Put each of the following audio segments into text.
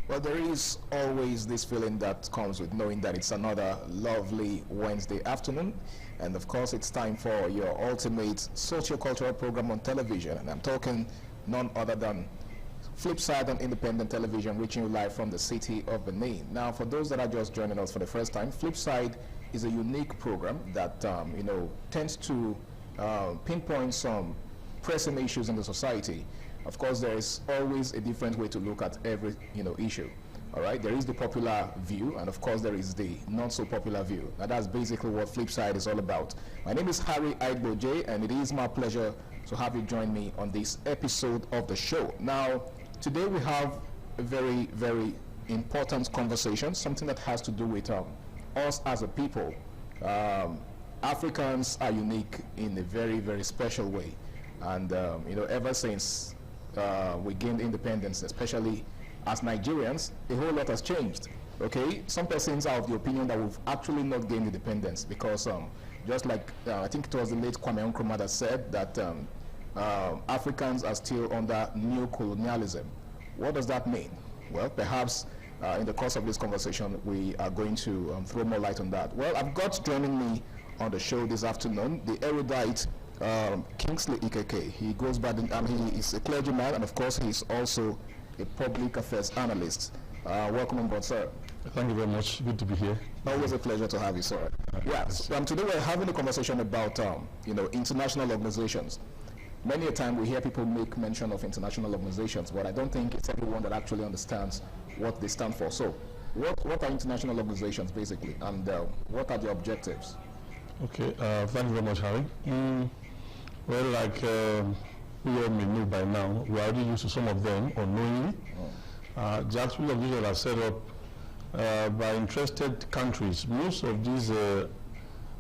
Well, there is always this feeling that comes with knowing that it's another lovely Wednesday afternoon. And of course, it's time for your ultimate socio-cultural program on television. And I'm talking none other than Flipside on independent television, reaching you live from the city of Benin. Now, for those that are just joining us for the first time, Flipside is a unique program that, tends to pinpoint some pressing issues in the society. Of course, there is always a different way to look at every, issue. All right, there is the popular view, and of course, there is the not so popular view. And that's basically what Flipside is all about. My name is Harry Aigboje, and it is my pleasure to have you join me on this episode of the show. Now, today we have a very, very important conversation, something that has to do with us as a people. Africans are unique in a very, very special way. And, ever since we gained independence, especially as Nigerians, a whole lot has changed. Okay, some persons are of the opinion that we've actually not gained independence because just like I think it was the late Kwame Nkrumah that said that Africans are still under neo-colonialism. What does that mean? Well, perhaps in the course of this conversation, we are going to throw more light on that. Well, I've got joining me on the show this afternoon the erudite Kingsley Ikeke. He goes by the, he is a clergyman, and of course he's also a public affairs analyst. Welcome on board, sir. Thank you very much. Good to be here. Always a pleasure to have you, sir. Yes. Today we're having a conversation about international organizations. Many a time we hear people make mention of international organizations, but I don't think it's everyone that actually understands what they stand for. So, what are international organizations basically, and what are the objectives? Okay. Thank you very much, Harry. Well, like we all may know by now, we are already used to some of them unknowingly. The actual organizations are set up by interested countries. Most of these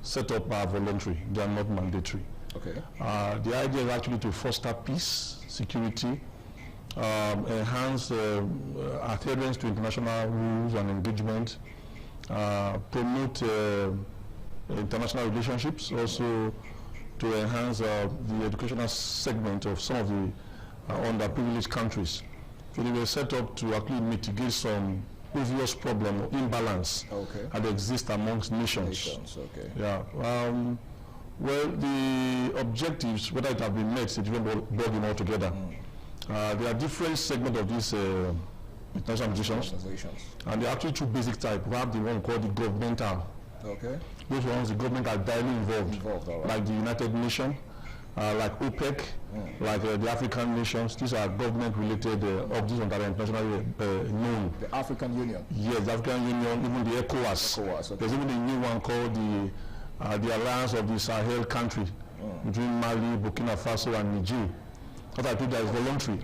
set up are voluntary; they are not mandatory. Okay. The idea is actually to foster peace, security, enhance adherence to international rules and engagement, promote international relationships, also to enhance the educational segment of some of the underprivileged countries. So they were set up to actually mitigate some obvious problem or imbalance that exists amongst nations. Okay. Yeah. Well, the objectives, whether it have been met, is a different ballgame altogether. There are different segments of these international organizations, and there are actually two basic types. We have the one called the governmental. Okay. Those ones, the government are directly involved like the United Nations, like OPEC, like the African nations. These are government-related organizations that are internationally known. The African Union. Yes, the African Union, even the ECOWAS. Okay. There's even a new one called the Alliance of the Sahel country between Mali, Burkina Faso, and Niger. What I think that is voluntary.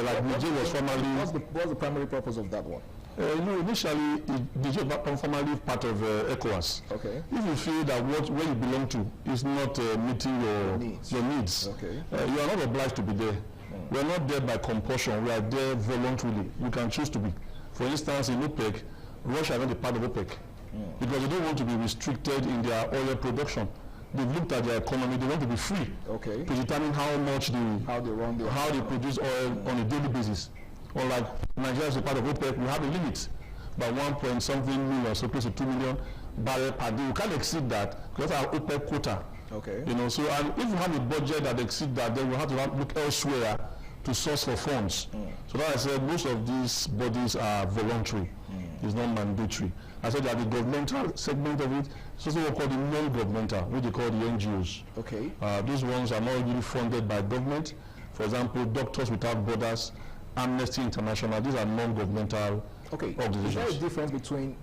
Like Niger was formerly. What's the primary purpose of that one? Initially, Niger was formerly part of ECOWAS. Okay. If you feel that where you belong to is not meeting your needs, okay, you are not obliged to be there. We are not there by compulsion. We are there voluntarily. You can choose to be. For instance, in OPEC, Russia is not a part of OPEC. Because they don't want to be restricted in their oil production. They've looked at their economy, they want to be free to determine how much how they produce oil on a daily basis. Unlike Nigeria is a part of OPEC, we have a limit by 1 point something million, so close to 2 million barrels per day. You can't exceed that because our OPEC quota. Okay. So and if you have a budget that exceeds that, then we have to look elsewhere to source for funds. So like I said, most of these bodies are voluntary. It's not mandatory. I said that the governmental segment of it is also what we call the non-governmental, which they call the NGOs. Okay. These ones are not really funded by government. For example, Doctors Without Borders, Amnesty International, these are non-governmental organizations. Is there a difference between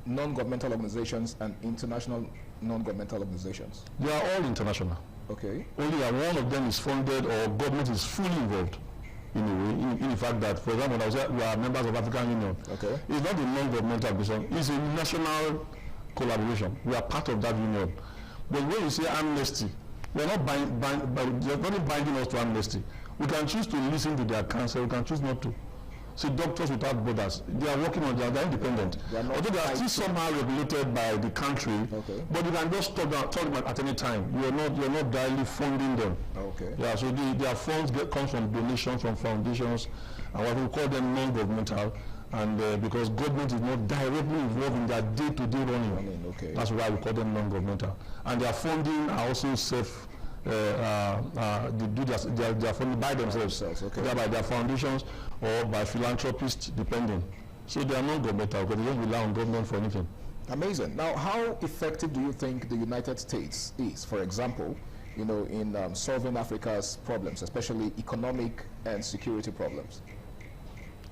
non-governmental organizations and international non-governmental organizations? They are all international. Okay. Only that one of them is funded or government is fully involved. In a way, in the fact that, for example, we are members of African Union. Okay. It's not a non-governmental organization, it's a national collaboration. We are part of that union. But when you say amnesty, we're not they're not binding us to amnesty. We can choose to listen to their counsel, we can choose not to. See, Doctors Without Borders, they are working on they're independent. Although they are still somehow regulated by the country, but you can just talk them at any time. You're not directly funding them. Okay. Yeah, so their funds comes from donations from foundations, and what we call them non-governmental. And because government is not directly involved in their day-to-day running, okay. That's why we call them non-governmental. And their funding are also they do their funding by themselves, okay. Either by their foundations or by philanthropists, depending. So they are non-governmental because they don't rely on government for anything. Amazing. Now, how effective do you think the United States is, for example, in solving Africa's problems, especially economic and security problems?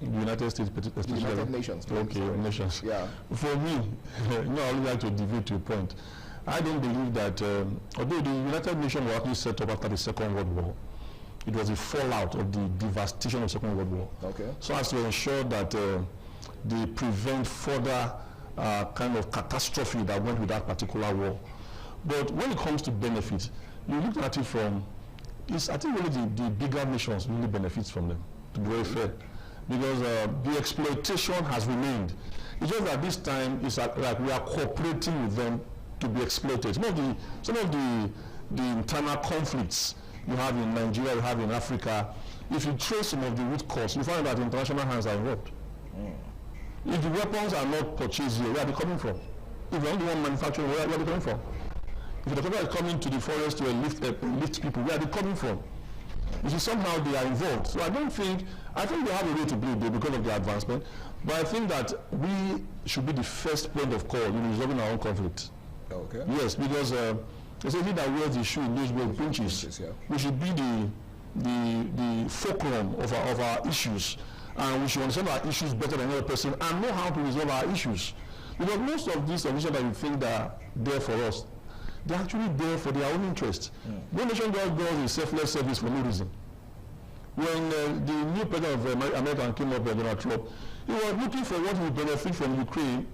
The United States, especially the United Nations. Okay, nations. Yeah. For me, I would like to deviate to a point. I don't believe that, although the United Nations were actually set up after the Second World War, it was the fallout of the devastation of the Second World War. Okay. So as to ensure that they prevent further kind of catastrophe that went with that particular war. But when it comes to benefit, you look at it from, I think really the bigger nations really benefits from them, to be very fair. Because the exploitation has remained. It's just that this time it's like we are cooperating with them to be exploited. Some of the internal conflicts you have in Nigeria, you have in Africa, if you trace some of the root cause, you find that international hands are involved. If the weapons are not purchased here, where are they coming from? If you're only one manufacturing, where are they coming from? If the people are coming to the forest to lift people, where are they coming from? You see, somehow they are involved. So I think they have a way to play there because of their advancement. But I think that we should be the first point of call in resolving our own conflict. Okay. Yes, because it's a thing that wears the shoe in those where it pinches. Yeah. We should be the fulcrum of our issues. And we should understand our issues better than another person and know how to resolve our issues. Because most of these solutions that we think that are there for us, they're actually there for their own interest. No nation does a selfless service for no reason. When the new president of America came up, Donald Trump, he was looking for what would benefit from Ukraine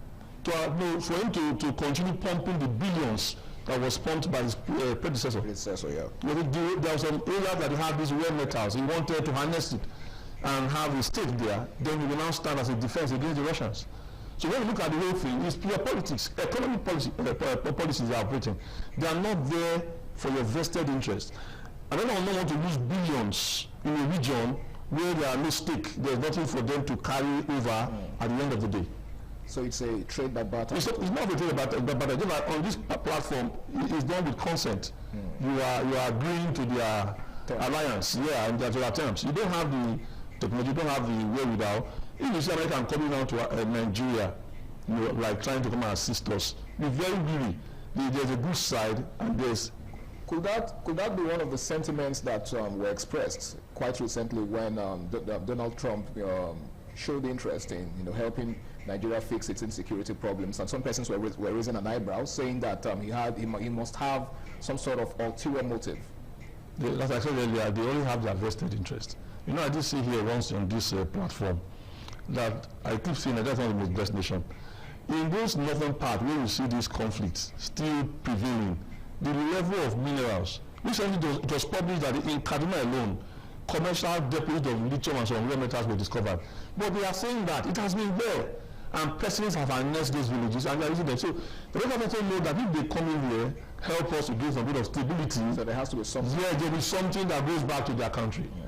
for him to continue pumping the billions that was pumped by his predecessor. Yeah. There were some areas that had these rare metals. He wanted to harness it and have a stake there. Then he will now stand as a defense against the Russians. So when you look at the whole thing, it's pure politics. Economic policies are operating. They are not there for your vested interest. I don't want to lose billions in a region where there are no stake. There's nothing for them to carry over at the end of the day. So it's a trade by barter? It's not a trade by barter. On this platform, it's done with consent. You are agreeing to their alliance, and their terms. You don't have the technology, you don't have the wherewithal. If you see America coming down to Nigeria, like trying to come and assist us, we're very weary. There's a good side, and there's. Could that be one of the sentiments that were expressed quite recently when Donald Trump showed interest in helping Nigeria fix its insecurity problems, and some persons were raising an eyebrow, saying that he must have some sort of ulterior motive? As I said earlier, they only have their vested interest. I did see here once on this platform that I keep saying that that's one of the most blessed nations. In this northern part where you see these conflicts still prevailing, the level of minerals, recently it was published that in Kaduna alone, commercial deposits of lithium and some rare metals were discovered. But they are saying that it has been there, and presidents have annexed those villages and they are using them. So the government know that if they come in here, help us to give some bit of stability. So there has to be something. Yeah, there will be something that goes back to their country. Yeah.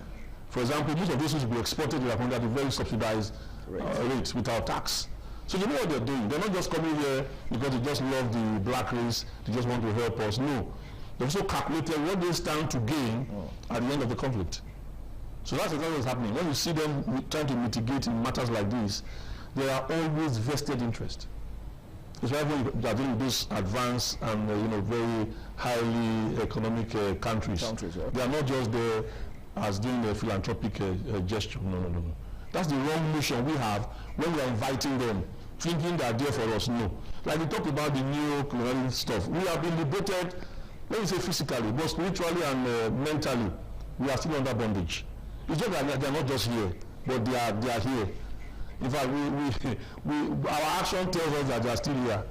For example, most of those will be exported to their country at a very subsidized rates without tax. So you know what they're doing. They're not just coming here because they just love the black race, they just want to help us. No. They've also calculated what they stand to gain at the end of the conflict. So that's exactly what's happening. When you see them trying to mitigate in matters like this, there are always vested interest. It's why when you are doing these advanced and very highly economic countries, they are not just there as doing a philanthropic gesture. No. That's the wrong notion we have when we are inviting them, thinking they are there for us. No. Like we talked about the neo-colonial stuff. We have been liberated, let me say physically, but spiritually and mentally, we are still under bondage. It's just that they are not just here, but they are here. In fact, our action tells us that they are still here.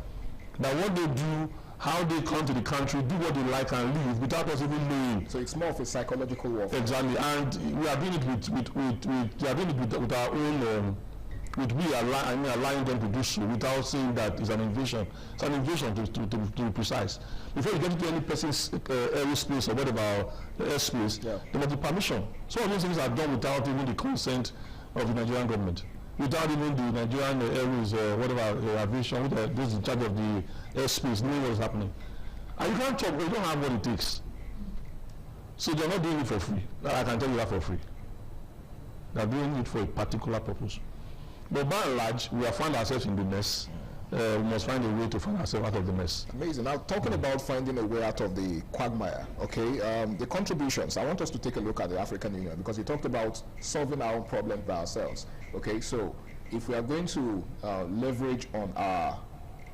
That what they do, how they come to the country, do what they like and leave without us even knowing. So it's more of a psychological warfare. Exactly, and we are doing it with our own, allowing them to do so without saying that it's an invasion. It's an invasion to be precise. Before you get into any person's aerospace or whatever airspace, there must be permission. Some of these things are done without even the consent of the Nigerian government. without even the Nigerian Airways, whatever, aviation, those in charge of the airspace, knowing what is happening. And you can't talk, you don't have what it takes. So they're not doing it for free. I can tell you that for free. They're doing it for a particular purpose. But by and large, we have found ourselves in the mess. We must find a way to find ourselves out of the mess. Amazing. Now, talking about finding a way out of the quagmire, okay, the contributions, I want us to take a look at the African Union, because you talked about solving our own problems by ourselves. Okay, so if we are going to leverage on our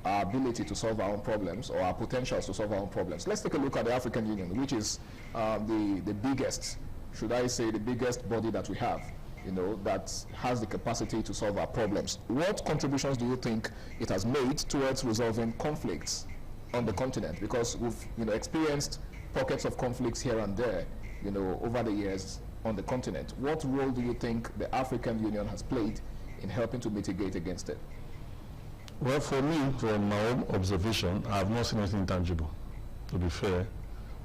ability to solve our own problems, or our potentials to solve our own problems, let's take a look at the African Union, which is the biggest, should I say, the biggest body that we have, you know, that has the capacity to solve our problems. What contributions do you think it has made towards resolving conflicts on the continent? Because we've, you know, experienced pockets of conflicts here and there, you know, over the years on the continent. What role do you think the African Union has played in helping to mitigate against it? Well, for me, from my own observation, I have not seen anything tangible. To be fair,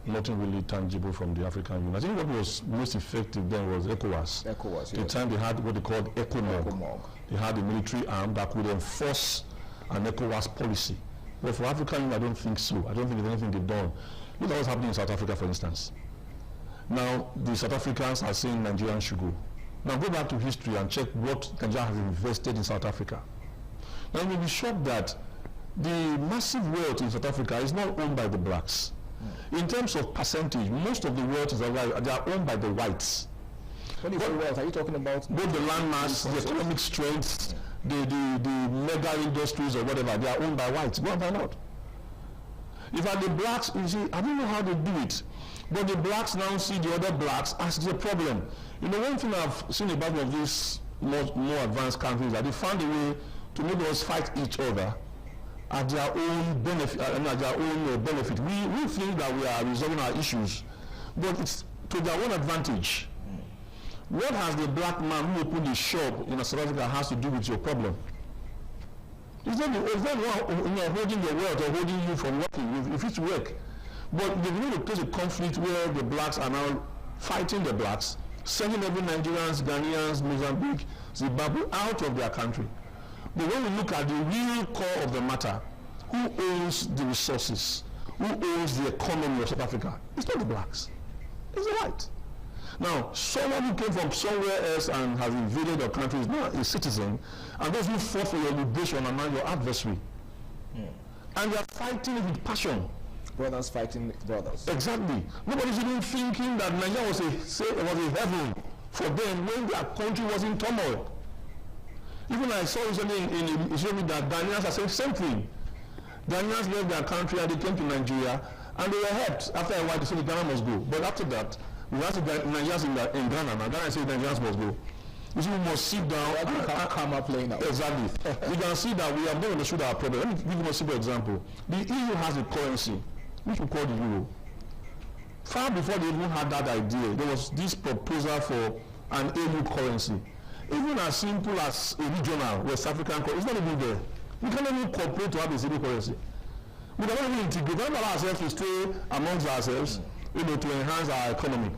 nothing really tangible from the African Union. I think what was most effective then was ECOWAS. ECOWAS, the time they had what they called ECOMOG. They had a military arm that could enforce an ECOWAS policy. But for African Union, I don't think so. I don't think there's anything they've done. Look at what's happening in South Africa, for instance. Now, the South Africans are saying Nigerians should go. Now, go back to history and check what Nigeria has invested in South Africa. Now, you will be shocked that the massive wealth in South Africa is not owned by the blacks. In terms of percentage, most of the wealth is they are owned by the whites. When you say wealth, are you talking about both the landmass, the economic strength, the mega industries or whatever? They are owned by whites. Go and find out. If are the blacks, you see, I don't know how they do it, but the blacks now see the other blacks as the problem. You know, one thing I've seen about one of these more advanced countries is that they found a way to make us fight each other at their own benefit. Benefit. We think that we are resolving our issues, but it's to their own advantage. What has the black man who opened his shop in South Africa has to do with your problem? It's not holding your wealth or holding you from working. If it's work, but they're going to cause a conflict where the blacks are now fighting the blacks, sending every Nigerians, Ghanaians, Mozambique, Zimbabwe out of their country. But when we look at the real core of the matter, who owns the resources? Who owns the economy of South Africa? It's not the blacks. It's the whites. Now, someone who came from somewhere else and has invaded your country is not a citizen, and those who fought for your liberation are now your adversary. And they are fighting with passion. Brothers fighting brothers. Exactly. Nobody's even thinking that Nigeria was a heaven for them when their country was in turmoil. Even I saw recently in Israel that Ghanaians are saying the same thing. Ghanaians left their country and they came to Nigeria and they were helped. After a while they said Ghana must go. But after that, we have to get Nigerians in Ghana. Now Ghana said Nigerians must go. You see, we must sit down. Karma playing out. Exactly. We can see that we have not understood our problem. Let me give you a simple example. The EU has a currency, which we call the euro. Far before they even had that idea, there was this proposal for an EU currency. Even as simple as a regional West African currency, it's not even there. We cannot even cooperate to have a single currency. We cannot even integrate. We cannot allow ourselves to stay amongst ourselves, to enhance our economy.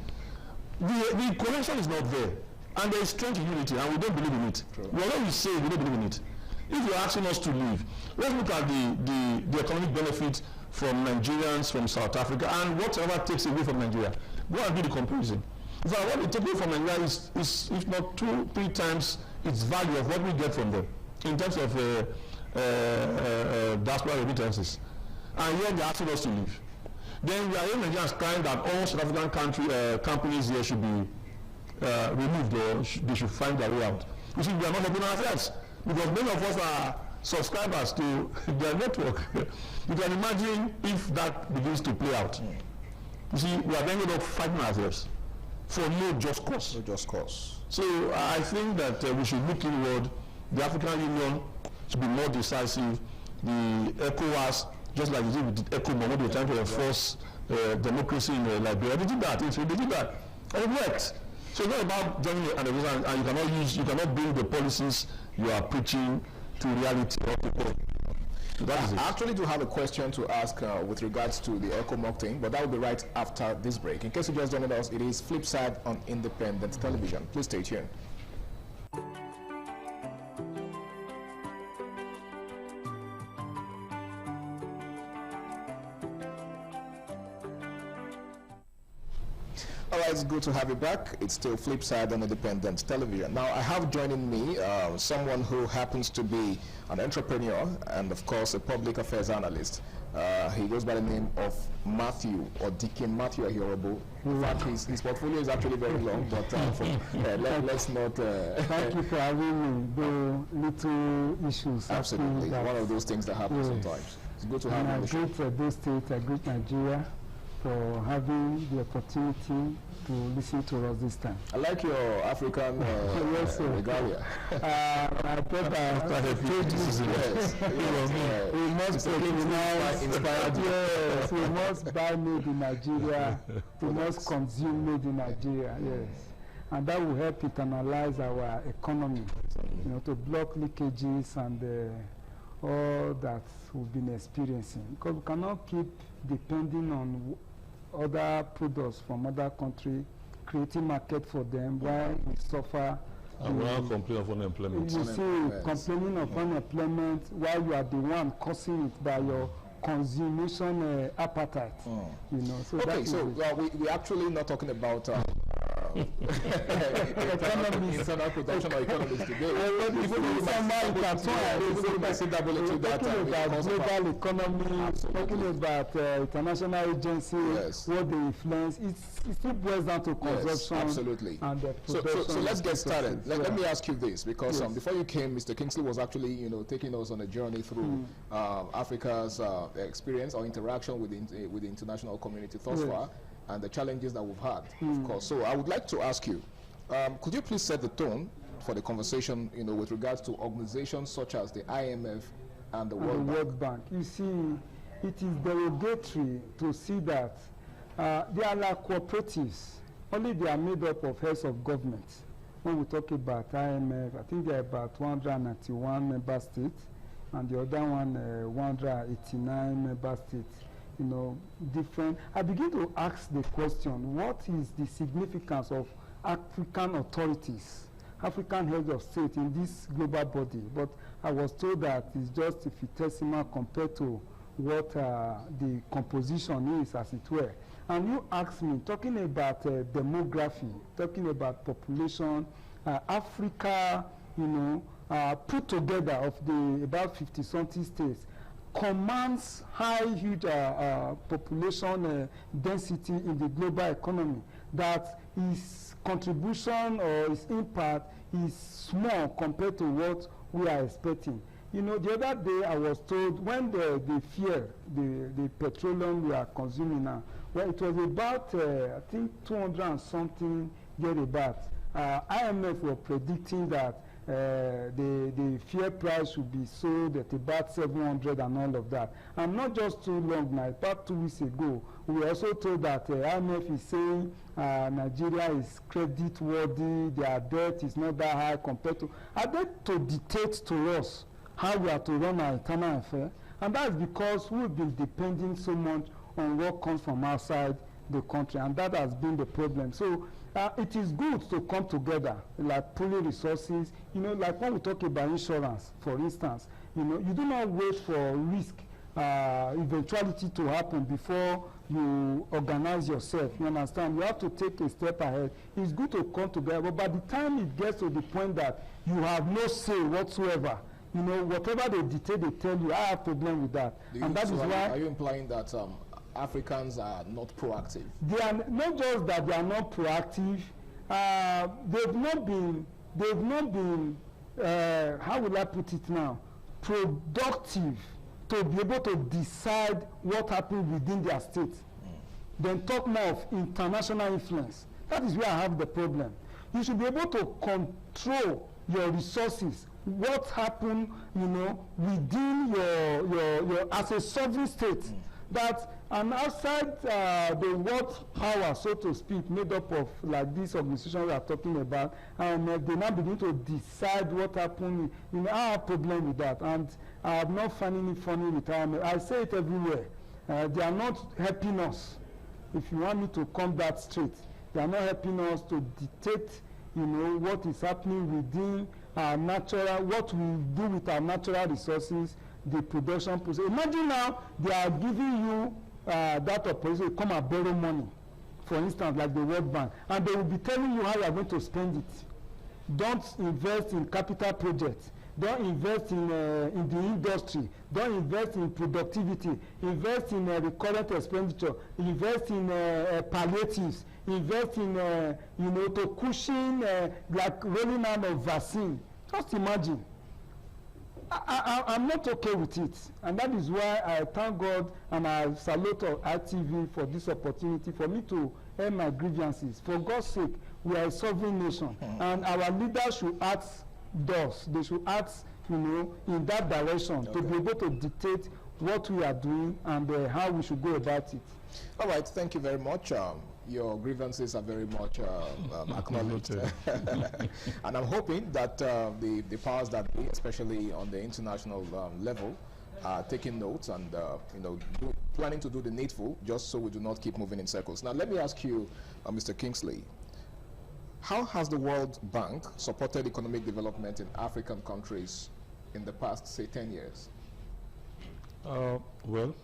The connection is not there. And there is strength in unity, and we don't believe in it. Whatever we say, we don't believe in it. If you're asking us to leave, let's look at the economic benefit from Nigerians, from South Africa, and whatever takes away from Nigeria. Go and do the comparison. In fact, what we take away from Nigeria is if not 2-3 times its value of what we get from them in terms of diaspora remittances. And yet they're asking us to leave. Then we are in Nigerians crying that all South African companies here should be removed, or they should find their way out. You see, we are not helping ourselves because many of us are subscribers to their network. You can imagine if that begins to play out. You see, we are ended up fighting ourselves for no just cause. No just cause. So I think that we should look inward. The African Union should be more decisive. The ECOWAS, just like they did with ECOMOG, when they were trying to enforce democracy in Liberia, they did that. They did that, and it worked. So it's not about joining an and you cannot bring the policies you are preaching to reality or people. I actually do have a question to ask with regards to the ECOMOG thing, but that will be right after this break. In case you just joined us, it is Flipside on Independent Television. Please stay tuned. All right, it's good to have you back. It's still Flipside on Independent Television. Now, I have joining me someone who happens to be an entrepreneur and, of course, a public affairs analyst. He goes by the name of Matthew, or Deacon Matthew Ahiobo. In fact, his portfolio is actually very long, but let's not... Thank you for having me, though little issues. Absolutely, one of those things that happen sometimes. It's good to have you on the show. I greet Edo State, I greet Nigeria for having the opportunity to listen to us this time. I like your African regalia. I thought I told you we must inspired. Yes, we must buy made in Nigeria. We must consume made in Nigeria. Yes, and that will help internalize our economy. You know, to block leakages and all that we've been experiencing. Because we cannot keep depending on other products from other countries, creating market for them while we suffer. And we are complaining of unemployment. You see, complaining of unemployment while you are the one causing it by your consumption appetite. You know. So okay, so we're actually not talking about economics, internal production or economics today. Global economy, talking about international agencies, what they influence. It still boils down to consumption. Yes, absolutely. And so let's get started. Let me ask you this, because before you came, Mr. Kingsley was actually taking us on a journey through Africa's experience or interaction with the international community thus far, and the challenges that we've had, of course. So I would like to ask you, could you please set the tone for the conversation, with regards to organizations such as the IMF and the World Bank? You see, it is derogatory to see that they are like cooperatives. Only they are made up of heads of government. When we talk about IMF, I think there are about 191 member states, and the other one 189 member states. Different. I begin to ask the question, what is the significance of African authorities, African heads of state in this global body? But I was told that it's just infinitesimal compared to what the composition is, as it were. And you ask me, talking about demography, talking about population, Africa, put together of the about 50-something states, commands huge population density in the global economy, that his contribution or his impact is small compared to what we are expecting. The other day I was told when the fuel, the petroleum we are consuming now, well, it was about, I think 200 and something thereabouts. IMF were predicting that the fuel price should be sold at about 700 and all of that. And not just too long now, about 2 weeks ago, we were also told that IMF is saying Nigeria is credit worthy, their debt is not that high compared to... Are they to dictate to us how we are to run our internal affairs? And that is because we've been depending so much on what comes from outside the country, and that has been the problem. So it is good to come together, like pooling resources, like when we talk about insurance, for instance, you do not wait for risk, eventuality to happen before you organize yourself, you understand? You have to take a step ahead. It's good to come together, but by the time it gets to the point that you have no say whatsoever, whatever they dictate, they tell you, I have problem with that. And that is why... Are you implying that Africans are not proactive? They are not just that they are not proactive. They've not been. How will I put it now? Productive to be able to decide what happens within their state. Then talk more of international influence. That is where I have the problem. You should be able to control your resources. What happens, within your as a sovereign state. That and outside the world power, so to speak, made up of like this organization we are talking about, and they now begin to decide what happened. I have a problem with that, and I'm not finding it funny with IMF. I say it everywhere. They are not helping us. If you want me to come that straight, they are not helping us to dictate, what is happening within our natural, what we do with our natural resources, the production process. Imagine now they are giving you that opportunity to come and borrow money for instance, like the World Bank, and they will be telling you how you are going to spend it. Don't invest in capital projects. Don't invest in the industry. Don't invest in productivity. Invest in recurrent expenditure. Invest in palliatives. Invest in, to cushion, like rolling out of vaccine. Just imagine. I'm not okay with it, and that is why I thank God and I salute RTV for this opportunity for me to air my grievances. For God's sake, we are a sovereign nation, and our leaders should act thus. They should act, in that direction to be able to dictate what we are doing and how we should go about it. All right, thank you very much. Your grievances are very much acknowledged. And I'm hoping that the powers that be, especially on the international level, are taking notes and planning to do the needful, just so we do not keep moving in circles. Now, let me ask you, Mr. Kingsley, how has the World Bank supported economic development in African countries in the past, say, 10 years? Well,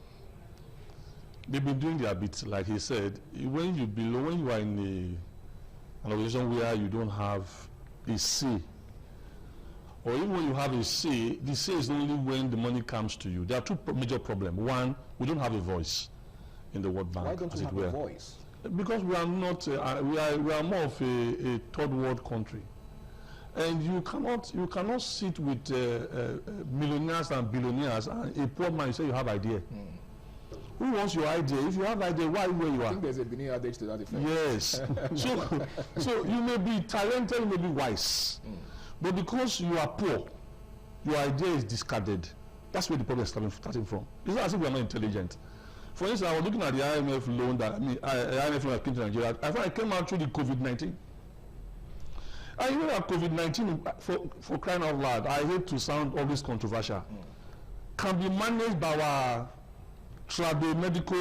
they've been doing their bit, like he said. When you are in an organization where you don't have a say, or even when you have a say, the say is only when the money comes to you. There are two major problems. One, we don't have a voice in the World Bank. Why don't you have a voice? Because we are not. We are more of a third world country, and you cannot sit with millionaires and billionaires and a poor man. You say you have idea. Who wants your idea? If you have idea, why where you are? I think there's a Benin adage to that effect. Yes. so you may be talented, you may be wise, but because you are poor, your idea is discarded. That's where the problem is starting from. It's not as if we are not intelligent. For instance, I was looking at the IMF loan IMF loan that came to Nigeria. I thought I came out through the COVID-19. And you know that COVID-19, for crying out loud, I hate to sound always controversial, can be managed by our medical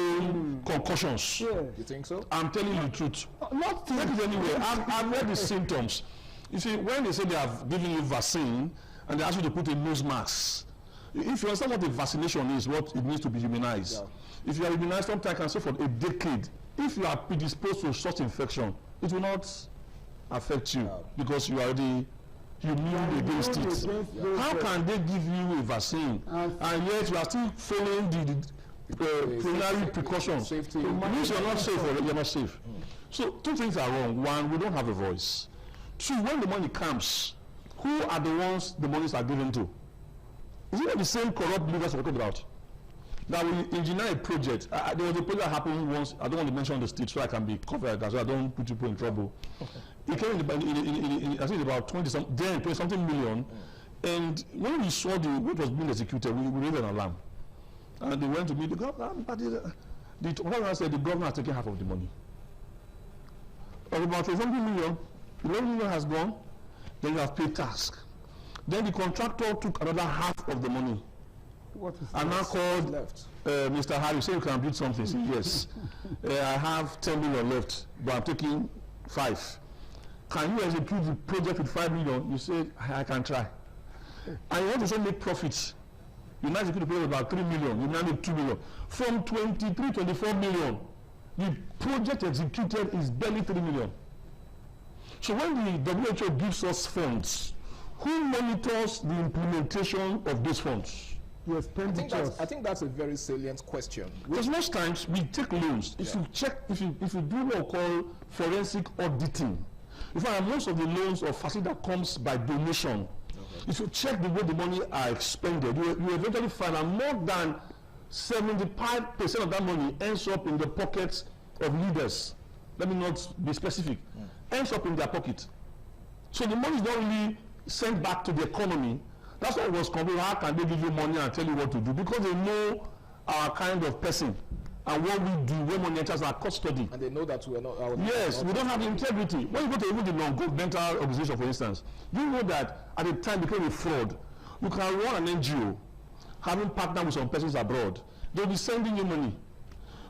concussions. Yeah. You think so? I'm telling you the truth. Not take it anyway. I've read the symptoms. You see, when they say they have given you vaccine and they ask you to put a nose mask, if you understand what the vaccination is, what it means to be immunized. Yeah. If you are immunized, sometimes I can say for a decade, if you are predisposed to such infection, it will not affect you because you are already immune against it. How can they give you a vaccine and yet you are still following the preliminary precautions? It means you are not safe or you are not safe. So two things are wrong. One, we don't have a voice. Two, when the money comes, who are the ones the monies are given to? Is it not the same corrupt leaders we're talking about? Now we engineer a project. There was a project that happened once. I don't want to mention the state so I can be covered, so I don't put people in trouble. It came in I think about 20-something million. And when we saw what was being executed, we raised an alarm. And they went to meet the governor. The governor said the governor has taken half of the money. Of about 20 million, 11 million has gone. Then you have paid tax. Then the contractor took another half of the money. What is and now called Mr. Harry, say you can build something. Say yes. I have 10 million left, but I'm taking 5. Can you execute the project with 5 million? You say, I can try. And you want to still make profits. You now execute the project about 3 million. You now make 2 million. From 23, 24 million, the project executed is barely 3 million. So when the WHO gives us funds, who monitors the implementation of these funds? I think that's a very salient question. Because most times we take loans. If you check, if you do what we call forensic auditing, you find most of the loans or facility that comes by donation. If you check the way the money are expended, you eventually find that more than 75% of that money ends up in the pockets of leaders. Let me not be specific. Ends up in their pocket. So the money is not really sent back to the economy. That's what was complaining. How can they give you money and tell you what to do? Because they know our kind of person and what we do when money enters our custody. And they know that we are not. Yes, we don't have integrity. When you go to even the non-governmental organization, for instance, you know that at the time it became a fraud. You can run an NGO, having partnered with some persons abroad. They'll be sending you money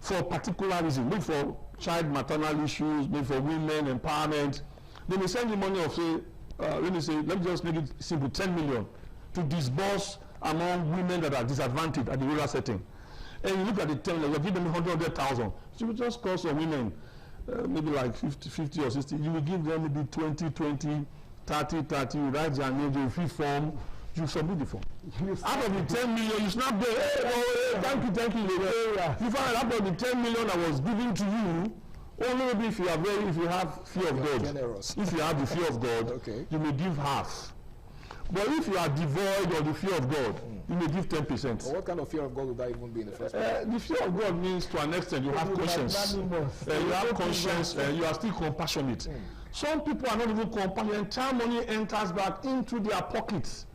for a particular reason, maybe for child maternal issues, maybe for women empowerment. They may send you money of say, let me just make it simple, 10 million. To disburse among women that are disadvantaged at the rural setting. And you look at the 10 million, you give them 100,000. So it just cost some women maybe like 50 or 60, you will give them maybe 20, 30, you write their name, they fill form, you submit the form. Out of the 10 million, you snap there, hey, thank you. You find out of the 10 million that was given to you, only maybe if you have fear of God. Generous. If you have the fear of God, okay, you may give half. But if you are devoid of the fear of God, you may give 10%. Well, what kind of fear of God would that even be in the first place? The fear of God means, to an extent, you have conscience. You have conscience, you are still compassionate. Some people are not even compassionate. Entire money enters back into their pockets.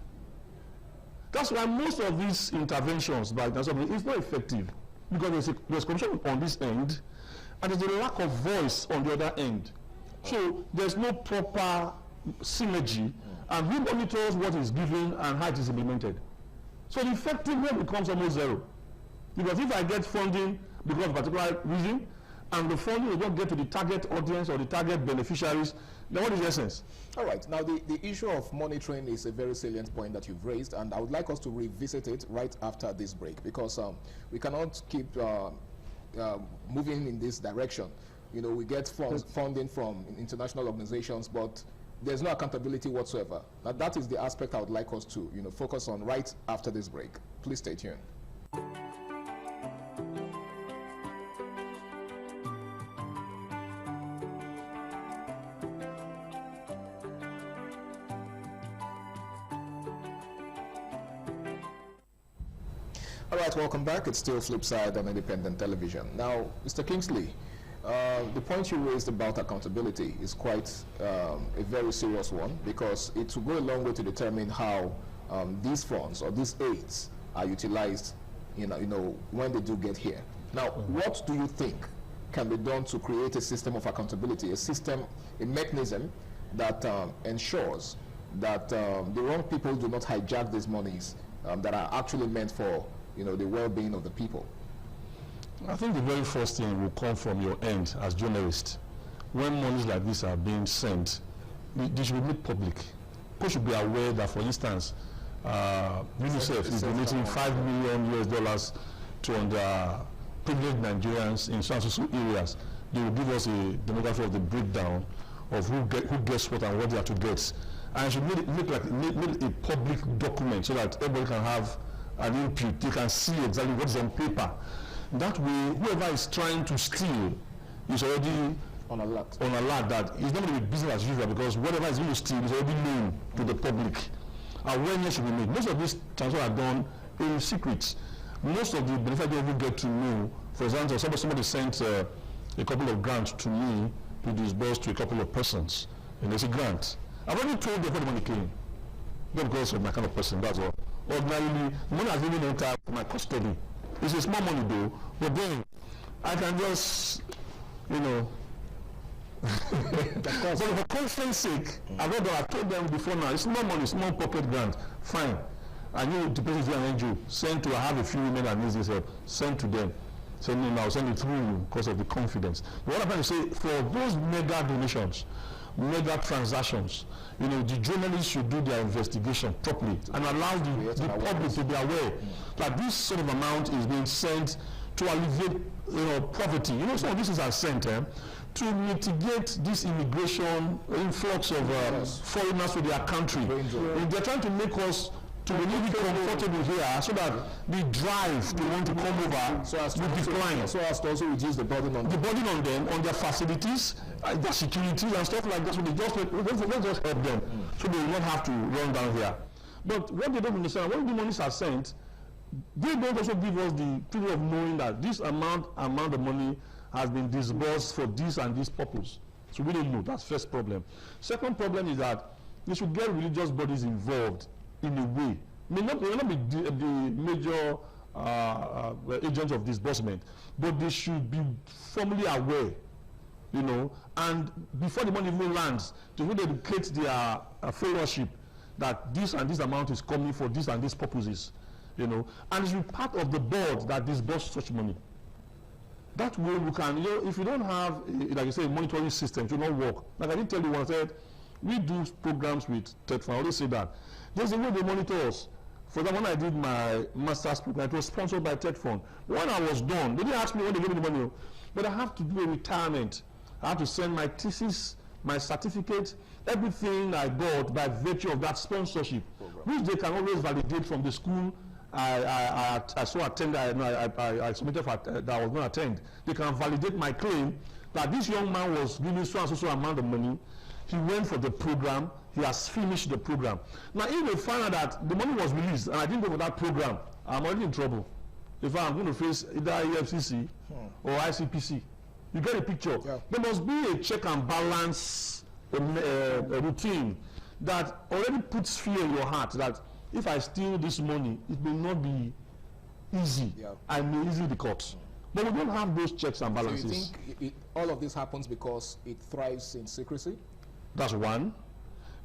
That's why most of these interventions by the government is not effective, because there's corruption on this end, and there's a lack of voice on the other end. So there's no proper synergy, and who monitors what is given and how it is implemented. So the effectiveness becomes almost zero. Because if I get funding because of a particular reason, and the funding will not get to the target audience or the target beneficiaries, then what is the essence? All right. Now, the issue of monitoring is a very salient point that you've raised, and I would like us to revisit it right after this break, because we cannot keep moving in this direction. You know, we get funding from international organizations, but there's no accountability whatsoever. Now, that is the aspect I would like us to, focus on right after this break. Please stay tuned. All right, welcome back. It's still Flipside on Independent Television. Now, Mr. Kingsley, the point you raised about accountability is quite a very serious one, because it will go a long way to determine how these funds or these aids are utilized, when they do get here. Now, what do you think can be done to create a system of accountability, a mechanism that ensures that the wrong people do not hijack these monies that are actually meant for the well-being of the people? I think the very first thing will come from your end as journalists. When monies like this are being sent, they should be made public. People should be aware that, for instance, UNICEF is donating $5 million to underprivileged Nigerians in some areas. They will give us a demographic of the breakdown of who gets what and what they are to get. And it should make a public document so that everybody can have an input. They can see exactly what is on paper. That way, whoever is trying to steal is already on alert that it's not going to be business as usual, because whatever is going to steal is already known to the public. Awareness should be made. Most of these transfers are done in secret. Most of the beneficiaries don't get to know. For example, somebody sent a couple of grants to me to disburse to a couple of persons, and there's a grant. I've already told them where the money came. Not because of my kind of person, that's all. Ordinarily, money has even entered my custody. It's a small money though, but then I can just, but for conscience sake, I told them before now, it's small money, small pocket grant, fine. I knew the person is an NGO, send to, I have a few women that needs this help, send to them. Send me now, send it through you because of the confidence. But what I'm trying to say, for those mega donations, mega transactions, the journalists should do their investigation properly and allow the public to be aware that this sort of amount is being sent to alleviate poverty. Some of these things are sent to mitigate this immigration influx of foreigners to their country. If they're trying to make us to be really comfortable here, so that the drive to want to come over will decline. So as to also reduce the burden on them, on their facilities, their security and stuff like that. So they just help them, so they will not have to run down here. But what they don't understand, when the monies are sent, they don't also give us the privilege of knowing that this amount of money has been disbursed for this and this purpose. So we don't know. That's first problem. Second problem is that they should get religious bodies involved in a way. May not be the major agents of disbursement, but they should be formally aware, and before the money even lands, to really educate their fellowship that this and this amount is coming for this and these purposes, and it should be part of the board that disburses such money. That way we can, if you don't have, like you say, a monitoring system, it will not work. Like I did tell you once, we do programs with TEDFund. I always say that. There's a way they monitor us. For example, when I did my master's program, it was sponsored by TEDFund. When I was done, they didn't ask me when they gave me the money, but I have to do a retirement. I have to send my thesis, my certificate, everything I got by virtue of that sponsorship, which they can always validate from the school I so attended, I submitted for that I was going to attend. They can validate my claim that this young man was given so and so amount of money. He went for the program. He has finished the program. Now, if they find out that the money was released and I didn't go for that program, I'm already in trouble. If I'm going to face either EFCC or ICPC, you get a picture. Yeah. There must be a check and balance a routine that already puts fear in your heart that if I steal this money, it may not be easy. Yeah. I may easily be caught. But we don't have those checks and balances. So you think all of this happens because it thrives in secrecy? That's one.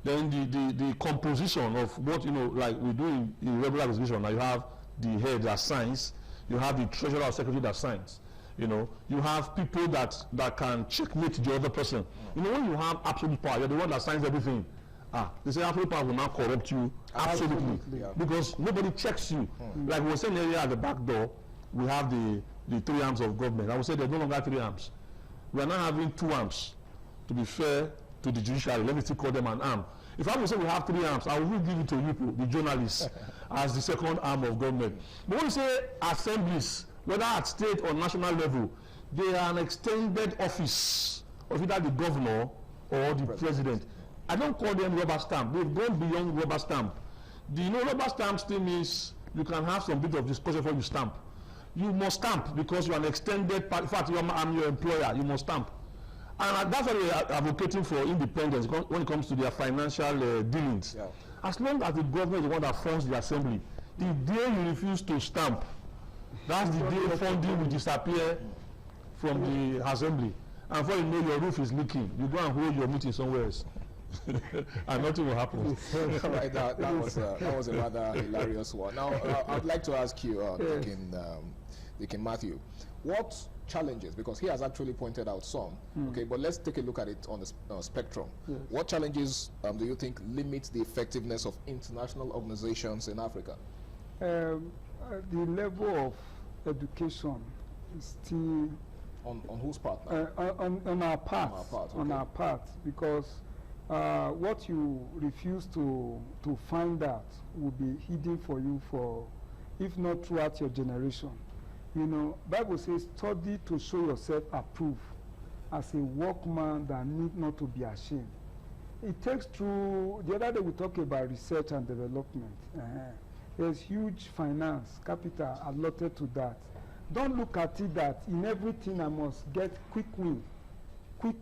Then the composition of what, like we do in regular exhibition. Now you have the head that signs, you have the treasurer or secretary that signs. You have people that can checkmate the other person. When you have absolute power, you're the one that signs everything. They say absolute power will now corrupt you absolutely. Yeah. Because nobody checks you. Like we were saying earlier at the back door, we have the 3 arms of government. I would say there's no longer 3 arms. We are now having 2 arms, to be fair to the judiciary. Let me still call them an arm. If I would say we have 3 arms, I will give it to you, the journalists, as the 2nd arm of government. But when you say assemblies, whether at state or national level, they are an extended office of either the governor or the president. I don't call them rubber stamp. They've gone beyond rubber stamp. Rubber stamp still means you can have some bit of discussion before you stamp. You must stamp because you are an extended part. In fact, I'm your employer. You must stamp. And that's why we are advocating for independence when it comes to their financial dealings. Yeah. As long as the government is the one that funds the assembly, the day you refuse to stamp, that's the day funding will disappear from the assembly. And before you know, your roof is leaking. You go and hold your meeting somewhere else. And nothing will happen. Right, that was a rather hilarious one. Now, I'd like to ask you, Deacon Matthew, what challenges, because he has actually pointed out some, okay, but let's take a look at it on the spectrum. Yes. What challenges do you think limit the effectiveness of international organizations in Africa? The level of education is still... On whose part now? On our part. On our part, because what you refuse to find out will be hidden for you for, if not throughout your generation. Bible says, study to show yourself approved as a workman that need not to be ashamed. It takes through, the other day we talked about research and development. There's huge finance, capital allotted to that. Don't look at it that in everything I must get quick win, quick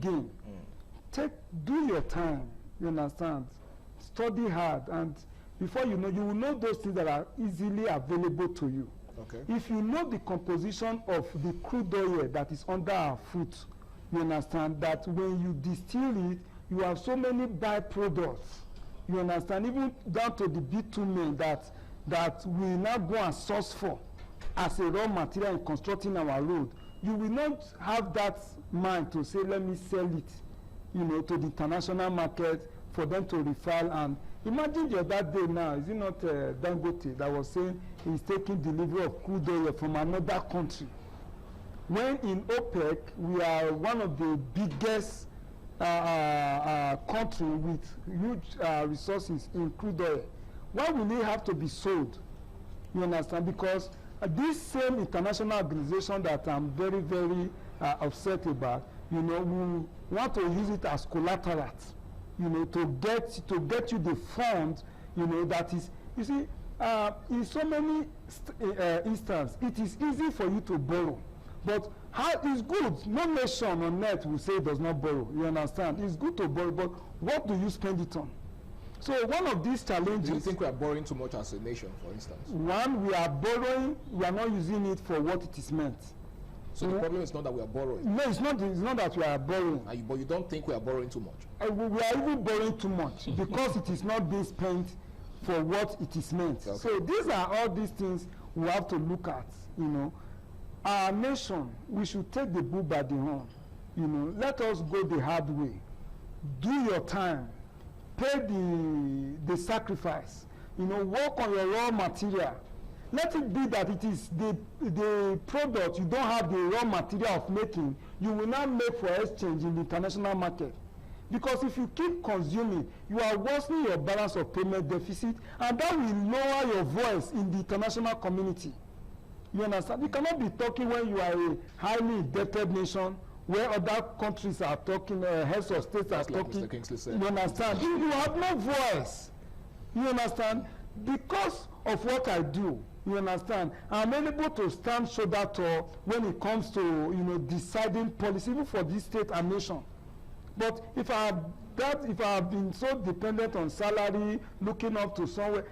gain. Do your time, you understand? Study hard, and before you will know those things that are easily available to you. Okay. If you know the composition of the crude oil that is under our foot, you understand that when you distill it, you have so many byproducts. You understand, even down to the bitumen that we now go and source for as a raw material in constructing our road. You will not have that mind to say, let me sell it, to the international market for them to refine. And imagine the other day now, is it not Dangote that was saying he's taking delivery of crude oil from another country? When in OPEC, we are one of the biggest country with huge resources in crude oil. Why will it have to be sold? You understand? Because this same international organization that I'm very, very upset about, we want to use it as collateral, to get you the fund, that is, you see, in so many instances, it is easy for you to borrow. But how is good? No nation on earth will say it does not borrow. You understand? It's good to borrow, but what do you spend it on? So one of these challenges... Do you think we are borrowing too much as a nation, for instance? One, we are borrowing, we are not using it for what it is meant. So the problem is not that we are borrowing? No, it's not that we are borrowing. But you don't think we are borrowing too much? We are even borrowing too much because it is not being spent for what it is meant. Okay. So these are all these things we have to look at, Our nation, we should take the bull by the horn. Let us go the hard way. Do your time. Pay the sacrifice. Work on your raw material. let it be that it is the product you don't have the raw material of making, you will not make for exchange in the international market. Because if you keep consuming, you are worsening your balance of payment deficit, and that will lower your voice in the international community. You understand? You cannot be talking when you are a highly indebted nation, where other countries are talking, heads of states are talking. You understand? You have no voice. You understand? Because of what I do, you understand, I'm able to stand shoulder to when it comes to deciding policy, even for this state and nation. But if I have been so dependent on salary, looking up to somewhere,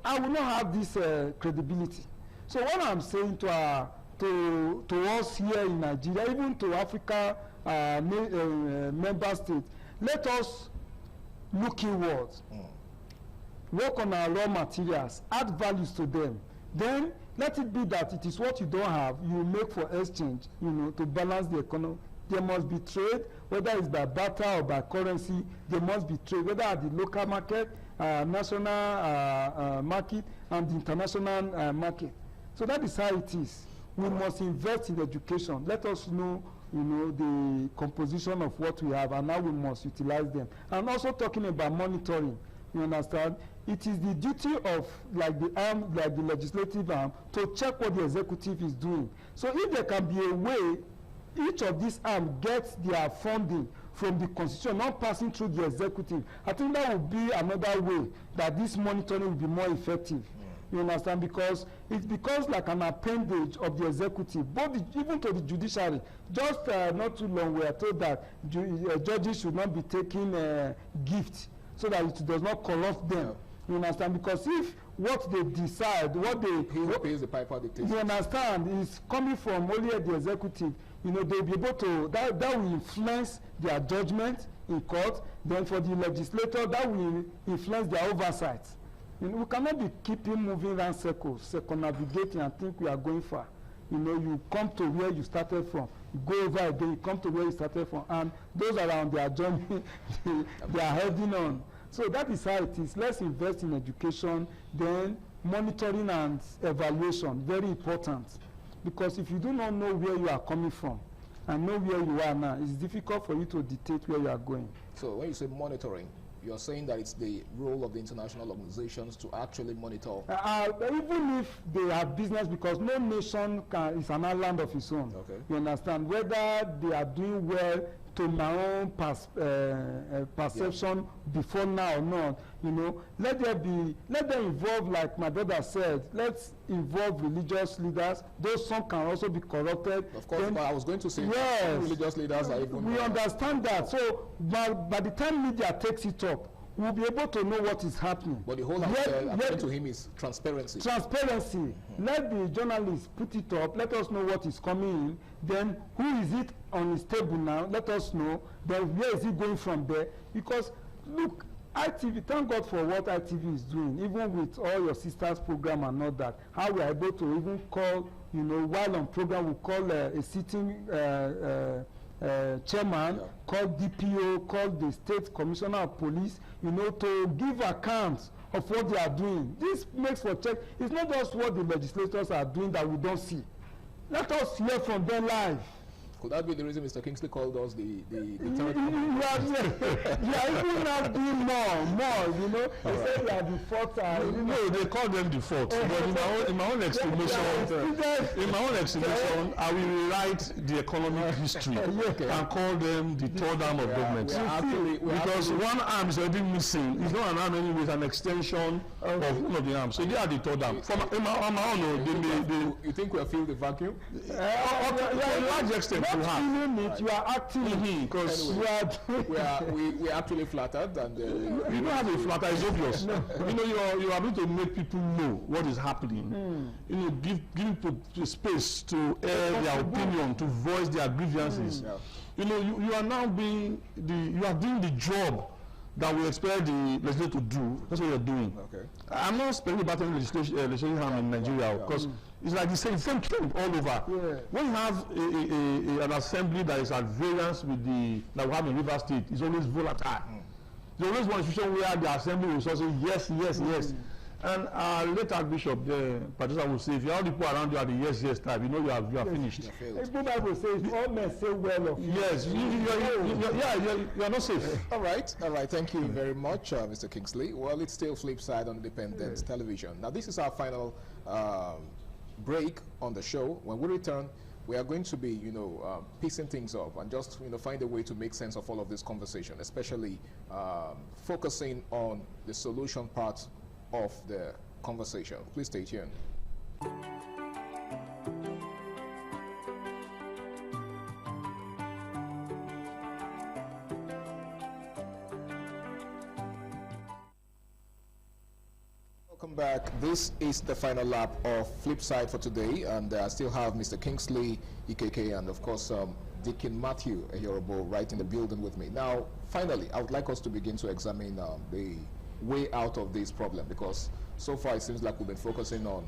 I will not have this credibility. So what I'm saying to us here in Nigeria, even to Africa member states, let us look inwards, work on our raw materials, add values to them. Then let it be that it is what you don't have, you make for exchange, to balance the economy. There must be trade, whether it's by barter or by currency. There must be trade, whether at the local market, national market, and the international market. So that is how it is. We must invest in education. Let us know, the composition of what we have and how we must utilize them. And also talking about monitoring, you understand? It is the duty of like the legislative arm to check what the executive is doing. So if there can be a way, each of these arms gets their funding from the constitution, not passing through the executive, I think that would be another way that this monitoring will be more effective. You understand? Because it becomes like an appendage of the executive, even to the judiciary. Just not too long, we are told that judges should not be taking gifts so that it does not corrupt them. Yeah. You understand? Because if what they decide, who pays the piper dictates, you understand, is coming from only the executive, they'll be able to, that will influence their judgment in court. Then for the legislator, that will influence their oversight. We cannot be keeping moving around circles, circumnavigating and think we are going far. You come to where you started from, you go over again, you come to where you started from, and those around their journey, they are heading on. So that is how it is. Let's invest in education, then monitoring and evaluation, very important. Because if you do not know where you are coming from and know where you are now, it's difficult for you to dictate where you are going. So when you say monitoring, you're saying that it's the role of the international organizations to actually monitor? Even if they have business, because no nation is an island of its own. Okay. You understand? Whether they are doing well to my own perception before now or not, let them involve, like my brother said, let's involve religious leaders. Those some can also be corrupted. Of course, but I was going to say, yes, religious leaders are even. We understand that. So by the time media takes it up, we'll be able to know what is happening. But the whole according to him is transparency. Transparency. Mm-hmm. Let the journalists put it up. Let us know what is coming in. Then who is it on his table now? Let us know. Then where is it going from there? Because look, ITV, thank God for what ITV is doing, even with all your sisters program and all that. How we are able to even call, while on program, we call a sitting chairman, called DPO, called the state commissioner of police, to give accounts of what they are doing. This makes for check. It's not just what the legislators are doing that we don't see. Let us hear from them live. Could that be the reason Mr. Kingsley called us the third? Yeah, even now doing more, They say we are the fourth. No, they call them the fourth. But in my own explanation, I will rewrite the economic history and call them the third arm of government. Because one arm is already missing. It's not an arm anyway, it's an extension of one of the arms. So they are the third arm. From my own, you think we'll fill the vacuum? To a large extent. Feeling it, you are acting because we are actually flattered, and you don't have a flatter. It's obvious. You are able to make people know what is happening. Giving people space to air their opinion, to voice their grievances. You are now doing the job that we expect the legislature to do. That's what you're doing. Okay. I'm not speaking about any legislation in Nigeria because it's like the same thing all over. Yeah. When you have an assembly that is at variance with that we have in River State, it's always volatile. There's always one institution where the assembly will say yes. And our late Archbishop, Patricia, will say, if you all the people around you are the yes type, you know you are finished. The Bible says, all men say well of you. Yes, you are not safe. All right. Thank you very much, Mr. Kingsley. Well, it's still Flipside on Independent Television. Now, this is our final break on the show. When we return, we are going to be, piecing things up and just, find a way to make sense of all of this conversation, especially focusing on the solution part of the conversation. Please stay tuned. Welcome back. This is the final lap of Flipside for today, and I still have Mr. Kingsley Ikeke and of course Deacon Matthew Ehorobo right in the building with me. Now, finally, I would like us to begin to examine the way out of this problem, because so far it seems like we've been focusing on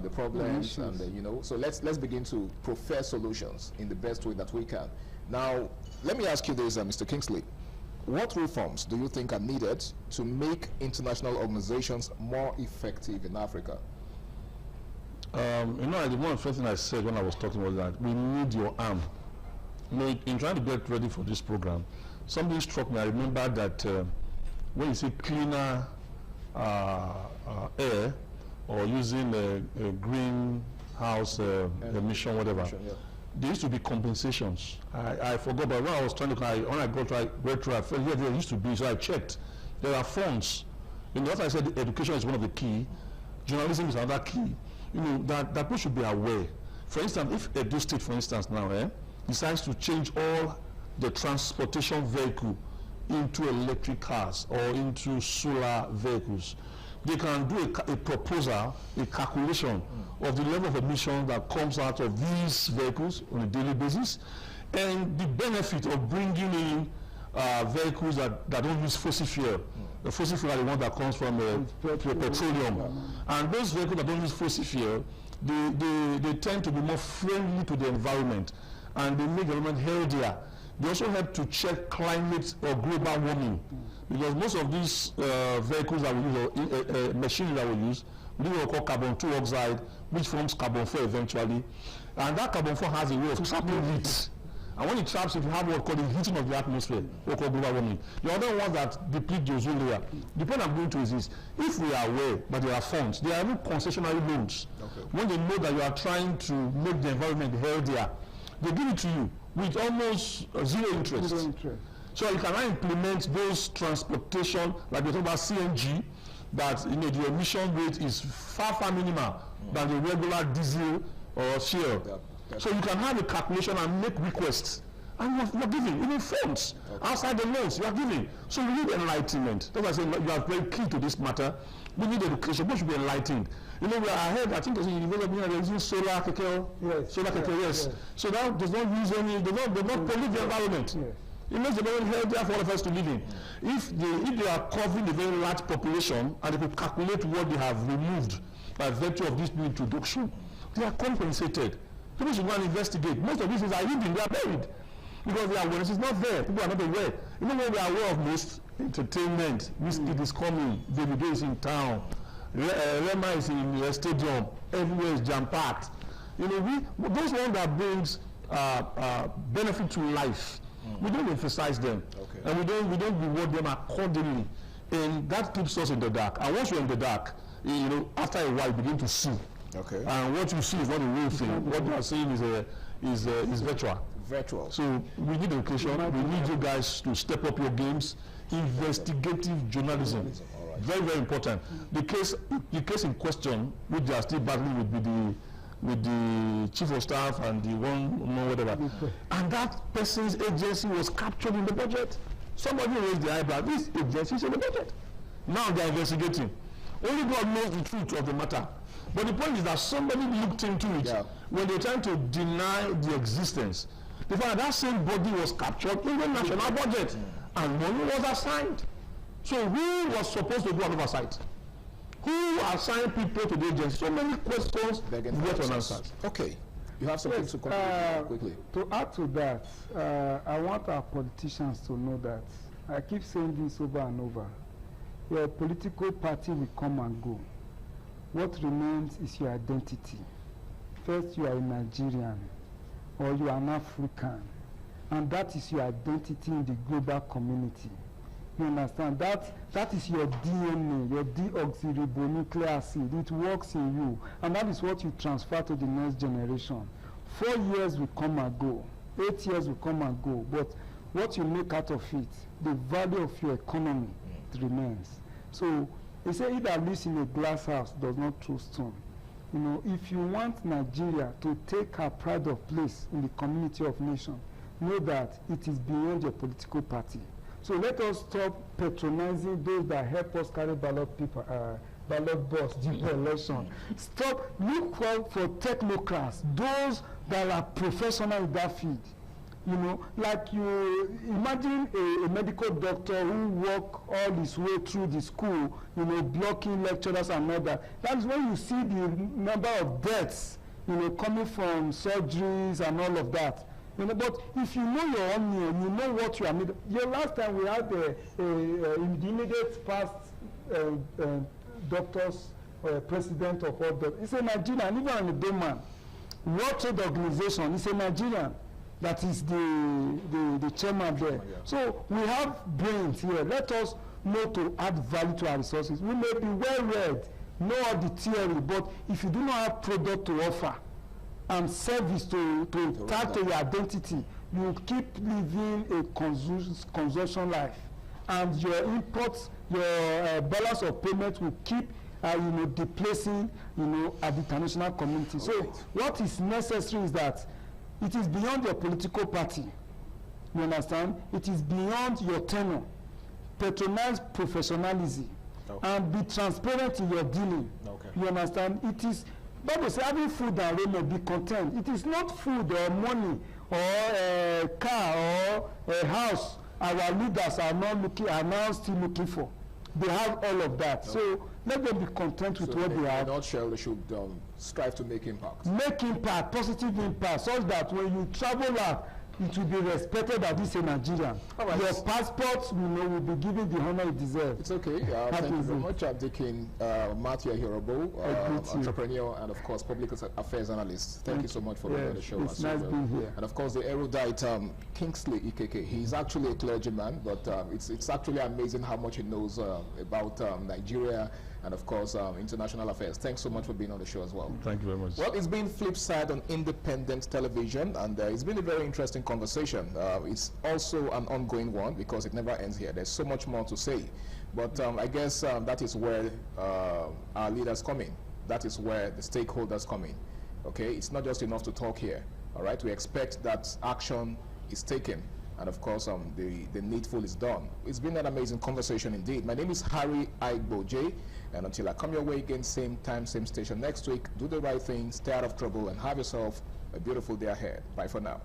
the problems and so let's begin to profess solutions in the best way that we can. Now, let me ask you this, Mr. Kingsley. What reforms do you think are needed to make international organizations more effective in Africa? The one first thing I said when I was talking was that we need your arm. In trying to get ready for this program, something struck me. I remember that when you say cleaner air or using a greenhouse emission, whatever, there used to be compensations. I forgot, but when I was trying to, when I got retro, I felt there used to be, so I checked. There are funds. As I said, education is one of the key. Journalism is another key. That people should be aware. For instance, if Edo State, for instance, now decides to change all the transportation vehicle into electric cars or into solar vehicles, they can do a proposal, a calculation of the level of emission that comes out of these vehicles on a daily basis, and the benefit of bringing in vehicles that don't use fossil fuel. The fossil fuel are the one that comes from petroleum. And those vehicles that don't use fossil fuel, they tend to be more friendly to the environment, and they make the environment healthier. They also help to check climate or global warming, because most of these vehicles that we use, or machines that we use, we do what we call carbon dioxide, which forms carbon 4 eventually, and that carbon 4 has a way of trapping heat. And when it traps, if you have what we call the heating of the atmosphere, what we call global warming, the other ones that deplete the ozone layer. The point I'm going to is this: if we are aware that there are funds, there are even concessionary loans. Okay. When they know that you are trying to make the environment healthier, they give it to you with almost zero interest. So you can now implement those transportation, like we talk about CNG, that the emission rate is far minimal than the regular diesel or fuel. So you can have a calculation and make requests, and you're giving, even funds outside the laws you are giving. So we need enlightenment. That's why I say you are very key to this matter. We need education. We should be enlightened. We are ahead. I think there's a university they're using solar cacao. Yes. Solar cacao, yes. So that does not use any. Does not pollute the environment. Yes. It makes the environment healthier for all of us to live in. If they are covering a very large population and they could calculate what they have removed by virtue of this new introduction, they are compensated. People should go and investigate. Most of these things are hidden, they are buried. Because the awareness is not there. People are not aware. Even when we are aware of most entertainment, Wizkid is coming, David is in town, Rema is in the stadium, everywhere is jam-packed. Those ones that brings benefit to life, we don't emphasize them. Okay. And we don't reward them accordingly. And that keeps us in the dark. And once you're in the dark, after a while you begin to see. Okay. And what you see is not the real thing. What you are seeing is virtual. Virtual. So we need education. We need you guys to step up your games. Investigative journalism. Right. Very, very important. The case in question, which they are still battling with the chief of staff and the whatever. And that person's agency was captured in the budget. Somebody raised the eyebrow. This agency is in the budget. Now they are investigating. Only God knows the truth of the matter. But the point is that somebody looked into it when they were trying to deny the existence. They found that same body was captured in the national budget and money was assigned. So who was supposed to do an oversight? Who assigned people to the agency? So many questions get unanswered. Okay. You have something to contribute quickly. To add to that, I want our politicians to know that I keep saying this over and over. Your political party will come and go. what remains is your identity. First, you are a Nigerian, or you are an African, and that is your identity in the global community. You understand? That is your DNA, your deoxyribonucleic acid. It works in you, and that is what you transfer to the next generation. 4 years will come and go, 8 years will come and go, but what you make out of it, the value of your economy, it remains. So they say, he that lives in a glass house does not throw stone. You know, if you want Nigeria to take her pride of place in the community of nations, know that it is beyond your political party. So let us stop patronizing those that help us carry ballot box during the election. Stop, look for technocrats, those that are professional in that field. You know, like you imagine a medical doctor who walk all his way through the school, you know, blocking lecturers and all that. That's when you see the number of deaths, you know, coming from surgeries and all of that. You know, but if you know your own name, you know what you are made. Your last time we had in the immediate past doctors, president of all doctors, he's a Nigerian, even a day man. World Trade Organization, he's a Nigerian. That is the chairman there. Yeah. So we have brains here. Let us know to add value to our resources. We may be well read, know all the theory, but if you do not have product to offer and service to tag to your identity, you keep living a consumption life, and your imports, your balance of payment will keep displacing at the international community. So what is necessary is that it is beyond your political party. You understand? It is beyond your tenure. Patronize professionalism and be transparent in your dealing. You understand? It is, Bible says, having food and raiment, be content. It is not food or money or a car or a house our leaders are now still looking for. They have all of that. So let them be content with what they have. In a nutshell, they should strive to make impact. Make impact, positive impact, such that when you travel out, it will be respected that this is a Nigerian. Right. Your passport, will be given the honor it deserves. It's okay. Thank you very much. I'm taking Matthew Ahirabo, entrepreneur and, of course, public affairs analyst. Thank you so much for being on the show. It's nice being here. And, of course, the erudite Kingsley Ikeke. He's actually a clergyman, but it's actually amazing how much he knows about Nigeria and, of course, international affairs. Thanks so much for being on the show as well. Thank you very much. Well, it's been Flipside on independent television, and it's been a very interesting conversation. It's also an ongoing one because it never ends here. There's so much more to say. But I guess that is where our leaders come in. That is where the stakeholders come in. Okay? It's not just enough to talk here. All right? We expect that action is taken. And of course, the needful is done. It's been an amazing conversation indeed. My name is Harry Aigboje, and until I come your way again, same time, same station next week, do the right thing, stay out of trouble, and have yourself a beautiful day ahead. Bye for now.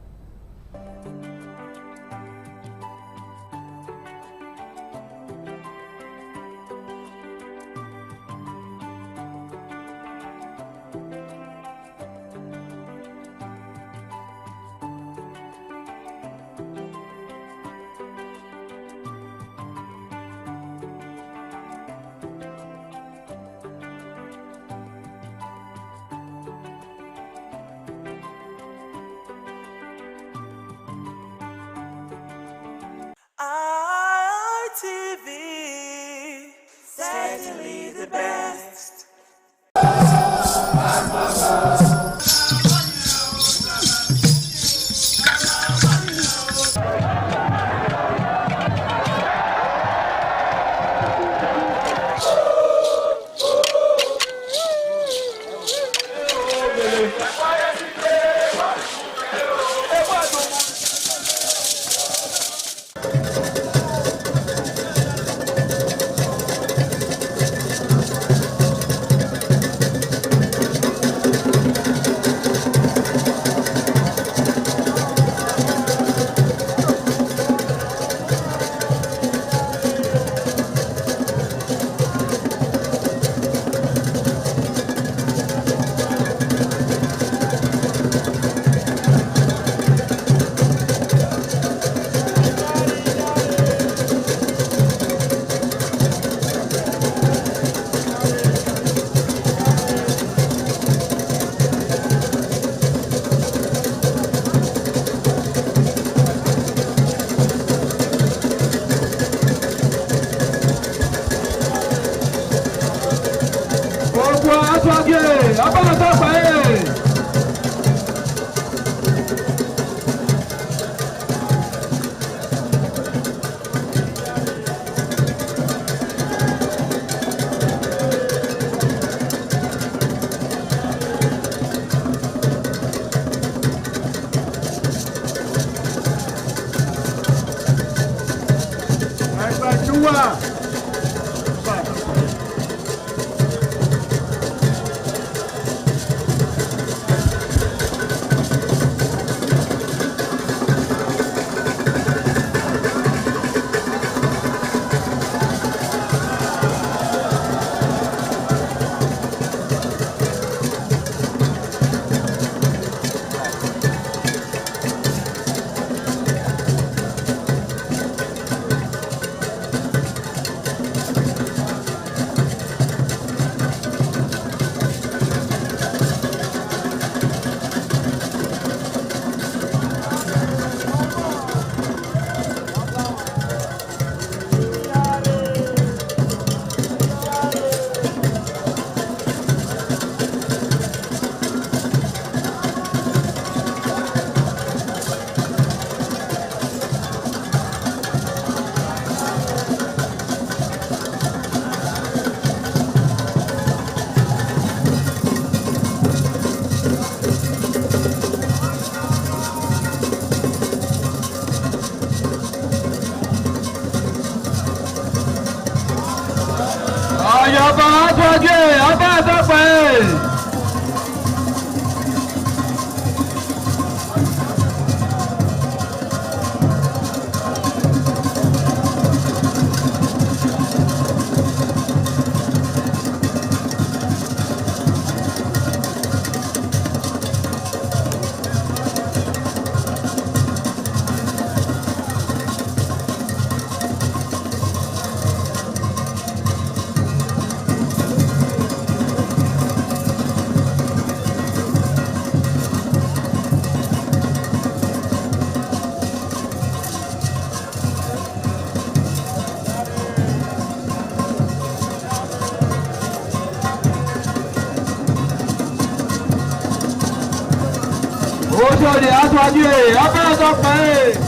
Atwage, Abana Ojode Atwage, Abana Tokpe.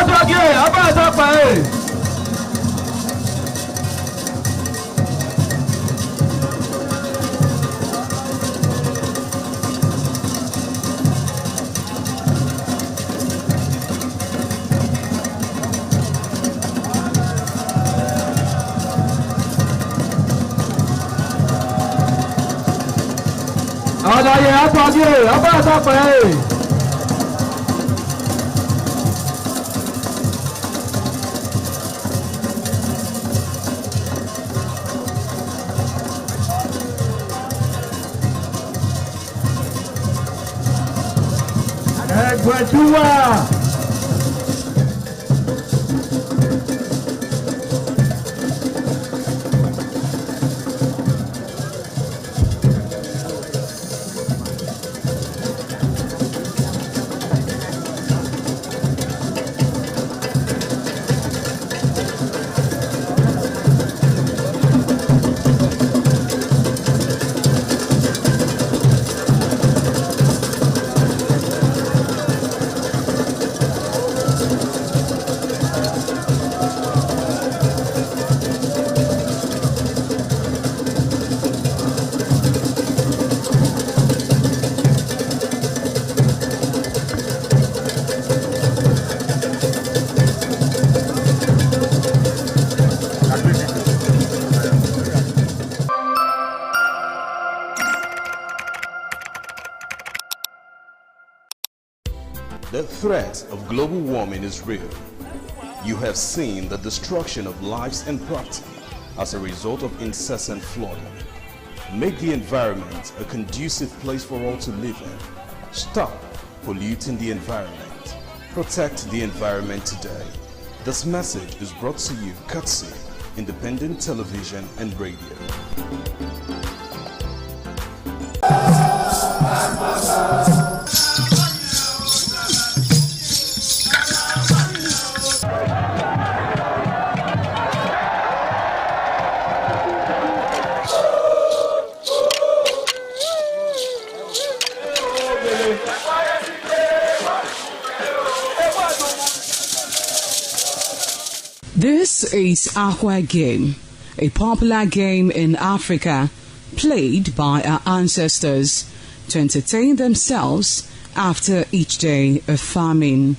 Atwage, Abana Tokpe. Atwage, Abana Tokpe. Egwetua. The threat of global warming is real. You have seen the destruction of lives and property as a result of incessant flooding. Make the environment a conducive place for all to live in. Stop polluting the environment. Protect the environment today. This message is brought to you courtesy Independent Television and Radio. This is Aqua Game, a popular game in Africa played by our ancestors to entertain themselves after each day of farming.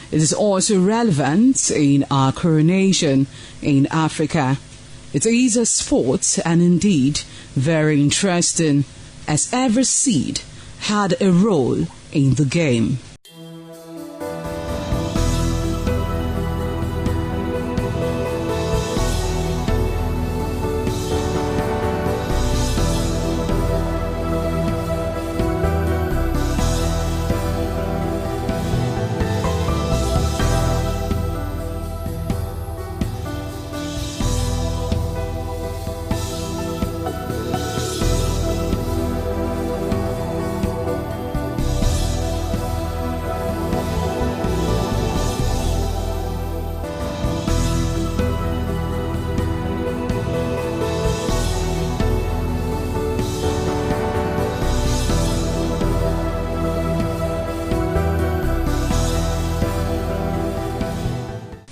It is also relevant in our coronation in Africa. It is a sport and indeed very interesting, as every seed had a role in the game.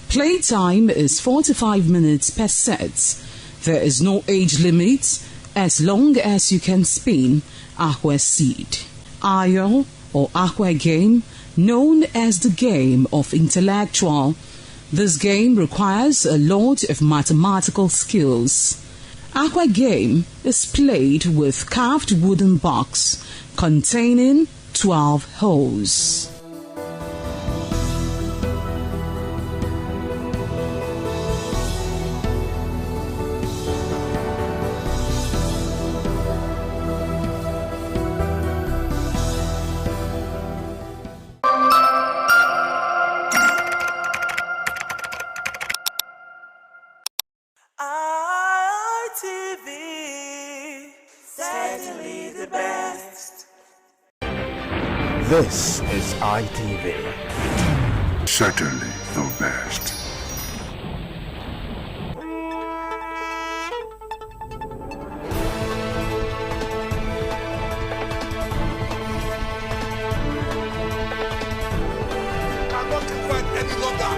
Playtime is 45 minutes per set. There is no age limit as long as you can spin aqua seed. Ayo or aqua game, known as the game of intellectual. This game requires a lot of mathematical skills. Aqua game is played with carved wooden box containing 12 holes. ITV, certainly the best. This is ITV. Certainly the best. Cannot wait any longer.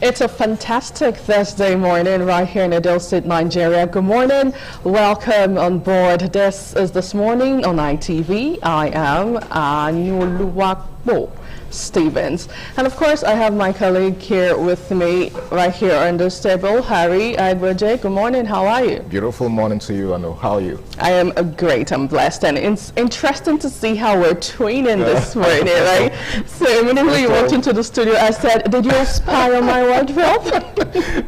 It's a fantastic Thursday morning right here in Edo State, Nigeria. Good morning. Welcome on board. This is This Morning on ITV. I am Anuluwakbo Stevens. And of course, I have my colleague here with me right here on this table, Harry Agbaje. Good morning. How are you? Beautiful morning to you, Anu. How are you? I am great. I'm blessed. And it's interesting to see how we're twinning this morning, right? So immediately you walked into the studio, I said, did you spy on my wardrobe?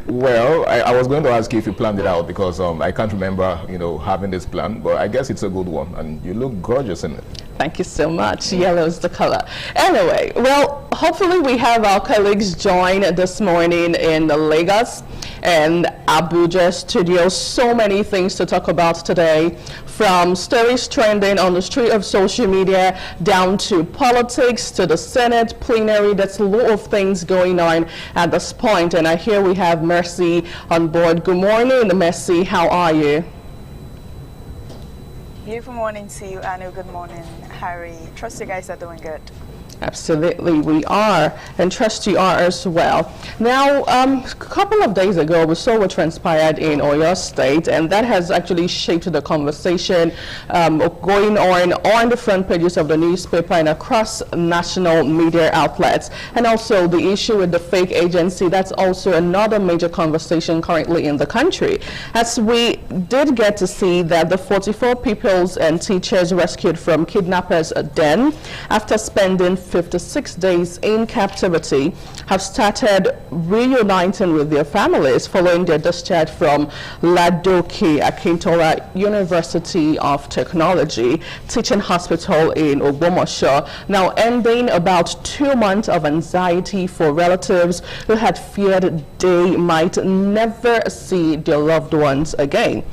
Well, I was going to ask you if you planned it out because I can't remember, having this plan, but I guess it's a good one and you look gorgeous in it. Thank you so much. Yellow is the color. Anyway, well, hopefully we have our colleagues join this morning in Lagos and Abuja studios. So many things to talk about today, from stories trending on the street of social media down to politics to the Senate plenary. There's a lot of things going on at this point, and I hear we have Mercy on board. Good morning, Mercy. How are you? Beautiful morning to you, Anu. Good morning, Harry. Trust you guys are doing good. Absolutely, we are, and trust you are as well. Now, a couple of days ago, we saw what transpired in Oyo State, and that has actually shaped the conversation going on the front pages of the newspaper and across national media outlets. And also the issue with the fake agency, that's also another major conversation currently in the country. As we did get to see that the 44 pupils and teachers rescued from kidnappers' den after spending 56 days in captivity have started reuniting with their families following their discharge from Ladoke Akintola University of Technology Teaching Hospital in Ogbomoso, now ending about 2 months of anxiety for relatives who had feared they might never see their loved ones again.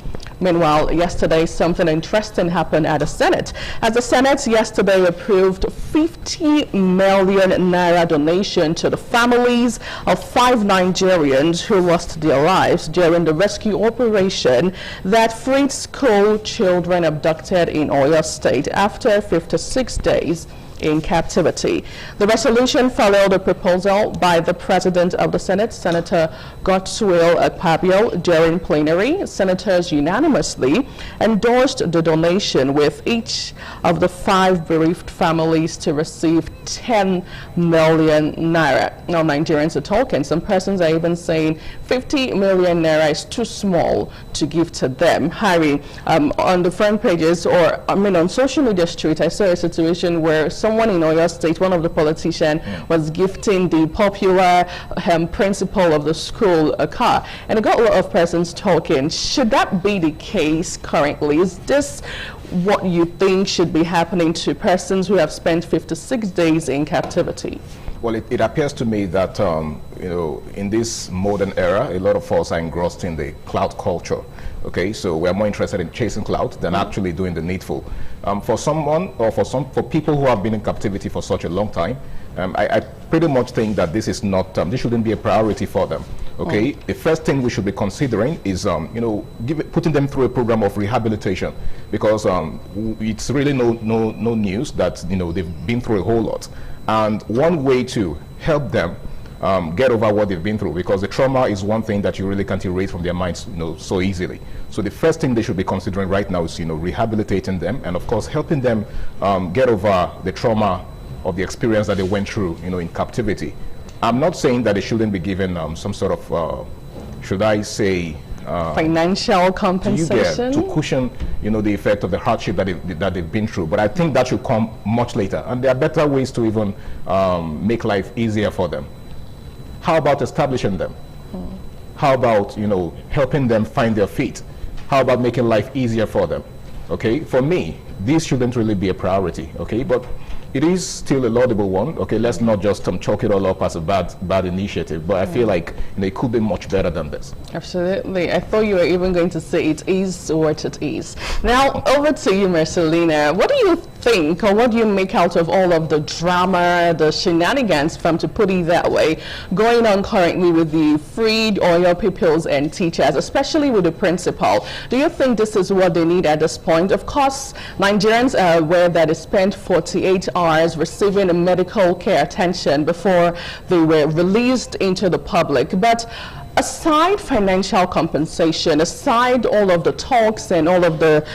Meanwhile, yesterday, something interesting happened at the Senate, as the Senate yesterday approved 50 million naira donation to the families of 5 Nigerians who lost their lives during the rescue operation that freed school children abducted in Oyo State after 56 days in captivity. The resolution followed a proposal by the President of the Senate, Senator Godswill Akpabio, during plenary. Senators unanimously endorsed the donation, with each of the 5 bereaved families to receive 10 million naira. Now, Nigerians are talking. Some persons are even saying 50 million naira is too small to give to them. Harry, on the front pages, or on social media street, I saw a situation where someone in Oyo State, one of the politicians, was gifting the popular principal of the school a car, and it got a lot of persons talking. Should that be the case currently? Is this what you think should be happening to persons who have spent 56 days in captivity? Well, it appears to me that in this modern era, a lot of us are engrossed in the cloud culture. Okay, so we're more interested in chasing clout than actually doing the needful. For people who have been in captivity for such a long time, I pretty much think that this is not, this shouldn't be a priority for them. Okay, the first thing we should be considering is, putting them through a program of rehabilitation, because it's really no news that they've been through a whole lot, and one way to help them get over what they've been through, because the trauma is one thing that you really can't erase from their minds so easily. So the first thing they should be considering right now is rehabilitating them, and of course helping them get over the trauma of the experience that they went through in captivity. I'm not saying that they shouldn't be given some sort of should I say financial compensation to cushion the effect of the hardship that they've been through, but I think that should come much later, and there are better ways to even make life easier for them. How about establishing them? How about helping them find their feet? How about making life easier for them? Okay, for me, this shouldn't really be a priority. Okay, but it is still a laudable one. Okay, let's not just chalk it all up as a bad initiative, but I feel like it could be much better than this. Absolutely. I thought you were even going to say it is what it is. Now, over to you, Marcelina. What do you think, or what do you make out of all of the drama, the shenanigans, to put it that way, going on currently with the freed Oyo pupils and teachers, especially with the principal? Do you think this is what they need at this point? Of course, Nigerians are aware that they spent 48 hours receiving a medical care attention before they were released into the public. But aside financial compensation, aside all of the talks and all of the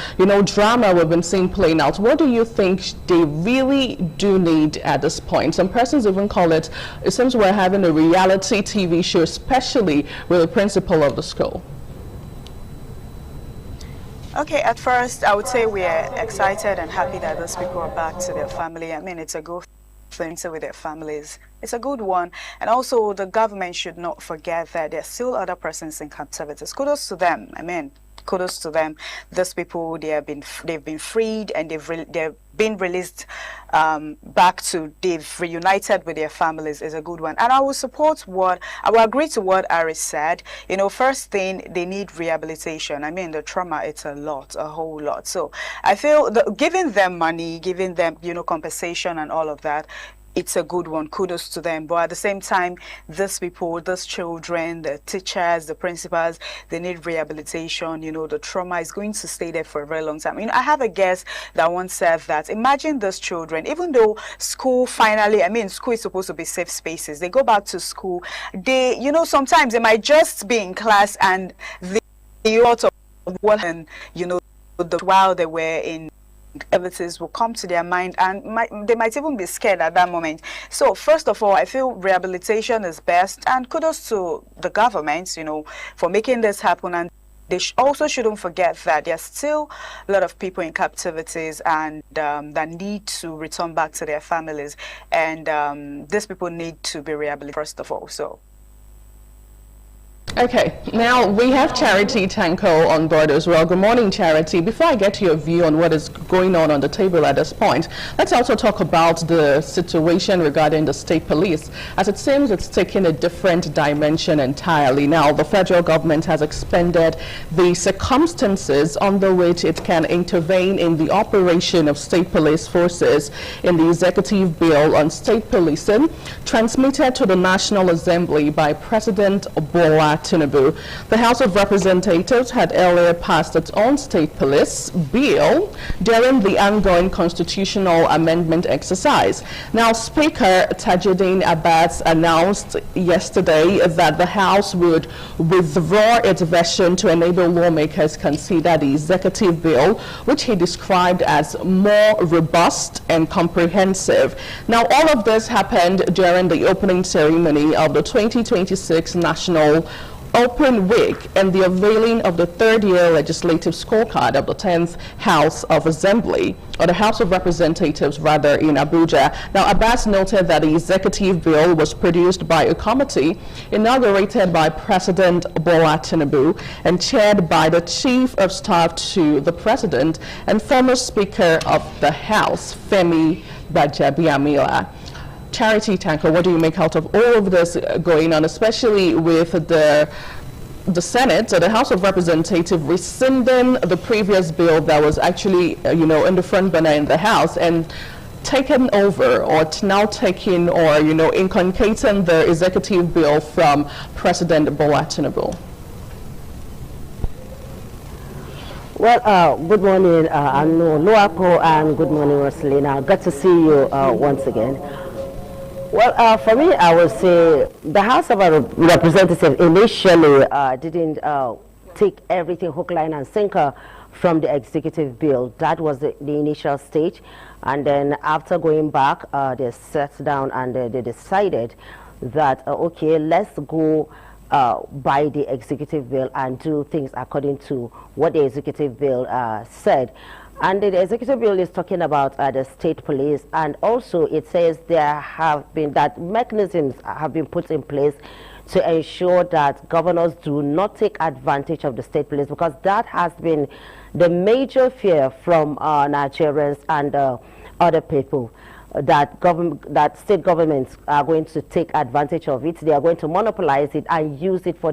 drama we've been seeing playing out, what do you think they really do need at this point? Some persons even call it seems we're having a reality TV show, especially with the principal of the school. Okay, at first I would say we are excited and happy that those people are back to their family. I mean, it's a good thing with their families. It's a good one. And also the government should not forget that there are still other persons in captivity. Kudos to them. I mean, kudos to them. These people, they've been freed, and they've been released back to, they've reunited with their families is a good one. And I will agree to what Aris said. You know, first thing, they need rehabilitation. I mean, the trauma, it's a whole lot. So I feel that giving them money, giving them, you know, compensation and all of that, it's a good one. Kudos to them. But at the same time, these people, these children, the teachers, the principals, they need rehabilitation. You know, the trauma is going to stay there for a very long time. You know, I have a guest that once said that, imagine those children, even though school finally, I mean, school is supposed to be safe spaces. They go back to school. They, you know, sometimes they might just be in class and the lot of what, and, you know, while they were in activities will come to their mind, and they might even be scared at that moment. So first of all, I feel rehabilitation is best, and kudos to the government, you know, for making this happen. And they also shouldn't forget that there's still a lot of people in captivities and that need to return back to their families, and these people need to be rehabilitated first of all. So. Okay, now we have Charity Tanko on board as well. Good morning, Charity. Before I get to your view on what is going on the table at this point, let's also talk about the situation regarding the state police, as it seems it's taking a different dimension entirely. Now, the federal government has expanded the circumstances under which it can intervene in the operation of state police forces in the executive bill on state policing, transmitted to the National Assembly by President Bola Tinubu. The House of Representatives had earlier passed its own state police bill during the ongoing constitutional amendment exercise. Now, Speaker Tajuddin Abbas announced yesterday that the House would withdraw its version to enable lawmakers consider the executive bill, which he described as more robust and comprehensive. Now, all of this happened during the opening ceremony of the 2026 National Open Week and the unveiling of the third-year legislative scorecard of the 10th House of Assembly, or the House of Representatives rather, in Abuja. Now, Abbas noted that the executive bill was produced by a committee inaugurated by President Bola Tinubu and chaired by the Chief of Staff to the President and former Speaker of the House, Femi Gbajabiamila. Charity Tanko, what do you make out of all of this going on, especially with the Senate, so the House of Representatives rescinding the previous bill that was actually, you know, in the front burner in the House and taken over, or now taking, or, you know, inculcating the executive bill from President Bola Tinubu? Well, good morning, Anu Luapo, and good morning, Rosalina. Good to see you once again. Well, for me, I would say the House of Representatives initially didn't take everything hook, line, and sinker from the executive bill. That was the initial stage. And then after going back, they sat down and they decided that, okay, let's go by the executive bill and do things according to what the executive bill said. And the executive bill is talking about the state police, and also it says there have been that mechanisms have been put in place to ensure that governors do not take advantage of the state police, because that has been the major fear from Nigerians and other people, that state governments are going to take advantage of it. They are going to monopolize it and use it for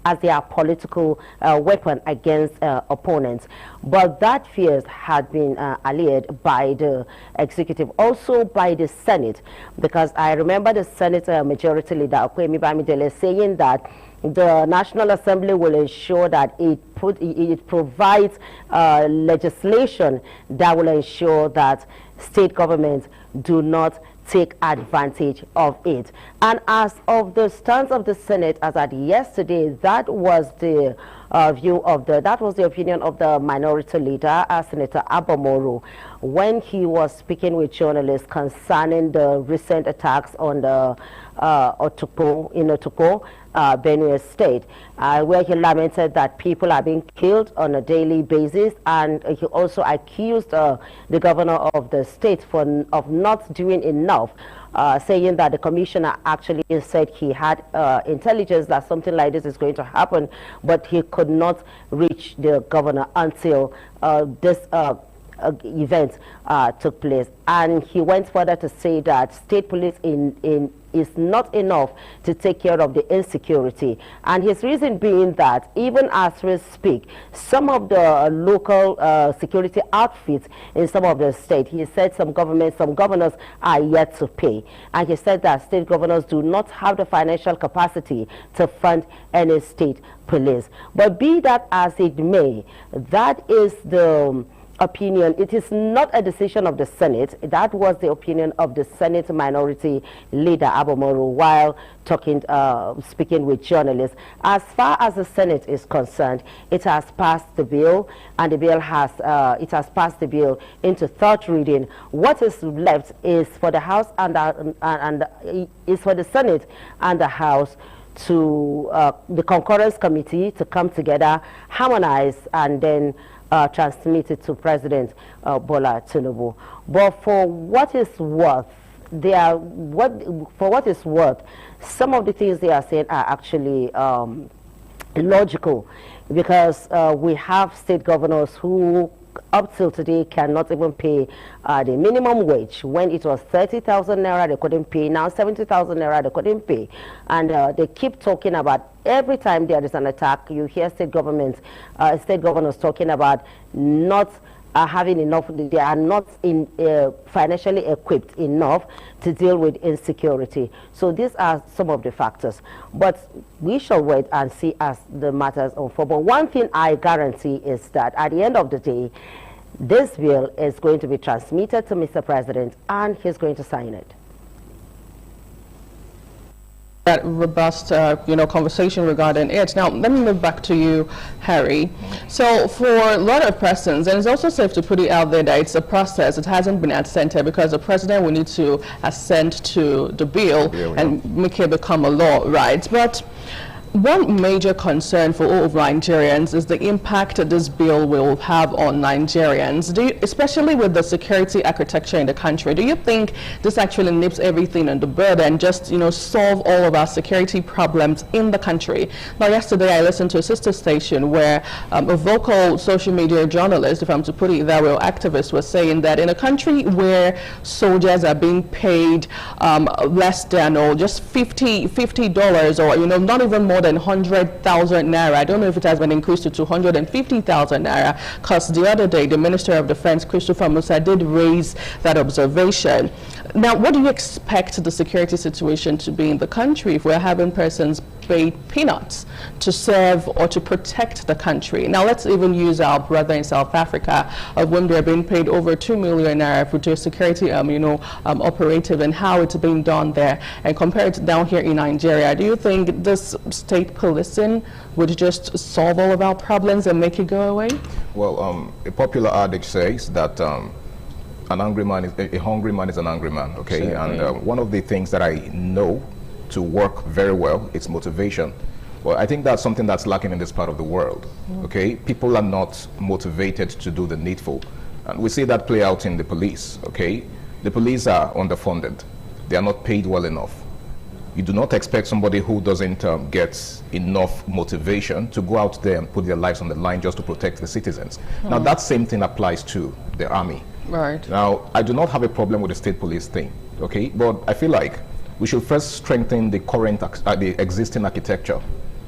as their political weapon against opponents. But that fears had been allayed by the executive, also by the Senate, because I remember the Senate Majority Leader Okwemi Bamidele saying that the National Assembly will ensure that it provides legislation that will ensure that state governments do not take advantage of it. And as of the stance of the Senate as at yesterday, that was the that was the opinion of the minority leader, Senator Abamoro, when he was speaking with journalists concerning the recent attacks on the Otoko, Benue State, where he lamented that people are being killed on a daily basis, and he also accused the governor of the state of not doing enough saying that the commissioner actually said he had intelligence that something like this is going to happen, but he could not reach the governor until this event took place. And he went further to say that state police is not enough to take care of the insecurity. And his reason being that even as we speak, some of the local security outfits in some of the state, he said some governors are yet to pay. And he said that state governors do not have the financial capacity to fund any state police. But be that as it may, that is the opinion. It is not a decision of the Senate. That was the opinion of the Senate Minority Leader Abomoru while speaking with journalists. As far as the Senate is concerned, it has passed the bill, and the bill has passed the bill into third reading. What is left is for the House is for the Senate and the House to the concurrence committee to come together, harmonize, and then transmitted to President Bola Tinubu. But for what is worth, some of the things they are saying are actually illogical, because we have state governors who up till today cannot even pay the minimum wage. When it was 30,000 naira, they couldn't pay. Now 70,000 naira, they couldn't pay. And they keep talking about, every time there is an attack, you hear state governors talking about not having enough. They are not financially equipped enough to deal with insecurity. So these are some of the factors. But we shall wait and see as the matters unfold. But one thing I guarantee is that at the end of the day, this bill is going to be transmitted to Mr. President, and he's going to sign it. That robust, conversation regarding it. Now, let me move back to you, Harry. So, for a lot of persons, and it's also safe to put it out there that it's a process. It hasn't been assented because the president will need to assent to the bill and make it become a law, right? But one major concern for all of Nigerians is the impact that this bill will have on Nigerians, especially with the security architecture in the country. Do you think this actually nips everything in the bud and just, solve all of our security problems in the country? Now, yesterday I listened to a sister station where a vocal social media journalist, if I'm to put it that way, or activist, was saying that in a country where soldiers are being paid less than or just $50 or, not even more than 100,000 naira. I don't know if it has been increased to 250,000 naira, because the other day the Minister of Defense, Christopher Musa, did raise that observation. Now, what do you expect the security situation to be in the country if we're having persons paid peanuts to serve or to protect the country? Now, let's even use our brother in South Africa, of whom they're being paid over 2 million naira for a security, operative, and how it's being done there, and compare it down here in Nigeria. Do you think this state policing would just solve all of our problems and make it go away? Well, a popular adage says that a hungry man is an angry man, okay? Sure. And one of the things that I know to work very well is motivation. Well, I think that's something that's lacking in this part of the world, okay? People are not motivated to do the needful. And we see that play out in the police, okay? The police are underfunded. They are not paid well enough. You do not expect somebody who doesn't get enough motivation to go out there and put their lives on the line just to protect the citizens. Now, that same thing applies to the army. Right. Now, I do not have a problem with the state police thing, okay? But I feel like we should first strengthen the current, the existing architecture,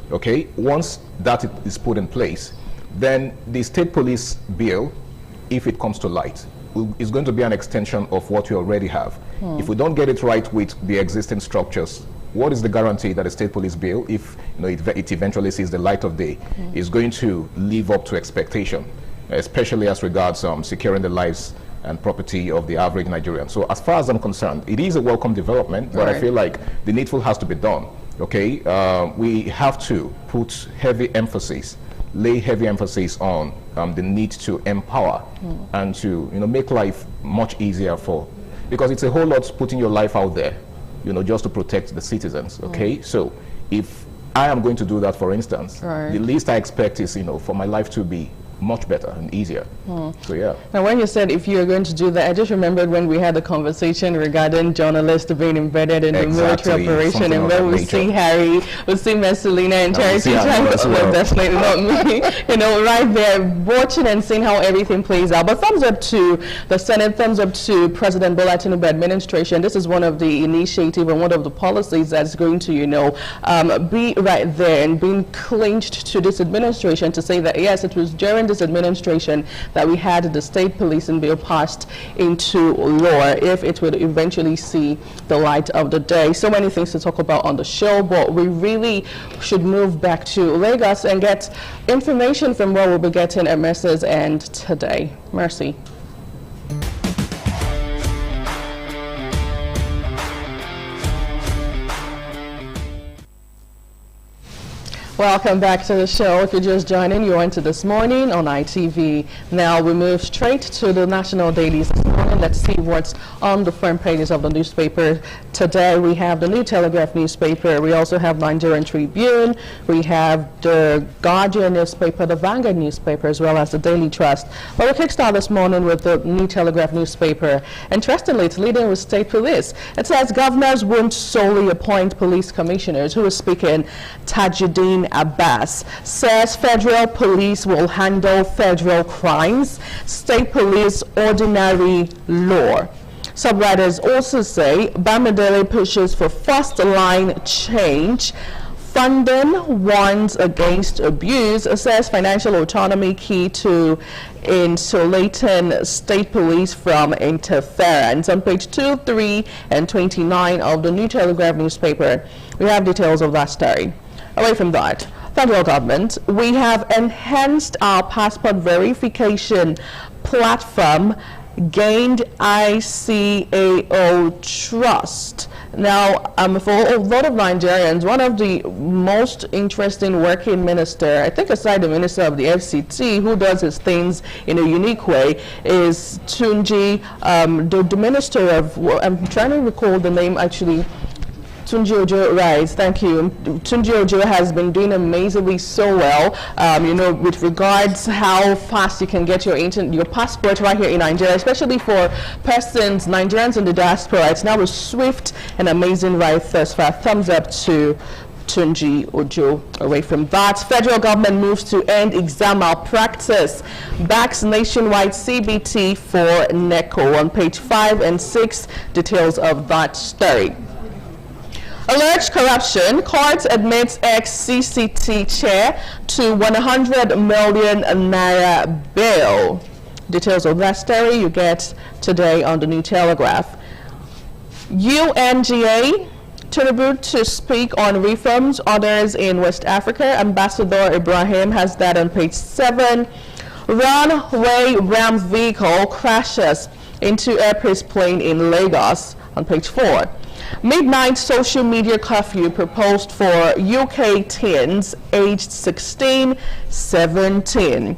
okay? Once that is put in place, then the state police bill, if it comes to light, is going to be an extension of what we already have. If we don't get it right with the existing structures, what is the guarantee that a state police bill, if it eventually sees the light of day, is going to live up to expectation, especially as regards securing the lives and property of the average Nigerian? So as far as I'm concerned, it is a welcome development, but I feel like the needful has to be done, okay? We have to lay heavy emphasis on the need to empower and to make life much easier because it's a whole lot putting your life out there, just to protect the citizens, okay? So if I am going to do that, for instance, the least I expect is, for my life to be much better and easier. So yeah. Now when you said if you're going to do that, I just remembered when we had a conversation regarding journalists being embedded in the military operation, and when we see Harry, we see Messalina and Charity trying to, well, definitely not me, you know, right there watching and seeing how everything plays out. But thumbs up to the Senate, thumbs up to President Bola Tinubu administration. This is one of the initiative and one of the policies that's going to, you know, be right there and being clinched to this administration to say that yes, it was during this administration that we had the state policing bill passed into law, if it would eventually see the light of the day. So many things to talk about on the show, but we really should move back to Lagos and get information from where we'll be getting at Mercy's End today. Mercy. Welcome back to the show. If you're just joining, you're into This Morning on ITV. Now we move straight to the national dailies this morning. Let's see what's on the front pages of the newspaper today. We have the New Telegraph newspaper. We also have Nigerian Tribune. We have the Guardian newspaper, the Vanguard newspaper, as well as the Daily Trust. But we'll kickstart this morning with the New Telegraph newspaper. Interestingly, it's leading with state police. It says governors won't solely appoint police commissioners. Who is speaking? Tajuddin Abbas says federal police will handle federal crimes, state police ordinary law. Subwriters also say Bamidele pushes for first line change. Funding warns against abuse, says financial autonomy key to insulating state police from interference. On page 2, 3, and 29 of the New Telegraph newspaper, we have details of that story. Away from that, federal government, we have enhanced our passport verification platform, gained ICAO trust. Now, for a lot of Nigerians, one of the most interesting working minister, I think aside the minister of the FCT, who does his things in a unique way, is Tunji, the minister of, I'm trying to recall the name actually, Tunji Ojo, right, thank you. Tunji Ojo has been doing amazingly so well, you know, with regards how fast you can get your passport right here in Nigeria, especially for persons, Nigerians in the diaspora. It's now a swift and amazing ride thus far. Thumbs up to Tunji Ojo. Away from that, federal government moves to end exam malpractice, backs nationwide CBT for NECO. On page 5 and 6, details of that story. Alleged corruption, court admits ex-CCT chair to 100 million naira bail. Details of that story you get today on the New Telegraph. UNGA, Tinubu to speak on reforms, others in West Africa. Ambassador Ibrahim has that on page 7. Runway Ram vehicle crashes into Airpeace plane in Lagos on page 4. Midnight social media curfew proposed for UK teens aged 16-17.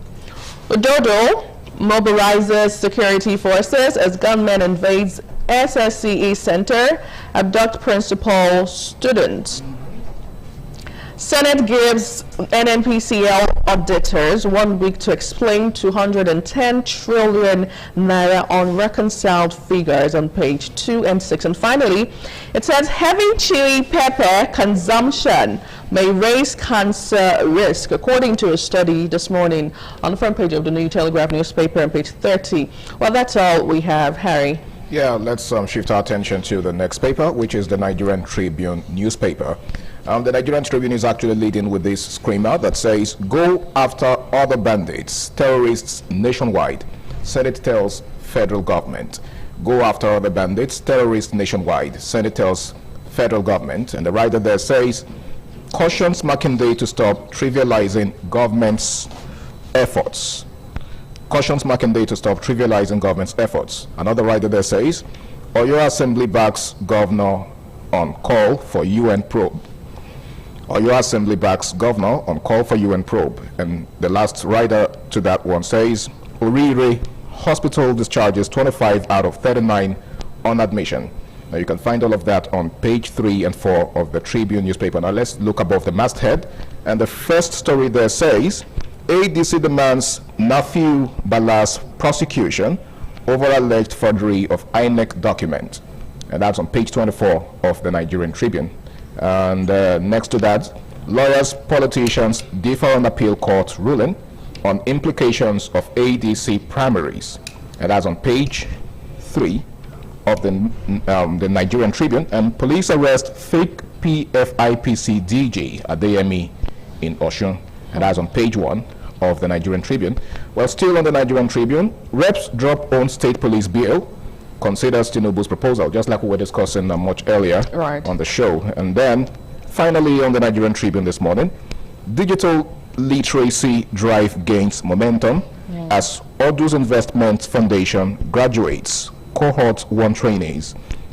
Dodo mobilizes security forces as gunmen invades SSCE Center, abduct principal student. Senate gives NNPCL auditors 1 week to explain 210 trillion naira unreconciled figures on page 2 and 6. And finally, it says heavy chili pepper consumption may raise cancer risk, according to a study this morning on the front page of the New Telegraph newspaper on page 30. Well, that's all we have, Harry. Yeah, let's shift our attention to the next paper, which is the Nigerian Tribune newspaper. The Nigerian Tribune is actually leading with this screamer that says, go after other bandits, terrorists nationwide. Senate tells federal government. Go after other bandits, terrorists nationwide. Senate tells federal government. And the writer there says, cautions Makinde to stop trivializing government's efforts. Cautions Makinde to stop trivializing government's efforts. Another writer there says, Oyo Assembly backs governor on call for UN probe. Oyo Assembly backs governor on call for UN probe. And the last writer to that one says, Orire hospital discharges 25 out of 39 on admission. Now you can find all of that on page 3 and 4 of the Tribune newspaper. Now let's look above the masthead. And the first story there says, ADC demands Nafiu Bala's prosecution over alleged forgery of INEC document. And that's on page 24 of the Nigerian Tribune. And next to that, lawyers, politicians differ on appeal court ruling on implications of ADC primaries. And that's on page 3 of the Nigerian Tribune. And police arrest fake PFIPC DJ at the DME in Osun. And that's on page 1 of the Nigerian Tribune. Well, still on the Nigerian Tribune, reps drop on state police bill, considers Tinubu's proposal, just like we were discussing much earlier on the show. And then, finally, on the Nigerian Tribune this morning, digital literacy drive gains momentum as Odus Investment Foundation graduates cohort 1 trainee,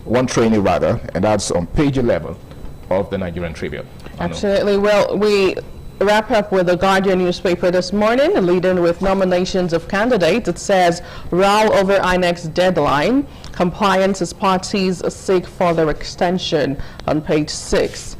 and that's on page 11 of the Nigerian Tribune. Absolutely. Well, we wrap up with the Guardian newspaper this morning, leading with nominations of candidates. It says, row over INEC's deadline, compliance as parties seek further extension on page 6.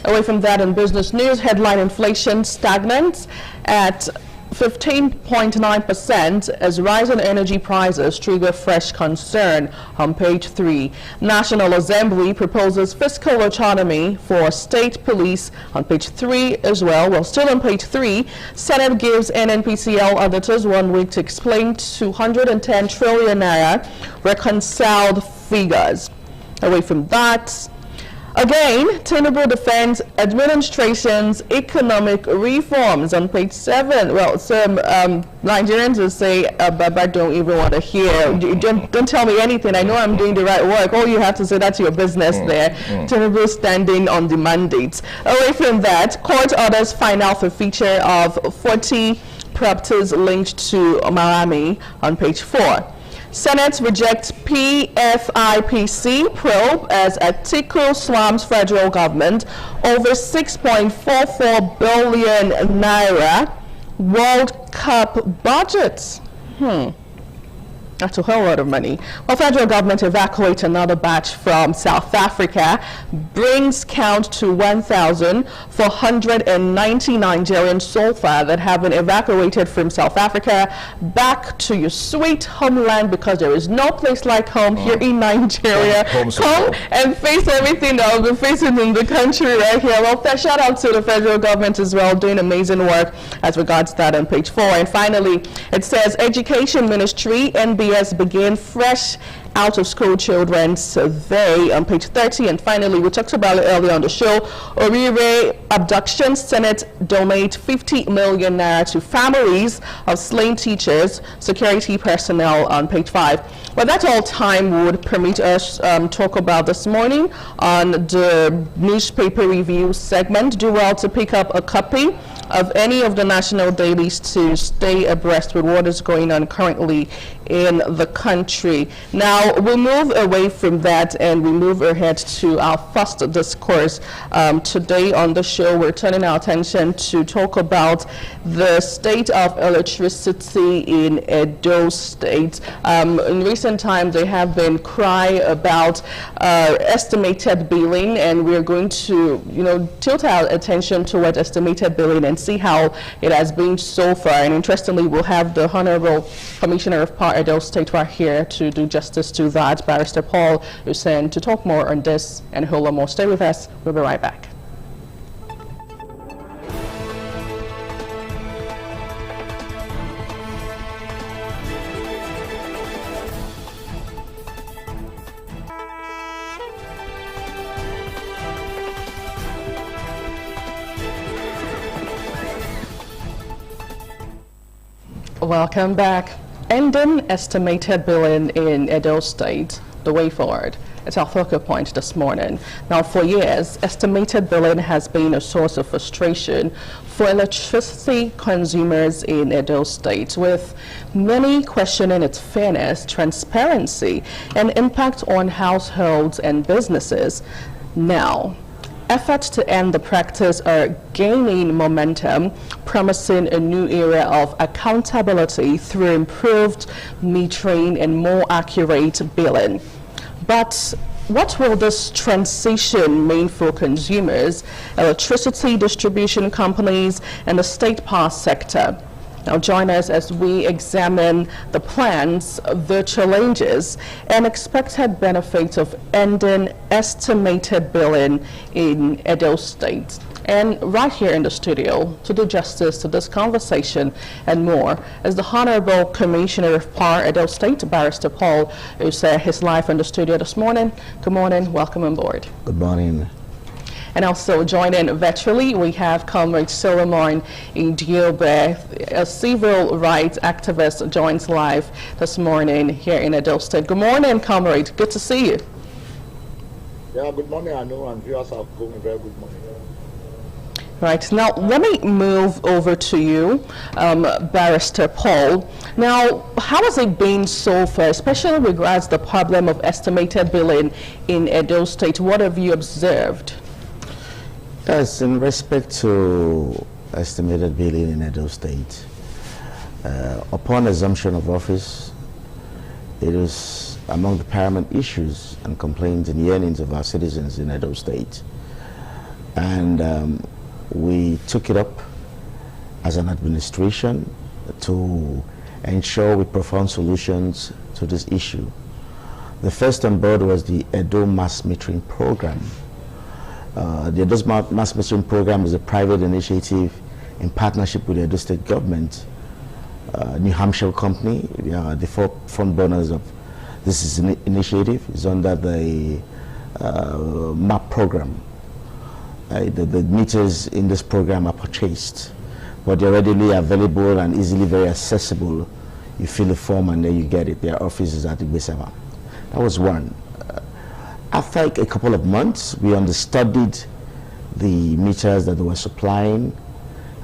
Away from that, in business news, headline inflation stagnant at 15.9% as rising energy prices trigger fresh concern on page 3. National Assembly proposes fiscal autonomy for state police on page 3 as well. Well, still on page 3, Senate gives NNPCL auditors 1 week to explain 210 trillion naira reconciled figures. Away from that, again, Tinubu defends administration's economic reforms on page 7. Well, some Nigerians will say, Baba, don't even want to hear. Don't tell me anything. I know I'm doing the right work. All you have to say, that's your business there. Tinubu standing on the mandates. Away from that, court orders final forfeiture of 40 properties linked to Miami on page 4. Senate rejects PFIPC probe as Atiku slams federal government over 6.44 billion naira World Cup budget. That's a whole lot of money. Well, federal government evacuates another batch from South Africa, brings count to 1,490 Nigerians so far that have been evacuated from South Africa back to your sweet homeland, because there is no place like home here in Nigeria. Come and face everything that will be facing in the country right here. Well, shout out to the federal government as well, doing amazing work as regards that on page 4. And finally, it says Education Ministry, NBS begin fresh out-of-school children survey on page 30. And finally, we talked about it earlier on the show, Orire abduction, Senate donate 50 million naira to families of slain teachers, security personnel on page 5. Well, that's all time would permit us talk about this morning on the newspaper review segment. Do well to pick up a copy of any of the national dailies to stay abreast with what is going on currently in the country. Now, we'll move away from that and we move ahead to our first discourse. Today on the show, we're turning our attention to talk about the state of electricity in Edo State. In recent times, there have been cry about estimated billing, and we're going to, tilt our attention toward estimated billing and see how it has been so far. And interestingly, we'll have the Honorable Commissioner of Power Edo State right here to do justice to that, Barrister Paul Hussein, to talk more on this and a whole lot more. Stay with us. We'll be right back. Welcome back. Ending estimated billing in Edo State, the way forward. It's our focal point this morning. Now, for years, estimated billing has been a source of frustration for electricity consumers in Edo State, with many questioning its fairness, transparency, and impact on households and businesses. Now, efforts to end the practice are gaining momentum, promising a new era of accountability through improved metering and more accurate billing. But what will this transition mean for consumers, electricity distribution companies, and the state power sector? Now join us as we examine the plans, the challenges, and expected benefits of ending estimated billing in Edo State. And right here in the studio to do justice to this conversation and more is the Honorable Commissioner of Power, Edo State, Barrister Paul Useh. His live in the studio this morning. Good morning, welcome on board. Good morning. And also joining virtually, we have Comrade Solomon Indiobe, a civil rights activist, joins live this morning here in Edo State. Good morning, Comrade. Good to see you. Yeah, good morning, Anu, and viewers are going very good morning. Right, now let me move over to you, Barrister Paul. Now, how has it been so far, especially regards the problem of estimated billing in Edo State? What have you observed? Yes, in respect to estimated billing in Edo State, upon assumption of office, it is among the paramount issues and complaints and yearnings of our citizens in Edo State. And we took it up as an administration to ensure we profound solutions to this issue. The first on board was the Edo Mass Metering Program. The Edo Mass Metering Program is a private initiative in partnership with the Edo State government. New Hampshire company, the front burners of this initiative is under the MAP program. The meters in this program are purchased, but they're readily available and easily very accessible. You fill the form and then you get it. Their office is at Igbesama. That was one. After a couple of months, we understudied the meters that they were supplying,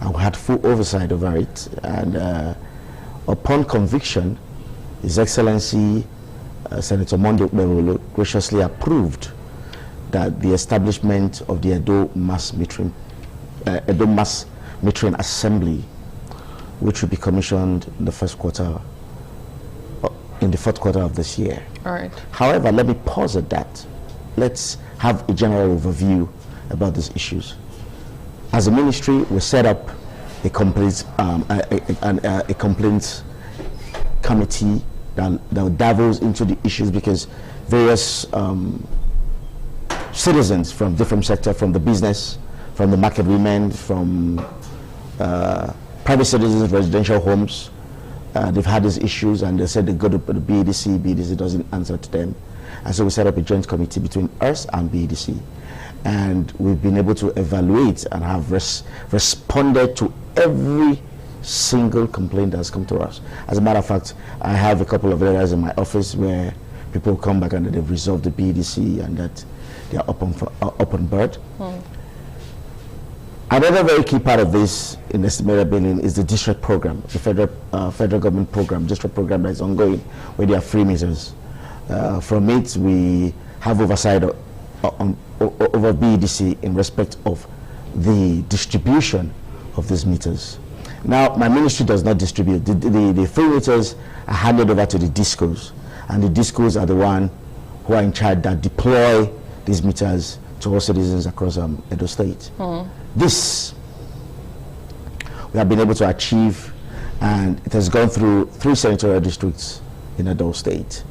and we had full oversight over it. And upon conviction, His Excellency Senator Monday Okpebholo graciously approved that the establishment of the Edo Mass Metering Assembly, which will be commissioned in the fourth quarter of this year. All right. However, let me pause at that. Let's have a general overview about these issues. As a ministry, we set up a complaints committee that delves into the issues, because various citizens from different sectors, from the business, from the market women, from private citizens, residential homes, they've had these issues, and they said they go to the BEDC. BEDC doesn't answer to them, and so we set up a joint committee between us and BEDC, and we've been able to evaluate and have responded to every single complaint that's come to us. As a matter of fact, I have a couple of areas in my office where people come back and they've resolved the BEDC and that they are up on board. Another very key part of this in estimated billing is the district program, the federal government program, district program that is ongoing, where there are free meters. From it, we have oversight over BEDC in respect of the distribution of these meters. Now, my ministry does not distribute. The free meters are handed over to the DISCOs, and the DISCOs are the one who are in charge that deploy these meters to all citizens across Edo State. This we have been able to achieve, and it has gone through 3 senatorial districts in Edo State,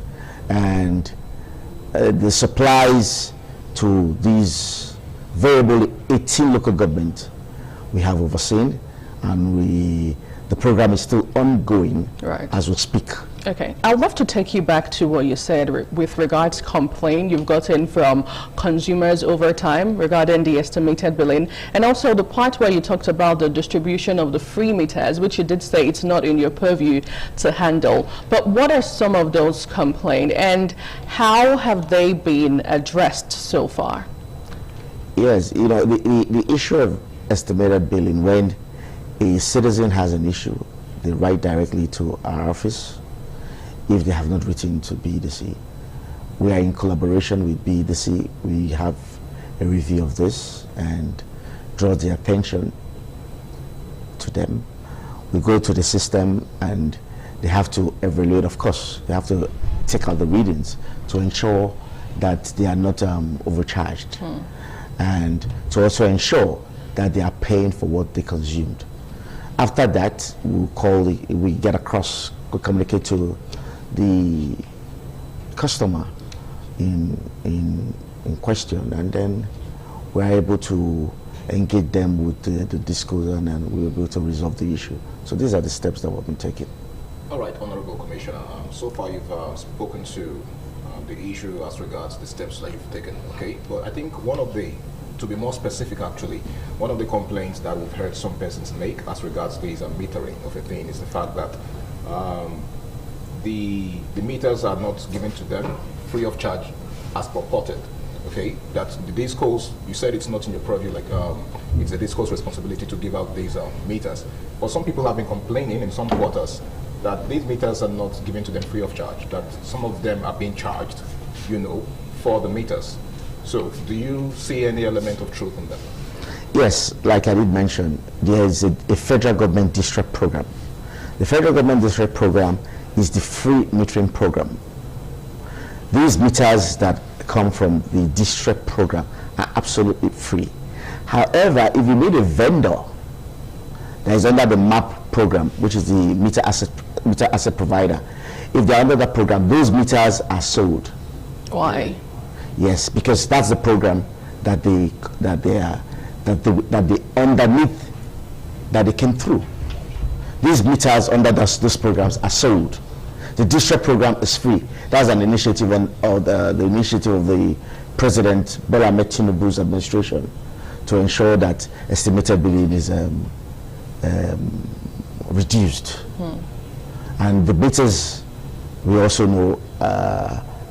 and the supplies to these variable 18 local governments we have overseen, and the program is still ongoing as we speak. Okay, I'd love to take you back to what you said with regards to complaint you've gotten from consumers over time regarding the estimated billing, and also the part where you talked about the distribution of the free meters, which you did say it's not in your purview to handle. But what are some of those complaints, and how have they been addressed so far? Yes, you know, the issue of estimated billing, when a citizen has an issue, they write directly to our office. If they have not written to BEDC, we are in collaboration with BEDC. We have a review of this and draw the attention to them. We go to the system and they have to evaluate, of course. They have to take out the readings to ensure that they are not overcharged, and to also ensure that they are paying for what they consumed. After that, we get across, we communicate to the customer in question, and then we're able to engage them with the disclosure, and then we're able to resolve the issue. So these are the steps that we've been taking. All right, Honorable Commissioner, so far you've spoken to the issue as regards the steps that you've taken, okay? But I think to be more specific actually, one of the complaints that we've heard some persons make as regards this metering of a thing is the fact that the meters are not given to them free of charge as purported, okay? That the DISCOs, you said it's not in your purview, like it's the DISCO's responsibility to give out these meters. But some people have been complaining in some quarters that these meters are not given to them free of charge, that some of them are being charged, for the meters. So do you see any element of truth in that? Yes, like I did mention, there is a federal government district program. The federal government district program is the free metering program. These meters that come from the district program are absolutely free. However, if you need a vendor that is under the MAP program, which is the meter asset provider, if they're under that program, those meters are sold. Why? Yes, because that's the program that they underneath that they came through. These meters under those programs are sold. The district program is free. That's an initiative the initiative of the President Bola Ahmed Tinubu's administration to ensure that estimated billing is reduced. And the meters, we also know,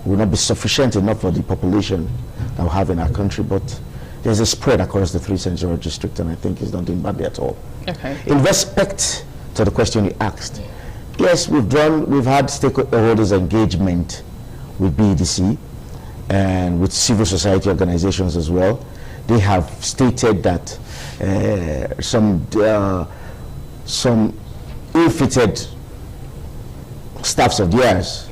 will not be sufficient enough for the population that we have in our country, but there's a spread across the 3 central districts, and I think it's not doing badly at all. Okay. In respect to the question you asked, yes, we've had stakeholders engagement with BEDC and with civil society organizations as well. They have stated that some ill-fitted staffs of theirs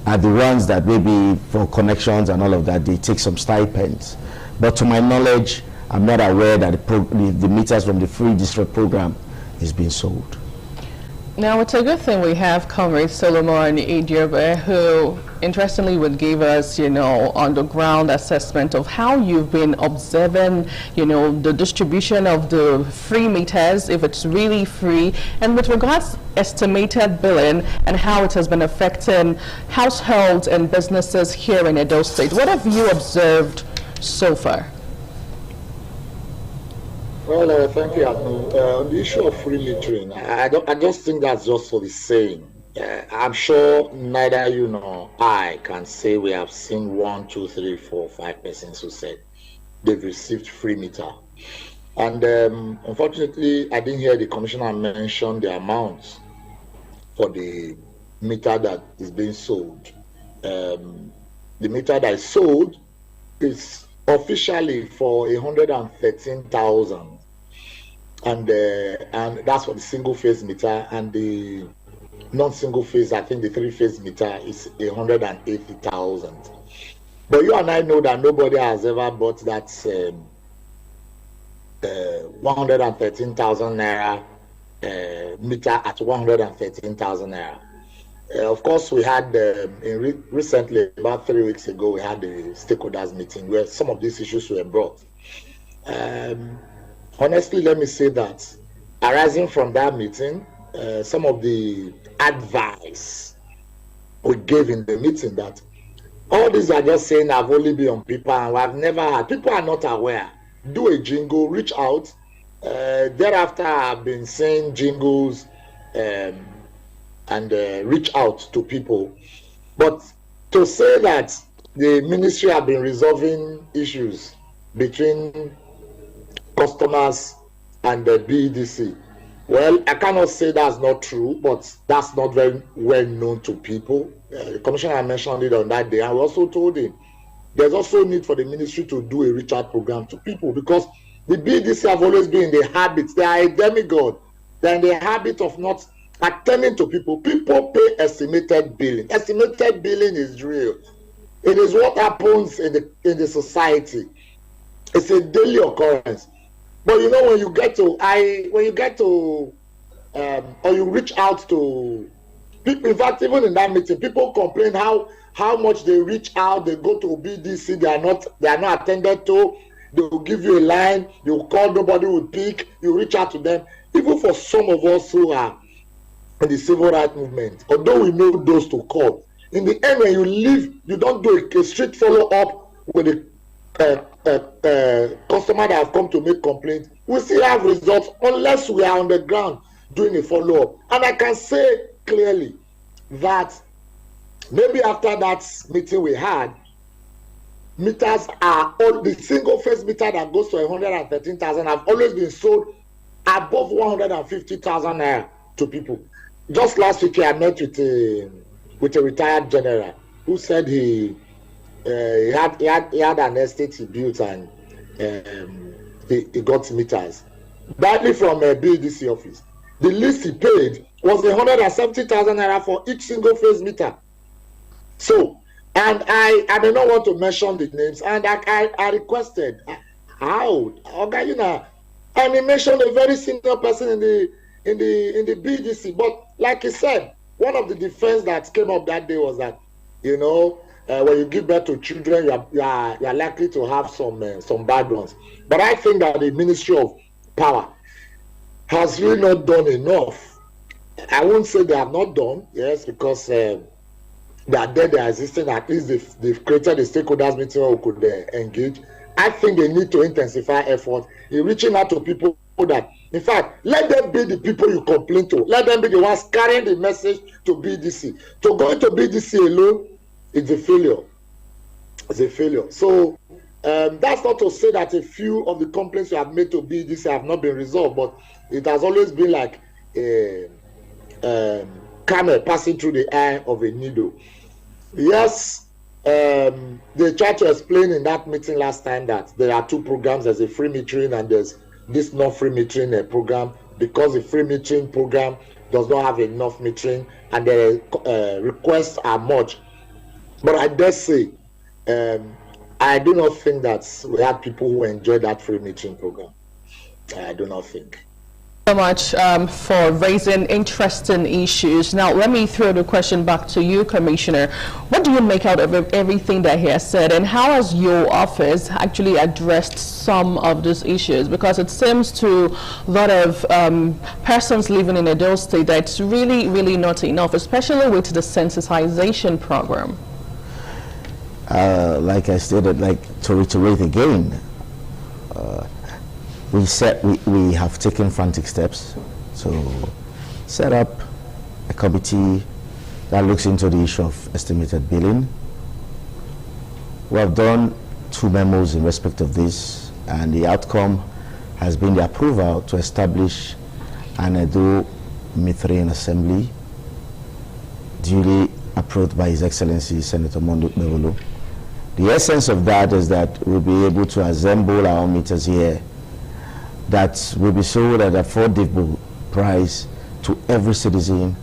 are the ones that maybe for connections and all of that, they take some stipends. But to my knowledge, I'm not aware that the meters from the free district program is being sold. Now, it's a good thing we have Comrade Solomon Idiobe, who interestingly would give us, on-the-ground assessment of how you've been observing, the distribution of the free meters, if it's really free, and with regards to estimated billing and how it has been affecting households and businesses here in Edo State. What have you observed so far? Well, thank you, Anu. On the issue of free metering, I just think that's just for the saying. I'm sure neither you nor I can say we have seen 1, 2, 3, 4, 5 persons who said they've received free meter. And unfortunately, I didn't hear the commissioner mention the amounts for the meter that is being sold. The meter that is sold is officially for 113,000, and that's for the single phase meter, and the non-single phase, I think the 3-phase meter is 180,000. But you and I know that nobody has ever bought that 113,000 naira meter at 113,000 naira. Of course, we had recently, about 3 weeks ago, we had the stakeholders meeting where some of these issues were brought. Honestly, let me say that arising from that meeting, some of the advice we gave in the meeting that all these are just saying I've only been on paper and I've never had. People are not aware. Do a jingle, reach out. Thereafter, I've been saying jingles and reach out to people. But to say that the ministry have been resolving issues between customers and the BEDC, well, I cannot say that's not true, but that's not very well known to people. The commissioner mentioned it on that day. I also told him there's also need for the ministry to do a reach out program to people, because the BEDC have always been in the habit. They are a demigod. They're in the habit of not attending to people. People pay estimated billing. Estimated billing is real. It is what happens in the society. It's a daily occurrence. But when you get to or you reach out to people. In fact, even in that meeting, people complain how much they reach out, they go to BDC, they are not attended to. They will give you a line, you will call, nobody will pick, you reach out to them. Even for some of us who are in the civil rights movement, although we know those to call, in the end, when you leave, you don't do a strict follow-up with the customer that have come to make complaints. We still have results unless we are on the ground doing a follow-up. And I can say clearly that maybe after that meeting we had, meters are all the single phase meter that goes to 113,000 have always been sold above 150,000 naira to people. Just last week I met with a retired general who said he had an estate he built and he got meters directly from a BDC office. The least he paid was 170,000 naira for each single phase meter. So, and I may not want to mention the names, and I requested how Ogayuna, and he mentioned a very senior person in the BDC. But like he said, one of the defense that came up that day was that, you know, when you give birth to children, you are likely to have some bad ones. But I think that the Ministry of Power has really not done enough. I won't say they have not done, yes, because they are there, they are existing. At least they've created a stakeholders meeting where we could engage. I think they need to intensify effort in reaching out to people that, in fact, let them be the people you complain to. Let them be the ones carrying the message to BDC. To go into BDC alone, it's a failure. It's a failure. So that's not to say that a few of the complaints you have made to BDC have not been resolved, but it has always been like a camel passing through the eye of a needle. Yes, they tried to explain in that meeting last time that there are two programs. There's a free metering and there's this non-free metering program, because the free metering program does not have enough metering and the requests are much. But I dare say, I do not think that we had people who enjoyed that free metering program. I do not think. So much for raising interesting issues. Now, let me throw the question back to you, Commissioner. What do you make out of everything that he has said, and how has your office actually addressed some of these issues? Because it seems to a lot of persons living in Edo State that it's really, really not enough, especially with the sensitization program. Like I stated, like to reiterate again, we have taken frantic steps to set up a committee that looks into the issue of estimated billing. We have done 2 memos in respect of this, and the outcome has been the approval to establish an Edo Metering Assembly, duly approved by His Excellency Senator Mondo Mevolo. The essence of that is that we'll be able to assemble our meters here that will be sold at affordable price to every citizen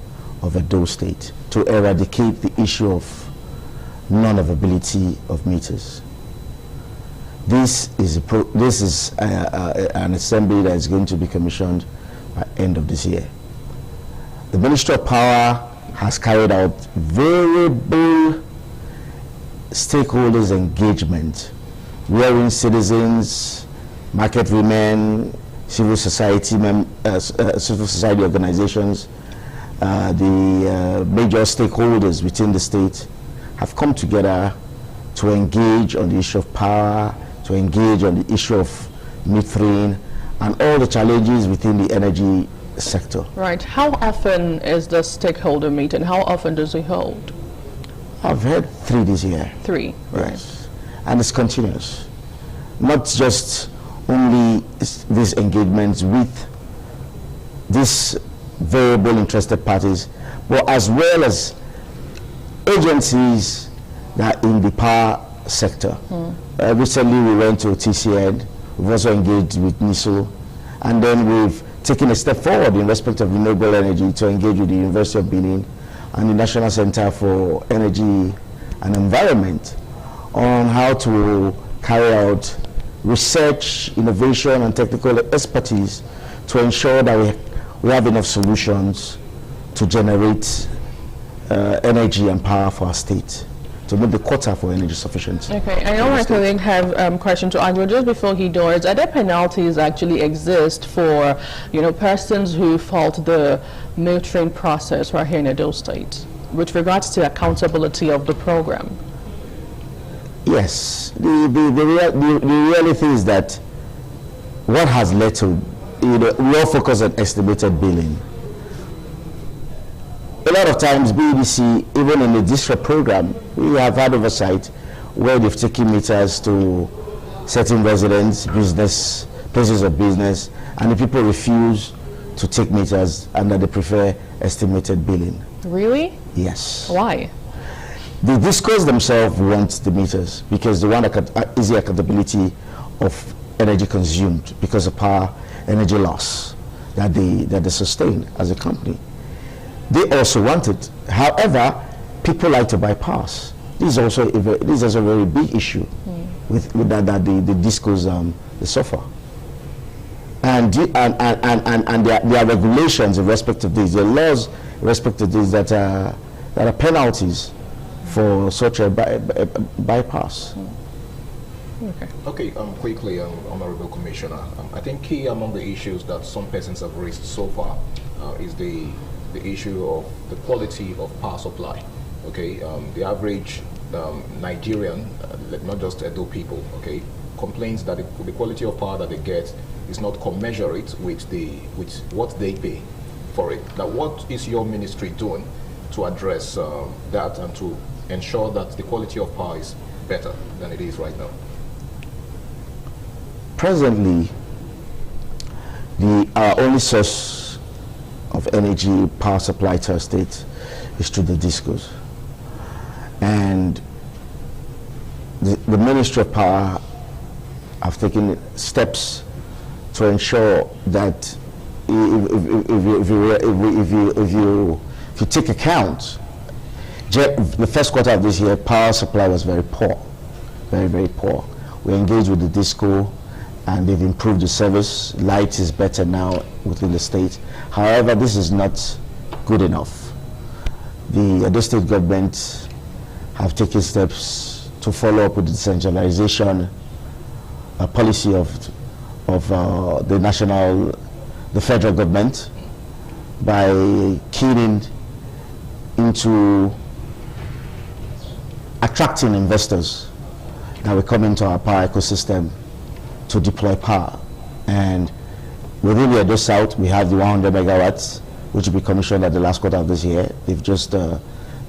of Edo State, to eradicate the issue of non-availability of meters. This is an assembly that is going to be commissioned by end of this year. The Ministry of Power has carried out variable stakeholders engagement, wherein citizens, market women, civil society organizations, the major stakeholders within the state have come together to engage on the issue of power, to engage on the issue of metering, and all the challenges within the energy sector. Right. How often is the stakeholder meeting? How often does it hold? I've had 3 this year. 3, right. Yes. And it's continuous. Not just only these engagements with these variable interested parties, but as well as agencies that are in the power sector. Recently we went to TCN, we've also engaged with NISO, and then we've taken a step forward in respect of renewable energy to engage with the University of Benin and the National Center for Energy and Environment on how to carry out research, innovation, and technical expertise to ensure that we we have enough solutions to generate energy and power for our state, to meet the quota for energy sufficiency. Okay, I know my colleague have question to ask, but just before he does, are there penalties actually exist for, persons who fault the metering process right here in Edo State with regards to accountability of the program? Yes, the reality is that what has led to, we all focus on estimated billing. A lot of times BEDC, even in the district program, we have had oversight where they've taken meters to certain residents, business, places of business, and the people refuse to take meters and that they prefer estimated billing. Really? Yes. Why? The discos themselves want the meters because they want easy accountability of energy consumed because of power energy loss that they sustain as a company. They also want it. However, people like to bypass. This is also a very big issue with that the discos they suffer. And there are regulations in respect of this. There are laws in respect of this that are penalties for such a bypass. Okay, quickly, Honorable Commissioner, I think key among the issues that some persons have raised so far is the issue of the quality of power supply. Okay, the average Nigerian, not just Edo people, okay, complains that the quality of power that they get is not commensurate with what they pay for it. Now, what is your ministry doing to address that and to ensure that the quality of power is better than it is right now? Presently, our only source of energy power supply to our state is through the discos. And the Ministry of Power have taken steps to ensure that if you take account, the first quarter of this year, power supply was very poor, very, very poor. We engaged with the disco and they've improved the service. Light is better now within the state. However, this is not good enough. The Edo State government have taken steps to follow up with the decentralization policy of the federal government by keying into attracting investors that will come into our power ecosystem to deploy power. And within the Edo South, we have the 100 megawatts, which will be commissioned at the last quarter of this year. They've just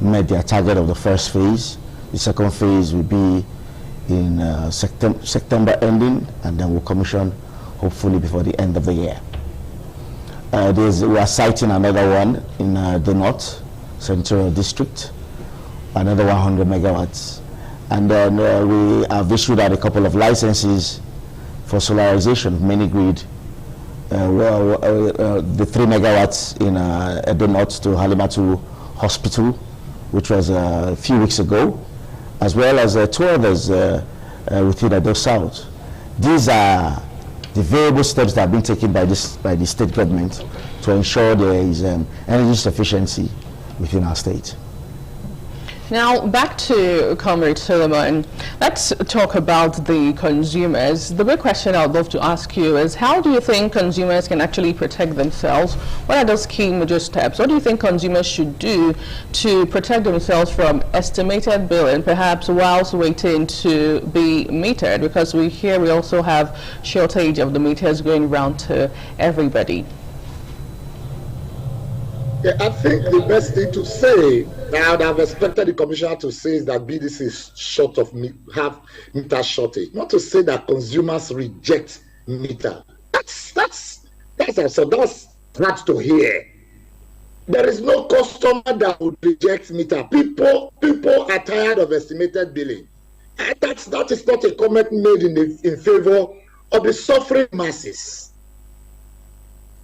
met their target of the first phase. The second phase will be in September ending, and then we'll commission hopefully before the end of the year. We are citing another one in the North Central District, another 100 megawatts. And then we have issued out a couple of licenses for solarization of mini grid. The 3 megawatts in Edo North to Halimatu Hospital, which was a few weeks ago, as well as 2 others within Edo South. These are the variable steps that have been taken by the state government to ensure there is energy sufficiency within our state. Now, back to Comrade Solomon. Let's talk about the consumers. The big question I'd love to ask you is, how do you think consumers can actually protect themselves? What are those key major steps? What do you think consumers should do to protect themselves from estimated billing, perhaps whilst waiting to be metered? Because we also have shortage of the meters going around to everybody. Yeah, I think the best thing to say, I would have expected the commissioner to say, is that BDC is short of have meter shortage. Not to say that consumers reject meter. That's hard to hear. There is no customer that would reject meter. People are tired of estimated billing. And that is not a comment made in favor of the suffering masses.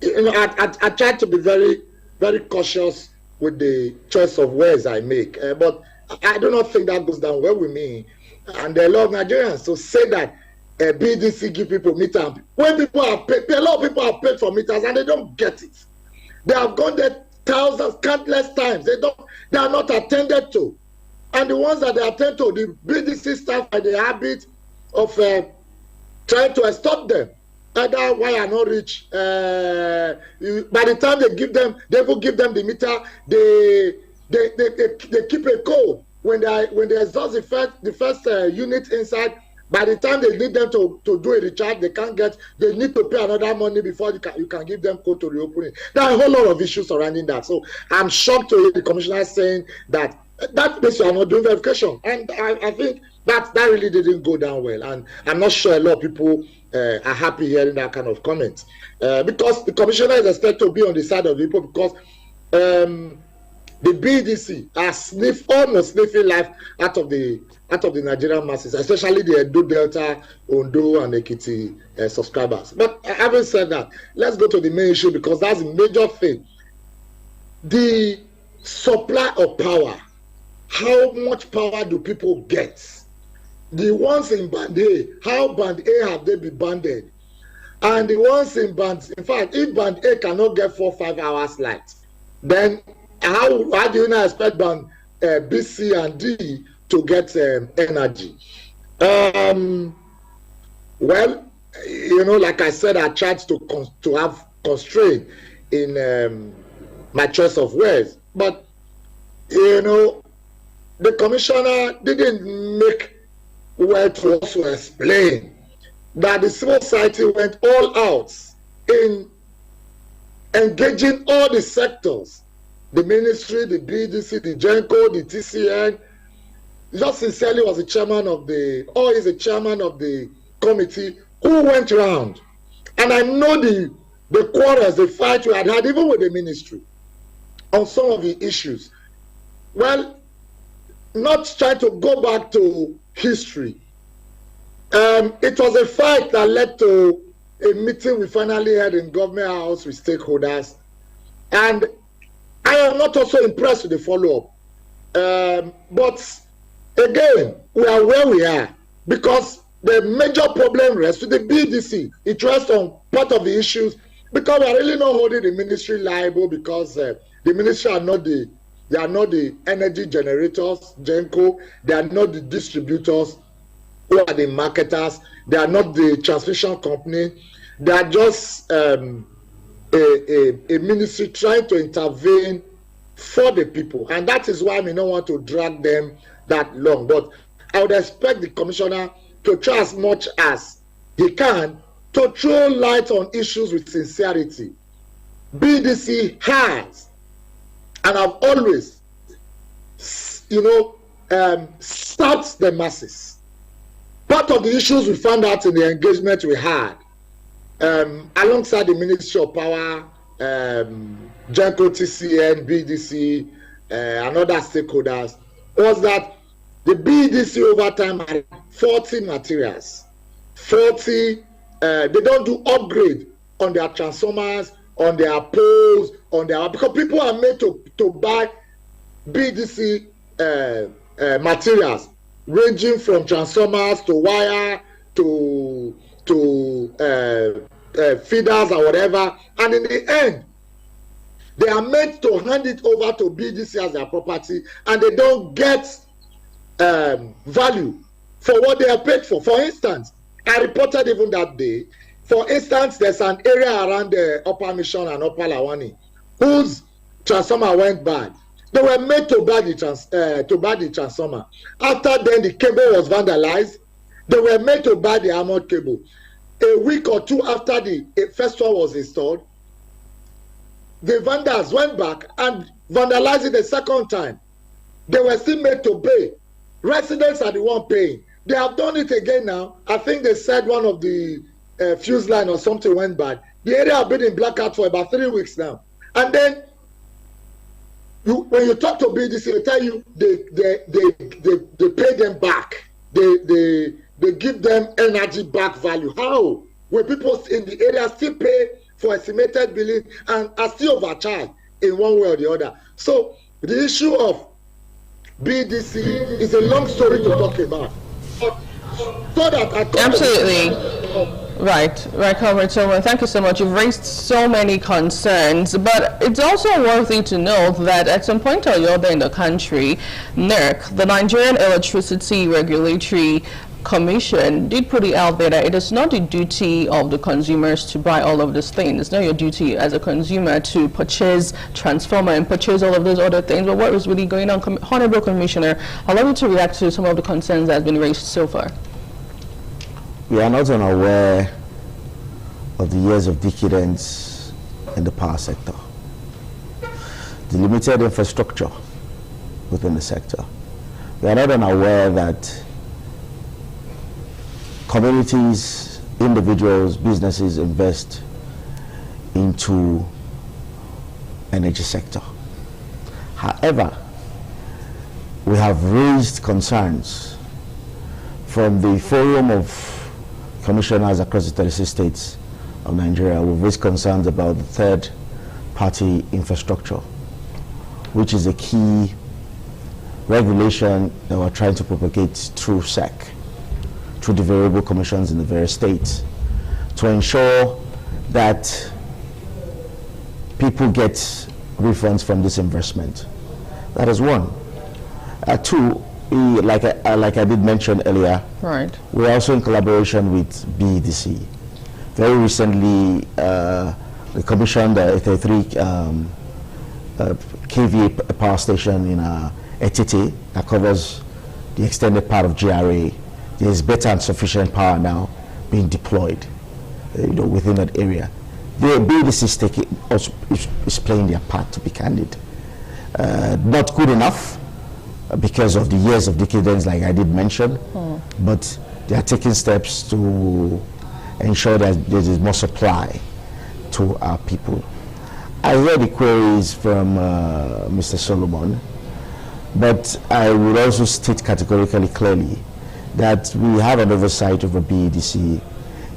You know, I try to be very, very cautious with the choice of words I make, but I do not think that goes down well with me. And there are a lot of Nigerians to say that BDC give people meter. When people are paid, a lot of people are paid for meters and they don't get it. They have gone there thousands, countless times. They are not attended to. And the ones that they attend to, the BDC staff are the habit of trying to stop them. And that's why I not rich. By the time they will give them the meter, they keep a code. When they exhaust the first unit inside, by the time they need them to do a recharge, they need to pay another money before you can give them code to reopen it. There are a whole lot of issues surrounding that. So I'm shocked to hear the commissioner saying that means you are not doing verification. And I think that really didn't go down well. And I'm not sure a lot of people are happy hearing that kind of comment. Because the commissioner is expected to be on the side of the people, because the BDC has almost sniffing life out of the Nigerian masses, especially the Edo Delta, Ondo, and Ekiti subscribers. But having said that, let's go to the main issue, because that's the major thing. The supply of power. How much power do people get? The ones in Band A, how Band A have they been banded? And the ones in fact, if Band A cannot get 4 or 5 hours light, then how do you now expect Band B, C, and D to get energy? Well, like I said, I tried to have constraint in my choice of words, but the commissioner didn't make well to also explain that the civil society went all out in engaging all the sectors, the ministry, the BDC, the GENCO, the TCN. Just sincerely was the chairman of is the chairman of the committee who went around. And I know the quarrels, the fight we had even with the ministry on some of the issues. Well, not trying to go back to history. It was a fight that led to a meeting we finally had in Government House with stakeholders. And I am not also impressed with the follow-up. But again, we are where we are because the major problem rests with the BDC. It rests on part of the issues because we are really not holding the ministry liable because the ministry are not the energy generators, GENCO. They are not the distributors who are the marketers. They are not the transmission company. They are just a ministry trying to intervene for the people. And that is why we don't want to drag them that long. But I would expect the commissioner to try as much as he can to throw light on issues with sincerity. BDC has, and I've always, stopped the masses. Part of the issues we found out in the engagement we had, alongside the Ministry of Power, GENCO, TCN, BDC, and other stakeholders, was that the BDC over time had 40 materials. 40, they don't do upgrade on their transformers, on their poles, because people are made to buy BDC materials, ranging from transformers to wire to feeders or whatever, and in the end, they are meant to hand it over to BDC as their property, and they don't get value for what they are paid for. For instance, I reported even that day, for instance, there's an area around the Upper Mission and Upper Lawani whose transformer went bad. They were made to buy the transformer. After then, the cable was vandalized. They were made to buy the armored cable. A week or two after the first one was installed, the vandals went back and vandalized it the second time. They were still made to pay. Residents are the one paying. They have done it again now. I think they said one of the fuse line or something went bad. The area have been in blackout for about 3 weeks now. And then when you talk to BDC, they tell you they pay them back. They give them energy back value. How? When people in the area still pay for estimated billing and are still overcharged in one way or the other. So the issue of BDC is a long story to talk about. So that I absolutely. Right, Comrade Tillman, thank you so much. You've raised so many concerns, but it's also worthy to note that at some point or the other in the country, NERC, the Nigerian Electricity Regulatory Commission, did put it out there that it is not the duty of the consumers to buy all of these things. It's not your duty as a consumer to purchase transformer and purchase all of those other things. But what is really going on? Honorable Commissioner, allow me to react to some of the concerns that have been raised so far. We are not unaware of the years of decadence in the power sector, the limited infrastructure within the sector. We are not unaware that communities, individuals, businesses invest into energy sector. However, we have raised concerns from the forum of commissioners across the 36 states of Nigeria. We've raised concerns about the third-party infrastructure, which is a key regulation that we're trying to propagate through SEC, through the variable commissions in the various states, to ensure that people get refunds from this investment. That is one. Two, like I did mention earlier, right, we're also in collaboration with BEDC. Very recently, they commissioned a 33 kVA power station in Etiti that covers the extended part of GRA. There is better and sufficient power now being deployed, within that area. The BEDC is playing their part, to be candid. Not good enough, because of the years of decadence, like I did mention, but they are taking steps to ensure that there is more supply to our people. I read the queries from Mr. Solomon, but I would also state categorically clearly that we have an oversight over BEDC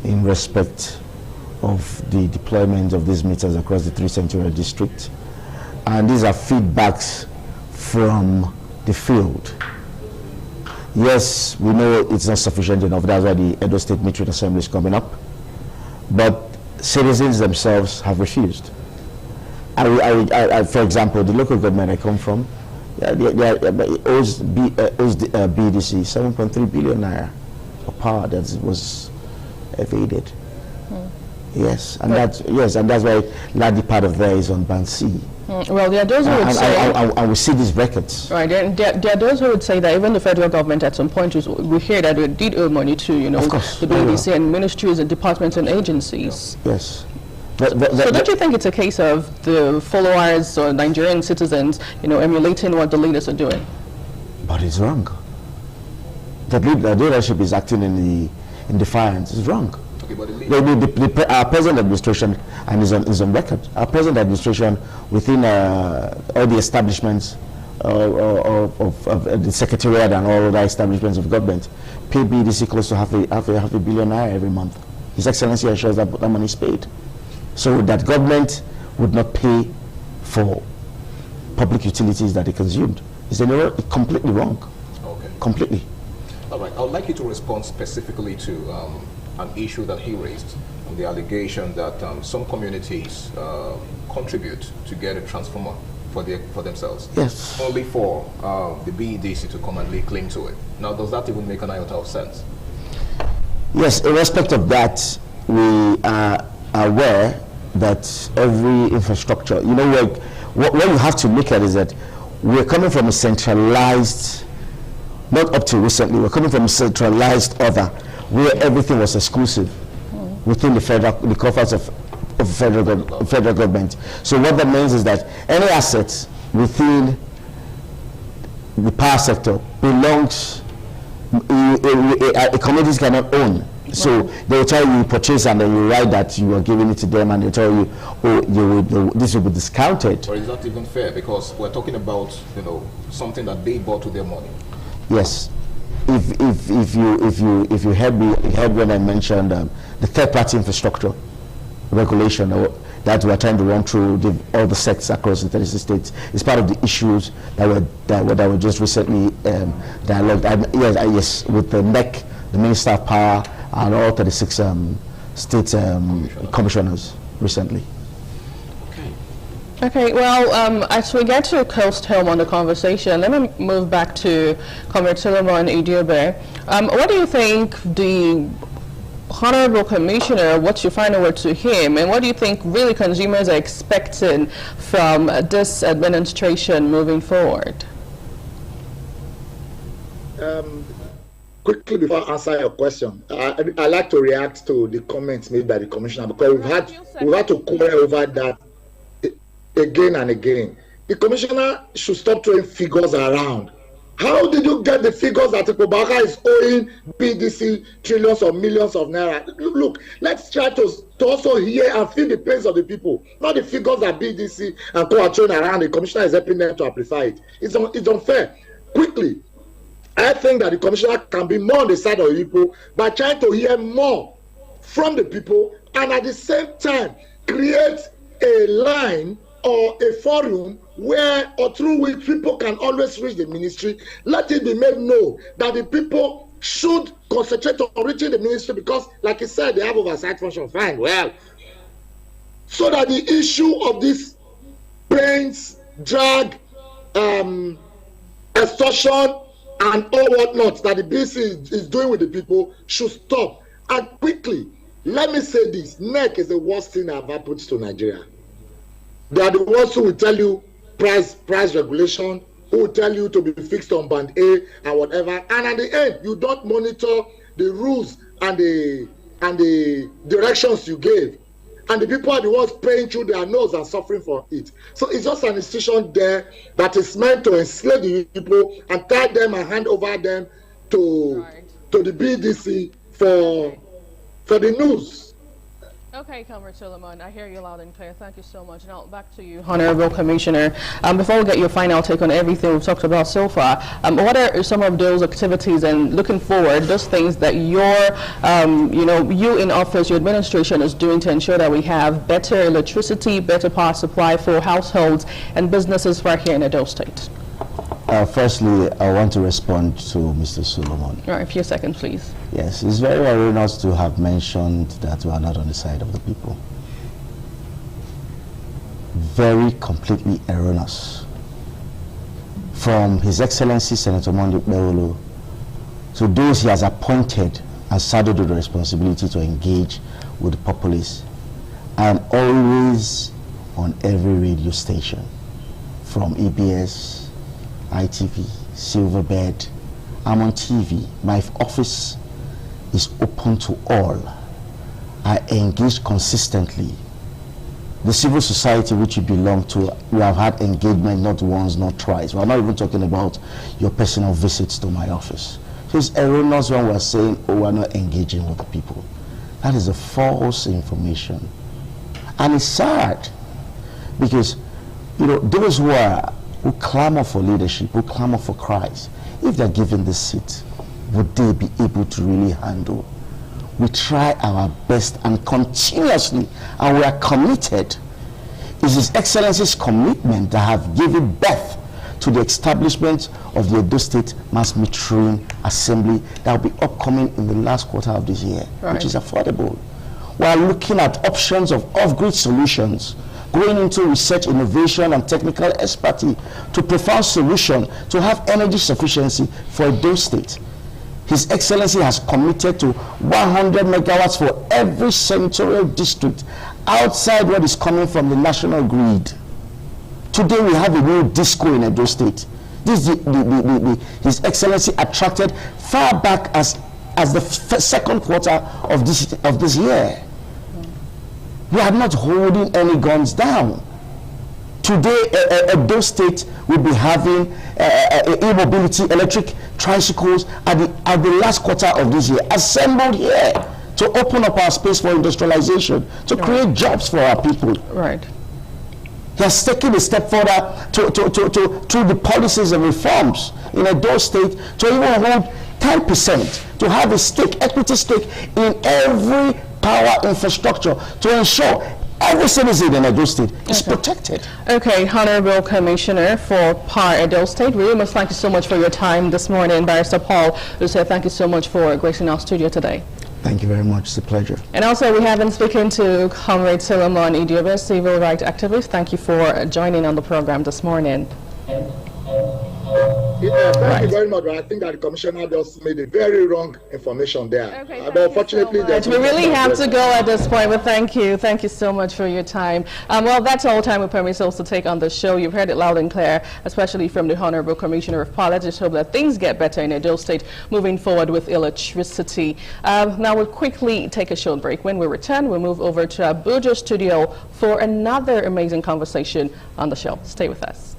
in respect of the deployment of these meters across the 3 Central districts, and these are feedbacks from the field. Yes, we know it's not sufficient enough. That's why the Edo State Metric Assembly is coming up. But citizens themselves have refused. For example, the local government I come from, it owes BEDC 7.3 billion naira of power that was evaded. Yes, and that's why large part of there is on Band C. Well, there are those who would say... And we see these records. Right, there are those who would say that even the federal government at some point, we hear that it did owe money to, the BEDC and ministries and departments and agencies. Yes. So don't you think it's a case of the followers or Nigerian citizens, emulating what the leaders are doing? But it's wrong. The leadership is acting in defiance. It's wrong. Our present administration, and is on record, our present administration within all the establishments of the secretariat and all other establishments of government pay BEDC close to half a billion naira every month. His Excellency assures that that money is paid. So that government would not pay for public utilities that they consumed. It's completely wrong. Okay. Completely. All right. I would like you to respond specifically to an issue that he raised, on the allegation that some communities contribute to get a transformer for themselves. Yes. Only for the BEDC to come and lay claim to it. Now, does that even make an iota of sense? Yes, in respect of that, we are aware that every infrastructure, what you have to look at is that we're coming from a centralized, not up to recently, we're coming from a centralized order where everything was exclusive within the coffers of federal government. So what that means is that any assets within the power sector belongs, communities cannot own. So they will tell you purchase, and then you write that you are giving it to them, and they tell you, this will be discounted. Or is that even fair? Because we're talking about something that they bought with their money. Yes. If you heard when I mentioned the third-party infrastructure regulation that we're trying to run through all the sects across the 36 states, is part of the issues that were just recently dialogued. Yes, with the NEC, the Minister of Power, and all 36 state commissioners recently. Okay, well, as we get to coast home on the conversation, let me move back to Comrade Solomon Idiobe. What do you think the Honorable Commissioner, what's your final word to him, and what do you think really consumers are expecting from this administration moving forward? Quickly before I answer your question, I like to react to the comments made by the Commissioner, because we've had to quarrel over that again and again. The Commissioner should stop throwing figures around. How did you get the figures that Ikobaka is owing BDC trillions or millions of naira? Look, let's try to also hear and feel the pains of the people, not the figures that BDC and co are throwing around. The Commissioner is helping them to amplify it. It's unfair. Quickly, I think that the Commissioner can be more on the side of the people by trying to hear more from the people, and at the same time create a line or a forum where or through which people can always reach the ministry. Let it be made known that the people should concentrate on reaching the ministry, because, like I said, they have oversight function. Fine, well, so that the issue of this pains, drag, extortion, and all whatnot that the BC is doing with the people should stop. And quickly, let me say this: NEC is the worst thing that ever happened to Nigeria. They are the ones who will tell you price regulation, who will tell you to be fixed on band A and whatever, and at the end you don't monitor the rules and the directions you gave, and the people are the ones paying through their nose and suffering for it. So it's just an institution there that is meant to enslave the people and tie them and hand over them to the BDC for the news. Okay, Comrade Solomon, I hear you loud and clear. Thank you so much. Now back to you, Honorable Commissioner. Before we get your final take on everything we've talked about so far, what are some of those activities and looking forward, those things that your, you in office, your administration is doing to ensure that we have better electricity, better power supply for households and businesses right here in Edo State? Firstly, I want to respond to Mr. Solomon. All right, a few seconds, please. Yes, it's very erroneous to have mentioned that we are not on the side of the people. Very completely erroneous. From His Excellency Senator Monday Beolo to those he has appointed and saddled with the responsibility to engage with the populace, I am always on every radio station, from EBS, ITV, Silverbird. I'm on TV. My office is open to all. I engage consistently. The civil society which you belong to, we have had engagement not once, not twice. We're not even talking about your personal visits to my office. So it's erroneous when we're saying, oh, we're not engaging with the people. That is a false information. And it's sad because, those who clamor for leadership, who clamor for Christ, if they're given the seat, would they be able to really handle? We try our best and continuously, and we are committed. It is His Excellency's commitment that have given birth to the establishment of the Edo State Mass Metering Assembly that will be upcoming in the last quarter of this year, which is affordable. We are looking at options of off-grid solutions, going into research, innovation, and technical expertise to profound solution to have energy sufficiency for Edo State. His Excellency has committed to 100 megawatts for every senatorial district outside what is coming from the national grid. Today we have a new disco in Edo State. This His Excellency attracted far back as the second quarter of this year. We are not holding any guns down. Today, Edo State will be having e-mobility, electric tricycles at the last quarter of this year, assembled here to open up our space for industrialization, to create jobs for our people. Right. He has taken a step further to the policies and reforms in Edo State to even hold 10%, to have a stake, equity stake in every power infrastructure to ensure every citizen in Edo State is protected. Okay, Honorable Commissioner for Power Edo State, we must thank you so much for your time this morning. Barrister Paul, we say thank you so much for gracing our studio today. Thank you very much. It's a pleasure. And also we have been speaking to Comrade Solomon Idiobe, civil rights activist. Thank you for joining on the program this morning. Thank you very much. I think that the commissioner just made a very wrong information there. Okay, but unfortunately, we really have to go at this point, but thank you so much for your time. Well, that's all time with permits to take on the show. You've heard it loud and clear, especially from the Honorable Commissioner of Police. Just hope that things get better in Edo State moving forward with electricity. Now we'll quickly take a short break. When we return, we'll move over to Abuja studio for another amazing conversation on the show. Stay with us.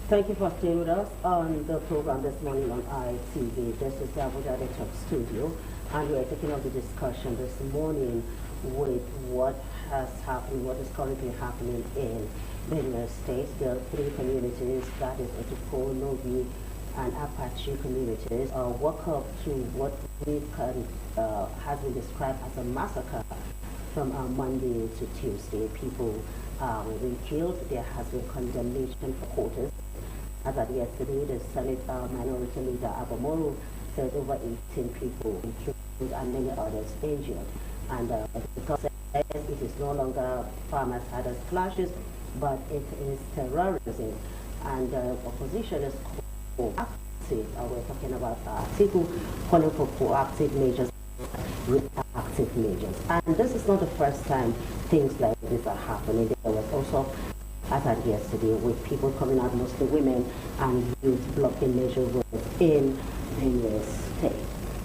Thank you for staying with us on the program this morning on ITV. This is the Abuja Talk Studio, and we are taking up the discussion this morning with what has happened, what is currently happening in Benue State. There are three communities, that is Otuko, Novi, and Apache communities, woke up to what we can has been described as a massacre from Monday to Tuesday. People were being killed. There has been condemnation for quotas. As of yesterday, the Senate Minority Leader Abamoro said over 18 people killed and many others injured. And because it is no longer farmers herders clashes, but it is terrorism. And opposition is proactive. We're talking about people calling for proactive measures, reactive measures. And this is not the first time things like this are happening. There was also, as at yesterday, with people coming out, mostly women, and youth blocking major roads in the state.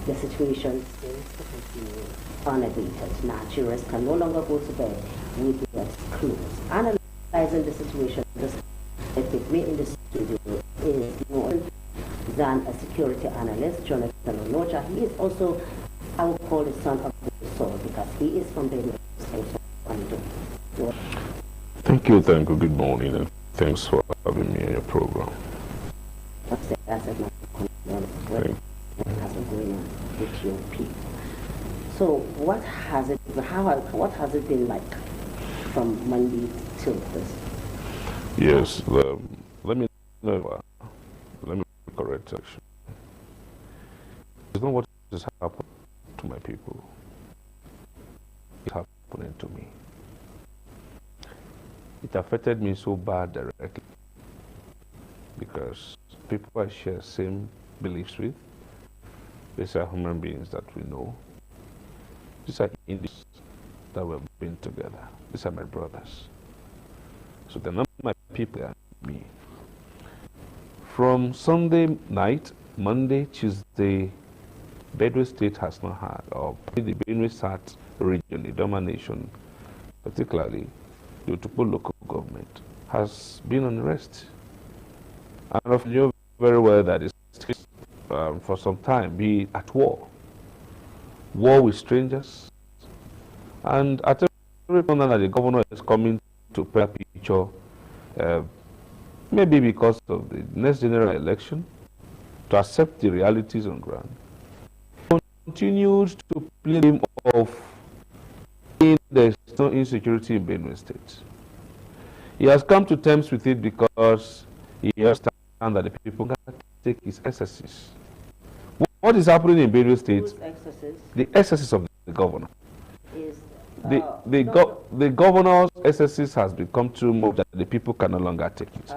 The situation seems to continue unabated. Nigerians can no longer go to bed with their clothes. Analyzing the situation, with me in the studio is more than a security analyst, Jonathan Onocha. He is also, I would call the son of the soul, because he is from the state of Thank you, good morning, and thanks for having me on your program. With your people. So what has it been like from Monday till this? Yes, let me correct section. It's not what has happened to my people. It's happening to me. It affected me so bad directly because people I share the same beliefs with. These are human beings that we know. These are Indians that we've been together. These are my brothers. So they're not my people, they're me. From Sunday night, Monday, Tuesday, Benue State has not had, or the Benue South region, the domination, particularly the Otupo local government, has been on rest. And you know very well that it's for some time be at war with strangers, and at every point that the governor is coming to paint a picture, maybe because of the next general election, to accept the realities on ground, continues to play him off in there's no insecurity in Benue State. He has come to terms with it because he understands that the people can take his excesses. What is happening in Benue State? The excesses of the governor. The governor's excesses has become too much that the people can no longer take it.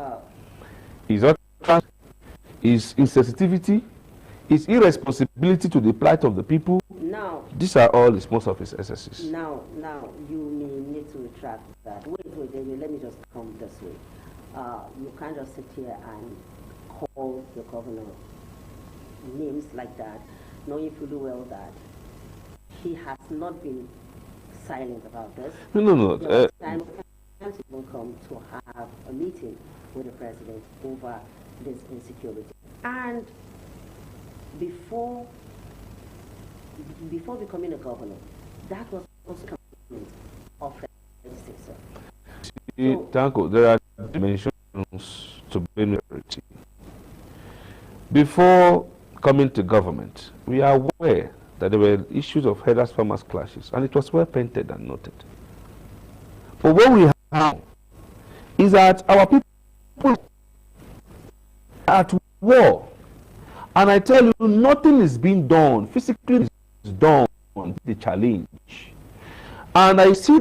His insensitivity, his irresponsibility to the plight of the people. Now, these are all most of his excesses. Now, you may need to retract that. Wait, let me just come this way. You can't just sit here and call the governor names like that, knowing fully well that he has not been silent about this. No. Time will come to have a meeting with the president over this insecurity. And before becoming a governor, that was also commitment of legislature. Tanko, there are dimensions to Benue Security. Before coming to government, we are aware that there were issues of herders-farmers clashes, and it was well painted and noted. But what we have is that our people are at war, and I tell you, nothing is being done. Physically is done, the challenge. And I see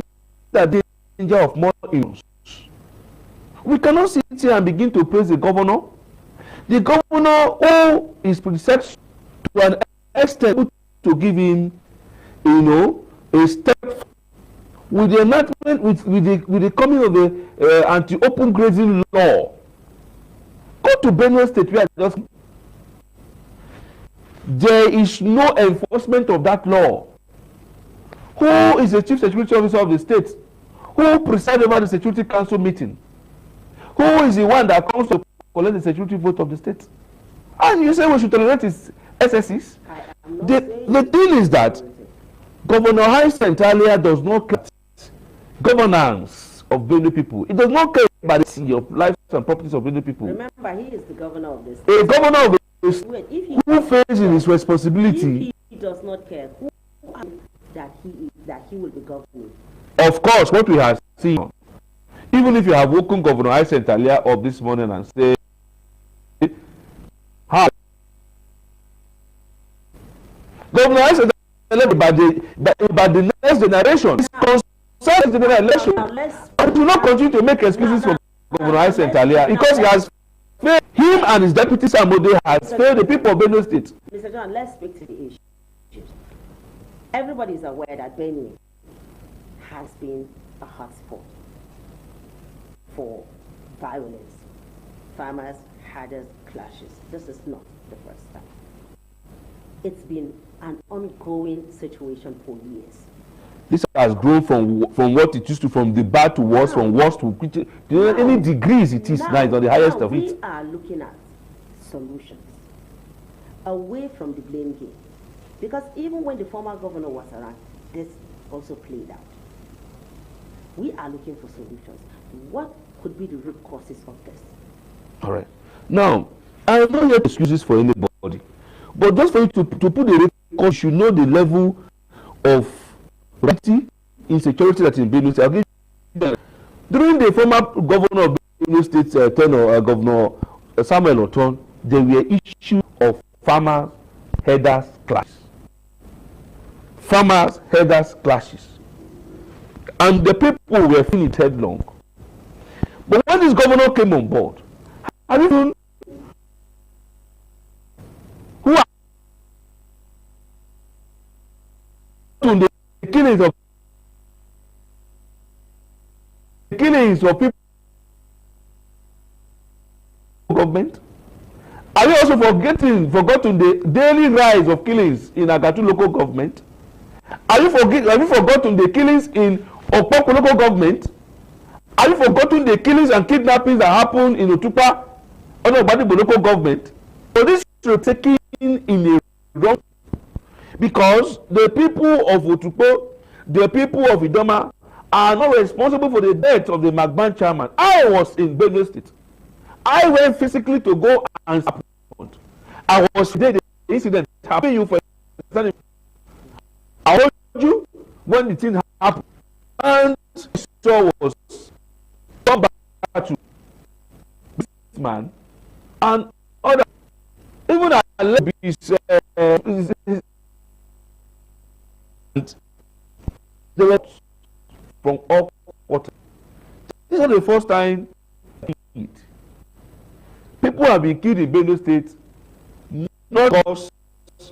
that the danger of more ills. We cannot sit here and begin to praise the governor. The governor, who is predecessor to an extent to give him, a step with the enactment, with the coming of the anti-open grazing law. Go to Benue State where there is no enforcement of that law. Who is the chief security officer of the state? Who presides over the Security Council meeting? Who is the one that comes to collect the security vote of the state? And you say we should tolerate his SSCs? The thing is that Governor Hyacinth Alia does not care governance of Benue people. It does not care about the lives and properties of Benue people. Remember, he is the governor of the state. A governor of the state who fails in his responsibility. If he does not care who that he will be governing. Of course, what we have seen, even if you have woken Governor Hyacinth Alia up this morning and say, how Governor Hyacinth Alia about the next generation is concerned with the election, and do not continue to make excuses for Governor Hyacinth Alia because he has failed. Him and his deputy Samode has failed the people of Benue State. Mr. John, let's speak to the issue. Everybody is aware that Benue has been a hotspot for violence, farmers, herders, clashes. This is not the first time. It's been an ongoing situation for years. This has grown from what it used to, from the bad to worse, from worse to any degrees it is now it's on the highest of it. We are looking at solutions away from the blame game. Because even when the former governor was around, this also played out. We are looking for solutions. What could be the root causes of this? All right. Now, I have not yet excuses for anybody. But just for you to put the record, you should know the level of insecurity that is in Benue State. During the former governor of Benue State tenure, Governor Samuel Oton, there were issues of farmers, herders, clashes. Farmers, herders, clashes. And the people were feeling it headlong. But when this governor came on board, have you known who are the killings of people government? Are you also forgotten the daily rise of killings in Agatu local government? Have you forgotten the killings in Okpoko local government? Have you forgotten the killings and kidnappings that happened in Otupa under Ogbadibo local government? So this is taken in a wrong, because the people of Otupo, the people of Idoma are not responsible for the death of the Magban chairman. I was in Benue State. I went physically to go and support. I was there. The incident happened. You for I told you when the thing happened, and so was come back to this man and other. Even I left his they were from all quarters. This is not the first time people have been killed in Benue State, not because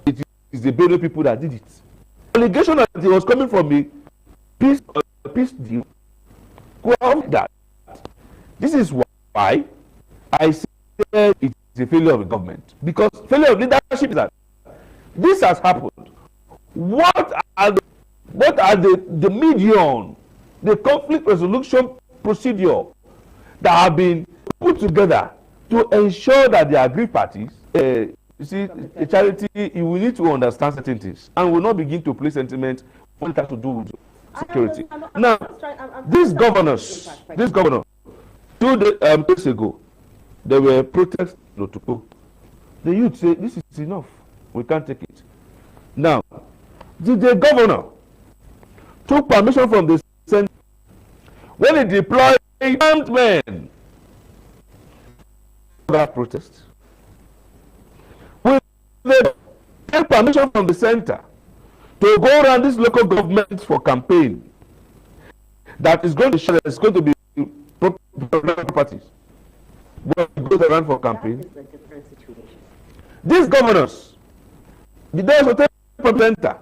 it is the Benue people that did it. The allegation that it was coming from a peace deal. Well, that this is why I say it is a failure of the government, because failure of leadership is that this has happened. What are the median, the conflict resolution procedure that have been put together to ensure that the aggrieved parties, the You see, a charity, you will need to understand certain things and will not begin to play sentiment when it has to do with security. Now, these governors, this governor, 2 days ago, there were protests in Otukpo. The youth say, this is enough. We can't take it. Now, the governor took permission from the Senate when he deployed armed men for that protest. They take permission from the center to go around this local government for campaign that is going to show that it's going to be properties. When it goes around for campaign, these governors, the days of the center,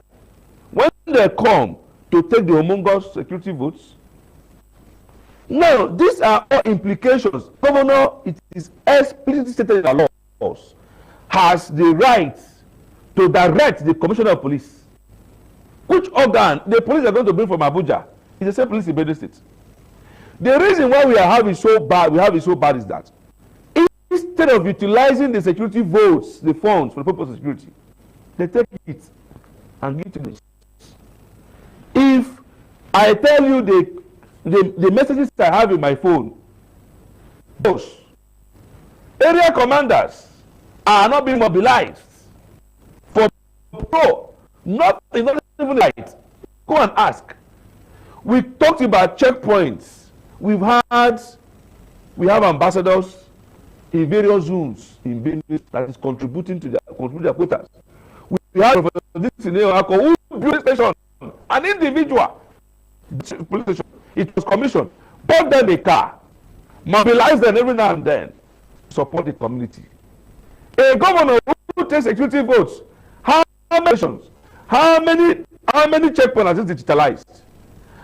when they come to take the humongous security votes, now these are all implications. Governor, it is explicitly stated in the laws, has the right to direct the commissioner of police. Which organ the police are going to bring from Abuja is the same police in Benue State. The reason why we have it so bad is that instead of utilizing the security votes, the funds for the purpose of security, they take it and give it to them. If I tell you the messages I have in my phone, those area commanders are not being mobilized for not even light. Go and ask. We talked about checkpoints. We have ambassadors in various zones in Benue that is contributing their quotas. We have this scenario who built station, an individual police station. It was commissioned, bought them a car, mobilized them every now and then, support the community. A governor who takes security votes, how many checkpoints has it digitalized?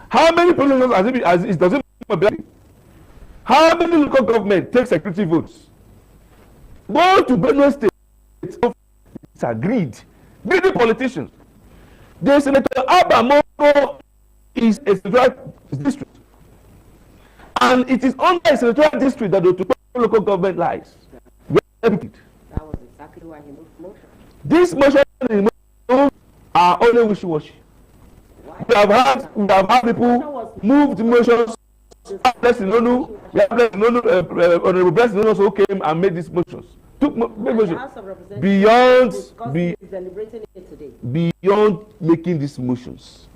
How many police has it doesn't mobilize? How many local government take security votes? Go to Benue State. It's agreed. Greedy politicians. The Senator Abba Moro is a senatorial district, and it is under a senatorial district that the local government lies. That was exactly why he moved motion. This motion are only wishy-washy. We have had people moved motions. Honorable President also came and made these motions. Beyond making these motions.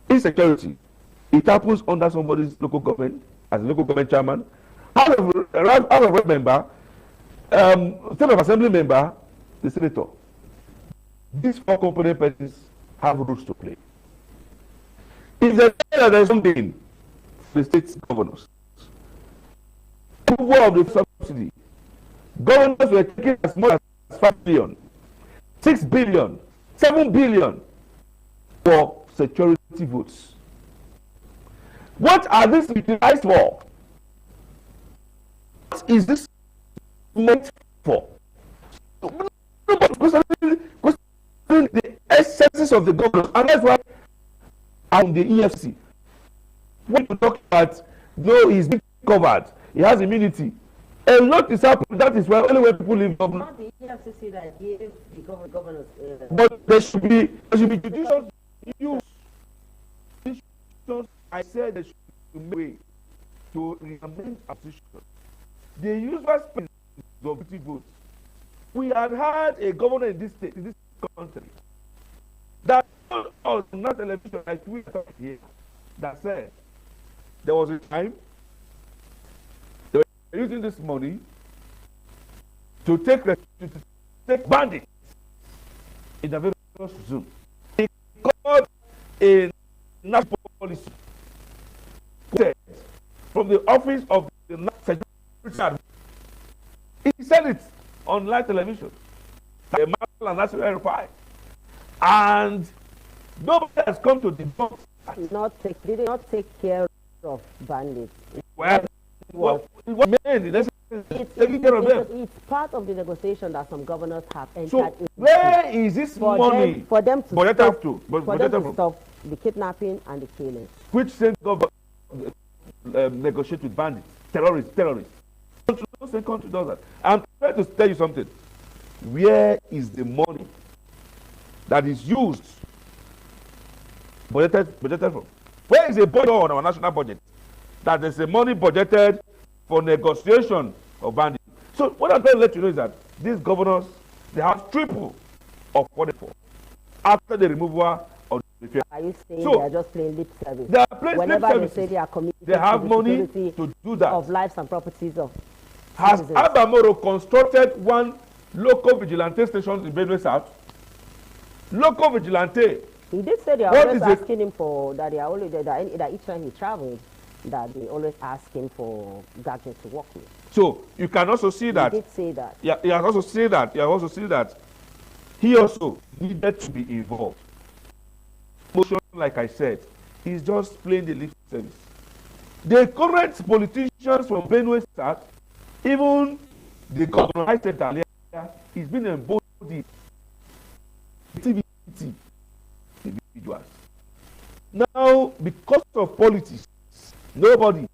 Insecurity. It happens under somebody's local government, as a local government chairman, House of Rep member, State of Assembly member, the senator. These 4 component persons have roles to play. If there is something for the state governors, approval of the subsidy, governors were taking as much as 5 billion, 6 billion, 7 billion for security votes. What are these utilized for? What is this meant for? The essences of the government, and that's why I'm the EFC. When you talk about, no, he's being covered, he has immunity. A lot is happening. That is why only when people leave government. Not the EFCC that gave the governors. But there should be judicial use. I said there should be a way to amend a position. The usual space of votes. We had a governor in this state, in this country, that on not television like we talk here, that said there was a time they were using this money to take bandits in the various zones. He called a national policy from the office of the national security. He said it on live television. The national reply. And nobody has come to debunk. They did not take care of bandits. It's part of the negotiation that some governors have entered. So where is this money for them to stop the the kidnapping and the killing? Which state government? negotiate with bandits, terrorists. No same country does that. I'm trying to tell you something. Where is the money that is used, budgeted from? Where is the budget on our national budget that there's a money budgeted for negotiation of bandits? So what I'm trying to let you know is that these governors, they have triple of what they for after the removal of the fear. Are you saying so they are just playing lip service? They are playing Whenever lip service. They say they are committed they have to money the to do that. Of lives and properties of Has citizens. Abamoro constructed one local vigilante station in Benue South? Local vigilante. He did say they are What always is it? asking him for that. They are always that each time he traveled, that they always ask him for gadgets to work with. So you can also see that. He did say that. Yeah, you have also seen that. You have also seen that he also needed to be involved. Motion, like I said, is just playing the lip service. The current politicians from Benue South, even the governor I said earlier, is being embodied activity individuals. Now, because of politics, nobody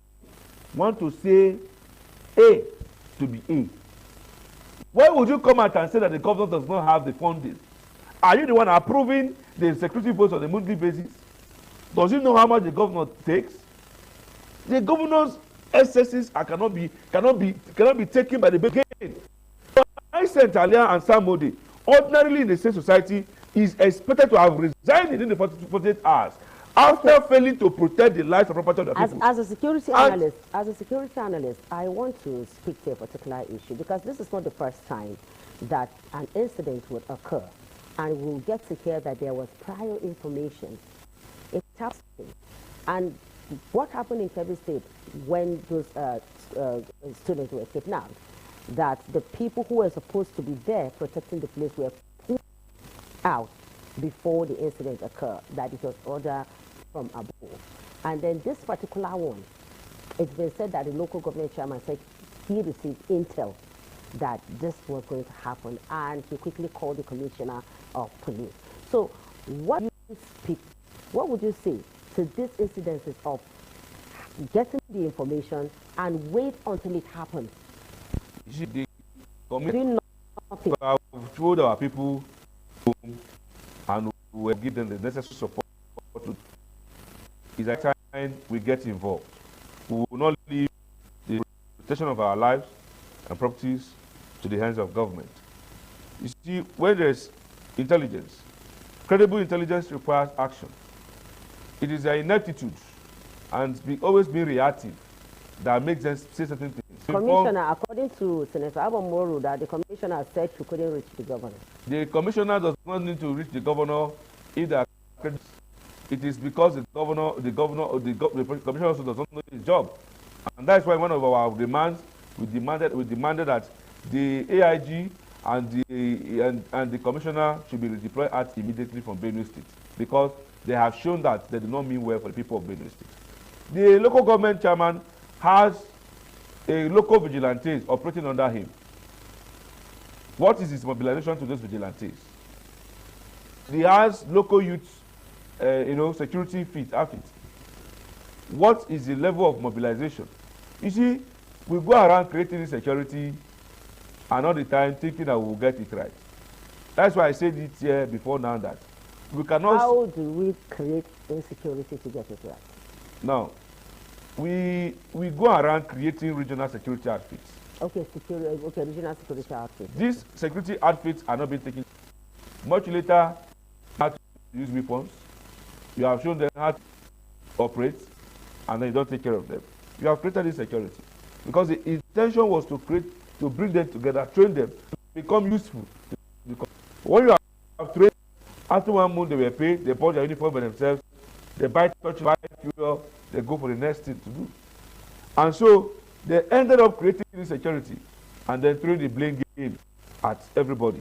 want to say A to be A. Why would you come out and say that the governor does not have the funding? Are you the one approving the security votes on a monthly basis? Does he know how much the governor takes? The governor's excesses cannot be taken by the begin. I said Talia and Samode, ordinarily in the same society, is expected to have resigned within the 48 hours after failing to protect the lives and property of the people. As a security analyst, I want to speak to a particular issue because this is not the first time that an incident would occur, and we'll get to hear that there was prior information. It happened, and what happened in Kebbi State when those students were kidnapped, that the people who were supposed to be there protecting the place were pulled out before the incident occurred, that it was ordered from above. And then this particular one, it's been said that the local government chairman said he received intel that this was going to happen, and he quickly called the commissioner of police. So what would you say to these incidences of getting the information and wait until it happens? The commissioner have told our people and we will give them the necessary support. It's a time we get involved. We will not leave the protection of our lives and properties to the hands of government. You see, when there's intelligence, credible intelligence requires action. It is their ineptitude and always being reactive that makes them say certain things. Commissioner, according to Senator Abamoro, that the commissioner said she couldn't reach the governor. The commissioner does not need to reach the governor if they are credible. It is because the commissioner also does not know his job. And that's why one of our demands, we demanded that the AIG and the commissioner should be redeployed out immediately from Benue State, because they have shown that they do not mean well for the people of Benue State. The local government chairman has a local vigilantes operating under him. What is his mobilization to those vigilantes? He has local youth, security outfit. What is the level of mobilization? You see, we go around creating insecurity and all the time thinking that we will get it right. That's why I said it here before now that we cannot. How do we create insecurity to get it right? Now, we go around creating regional security outfits. Okay, regional security outfits. These security outfits are not being taken. Much later, how to use weapons. You have shown them how to operate, and then you don't take care of them. You have created insecurity because the intention was to bring them together, train them, to become useful. When you have trained, after 1 month they were paid, they bought their uniform by themselves, they buy fuel, they go for the next thing to do. And so they ended up creating insecurity and then throwing the blame game at everybody.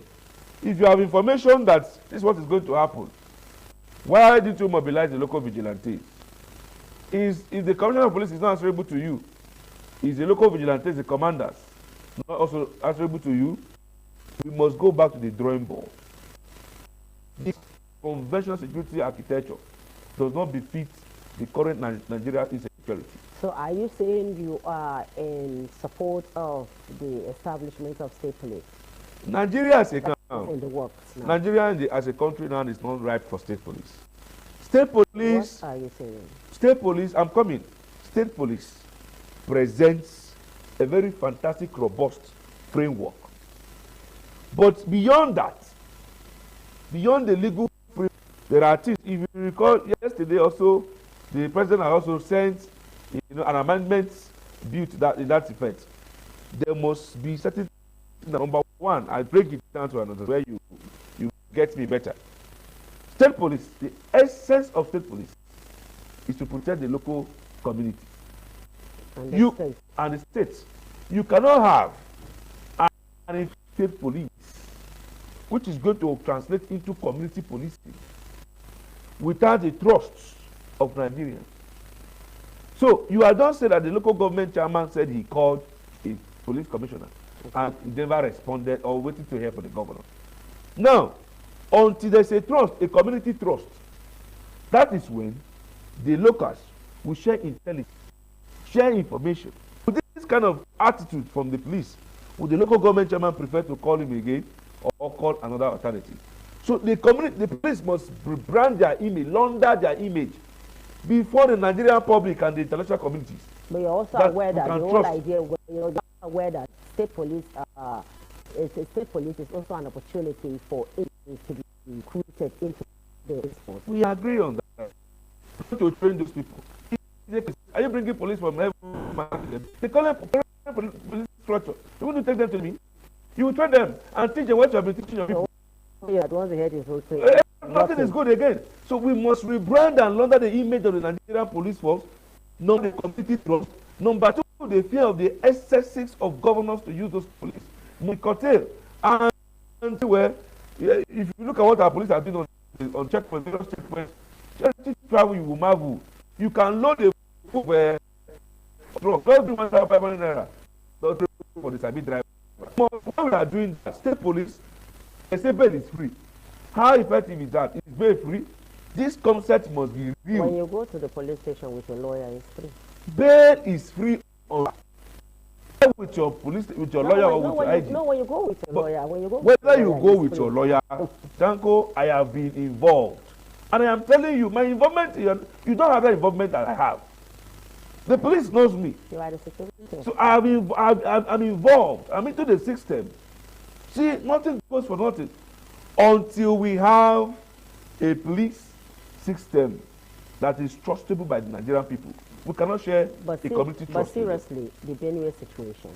If you have information that this is what is going to happen, why did you mobilize the local vigilantes? If the commissioner of police is not answerable to you, is the local vigilantes, the commanders, not also answerable to you, we must go back to the drawing board. This conventional security architecture does not befit the current Nigerian insecurity. So are you saying you are in support of the establishment of state police? Nigeria as a country, in the works now. Nigeria as a country now is not ripe for state police. State police. What are you saying? State police, I'm coming. State police presents a very fantastic, robust framework. But beyond that, beyond the legal framework, there are things. If you recall, yesterday also, the president has also sent an amendment bill to that, in that effect. There must be certain things. Number one, I break it down to another where you get me better. State police, the essence of state police is to protect the local community. And the states. You cannot have an state police which is going to translate into community policing without the trust of Nigerians. So you are not saying that the local government chairman said he called a police commissioner and he never responded or waited to hear from the governor. Now, until there's a trust, a community trust, that is when the locals will share intelligence, share information. With this kind of attitude from the police, would the local government chairman prefer to call him again or call another alternative? So the police must brand their image, launder their image before the Nigerian public and the international communities. But you're also aware that the whole idea, you're aware that state police is also an opportunity for agents to be recruited into the response. We agree on that. To train those people. Are you bringing police from every? They call them police structure. You want to take them to me? You will train them and teach them what you have been teaching your people. Yeah, once the head is okay. Nothing is good again. So we must rebrand and launder the image of the Nigerian police force. Number one, the community trust. Number two, the fear of the excesses of governors to use those police. We curtail. And where, if you look at what our police are doing on checkpoints, various checkpoints, charity travel, you will marvel. You can load a food where drugs. Just do 1,500 naira. Don't pay for the Sabi driver. When we are doing that, state police, they say bail is free. How effective is that? Is bail free? This concept must be real. When you go to the police station with your lawyer, it's free. Bail is free on with your police, with your lawyer or with your IG. No, when you go with your lawyer, whether you go with your lawyer, Tanko, I have been involved. And I am telling you, my involvement, you don't have that involvement that I have. The police knows me. You are the security. So I'm involved. I'm into the system. See, nothing goes for nothing. Until we have a police system that is trustable by the Nigerian people, we cannot share a community trust. But seriously, the Benue situation,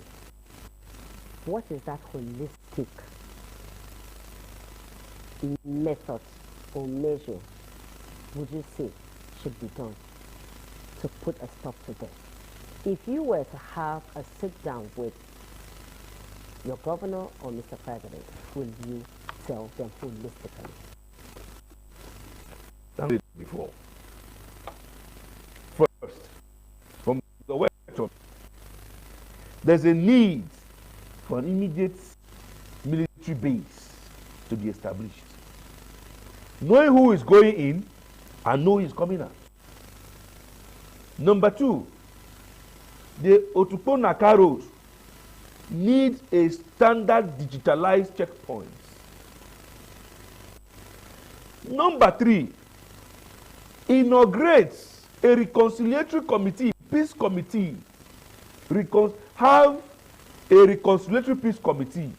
what is that holistic method or measure would you say should be done to put a stop to this? If you were to have a sit down with your governor or Mr. President, will you tell them holistically? Done it before. First, from the west, there's a need for an immediate military base to be established. Knowing who is going in and know who is coming out. Number two, the Otukpo-Naka road needs a standard digitalized checkpoint. Number three, inaugurates a reconciliatory committee, peace committee. Have a reconciliatory peace committee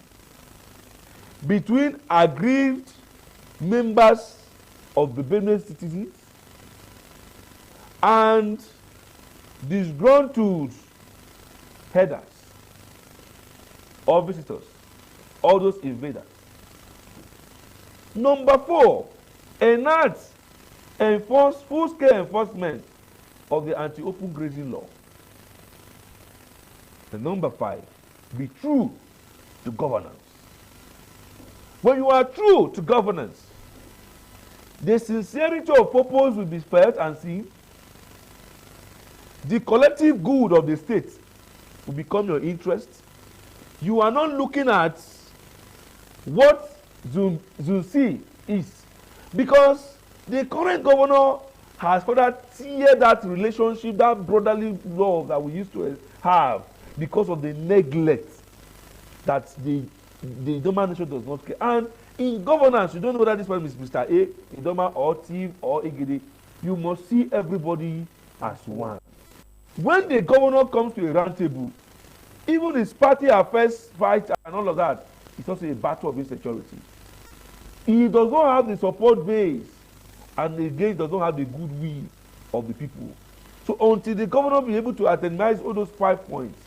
between aggrieved members of the Benue citizens and disgruntled headers or visitors, all those invaders. Number four, enact full-scale enforcement of the anti-open grazing law. And number five, be true to governance. When you are true to governance, the sincerity of purpose will be felt and seen. The collective good of the state will become your interest. You are not looking at what Zunsi is, because the current governor has further teared that relationship, that brotherly love that we used to have, because of the neglect that the Idoma nation does not care. And in governance, you don't know whether this person is Mr. A, Idoma, or Tiv, or Igede. You must see everybody as one. When the governor comes to a round table, even his party affairs fight and all of that, it's also a battle of insecurity. He does not have the support base, and again does not have the goodwill of the people. So until the governor be able to itemize all those 5 points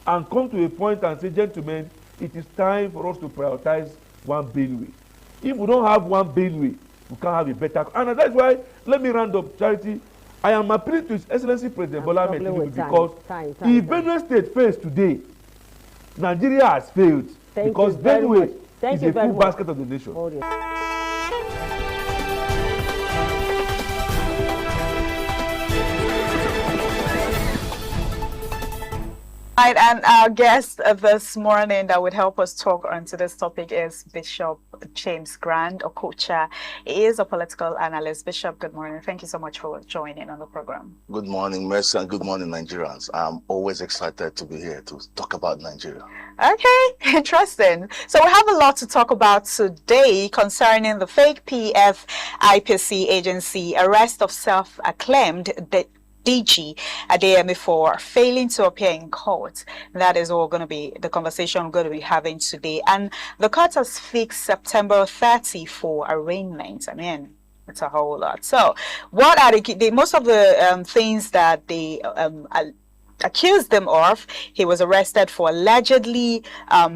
and come to a point and say, gentlemen, it is time for us to prioritize one Benue. If we don't have one Benue, we can't have a better. And that's why, let me round up, Charity. I am appealing to His Excellency President Bola Ahmed Tinubu because if Benue State fails today, Nigeria has failed. Because Benue is a full basket of the nation. Right, and our guest this morning that would help us talk onto this topic is Bishop James Grant Okocha. He is a political analyst. Bishop, good morning. Thank you so much for joining on the program. Good morning, Mercy, and good morning, Nigerians. I'm always excited to be here to talk about Nigeria. Okay, interesting. So we have a lot to talk about today concerning the fake PF IPC agency arrest of self-acclaimed DG Adeyemi for failing to appear in court. That is all going to be the conversation we're going to be having today. And the court has fixed September 30 for arraignment. I mean, it's a whole lot. So what are the most of the things that they accused them of? He was arrested for allegedly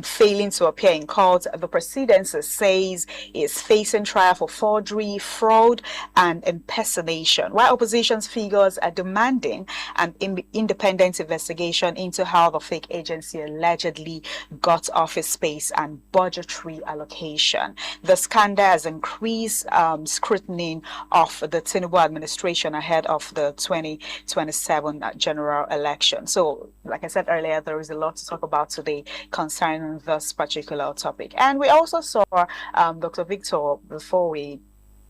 failing to appear in court. The proceedings says he is facing trial for forgery, fraud, and impersonation, while opposition's figures are demanding an independent investigation into how the fake agency allegedly got office space and budgetary allocation. The scandal has increased scrutiny of the Tinubu administration ahead of the 2027 general election. So, like I said earlier, there is a lot to talk about today concerning this particular topic. And we also saw Dr. Victor, before we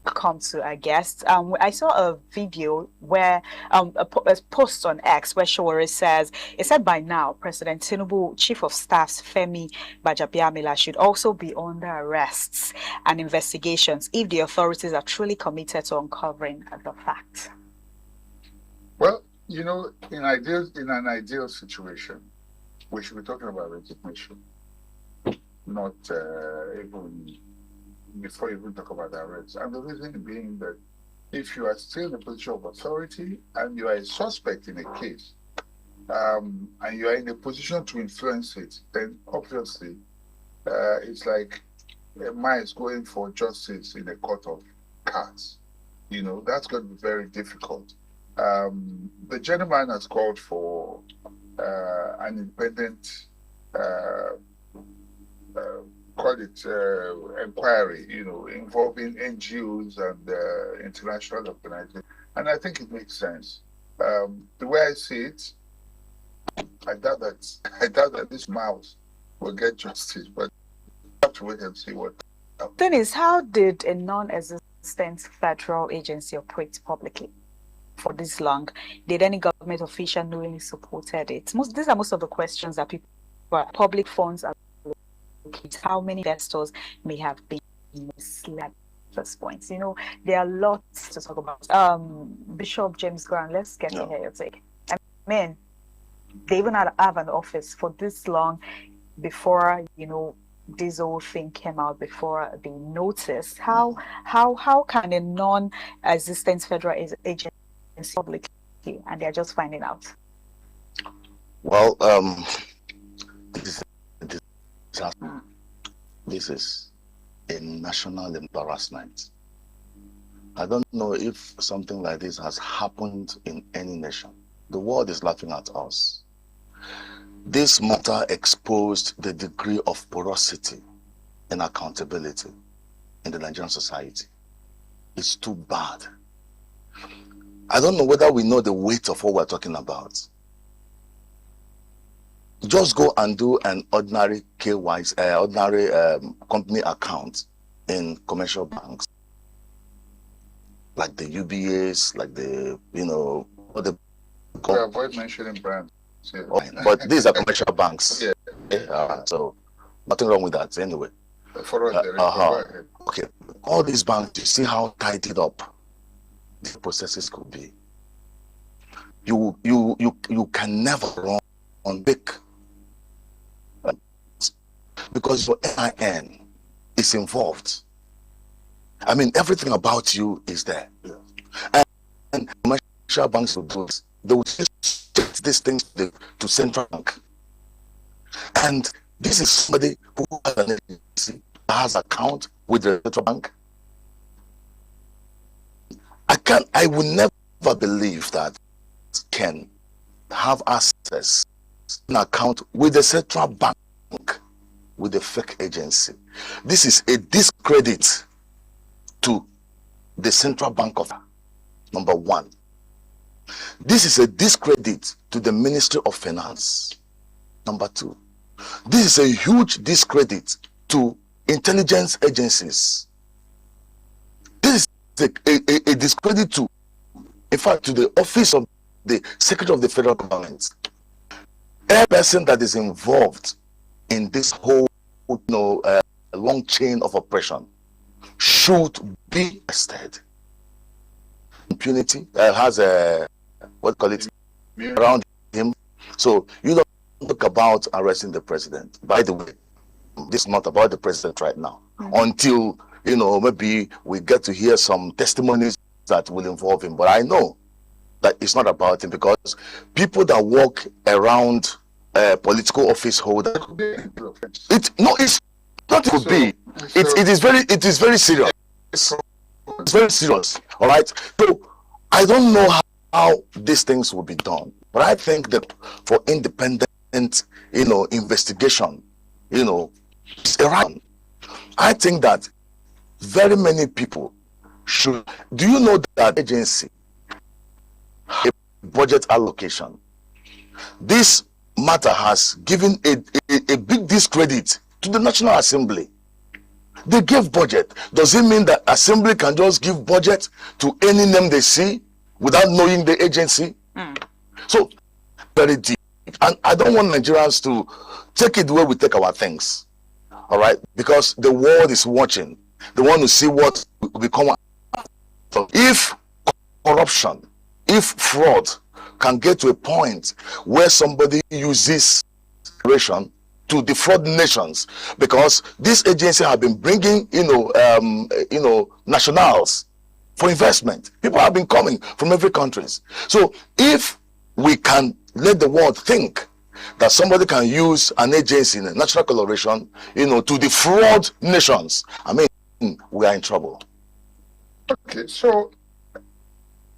come to our guests, I saw a video where a post on X where Shawari says, it said by now, President Tinubu, Chief of Staff's Femi Gbajabiamila should also be under arrests and investigations if the authorities are truly committed to uncovering the facts. Well, you know, in an ideal situation, we should be talking about resignation, not even before you even talk about the arrest. And the reason being that if you are still in a position of authority and you are a suspect in a case, and you are in a position to influence it, then obviously it's like mice going for justice in a court of cards. You know, that's going to be very difficult. The gentleman has called for an independent, inquiry, you know, involving NGOs and international organizations. And I think it makes sense. The way I see it, I doubt that this mouse will get justice, but we have to wait and see what happens. Thing is, how did a non-existent federal agency operate publicly for this long? Did any government official knowingly supported it? These are most of the questions that people, public funds are looking at. How many investors may have been misled at this point? You know, there are lots to talk about. Bishop James Grant, let's get to hear your take. I mean, they even have an office for this long before, you know, this whole thing came out, before the notice. How can a non-existent federal agency publicly, and they're just finding out? Well, this is a national embarrassment. I don't know if something like this has happened in any nation. The world is laughing at us. This matter exposed the degree of porosity and accountability in the Nigerian society. It's too bad. I don't know whether we know the weight of what we're talking about. Just go and do an ordinary company account in commercial banks. like the UBAs, like the, what the... We avoid mentioning brands. Yeah. But these are commercial banks. Yeah. So nothing wrong with that anyway. For us, okay. All these banks, you see how tidied up the processes could be. You can never run on big because your NIN is involved. I mean, everything about you is there. Yeah. And commercial banks will do this. They will just take these things to central bank. And this is somebody who has an agency, has account with the central bank. I will never believe that can have access to an account with the central bank with a fake agency. This is a discredit to the central bank of number one. This is a discredit to the Ministry of Finance. Number two, this is a huge discredit to intelligence agencies. This is a discredit to, in fact, to the office of the Secretary of the Federal Government. Every person that is involved in this whole, long chain of operation should be arrested. Impunity has a around him. So you don't talk about arresting the president. By the way, this is not about the president right now. Until maybe we get to hear some testimonies that will involve him. But I know that it's not about him, because people that walk around political office holder, it's not to be. It is very serious. It's very serious. All right. So I don't know how these things will be done, but I think that for independent, investigation, it's around. I think that very many people should. Do you know that agency a budget allocation? This matter has given a big discredit to the National Assembly. They gave budget. Does it mean that Assembly can just give budget to any name they see without knowing the agency? So, very deep. And I don't want Nigerians to take it the way we take our things. All right? Because the world is watching. They want to see what will become. So if corruption, if fraud can get to a point where somebody uses operation to defraud nations, because this agency have been bringing, nationals for investment. People have been coming from every country. So if we can let the world think that somebody can use an agency in a natural collaboration, to defraud nations, I mean, we are in trouble. Okay, so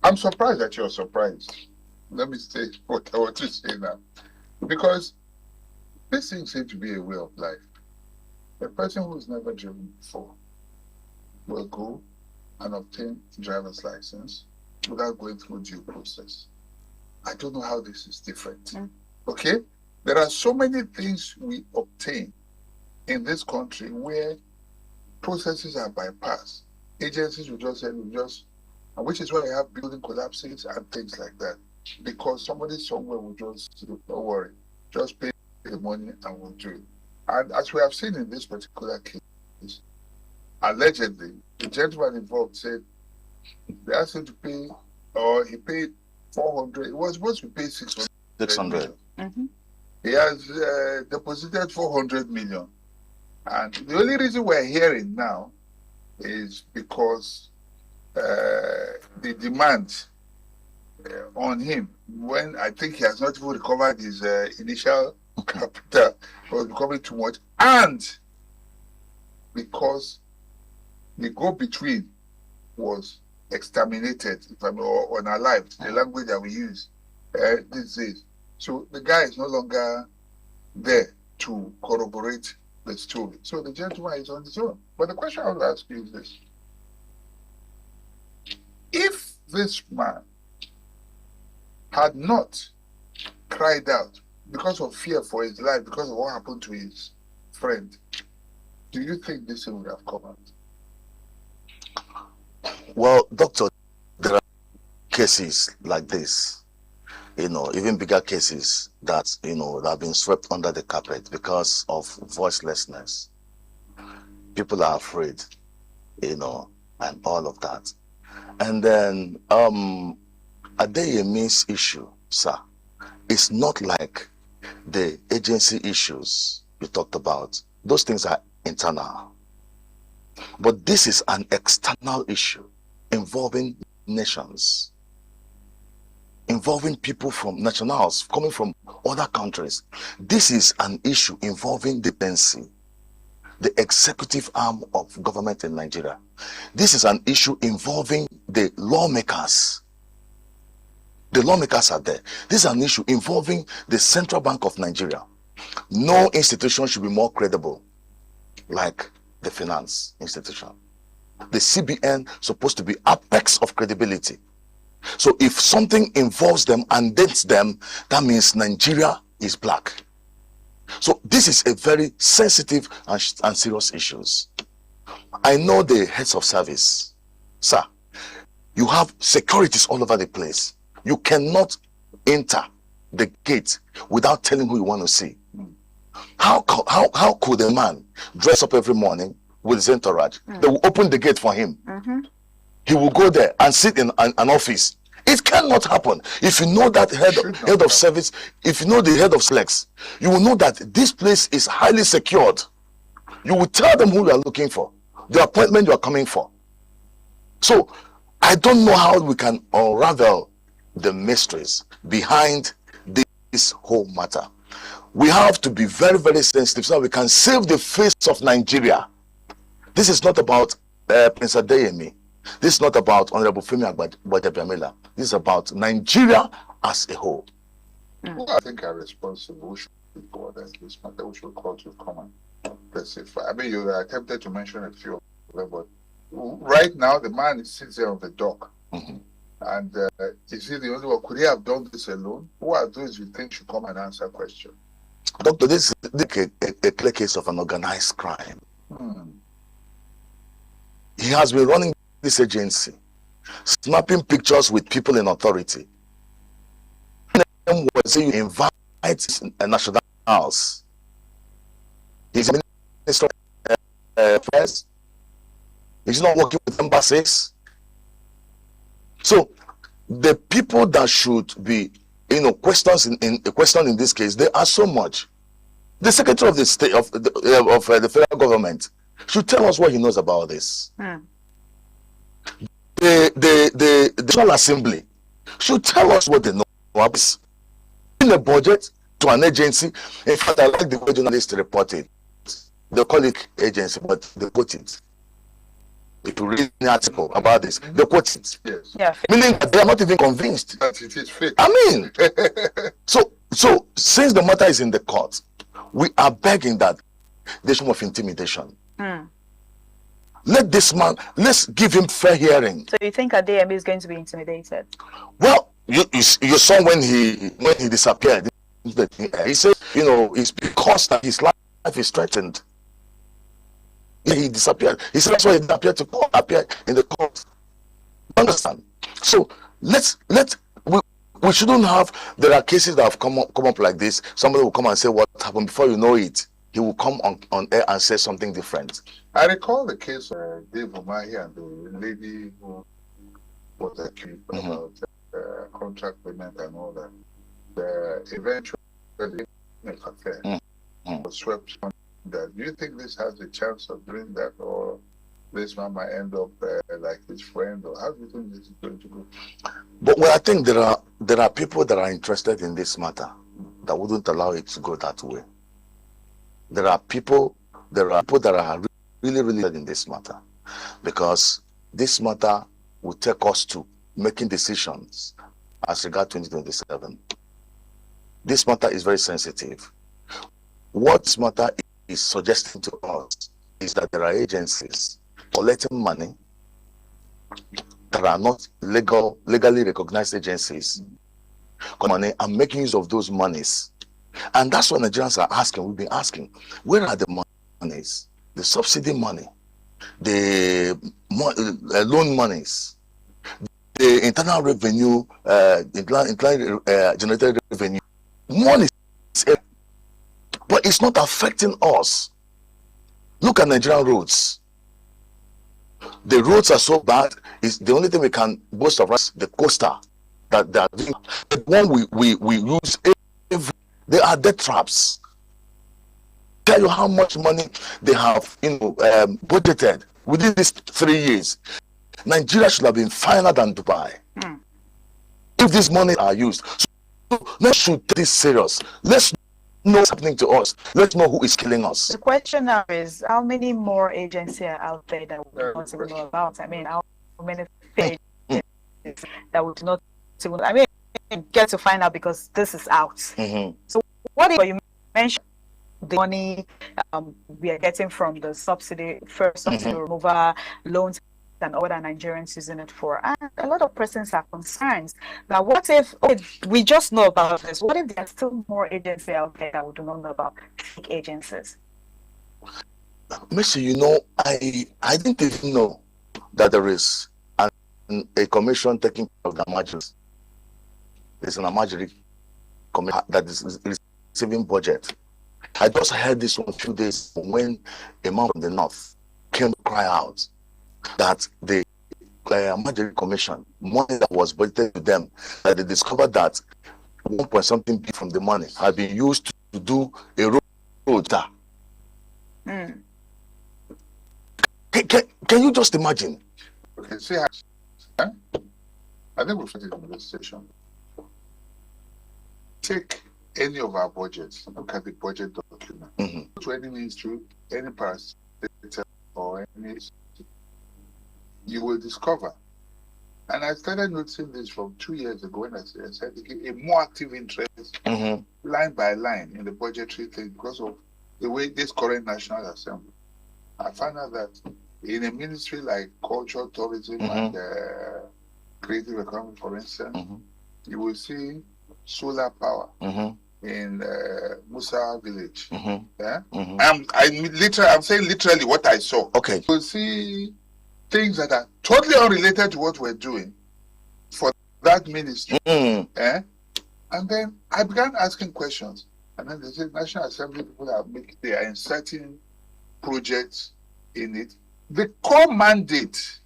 I'm surprised that you're surprised. Let me say what I want to say now. Because this thing seems to be a way of life. A person who's never driven before will go and obtain a driver's license without going through due process. I don't know how this is different. Okay? There are so many things we obtain in this country where processes are bypassed. Agencies will just say, which is why I have building collapses and things like that. Because somebody somewhere will just say, don't worry, just pay the money and we'll do it. And as we have seen in this particular case, allegedly, the gentleman involved said they asked him to pay, or he paid 400. It was supposed to pay 600. 600. He has deposited 400 million. And the only reason we're hearing now is because the demand on him, when I think he has not even recovered his initial capital, was becoming too much, and because the go-between was exterminated, if I'm or unalived, the language that we use these days. So the guy is no longer there to corroborate the story. So the gentleman is on his own. But the question I will ask you is this. If this man had not cried out because of fear for his life, because of what happened to his friend, do you think this would have come out? Well, Doctor, there are cases like this, even bigger cases that, that have been swept under the carpet because of voicelessness. People are afraid, and all of that. And then Adeyemi's issue, sir, is not like the agency issues you talked about. Those things are internal. But this is an external issue involving nations, involving people from nationals coming from other countries. This is an issue involving the NC, the executive arm of government in Nigeria. This is an issue involving the lawmakers. The lawmakers are there. This is an issue involving the Central Bank of Nigeria. No institution should be more credible like the finance institution. The CBN is supposed to be apex of credibility. So if something involves them and dents them, that means Nigeria is black. So this is a very sensitive and serious issues. I know the heads of service, sir. You have securities all over the place. You cannot enter the gate without telling who you want to see. How could a man dress up every morning with his entourage? They will open the gate for him. He will go there and sit in an office. It cannot happen. If you know that head of service, if you know the head of SLEX, you will know that this place is highly secured. You will tell them who you are looking for, the appointment you are coming for. So I don't know how we can unravel the mysteries behind this whole matter. We have to be very, very sensitive so we can save the face of Nigeria. This is not about Prince Adeyemi. This is not about Honorable Femi Gbajabiamila. This is about Nigeria as a whole. Well, I think our responsible should be for that. This matter we should call to come and specify. I mean, you attempted to mention a few of them, but right now the man sits there on the dock. And is he the only one? Could he have done this alone? Who are those you think should come and answer questions? Doctor, this is a clear case of an organized crime. He has been running this agency, snapping pictures with people in authority. Was you invite a national house. He's a minister of affairs. He's not working with embassies. So the people that should be, questions in question in this case, there are so much. The Secretary of the State of the federal government should tell us what he knows about this. The National Assembly should tell us what they know about this. In the budget to an agency, in fact, I like the way journalists report it. They call it agency, but they quote it. If you read an article about this, they quote it. Yes. Yeah. Meaning that they are not even convinced. That it is fake. I mean, so since the matter is in the court, we are begging that there's some of intimidation. Let this man, let's give him fair hearing. So you think Adeyemi is going to be intimidated? Well, you saw when he disappeared. He said, it's because that his life is threatened. He disappeared. He said that's why he appeared in the court. Understand? So we shouldn't have. There are cases that have come up like this. Somebody will come and say what happened. Before you know it, he will come on air and say something different. I recall the case of Dave Umahi and the lady who was accused about contract payment and all that. Eventually, the affair was swept on that. Do you think this has a chance of doing that, or this man might end up like his friend, or how do you think this is going to go? But I think there are people that are interested in this matter that wouldn't allow it to go that way. There are people that are really interested in this matter, because this matter will take us to making decisions as regard 2027. This matter is very sensitive. What this matter is suggesting to us is that there are agencies collecting money that are not legally recognized agencies, money and making use of those monies. And that's what Nigerians are asking. We've been asking, where are the monies? The subsidy money, the loan monies, the internal revenue, generated revenue, money is, but it's not affecting us. Look at Nigerian roads. The roads are so bad. It's the only thing we can boast of us, the coaster that they are doing. The one we use they are death traps. Tell you how much money they have, budgeted within these 3 years. Nigeria should have been finer than Dubai if this money are used. So let's should take this serious. Let's know what's happening to us. Let's know who is killing us. The question now is, how many more agencies are out there that we don't even know about? I mean, how many agencies that we do not even, I mean, get to find out because this is out. So what if you mentioned the money we are getting from the subsidy, first subsidy removal, loans and all that Nigerians using it for? And a lot of persons are concerned. Now, what if we just know about this? What if there are still more agencies out there that we do not know about, fake agencies? Mercy, I didn't even know that there is a commission taking care of the emergency. There's an emergency commission that is receiving budget. I just heard this one a few days when a man from the north came to cry out that the emergency commission, money that was budgeted to them, that they discovered that 1 point something billion from the money had been used to do a road. Can you just imagine? Okay, see, I think we've said it in this station. Take any of our budgets, look at the budget document. To any ministry, any parastatal or any, you will discover. And I started noticing this from 2 years ago when I said a more active interest line by line in the budgetary thing because of the way this current National Assembly. I found out that in a ministry like culture, tourism, and creative economy, for instance, you will see solar power in Musa village. I'm saying literally what I saw. Okay. You will see things that are totally unrelated to what we're doing for that ministry. And then I began asking questions. And then they said National Assembly people they are inserting projects in it. The core mandate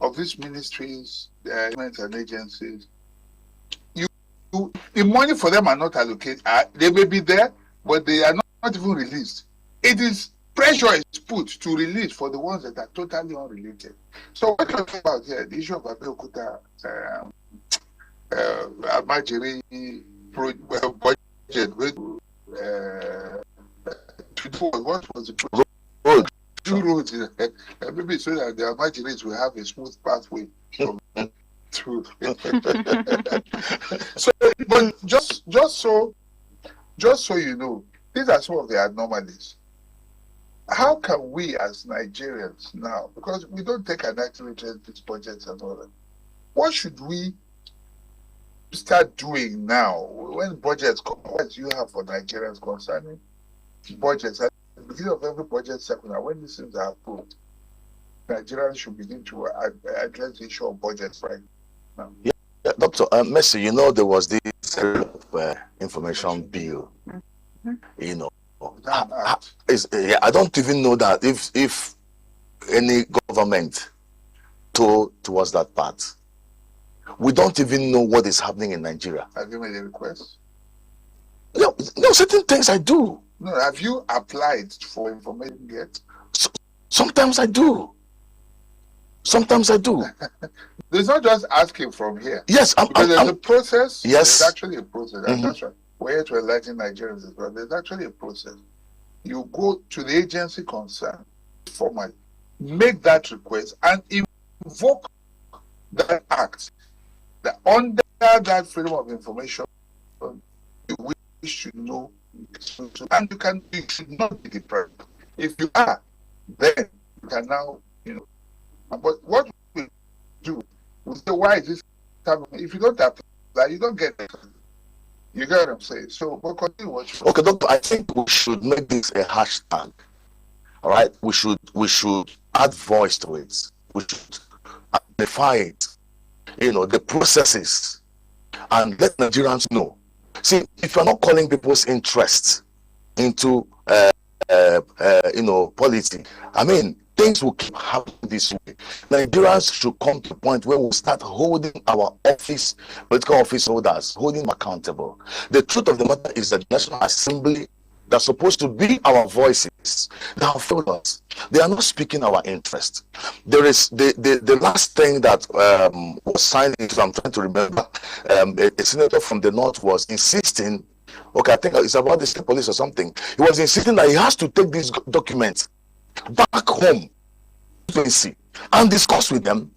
of these ministries, governments and agencies, the money for them are not allocated. They may be there, but they are not even released. It is pressure is put to release for the ones that are totally unrelated. So what we're talking about here, the issue of Abeokuta, Almajiri budget, what was the road? 2 roads, maybe so that the Almajiris will have a smooth pathway from through. So, but just so you know, these are some of the anomalies. How can we as Nigerians now, because we don't take an active interest in these budgets and all that, what should we start doing now when budgets come? What do you have for Nigerians concerning budgets? At the beginning of every budget circular, when these things are approved, Nigerians should begin to address the issue of budgets right now. Yeah, Dr. Mercy, there was this information bill. I don't even know that if any government told towards that part. We don't even know what is happening in Nigeria. Have you made a request? No, certain things I do. No, have you applied for information yet? Sometimes I do. There's not just asking from here. Yes, there's a process. Yes. There's actually a process. That's right. We're here to enlighten Nigerians as well. There's actually a process. You go to the agency concerned, formally, make that request, and invoke that act. That under that freedom of information, you wish to know, and you should not be deprived. If you are, then you can now, But what we do, we say, why is this happening? If you don't apply, you don't get it. You get what I'm saying? So we'll continue watching. Okay, Doctor, I think we should make this a hashtag. All right? We should add voice to it. We should amplify it. the processes and let Nigerians know. See, if you're not calling people's interest into policy, I mean, things will keep happening this way. Nigerians should come to a point where we'll start holding our political office holders, holding them accountable. The truth of the matter is that the National Assembly, that's supposed to be our voices, that have failed us. They are not speaking our interest. There is the last thing that was signed into, I'm trying to remember, a senator from the north was insisting, okay, I think it's about the state police or something. He was insisting that he has to take these documents back home and discuss with them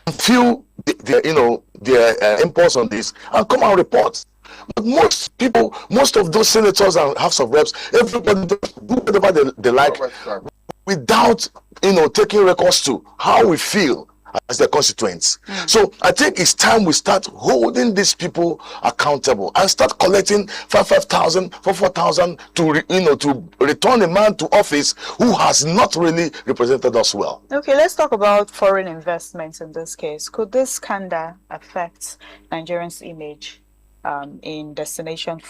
and feel their impulse on this and come and report. But most of those senators and House of Reps, everybody do whatever they like without taking records to how we feel as their constituents. So I think it's time we start holding these people accountable and start collecting 5,000, 4,000 to return a man to office who has not really represented us well. Okay, let's talk about foreign investments in this case. Could this scandal affect Nigerians' image as a destination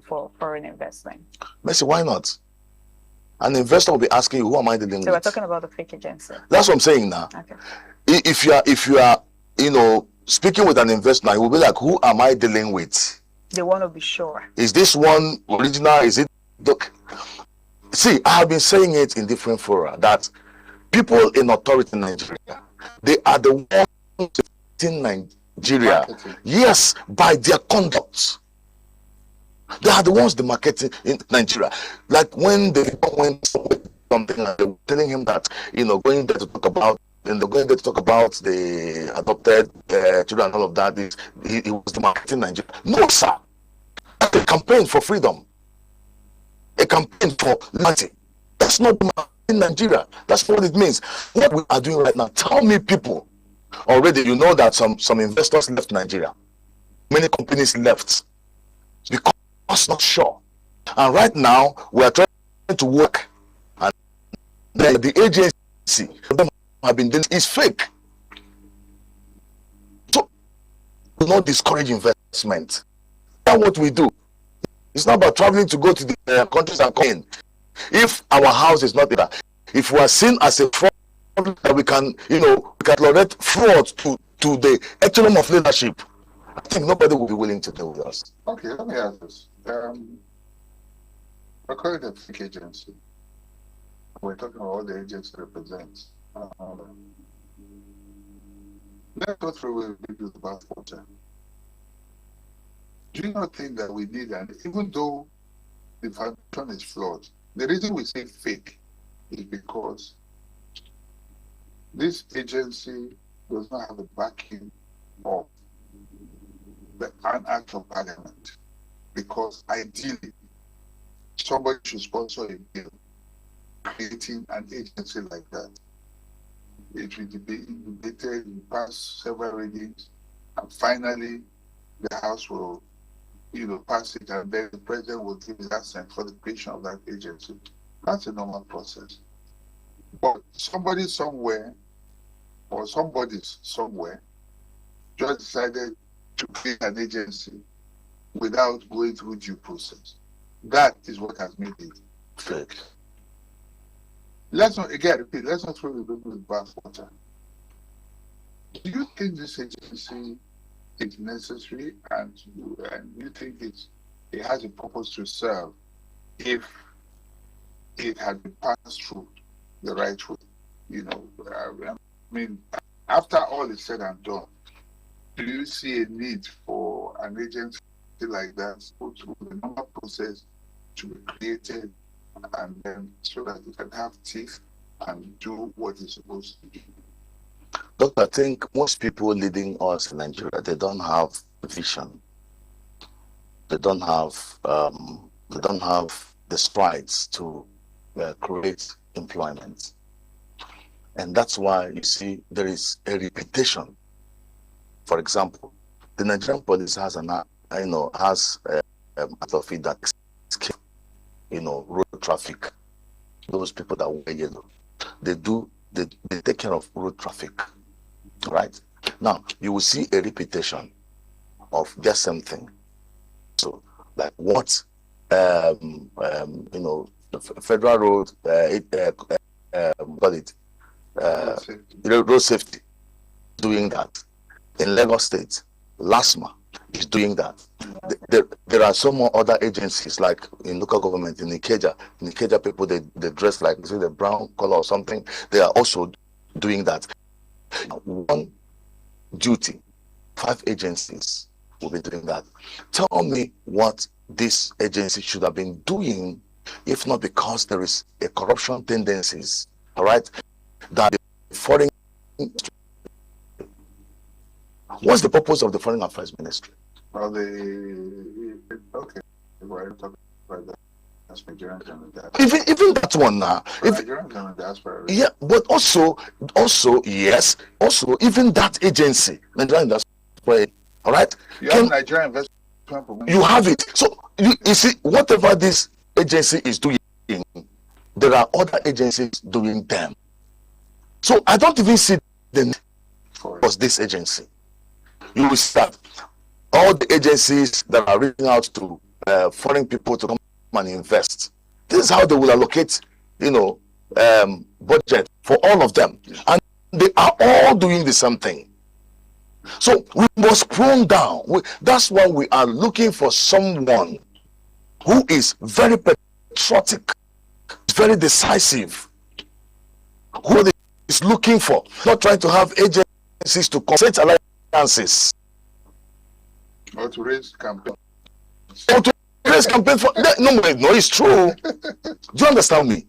for foreign investment? Mercy, why not? An investor will be asking you, who am I dealing with? So we're talking about the fake agency. That's what I'm saying now. Okay. If you are speaking with an investor, he will be like, who am I dealing with? They want to be sure. Is this one original? Is it? See, I have been saying it in different fora that people in authority in Nigeria, they are the ones in Nigeria. Yes, by their conduct. They are the ones the marketing in Nigeria. Like when they went something and they were telling him that, going there to talk about, and they're going there to talk about the adopted children and all of that, he was the marketing Nigeria. No, sir. That's a campaign for freedom. A campaign for liberty. That's not the marketing Nigeria. That's what it means. What we are doing right now, tell me people, already you know that some investors left Nigeria. Many companies left because not sure, and right now we are trying to work, and the agency them have been doing is fake. So do not discourage investment. That's what we do. It's not about traveling to go to the countries and come in. If our house is not there, if we are seen as a fraud, that we can tolerate fraud to the echelon of leadership, I think nobody will be willing to deal with us. Okay, let me ask this. According to the fake agency, we're talking about all the agents represent. Let's go through with about water. Do you not think that we need that? Even though the foundation is flawed, the reason we say fake is because this agency does not have a backing of an act of parliament. Because ideally, somebody should sponsor a bill creating an agency like that. It will be debated, pass several readings, and finally the House will pass it, and then the President will give his assent for the creation of that agency. That's a normal process. But somebody somewhere, or somebody somewhere, just decided to create an agency without going through due process. That is what has made it fake. Let's not throw the baby with bathwater. Do you think this agency is necessary, and you think it has a purpose to serve if it had been passed through the right way? I mean, after all is said and done, do you see a need for an agency like that go through the normal process to be created, and then so that it can have teeth and do what it's supposed to do? Doctor, I think most people leading us in Nigeria, they don't have vision. They don't have the strides to create employment, and that's why you see there is a repetition. For example, the Nigerian police has out of it that road traffic. Those people that wear yellow, they take care of road traffic, right? Now, you will see a repetition of the same thing. So, like what, you know, the Federal Road, road safety, doing that. In Lagos State, LASMA is doing that. There are some more other agencies, like in local government, in Ikeja people, they dress like, say, the brown color or something. They are also doing that. One duty, 5 agencies will be doing that. Tell me what this agency should have been doing, if not because there is a corruption tendencies, all right, that the foreign. What's the purpose of the Foreign Affairs Ministry? Well, okay, we're talking about that. That's Nigerian diaspora. Even that one now. Nigerian diaspora. Yeah, but also, yes, also even that agency, Nigerian diaspora. All right. You have Nigerian investment. You have it. So you see, whatever this agency is doing, there are other agencies doing them. So I don't even see the need for this agency. You will start all the agencies that are reaching out to foreign people to come and invest. This is how they will allocate, you know, budget for all of them, and they are all doing the same thing. So we must prune down. That's why we are looking for someone who is very patriotic, very decisive, who is looking for, not trying to have agencies to consent alliances. Or to raise campaign. Or to raise campaign for no, it's true. Do you understand me?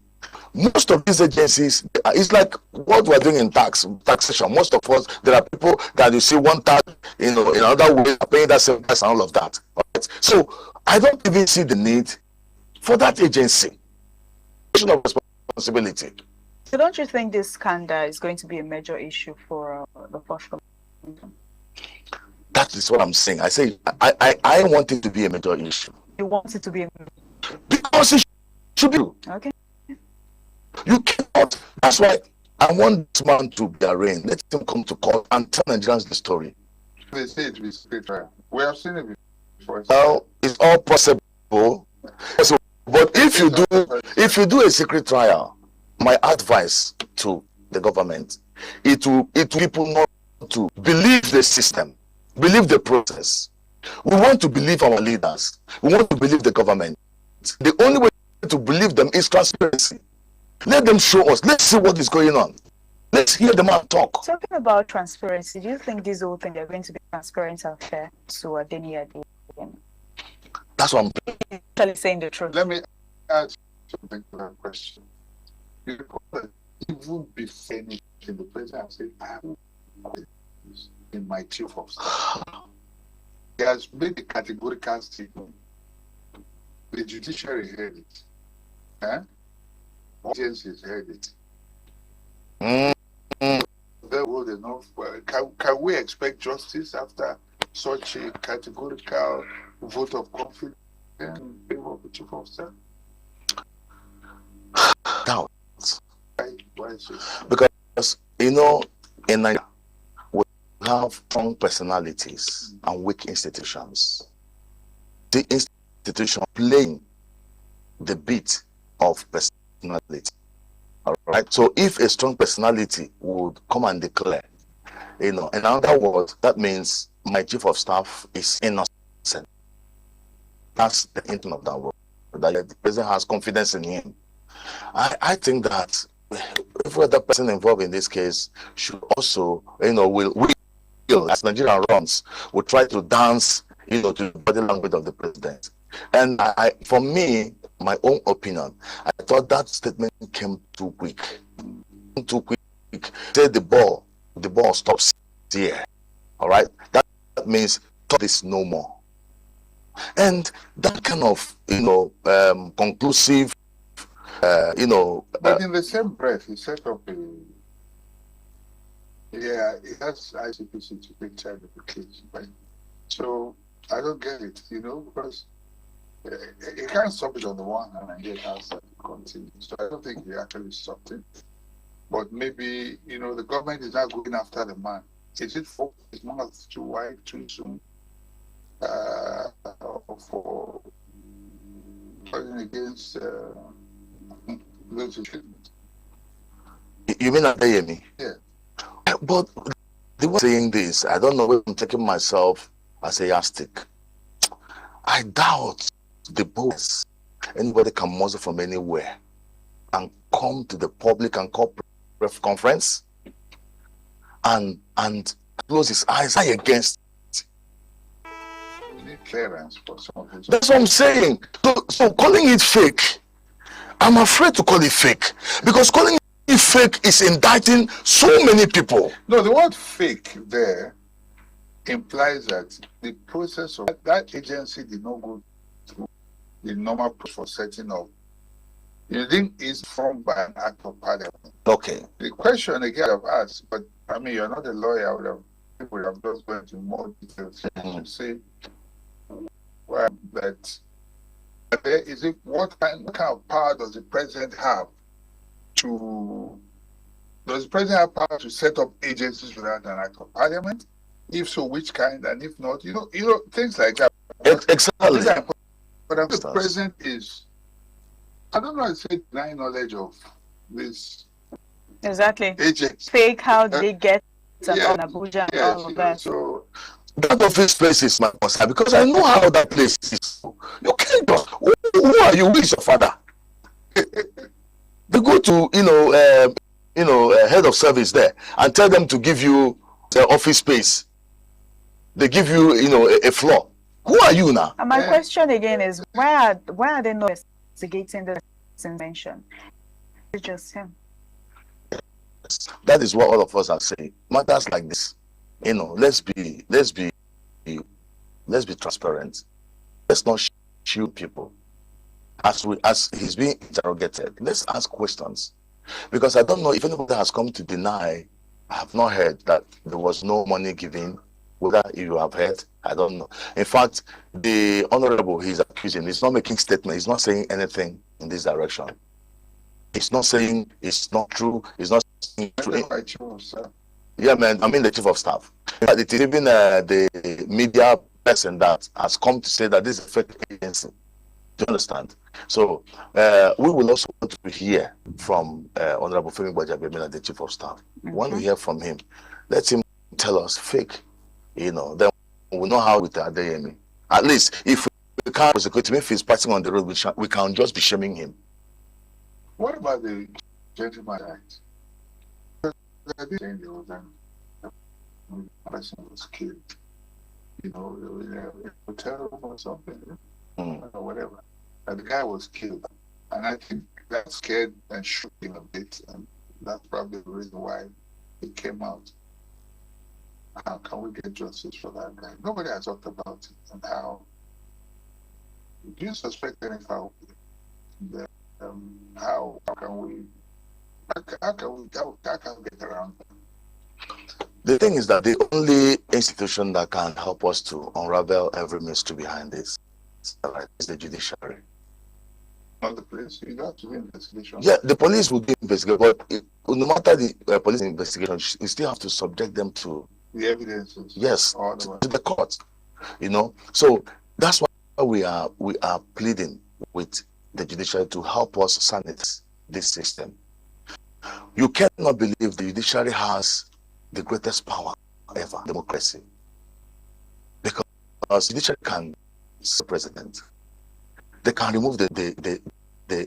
Most of these agencies, it's like what we're doing in taxation. Most of us, there are people that you see one tax, you know, in another way, paying that same tax and all of that. Right? So I don't even see the need for that agency. Of responsibility. So don't you think this scandal is going to be a major issue for the forthcoming? That is what I'm saying. I say I want it to be a major issue. You want it to be a because it should be. Okay. You cannot. That's why I want this man to be arraigned. Let him come to court and tell Nigerians the story. They say it will be secret trial. We have seen it before. Well, it's all possible. But if you do a secret trial, my advice to the government, it will people not to believe the system, believe the process. We want to believe our leaders. We want to believe the government. The only way to believe them is transparency. Let them show us. Let's see what is going on. Let's hear them out talk. Talking about transparency, do you think this whole thing are going to be transparent and fair to Adeniyi Adeyemi? That's what I'm actually saying the truth. Let me add something to that question. You know, even before anything, the president said, I have in my chief of staff. He has made a categorical statement. The judiciary heard it. Agencies heard it. There was enough. Can we expect justice after such a categorical vote of confidence in favor of the chief of staff? Doubt. Why is it? Because, you know, in Nigeria, we have strong personalities and weak institutions. The institution playing the beat of personality. All right. So if a strong personality would come and declare, you know, in other words, that means my chief of staff is innocent. That's the intent of that word. That the president has confidence in him. I think that every other person involved in this case should also, you know, will as Nigeria runs, will try to dance, you know, to the body language of the president. And for me, my own opinion, I thought that statement came too quick. Too quick. Say the ball stops here. All right? That means talk this no more. And that kind of, you know, conclusive, you know. But in the same breath, he set up he has ICPC to take charge of the case, right? So I don't get it, you know, because he can't stop it on the one hand and yet has to continue. So I don't think he actually stopped it. But maybe, you know, the government is not going after the man. Is it focused his mouth to wipe too soon for fighting against those treatment. You mean Adeyemi? Yeah. But they were saying this. I don't know if I'm taking myself as a yardstick. I doubt the boss. Anybody can muzzle from anywhere and come to the public and corporate conference and close his eyes against it. We need clearance for some of his. That's what I'm saying. So calling it fake, I'm afraid to call it fake because calling it fake is indicting so many people. No, the word fake there implies that the process of that agency did not go through the normal process for setting up. You think it's formed by an act of parliament. Okay. The question again I've asked, but I mean, you're not a lawyer, I would have just gone into more details to say that is it what kind of power does the president have to power to set up agencies without an act of parliament? If so, which kind, and if not, you know, things like that. Exactly. But the president is, I don't know, I say denying knowledge of this. Exactly. Agents. Fake how they get on Abuja and all of that. So that office place is my concern because I know how that place is. You can't just, who are you? Who is your father? They go to head of service there and tell them to give you the office space. They give you a floor. Who are you now? And my question again is why are they not investigating this invention? It's just him. That is what all of us are saying. Matters like this, let's be transparent. Let's not shield people. As he's being interrogated, let's ask questions. Because I don't know if anybody has come to deny. I have not heard that there was no money given. Whether you have heard, I don't know. In fact, the honorable he's accusing, he's not making statement. He's not saying anything in this direction. He's not saying it's not true. He's not saying true. Yeah, man. I mean the chief of staff. But it is even the media person that has come to say that this is a fake agency. Do you understand? So we will also want to hear from Honorable Femi Gbajabiamila, the chief of staff. When we hear from him, let him tell us fake. Then we know how with Adeyemi. At least if we can't prosecute him, if he's passing on the road, we can just be shaming him. What about the Gentleman Act? I did think there was a person was killed, in a hotel or something, or whatever. And the guy was killed. And I think that scared and shook him a bit, and that's probably the reason why it came out. How can we get justice for that guy? Nobody has talked about it, and how. Do you suspect any foul? How can we get around that? The thing is that the only institution that can help us to unravel every mystery behind this is the judiciary. Not the police. You have to do investigation. Yeah, the police will do investigation, but no matter the police investigation, you still have to subject them to the evidences. Yes, to the court. So that's why we are pleading with the judiciary to help us sanitize this system. You cannot believe the judiciary has the greatest power ever, democracy. Because the judiciary can the president. They can remove the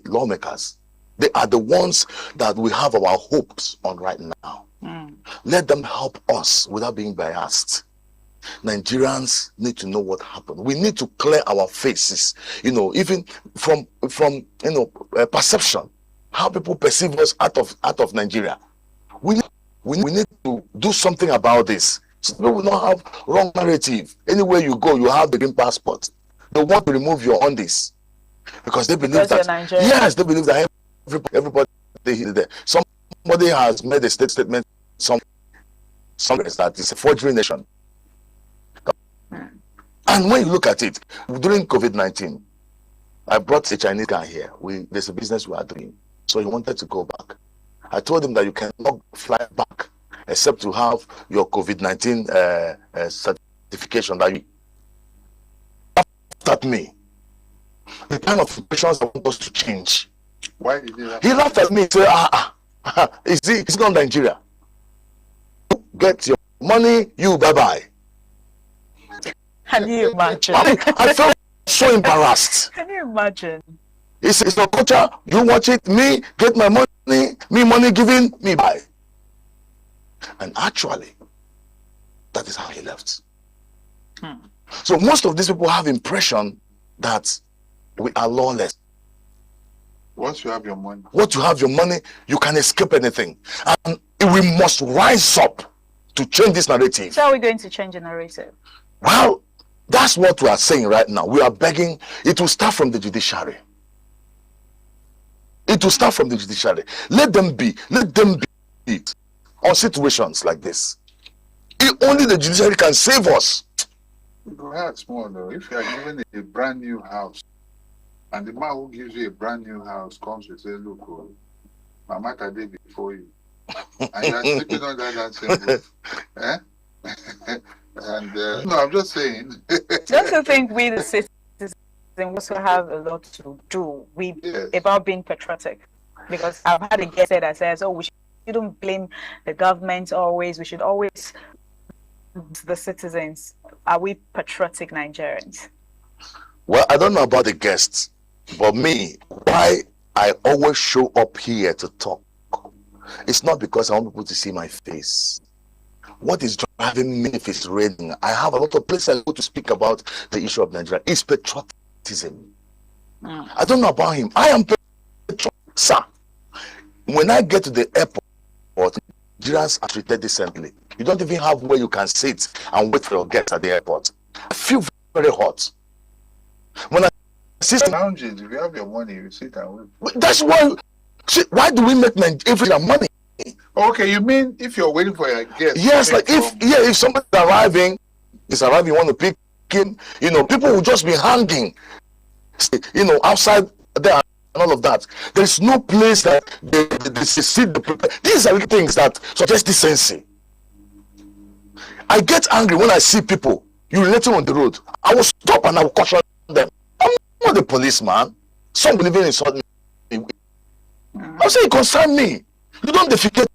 lawmakers. They are the ones that we have our hopes on right now. Let them help us without being biased. Nigerians need to know what happened. We need to clear our faces, even from perception, how people perceive us out of Nigeria. We need to do something about this. So people will not have wrong narrative. Anywhere you go, you have the green passport. They want to remove your undies because they believe that they believe that everybody there. Somebody has made a statement. Some that it's a forgery nation. And when you look at it, during COVID-19, I brought a Chinese guy here. There's a business we are doing. So he wanted to go back. I told him that you cannot fly back except to have your COVID-19 certification that you laughed at me. The kind of impressions I want us to change. Why did he laugh? He laughed at me and said, it's not Nigeria. Get your money, you bye-bye. Can you imagine? I felt so embarrassed. Can you imagine? It's not culture. You watch it, me get my money, me money giving, me buy. And actually, that is how he left. So most of these people have impression that we are lawless. Once you have your money. Once you have your money, you can escape anything. And we must rise up to change this narrative. So are we going to change the narrative? Well, that's what we are saying right now. We are begging. It will start from the judiciary. It will start from the judiciary. Let them be on situations like this. Only the judiciary can save us. Perhaps more though. If you are given a brand new house, and the man who gives you a brand new house comes and says, "Look, my matter day before you," and you are sleeping under that same roof, and no, I'm just saying. Don't you think we the citizens also have a lot to do about being patriotic? Because I've had a guest that says, "Oh, we shouldn't blame the government always. We should always the citizens." Are we patriotic Nigerians? Well, I don't know about the guests, but me, why I always show up here to talk, it's not because I want people to see my face. What is driving me if it's raining? I have a lot of places I go to speak about the issue of Nigeria. It's patriotism. I don't know about him. I am patriotic, sir. When I get to the airport, Nigerians are treated decently. You don't even have where you can sit and wait for your guests at the airport. I feel very hot. When I see lounges, if you have your money, you sit and wait. That's why. See, why do we make Nigeria money? Okay, you mean if you're waiting for your guest? Yes, like if somebody's arriving, you want to pick him. You know, people will just be hanging. You know, outside there and all of that. There's no place that they sit. These are the things that suggest decency. I get angry when I see people urinating on the road. I will stop and I will caution them. I'm not the policeman. Some will even insult me. I'll say it concerns me. You don't defecate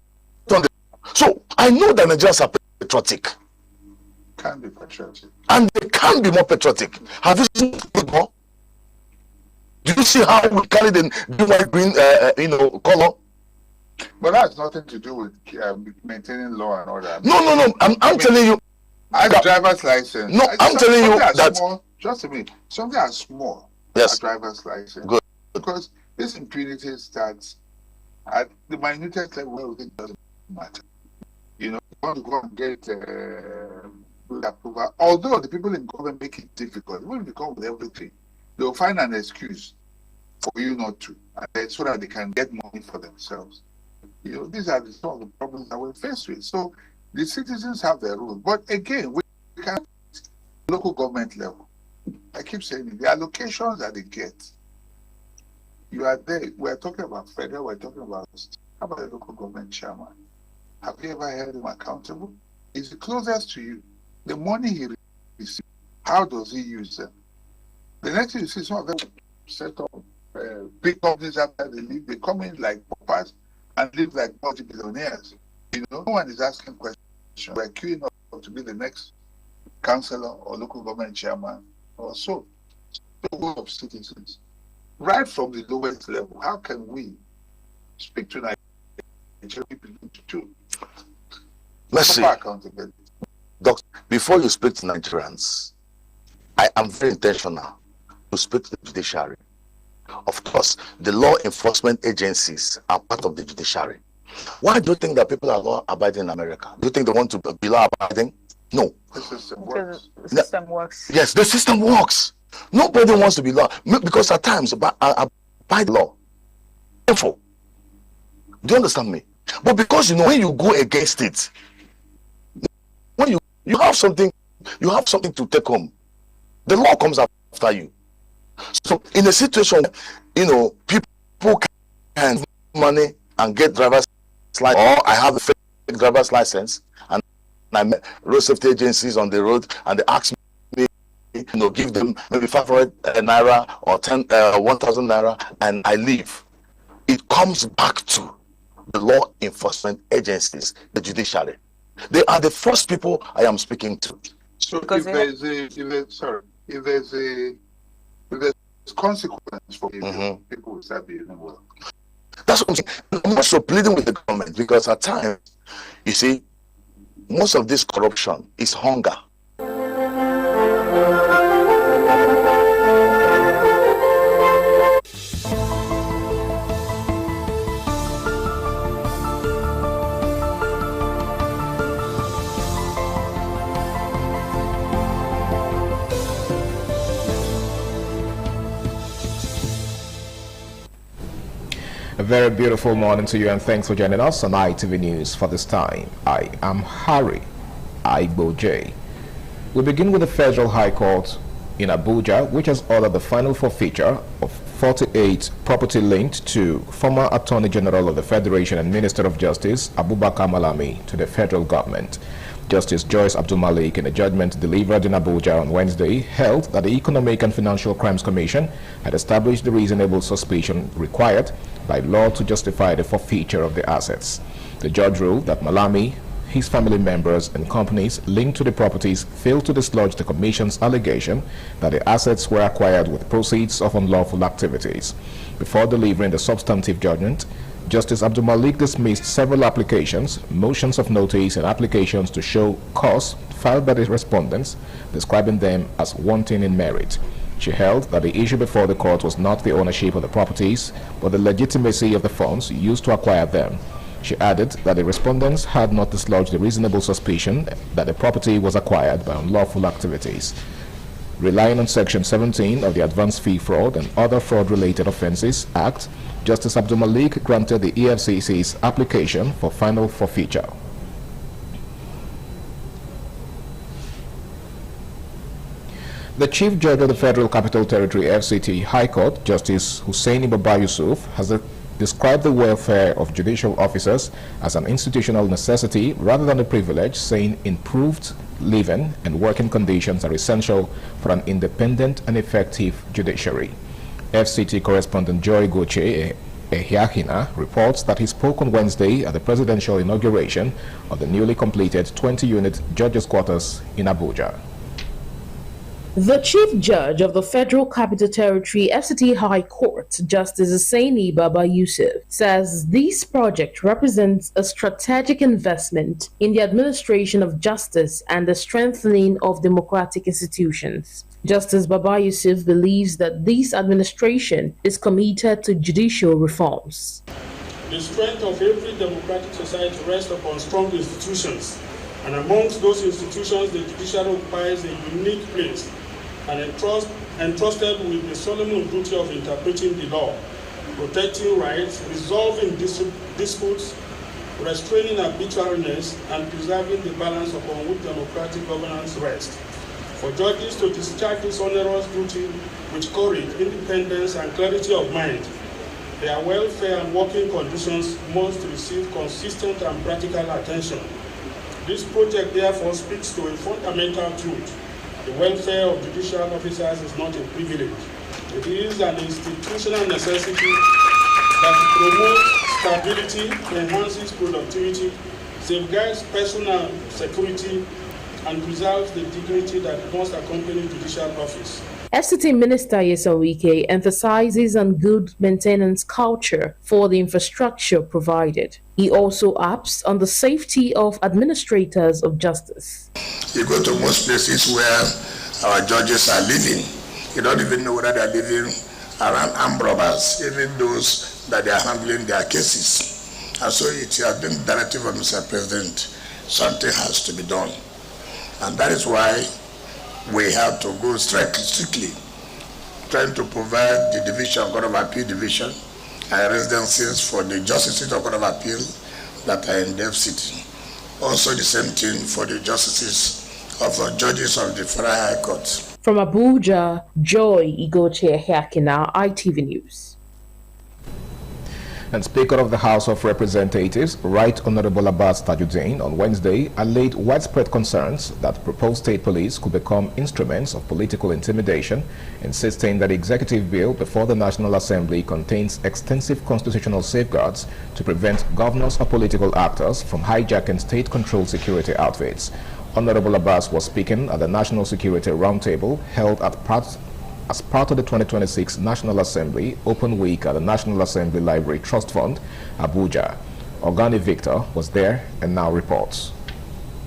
on the. So I know that Nigerians are patriotic. Can be patriotic. And they can be more patriotic. Have you seen football? Do you see how we carry the white green color? But that has nothing to do with maintaining law and order. No. I'm telling you. I have a driver's license. No, I'm telling you that. Small, just a minute. Something as small as a driver's license. Good. Because this impunity starts at the minutest level where we think it doesn't matter. You know, you want to go and get approval. Although the people in government make it difficult, even if you come with everything, they'll find an excuse for you not to, and so that they can get money for themselves. You know, these are some of the problems that we're faced with. So the citizens have their rules. But again, we can local government level. I keep saying it, the allocations that they get, you are there. We're talking about federal, we're talking about state. How about the local government chairman? Have you ever held him accountable? Is the closest to you. The money he receives, how does he use them? The next thing you see, some of them set up big companies after they leave, they come in like paupers and live like multi-billionaires. You know, no one is asking questions. We're queuing up to be the next councillor or local government chairman or so. The whole of citizens, right from the lowest level, how can we speak to Nigerian people to Mercy. Accountability? Doctor, before you speak to Nigerians, I am very intentional to speak to the judiciary. Of course, the law enforcement agencies are part of the judiciary. Why do you think that people are law-abiding in America? Do you think they want to be law-abiding? No. The system works. The system works. Yes, the system works. Nobody wants to be law, because at times, by the law, careful. Do you understand me? But because, you know, when you go against it, when you have something to take home, the law comes after you. So in a situation, you know, people can have money and get driver's license, or I have a driver's license, and I met road safety agencies on the road, and they asked me, give them maybe 500 naira or 1,000 naira, and I leave. It comes back to the law enforcement agencies, the judiciary. They are the first people I am speaking to. So if there's consequence for people, people will start behaving well. That's what I'm saying. I'm also pleading with the government, because at times, you see, most of this corruption is hunger. A very beautiful morning to you, and thanks for joining us on ITV News for this time. I am Harry Igboje. We begin with the Federal High Court in Abuja, which has ordered the final forfeiture of 48 property linked to former Attorney General of the Federation and Minister of Justice Abubakar Malami to the federal government. Justice Joyce Abdul-Malik, in a judgment delivered in Abuja on Wednesday, held that the Economic and Financial Crimes Commission had established the reasonable suspicion required by law to justify the forfeiture of the assets. The judge ruled that Malami, his family members, and companies linked to the properties failed to dislodge the Commission's allegation that the assets were acquired with proceeds of unlawful activities. Before delivering the substantive judgment, Justice Abdul-Malik dismissed several applications, motions of notice, and applications to show cause filed by the respondents, describing them as wanting in merit. She held that the issue before the court was not the ownership of the properties, but the legitimacy of the funds used to acquire them. She added that the respondents had not dislodged the reasonable suspicion that the property was acquired by unlawful activities. Relying on Section 17 of the Advanced Fee Fraud and Other Fraud-Related Offences Act, Justice Abdul-Malik granted the EFCC's application for final forfeiture. The Chief Judge of the Federal Capital Territory FCT High Court, Justice Hussaini Baba Yusuf, has described the welfare of judicial officers as an institutional necessity rather than a privilege, saying improved living and working conditions are essential for an independent and effective judiciary. FCT correspondent Joy Goche Ehiahina reports that he spoke on Wednesday at the presidential inauguration of the newly completed 20-unit judges' quarters in Abuja. The Chief Judge of the Federal Capital Territory FCT High Court, Justice Hussaini Baba Yusuf, says this project represents a strategic investment in the administration of justice and the strengthening of democratic institutions. Justice Baba Yusuf believes that this administration is committed to judicial reforms. The strength of every democratic society rests upon strong institutions, and amongst those institutions, the judiciary occupies a unique place and entrusted with the solemn duty of interpreting the law, protecting rights, resolving disputes, restraining arbitrariness, and preserving the balance upon which democratic governance rests. For judges to discharge this onerous duty with courage, independence, and clarity of mind, their welfare and working conditions must receive consistent and practical attention. This project therefore speaks to a fundamental truth. The welfare of judicial officers is not a privilege. It is an institutional necessity that promotes stability, enhances productivity, safeguards personal security, and preserves the dignity that must accompany judicial office. FCT Minister Nyesom Wike emphasizes on good maintenance culture for the infrastructure provided. He also harps on the safety of administrators of justice. You go to most places where our judges are living, you don't even know whether they're living around armed robbers, even those that they are handling their cases. And so it has been the directive of Mr. President, something has to be done. And that is why we have to go strictly trying to provide the division, Court of Appeal division, and residences for the justices of Court of Appeal that are in Dev City. Also the same thing for the justices of judges of the Federal High Court. From Abuja, Joy Igoche Ehiahina, ITV News. And Speaker of the House of Representatives, Right Honorable Abbas Tajuddin, on Wednesday, allayed widespread concerns that proposed state police could become instruments of political intimidation, insisting that the executive bill before the National Assembly contains extensive constitutional safeguards to prevent governors or political actors from hijacking state-controlled security outfits. Honorable Abbas was speaking at the National Security Roundtable held as part of the 2026 National Assembly Open Week at the National Assembly Library Trust Fund, Abuja. Organi Victor was there and now reports.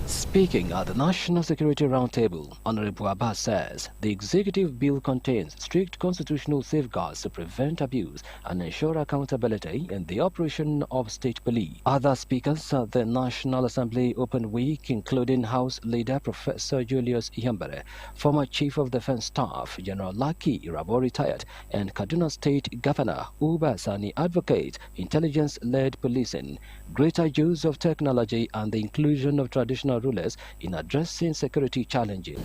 Speaking at the National Security Roundtable, Honorable Abbas says the executive bill contains strict constitutional safeguards to prevent abuse and ensure accountability in the operation of state police. Other speakers at the National Assembly Open Week, including House Leader Professor Julius Iyambare, former Chief of Defense Staff General Lucky Irabo retired, and Kaduna State Governor Uba Sani advocate intelligence-led policing, greater use of technology, and the inclusion of traditional rulers in addressing security challenges.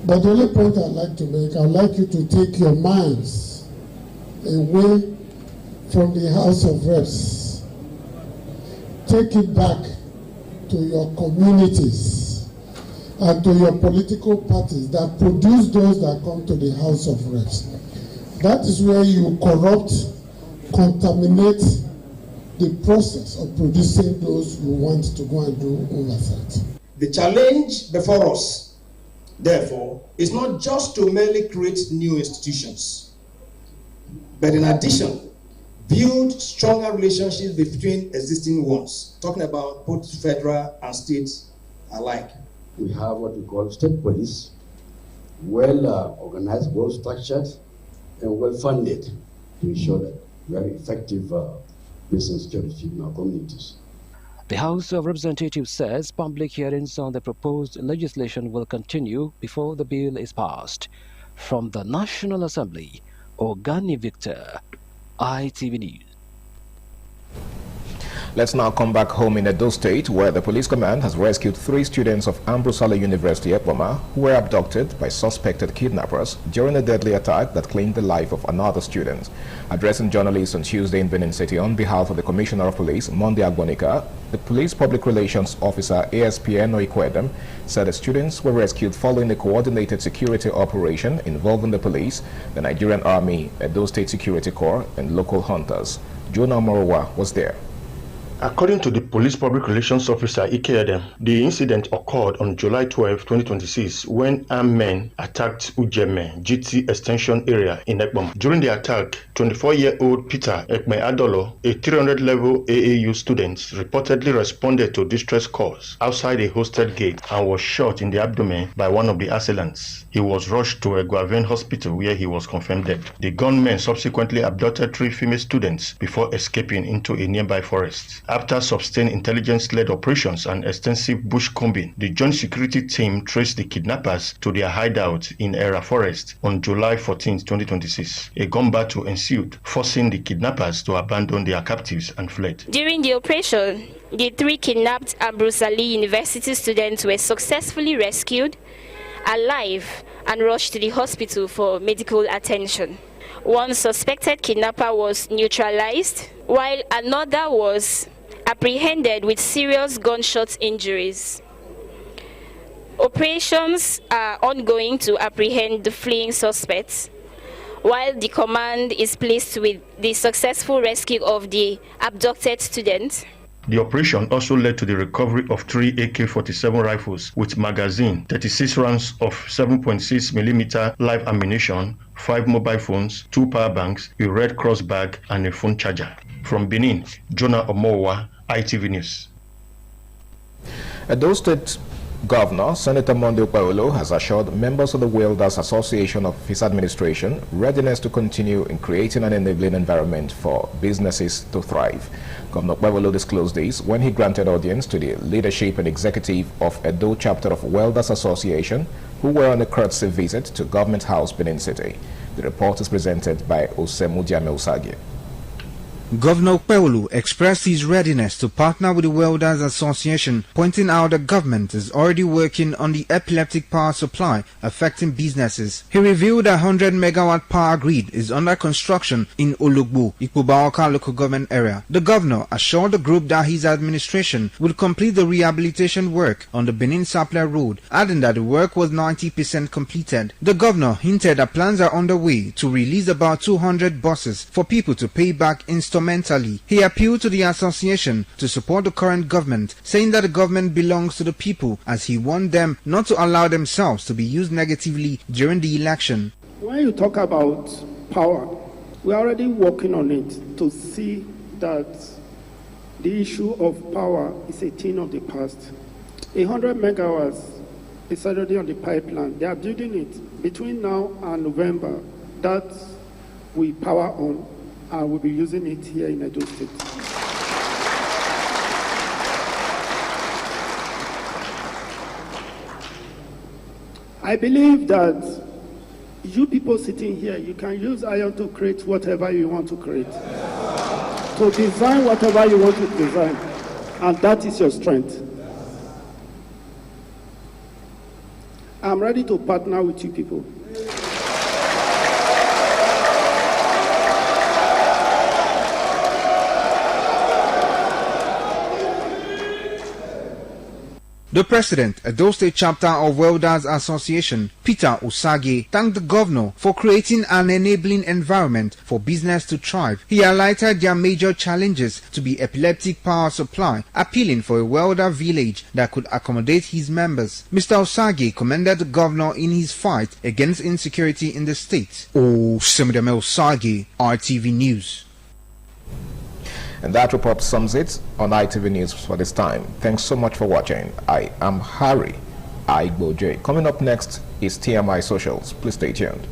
But the only point I'd like to make, I'd like you to take your minds away from the House of Reps. Take it back to your communities and to your political parties that produce those that come to the House of Reps. That is where you corrupt, contaminate the process of producing those who want to go and do oversight. The challenge before us, therefore, is not just to merely create new institutions, but in addition, build stronger relationships between existing ones, talking about both federal and state alike. We have what we call state police, well organized, well structured, and well funded to ensure that very effective peace and security in our communities. The House of Representatives says public hearings on the proposed legislation will continue before the bill is passed. From the National Assembly, Organi Victor, ITV News. Let's now come back home in Edo State, where the police command has rescued 3 students of Ambrose Alli University, Ekpoma, who were abducted by suspected kidnappers during a deadly attack that claimed the life of another student. Addressing journalists on Tuesday in Benin City on behalf of the Commissioner of Police, Monday Agbonika, the Police Public Relations Officer ASP Eno Ikwedem said the students were rescued following a coordinated security operation involving the police, the Nigerian Army, Edo State Security Corps, and local hunters. Jonah Morowa was there. According to the Police Public Relations Officer Ikedem, the incident occurred on July 12, 2026, when armed men attacked Ujeme GT Extension area in Ekpoma. During the attack, 24-year-old Peter Ekme Adolo, a 300-level AAU student, reportedly responded to distress calls outside a hostel gate and was shot in the abdomen by one of the assailants. He was rushed to Egwaven Hospital where he was confirmed dead. The gunmen subsequently abducted 3 female students before escaping into a nearby forest. After sustained intelligence-led operations and extensive bush combing, the joint security team traced the kidnappers to their hideout in Era Forest on July 14, 2026. A gun battle ensued, forcing the kidnappers to abandon their captives and fled. During the operation, the 3 kidnapped Ambrose Alli University students were successfully rescued alive and rushed to the hospital for medical attention. One suspected kidnapper was neutralized, while another was apprehended with serious gunshot injuries. Operations are ongoing to apprehend the fleeing suspects, while the command is pleased with the successful rescue of the abducted students. The operation also led to the recovery of 3 AK-47 rifles with magazine, 36 rounds of 7.6mm live ammunition, 5 mobile phones, 2 power banks, a Red Cross bag, and a phone charger. From Benin, Jonah Omowa, ITV News. Edo State Governor Senator Monday Okpebholo has assured members of the Welders Association of his administration readiness to continue in creating an enabling environment for businesses to thrive. Governor Okpebholo disclosed this when he granted audience to the leadership and executive of Edo chapter of Welders Association, who were on a courtesy visit to Government House, Benin City. The report is presented by Osemu Diame Usagi. Governor Okpebholo expressed his readiness to partner with the Welders Association, pointing out the government is already working on the epileptic power supply affecting businesses. He revealed a 100-megawatt power grid is under construction in Olugbo, Ikpoba local government area. The governor assured the group that his administration will complete the rehabilitation work on the Benin-Sapele Road, adding that the work was 90% completed. The governor hinted that plans are underway to release about 200 buses for people to pay back instrumentally. He appealed to the association to support the current government, saying that the government belongs to the people, as he warned them not to allow themselves to be used negatively during the election. When you talk about power, we're already working on it to see that the issue of power is a thing of the past. 100 megawatts is already on the pipeline. They are building it between now and November. That we power on. I will be using it here in Edo State. I believe that you people sitting here, you can use iron to create whatever you want to create, to design whatever you want to design, and that is your strength. I'm ready to partner with you people. The president, Edo State chapter of Welders Association, Peter Osage, thanked the governor for creating an enabling environment for business to thrive. He highlighted their major challenges to be epileptic power supply, appealing for a welder village that could accommodate his members. Mr. Osage commended the governor in his fight against insecurity in the state. Osemideme Osage, RTV News. And that report sums it on ITV News for this time. Thanks so much for watching. I am Harry Igboje. Coming up next is TMI Socials. Please stay tuned.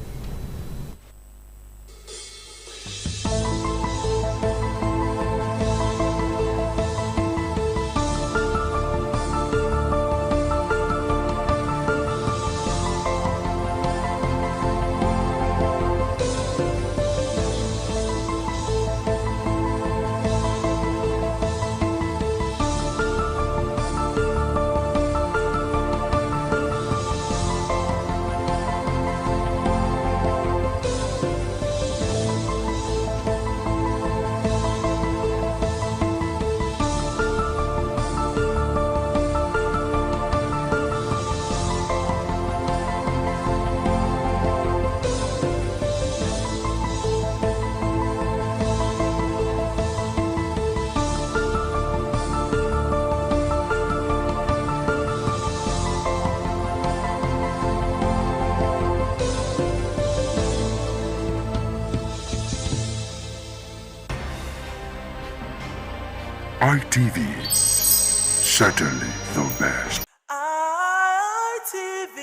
ITV, certainly the best. ITV,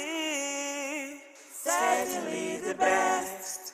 certainly the best.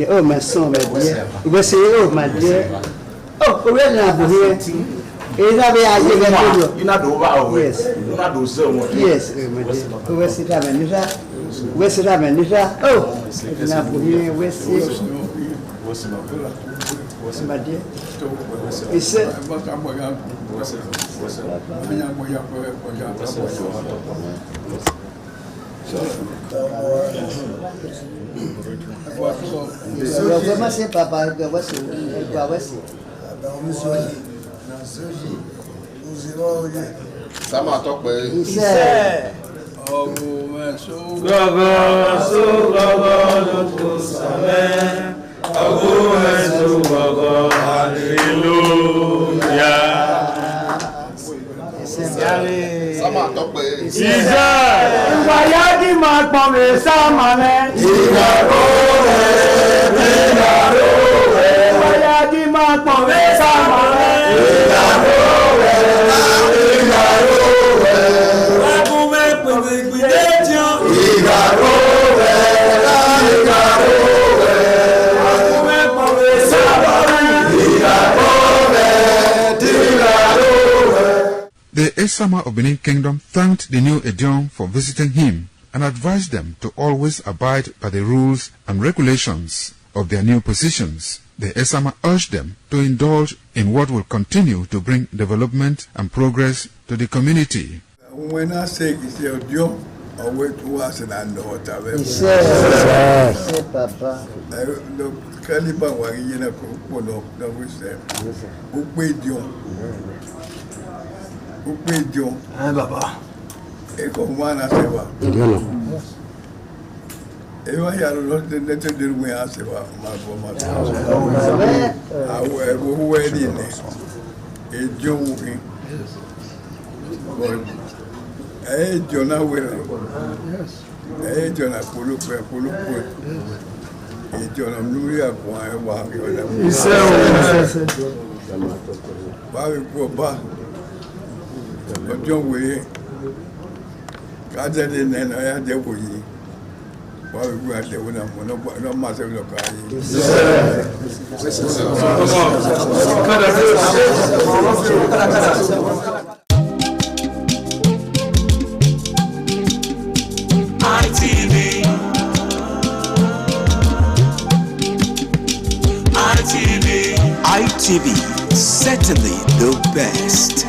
Oh, my son, my dear. You say, oh, my dear. Oh, we're not here. It's not there. You're not over. Yes. You're not over. Yes, my dear. Where's it happening? Where's it happening? Oh, it's not here. Where's it? What's my dear? It's it. Comment c'est papa? Voici. Ça m'a toqué. The Esama of Benin Kingdom thanked the new Edion for visiting him and advised them to always abide by the rules and regulations of their new positions. The Esama urged them to indulge in what will continue to bring development and progress to the community. When I say it's your job, I wait to us and I know what I will. Yes, Papa. The Caliban was in a couple of them. Who paid you? Who paid you? Papa. Ekomana sewa. Ewa ya lo de we asewa ma. Awe wo ni ne. Ejo wi. Ejo na wele. Ejo na pulu. Ejo na mluri akwa ewa yo na. Ba wi ko ba. Ojo we. Kaje de na ya de wo yi. Ba wi ko ade wo na mo no ma se lo ka yi. ITV, certainly the best.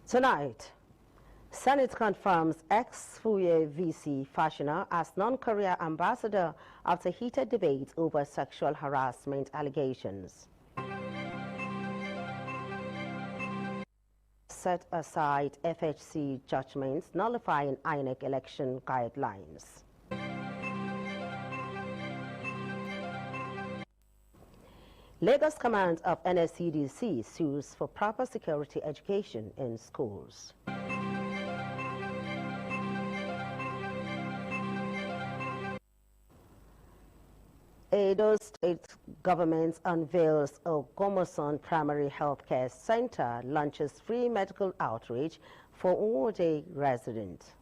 Tonight, Senate confirms ex-Fuye VC Fashioner as non-career ambassador after heated debate over sexual harassment allegations. Set aside FHC judgments nullifying INEC election guidelines. Lagos Command of NSCDC sues for proper security education in schools. Edo State Government unveils a Gomoson Primary Health Care Center, launches free medical outreach for Owode residents.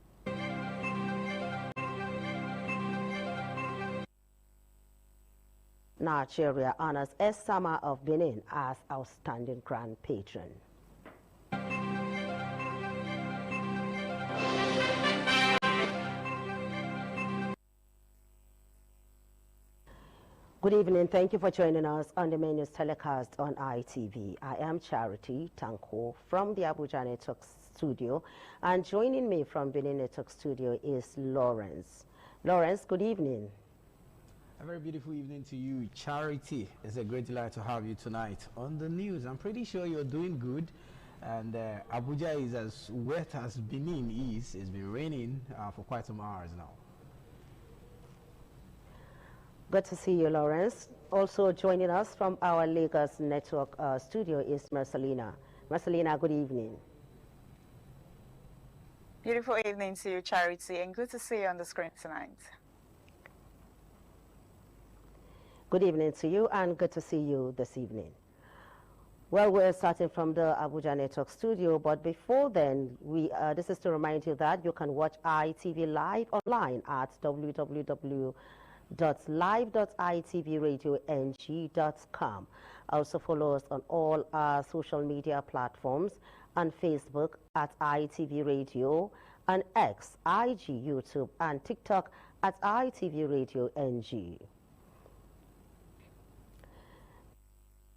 Nigeria honors Esama of Benin as outstanding grand patron. Good evening. Thank you for joining us on the Menus telecast on ITV. I am Charity Tanko from the Abuja Network studio, and joining me from Benin Network studio is Lawrence. Lawrence, good evening. A very beautiful evening to you, Charity. It's a great delight to have you tonight on the news. I'm pretty sure you're doing good, and Abuja is as wet as Benin is. It's been raining for quite some hours now. Good to see you, Lawrence. Also joining us from our Lagos Network studio is Marcelina. Marcelina, good evening. Beautiful evening to you, Charity, and good to see you on the screen tonight. Good evening to you, and good to see you this evening. Well, we're starting from the Abuja Network studio, but before then, this is to remind you that you can watch ITV live online at www.live.itvradioNG.com. Also follow us on all our social media platforms, on Facebook at ITV Radio, and X, IG, YouTube, and TikTok at ITV Radio NG.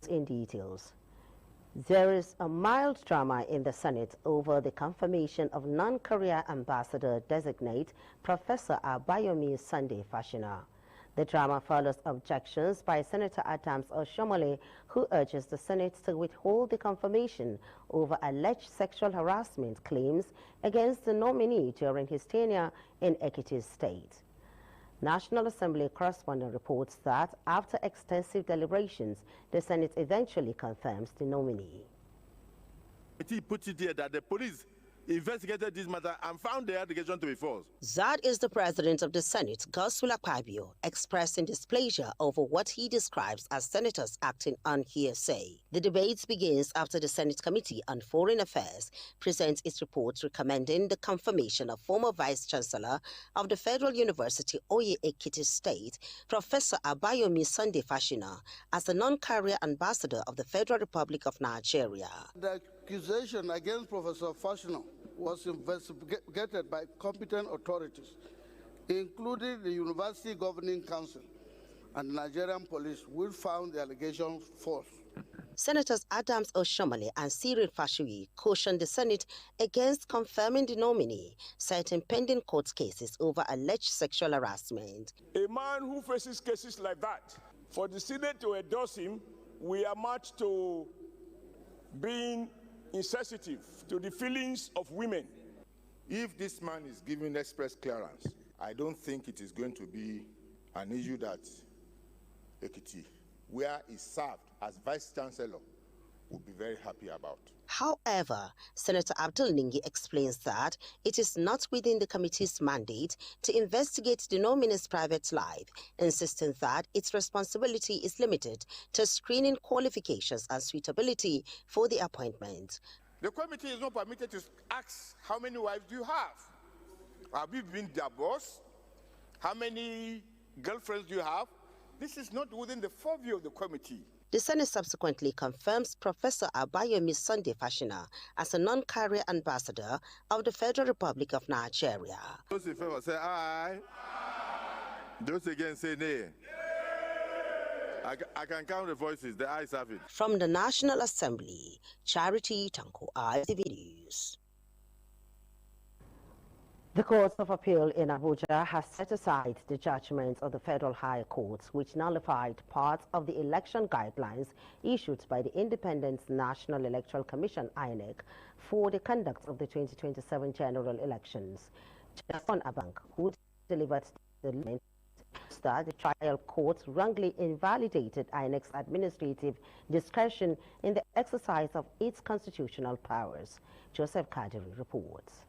In details. There is a mild drama in the Senate over the confirmation of non-career ambassador designate Professor Abayomi Sunday Fashina. The drama follows objections by Senator Adams Oshomole, who urges the Senate to withhold the confirmation over alleged sexual harassment claims against the nominee during his tenure in Ekiti State. National Assembly correspondent reports that after extensive deliberations, the Senate eventually confirms the nominee. It puts it here that the police investigated this matter and found the allegation to be false. That is the president of the Senate, Godswill Akpabio, expressing displeasure over what he describes as senators acting on hearsay. The debate begins after the Senate Committee on Foreign Affairs presents its report recommending the confirmation of former Vice Chancellor of the Federal University, Oye Ekiti State, Professor Abayomi Sunday Fashina, as the non-career ambassador of the Federal Republic of Nigeria. The accusation against Professor Fashina was investigated by competent authorities, including the University Governing Council and the Nigerian police, which found the allegation false. Senators Adams Oshomole and Cyril Fashui cautioned the Senate against confirming the nominee, citing pending court cases over alleged sexual harassment. A man who faces cases like that, for the Senate to endorse him, we are much to being insensitive to the feelings of women. If this man is given express clearance, I don't think it is going to be an issue that Ekiti, where he served as Vice Chancellor, will be very happy about. However, Senator Abdul Ningi explains that it is not within the committee's mandate to investigate the nominee's private life, insisting that its responsibility is limited to screening qualifications and suitability for the appointment. The committee is not permitted to ask how many wives do you have? Have you been their boss? How many girlfriends do you have? This is not within the purview of the committee. The Senate subsequently confirms Professor Abayomi Sunday Fashina as a non-career ambassador of the Federal Republic of Nigeria. Those in favor say aye. Those against say nay. I can count the voices. The ayes have it. From the National Assembly, Charity Tanko, ITV News. The Court of Appeal in Abuja has set aside the judgment of the Federal High Court, which nullified part of the election guidelines issued by the Independent National Electoral Commission, INEC, for the conduct of the 2027 general elections. Jason Abank, who delivered the judgment, that the trial court wrongly invalidated INEC's administrative discretion in the exercise of its constitutional powers. Joseph Kadiri reports.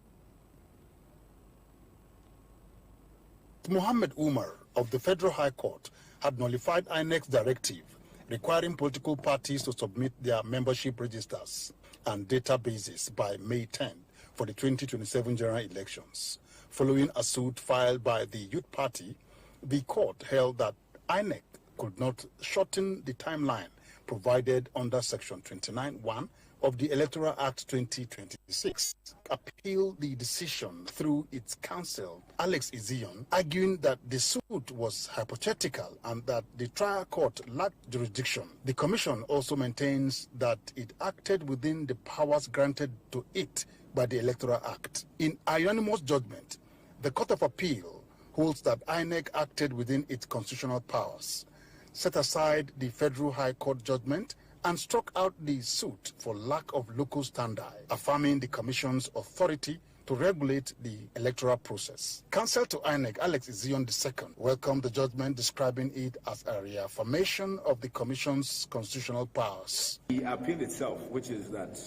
Mohammed Umar of the Federal High Court had nullified INEC's directive requiring political parties to submit their membership registers and databases by May 10 for the 2027 general elections. Following a suit filed by the Youth Party, the court held that INEC could not shorten the timeline provided under Section 29(1) of the Electoral Act 2026 appealed the decision through its counsel, Alex Izion, arguing that the suit was hypothetical and that the trial court lacked jurisdiction. The commission also maintains that it acted within the powers granted to it by the Electoral Act. In a unanimous judgment, the Court of Appeal holds that INEC acted within its constitutional powers, set aside the Federal High Court judgment, and struck out the suit for lack of local standi, affirming the Commission's authority to regulate the electoral process. Counsel to INEC, Alex Izion II, welcomed the judgment, describing it as a reaffirmation of the Commission's constitutional powers. The appeal itself, which is that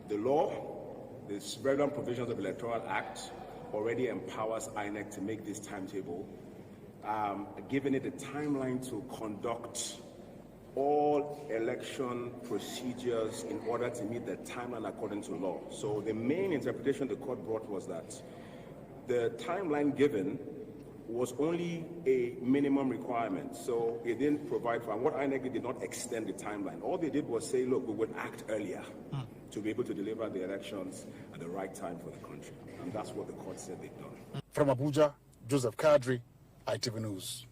the law, the relevant provisions of the Electoral Act, already empowers INEC to make this timetable, giving it a timeline to conduct all election procedures in order to meet the timeline according to law. So the main interpretation the court brought was that the timeline given was only a minimum requirement. So it didn't provide for, and what INEC did not extend the timeline. All they did was say, look, we would act earlier to be able to deliver the elections at the right time for the country. And that's what the court said they've done. From Abuja, Joseph Kadri, ITV News.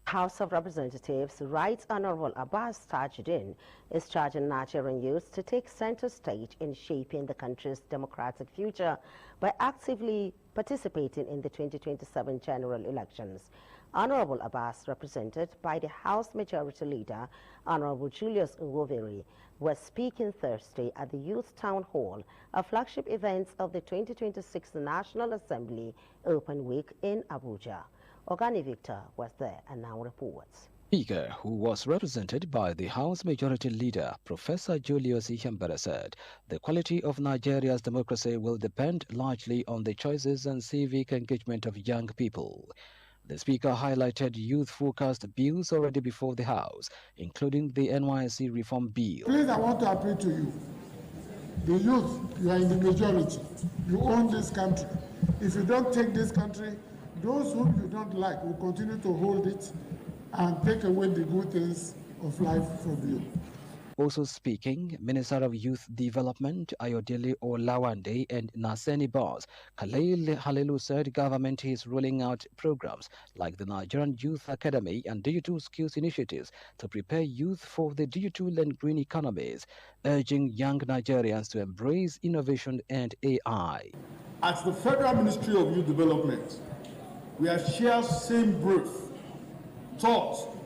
House of Representatives Right Honorable Abbas Tajuddin is charging Nigerian youth to take center stage in shaping the country's democratic future by actively participating in the 2027 general elections. Honorable Abbas, represented by the House Majority Leader, Honorable Julius Nwoviri, was speaking Thursday at the Youth Town Hall, a flagship event of the 2026 National Assembly Open Week in Abuja. Ogani Victor was there and now reports. Speaker, who was represented by the House Majority Leader, Professor Julius Ihembere, said the quality of Nigeria's democracy will depend largely on the choices and civic engagement of young people. The Speaker highlighted youth-focused bills already before the House, including the NYSC Reform Bill. Please, I want to appeal to you. The youth, you are in the majority. You own this country. If you don't take this country, those whom you don't like will continue to hold it and take away the good things of life from you. Also speaking, Minister of Youth Development Ayodele Olawande and Naseni Boss, Khalil Halilu said government is rolling out programs like the Nigerian Youth Academy and digital skills initiatives to prepare youth for the digital and green economies, urging young Nigerians to embrace innovation and AI. At the Federal Ministry of Youth Development, we have shared same breath, thought,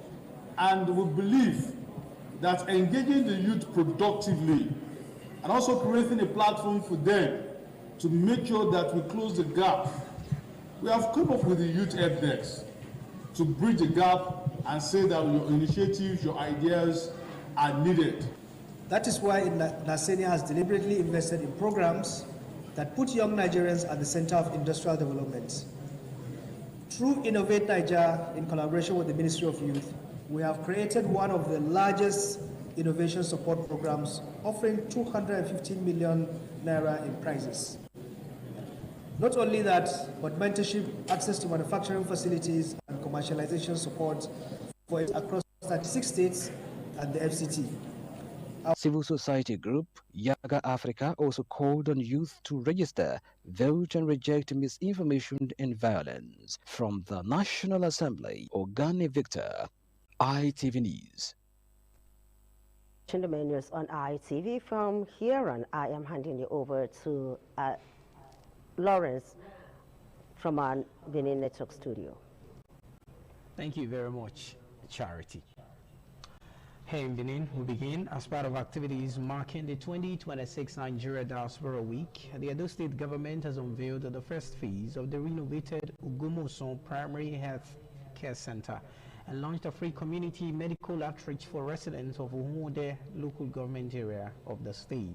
and we believe that engaging the youth productively and also creating a platform for them to make sure that we close the gap. We have come up with the Youth Help Desk to bridge the gap and say that your initiatives, your ideas are needed. That is why Naseni has deliberately invested in programs that put young Nigerians at the center of industrial development. Through Innovate Nigeria, in collaboration with the Ministry of Youth, we have created one of the largest innovation support programs, offering 215 million naira in prizes. Not only that, but mentorship, access to manufacturing facilities, and commercialization support for it across 36 states and the FCT. Civil society group Yaga Africa also called on youth to register, vote and reject misinformation and violence. From the National Assembly, Ogani Victor, ITV News. The main news on ITV. From here on, I am handing you over to Lawrence from our Benin Network studio. Thank you very much, Charity. Here in Benin, we begin as part of activities marking the 2026 Nigeria Diaspora Week. The Edo State government has unveiled the first phase of the renovated Ugumoson Primary Health Care Center and launched a free community medical outreach for residents of Umuode local government area of the state.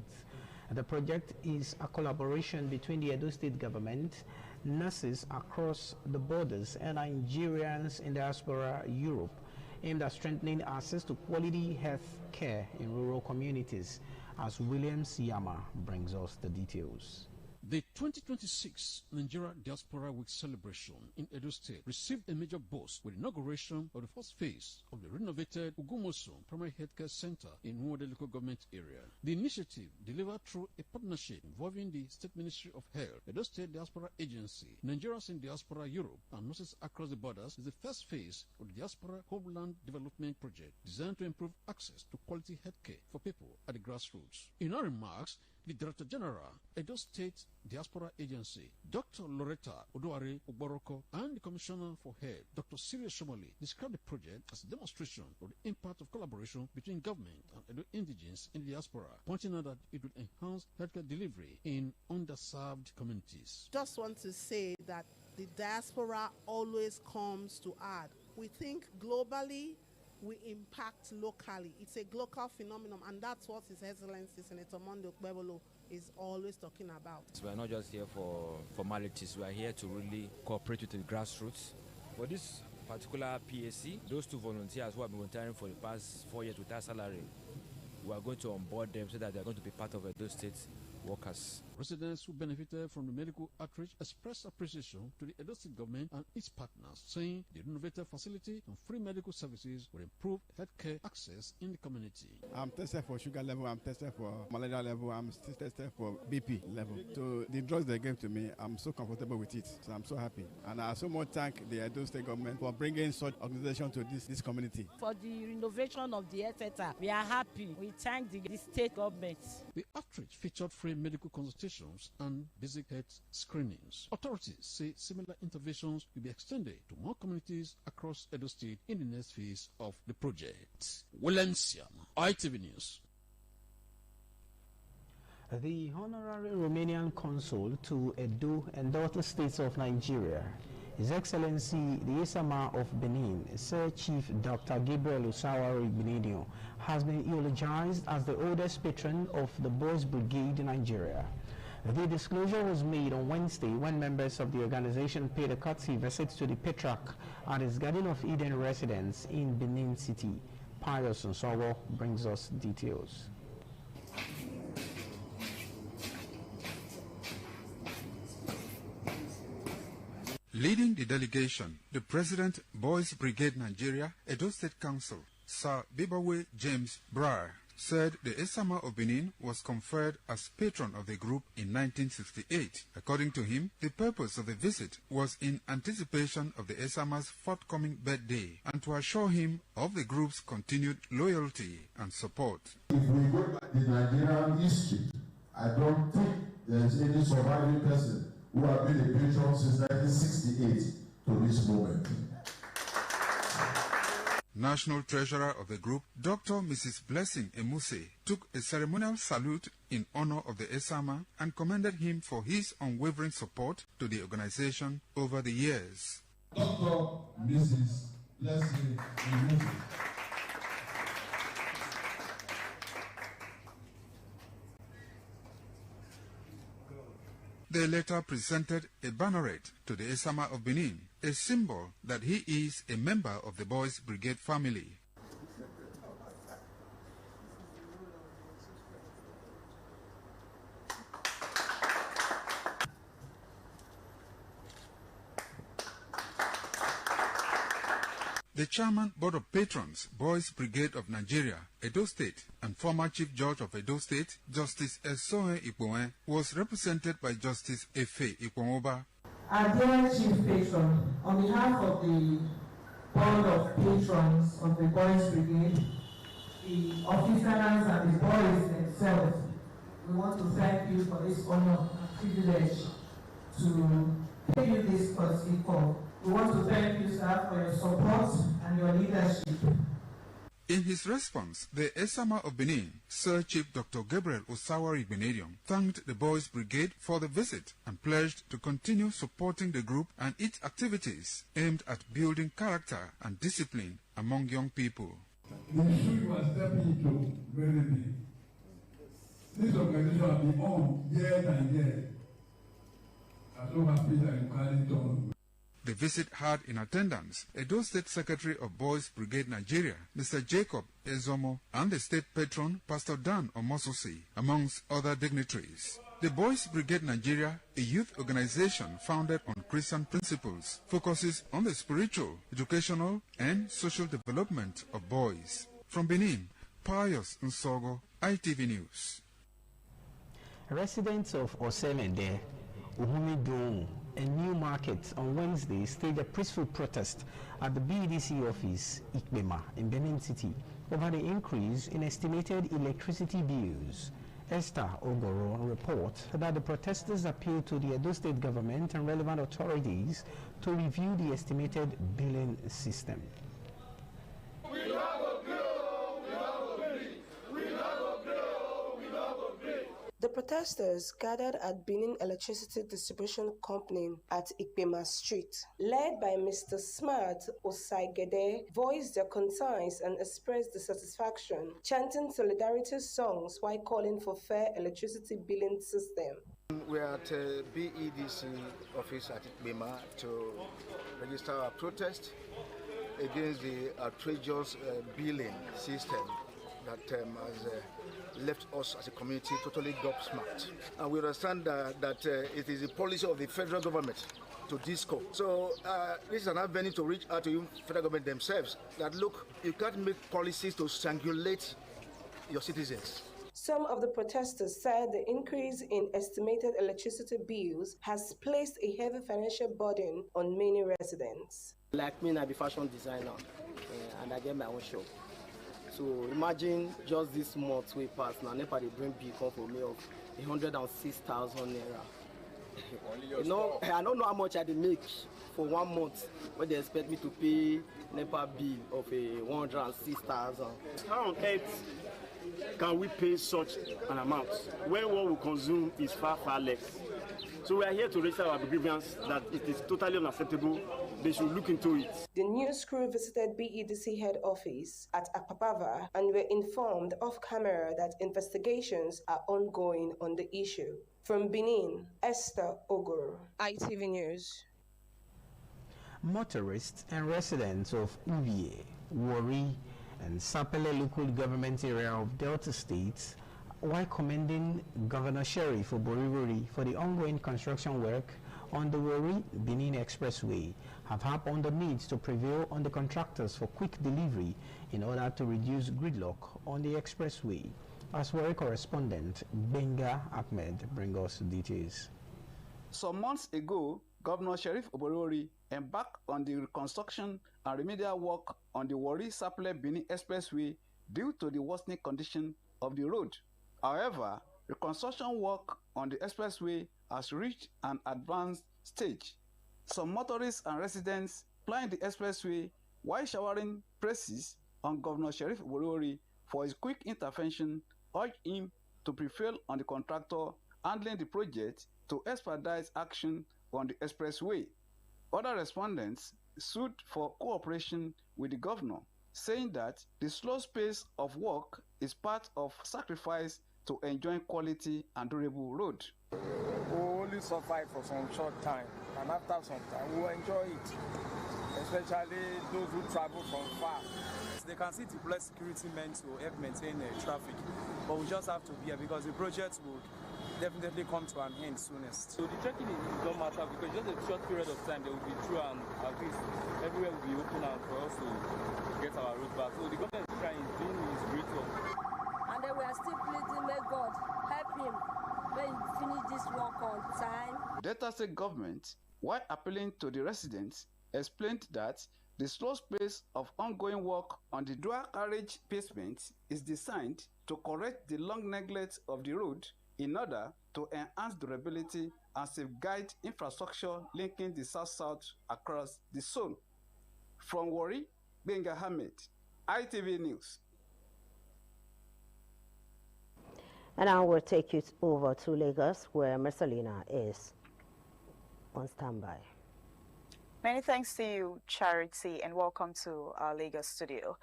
The project is a collaboration between the Edo State government, nurses across the borders, and Nigerians in diaspora Europe, aimed at strengthening access to quality health care in rural communities, as Williams Yama brings us the details. The 2026 Nigeria Diaspora Week celebration in Edo State received a major boost with inauguration of the first phase of the renovated Ugumoso Primary Healthcare Center in Nwode local government area. The initiative, delivered through a partnership involving the State Ministry of Health, Edo State Diaspora Agency, Nigerians in Diaspora Europe, and Nurses Across the Borders, is the first phase of the Diaspora Homeland Development Project designed to improve access to quality healthcare for people at the grassroots. In her remarks, the Director General, Edo State Diaspora Agency, Dr. Loretta Oduare Oboroko, and the Commissioner for Health, Dr. Sirius Somali, described the project as a demonstration of the impact of collaboration between government and Edo indigenes in the diaspora, pointing out that it will enhance healthcare delivery in underserved communities. Just want to say that the diaspora always comes to add. We think globally, we impact locally. It's a global phenomenon, and that's what His Excellency Senator Monday Okpebholo is always talking about. We are not just here for formalities. We are here to really cooperate with the grassroots. For this particular PAC, those two volunteers who have been volunteering for the past 4 years without salary, we are going to onboard them so that they are going to be part of those state workers. Residents who benefited from the medical outreach expressed appreciation to the Edo State government and its partners, saying the renovated facility and free medical services will improve healthcare access in the community. I'm tested for sugar level, I'm tested for malaria level, I'm still tested for BP level. So the drugs they gave to me, I'm so comfortable with it. So I'm so happy. And I so much thank the Edo State government for bringing such organization to this community. For the renovation of the health center, we are happy. We thank the state government. The outreach featured free medical consultations and basic health screenings. Authorities say similar interventions will be extended to more communities across Edo State in the next phase of the project. Valencia, ITV News. The Honorary Romanian Consul to Edo and Delta States of Nigeria, His Excellency the Esama of Benin, Sir Chief Dr. Gabriel Osawari Igbenedion, has been eulogized as the oldest patron of the Boys Brigade in Nigeria. The disclosure was made on Wednesday when members of the organization paid a courtesy visit to the Petrarch at his Garden of Eden residence in Benin City. Pius Nsowo brings us details. Leading the delegation, the President, Boys Brigade Nigeria, Edo State Council, Sir Bibawe James Brar, said the Esama of Benin was conferred as patron of the group in 1968. According to him, the purpose of the visit was in anticipation of the Esama's forthcoming birthday and to assure him of the group's continued loyalty and support. If we go back to Nigerian history, I don't think there is any surviving person who have been a patron since 1968 to this moment. National Treasurer of the group, Dr. Mrs. Blessing Emuse, took a ceremonial salute in honor of the Esama and commended him for his unwavering support to the organization over the years. Dr. Mrs. Blessing Emuse. They later presented a banneret to the Esama of Benin, a symbol that he is a member of the Boys Brigade family. The Chairman, Board of Patrons, Boys Brigade of Nigeria, Edo State, and former Chief Judge of Edo State, Justice Esohe Ikpoe, was represented by Justice Efe Ikpomoba. Our dear Chief Patron, on behalf of the Board of Patrons of the Boys Brigade, the officers and the boys themselves, we want to thank you for this honor and privilege to pay you this courtesy call. We want to thank you, sir, for your support and your leadership. In his response, the Esama of Benin, Sir Chief Dr. Gabriel Osawari Igbenedion, thanked the Boys Brigade for the visit and pledged to continue supporting the group and its activities aimed at building character and discipline among young people. The issue you are stepping into very big. This organization has been on year and year. I'm so happy that you carried it on. The visit had in attendance Edo State Secretary of Boys Brigade Nigeria, Mr. Jacob Ezomo, and the state patron, Pastor Dan Omosusi, amongst other dignitaries. The Boys Brigade Nigeria, a youth organization founded on Christian principles, focuses on the spiritual, educational, and social development of boys. From Benin, Pius Nsogo, ITV News. Residents of Osemede, Uhumidun, and New Market on Wednesday staged a peaceful protest at the BEDC office, Ikbema, in Benin City, over the increase in estimated electricity bills. Esther Ogoro reports that the protesters appealed to the Edo State government and relevant authorities to review the estimated billing system. The protesters gathered at Benin Electricity Distribution Company at Ikpema Street. Led by Mr. Smart Osaigede, voiced their concerns and expressed dissatisfaction, chanting solidarity songs while calling for fair electricity billing system. We are at BEDC office at Ikpema to register our protest against the outrageous billing system that has left us as a community totally gobsmacked. And we understand that it is the policy of the federal government to disco. So this is an avenue to reach out to you, federal government themselves, that look, you can't make policies to strangulate your citizens. Some of the protesters said the increase in estimated electricity bills has placed a heavy financial burden on many residents. Like me, I'm a fashion designer and I get my own shop. So imagine just this month we pass now, NEPA they bring bill come for me of 106,000 naira. You know, I don't know how much I make for 1 month when they expect me to pay NEPA bill of 106,000. How on earth can we pay such an amount when what we consume is far, far less? So we are here to raise our grievance that it is totally unacceptable. They should look into it. The news crew visited BEDC head office at Akpapava and were informed off camera that investigations are ongoing on the issue. From Benin, Esther Ogoro, ITV News. Motorists and residents of Uvie, Wari, and Sapele local government area of Delta State, while commending Governor Sheriff Oborivori for the ongoing construction work on the Wari-Benin Expressway, have harped on the need to prevail on the contractors for quick delivery in order to reduce gridlock on the expressway. As Wari correspondent Benga Ahmed brings us details. Some months ago, Governor Sheriff Oborivori embarked on the reconstruction and remedial work on the Wari-Sapele-Benin Expressway due to the worsening condition of the road. However, reconstruction work on the expressway has reached an advanced stage. Some motorists and residents plying the expressway while showering praises on Governor Sheriff Oborivori for his quick intervention urged him to prevail on the contractor handling the project to expedite action on the expressway. Other respondents sued for cooperation with the governor, saying that the slow pace of work is part of sacrifice to enjoy quality and durable road. We will only survive for some short time, and after some time we will enjoy it, especially those who travel from far. They can see deploy security men to help maintain traffic, but we just have to be here because the project would definitely come to an end soonest. So the trekking don't matter because just a short period of time they will be through, and at least everywhere will be open and for us to get our road back. So the government is trying, doing his great work. And then we are still pleading, may God help him when he finish this work on time. Delta State government, while appealing to the residents, explained that the slow pace of ongoing work on the dual carriage pavement is designed to correct the long neglect of the road in order to enhance durability and safeguard infrastructure linking the south-south across the zone. From Wari, Benga Ahmed, ITV News. And now we'll take you over to Lagos, where Marcelina is on standby. Many thanks to you, Charity, and welcome to our Lagos studio.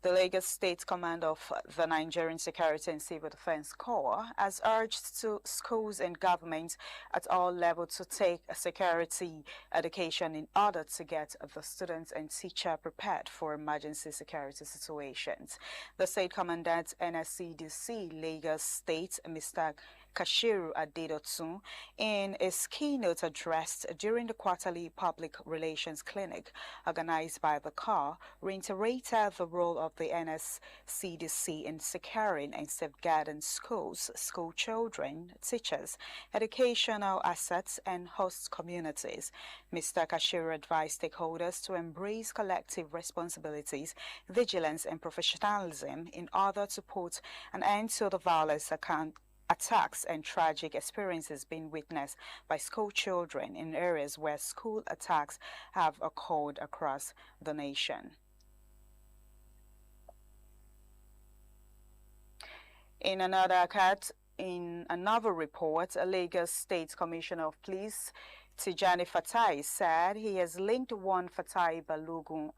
The Lagos State Command of the Nigerian Security and Civil Defense Corps has urged to schools and governments at all levels to take a security education in order to get the students and teachers prepared for emergency security situations. The State Commandant NSCDC Lagos State, Mr. Kashiru Adedotun, in his keynote address during the quarterly public relations clinic organized by the CAR, reiterated the role of the NSCDC in securing and safeguarding schools, school children, teachers, educational assets, and host communities. Mr. Kashiru advised stakeholders to embrace collective responsibilities, vigilance, and professionalism in order to put an end to the violence attacks and tragic experiences being witnessed by school children in areas where school attacks have occurred across the nation. In another report, a Lagos State Commissioner of Police, Tijani Fatai, said he has linked one Fatai Balogun,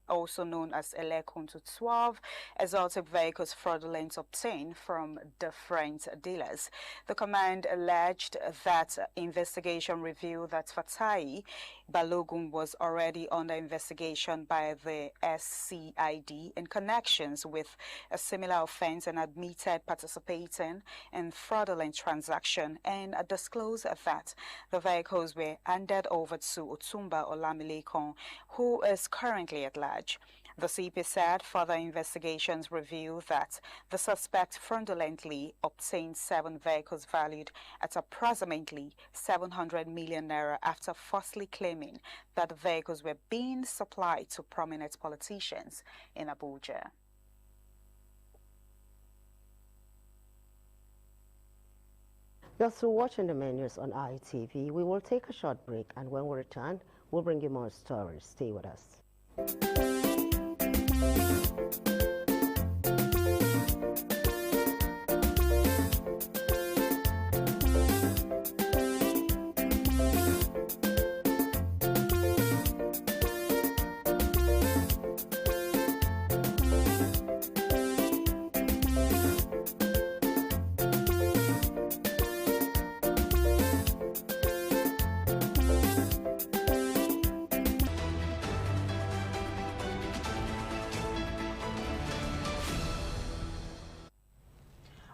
also known as Elekun, to 12 exotic vehicles fraudulently obtained from different dealers. The command alleged that investigation revealed that Fatai Balogun was already under investigation by the SCID in connections with a similar offense and admitted participating in fraudulent transaction, and disclosed that the vehicles were handed over to Otumba Olamilekon, who is currently at large. The CP said further investigations reveal that the suspect fraudulently obtained 7 vehicles valued at approximately 700 million naira after falsely claiming that the vehicles were being supplied to prominent politicians in Abuja. You're still watching the menus on ITV. We will take a short break, and when we return, we'll bring you more stories. Stay with us.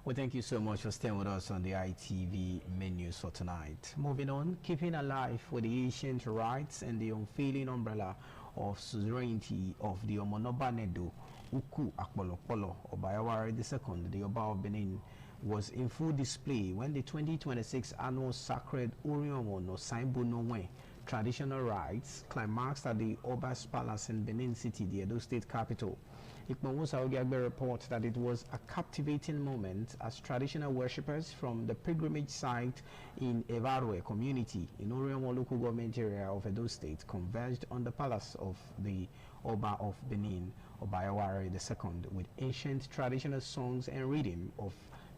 Well, thank you so much for staying with us on the ITV menus for tonight. Moving on, keeping alive with the ancient rights and the unfailing umbrella of suzerainty of the Omonoba Nedo, Uku Akpolokpolo Obayawari II, the Oba of Benin, was in full display when the 2026 annual Sacred Oriomo no Saimbo Nowe traditional rites climaxed at the Oba's Palace in Benin City, the Edo State capital. Ikmamusa Ogiagbe reports that it was a captivating moment as traditional worshippers from the pilgrimage site in Evarwe community in Oriomo local government area of Edo State converged on the palace of the Oba of Benin, Obayawari II, with ancient traditional songs and rhythm of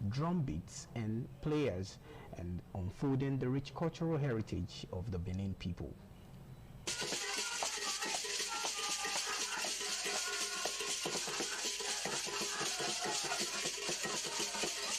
drum beats and players, and unfolding the rich cultural heritage of the Benin people.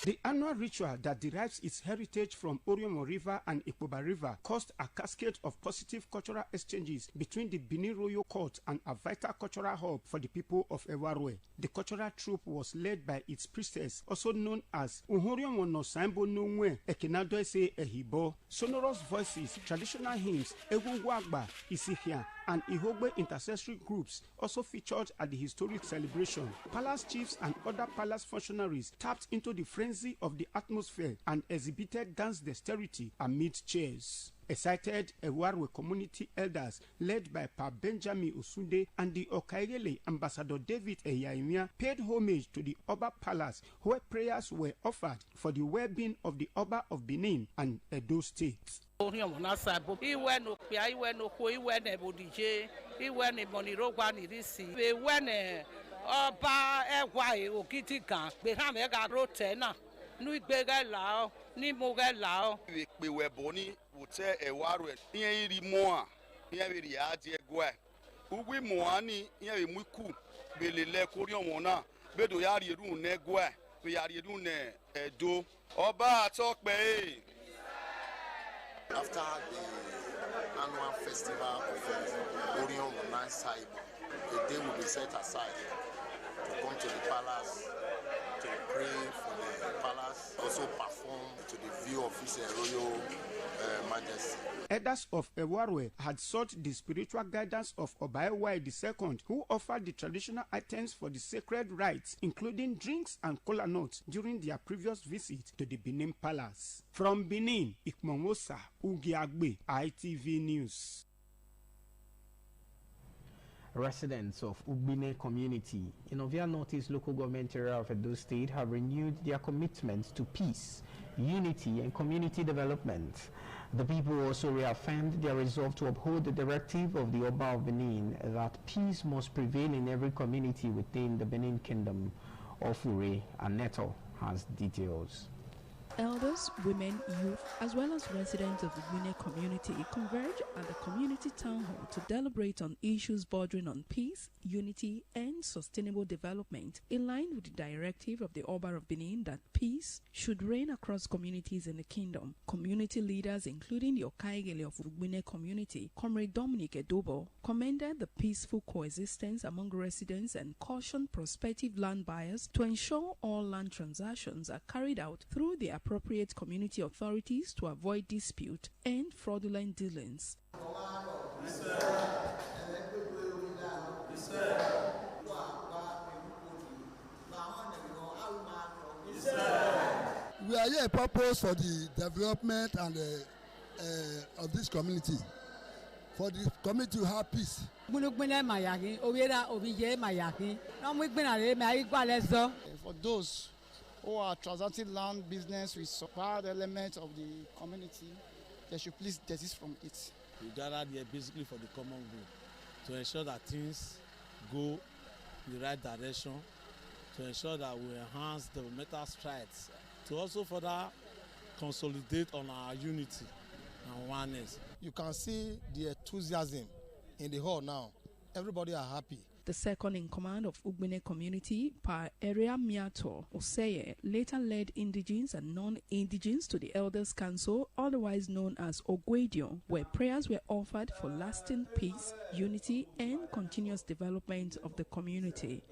The annual ritual that derives its heritage from Oriomo River and Ikpoba River caused a cascade of positive cultural exchanges between the Benin Royal Court and a vital cultural hub for the people of Ewarwe. The cultural troupe was led by its priestess, also known as Uhoriomo no Saimbo Nonwe Ekenadoese Ehibo. Sonorous voices, traditional hymns, Egungwagba, Isihia, and Ihogbe intercessory groups also featured at the historic celebration. Palace chiefs and other palace functionaries tapped into the frenzy of the atmosphere and exhibited dance dexterity amid cheers. Excited Ewarwe community elders led by Pa Benjamin Osunde and the Okaigele Ambassador David Eyaimia paid homage to the Oba Palace, where prayers were offered for the well-being of the Oba of Benin and Edo State. Ni mogalao we were boni wote Ewarwe yen ri moa yen we ri aje gwa ugwi moani yen we muku belele Oriomo na bedo ya ri ru ne gwa we ya ri ru ne Edo Oba Atokpe. After the annual festival of Oriomo na Saibo, a day will be set aside to come to the palace to pray for the palace, also perform to the view of His Royal Majesty. Elders of Ewarwe had sought the spiritual guidance of Obaewa II, who offered the traditional items for the sacred rites, including drinks and kola nuts, during their previous visit to the Benin Palace. From Benin, Ikmonwosa Ugiagbe, ITV News. Residents of Ugbine community in Ovia Northeast local government area of Edo State have renewed their commitment to peace, unity and community development. The people also reaffirmed their resolve to uphold the directive of the Oba of Benin that peace must prevail in every community within the Benin Kingdom. Ofure Aneto has details. Elders, women, youth, as well as residents of the Ugbine community converge at the community town hall to deliberate on issues bordering on peace, unity, and sustainable development, in line with the directive of the Oba of Benin that peace should reign across communities in the kingdom. Community leaders, including the Okaigele of Ugbine community, Comrade Dominic Edobo, commended the peaceful coexistence among residents and cautioned prospective land buyers to ensure all land transactions are carried out through the appropriate community authorities to avoid dispute and fraudulent dealings. We are here purpose for the development and of this community, for the community to have peace. For those who are transacting land business with support elements of the community, they should please desist from it. We gathered here basically for the common good, to ensure that things go in the right direction, to ensure that we enhance developmental strides, to also further consolidate on our unity and oneness. You can see the enthusiasm in the hall now. Everybody are happy. The second in command of Ugbine community, Pa Area Miato Oseye, later led indigenes and non-indigenes to the Elders Council, otherwise known as Ogwedio, where prayers were offered for lasting peace, unity, and continuous development of the community.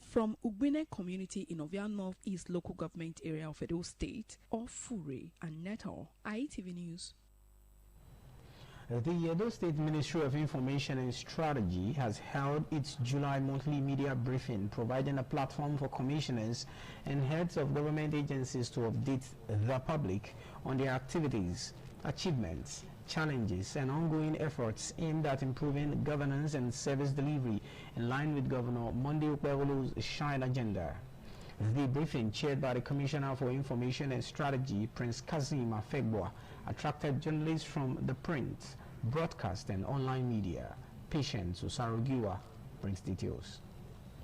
From Ugbine community in Ovia Northeast local government area of Edo State, Ofure Aneto, ITV News. The Edo State Ministry of Information and Strategy has held its July monthly media briefing, providing a platform for commissioners and heads of government agencies to update the public on their activities, achievements, challenges, and ongoing efforts aimed at improving governance and service delivery in line with Governor Monday Okpebholo's Shine Agenda. The briefing, chaired by the Commissioner for Information and Strategy, Prince Kasim Afegbua, attracted journalists from the print, broadcast, and online media. Patience Osarogiwa brings details.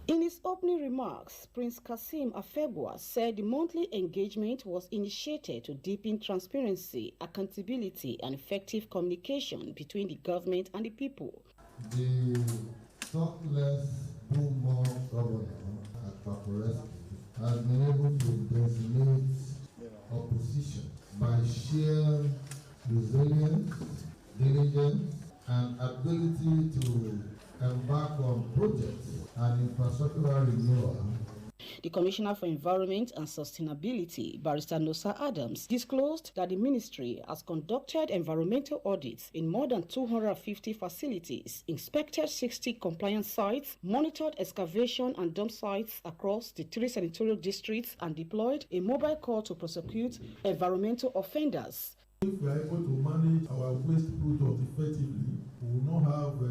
In his opening remarks, Prince Kasim Afegbua said the monthly engagement was initiated to deepen transparency, accountability, and effective communication between the government and the people. The talkless boom governor at Paporeski has been able to designate opposition by sheer resilience, diligence, and ability to embark on projects and infrastructural renewal. The Commissioner for Environment and Sustainability, Barrister Nosa Adams, disclosed that the ministry has conducted environmental audits in more than 250 facilities, inspected 60 compliance sites, monitored excavation and dump sites across the 3 senatorial districts, and deployed a mobile corps to prosecute environmental offenders. If we are able to manage our waste product effectively, we will not have a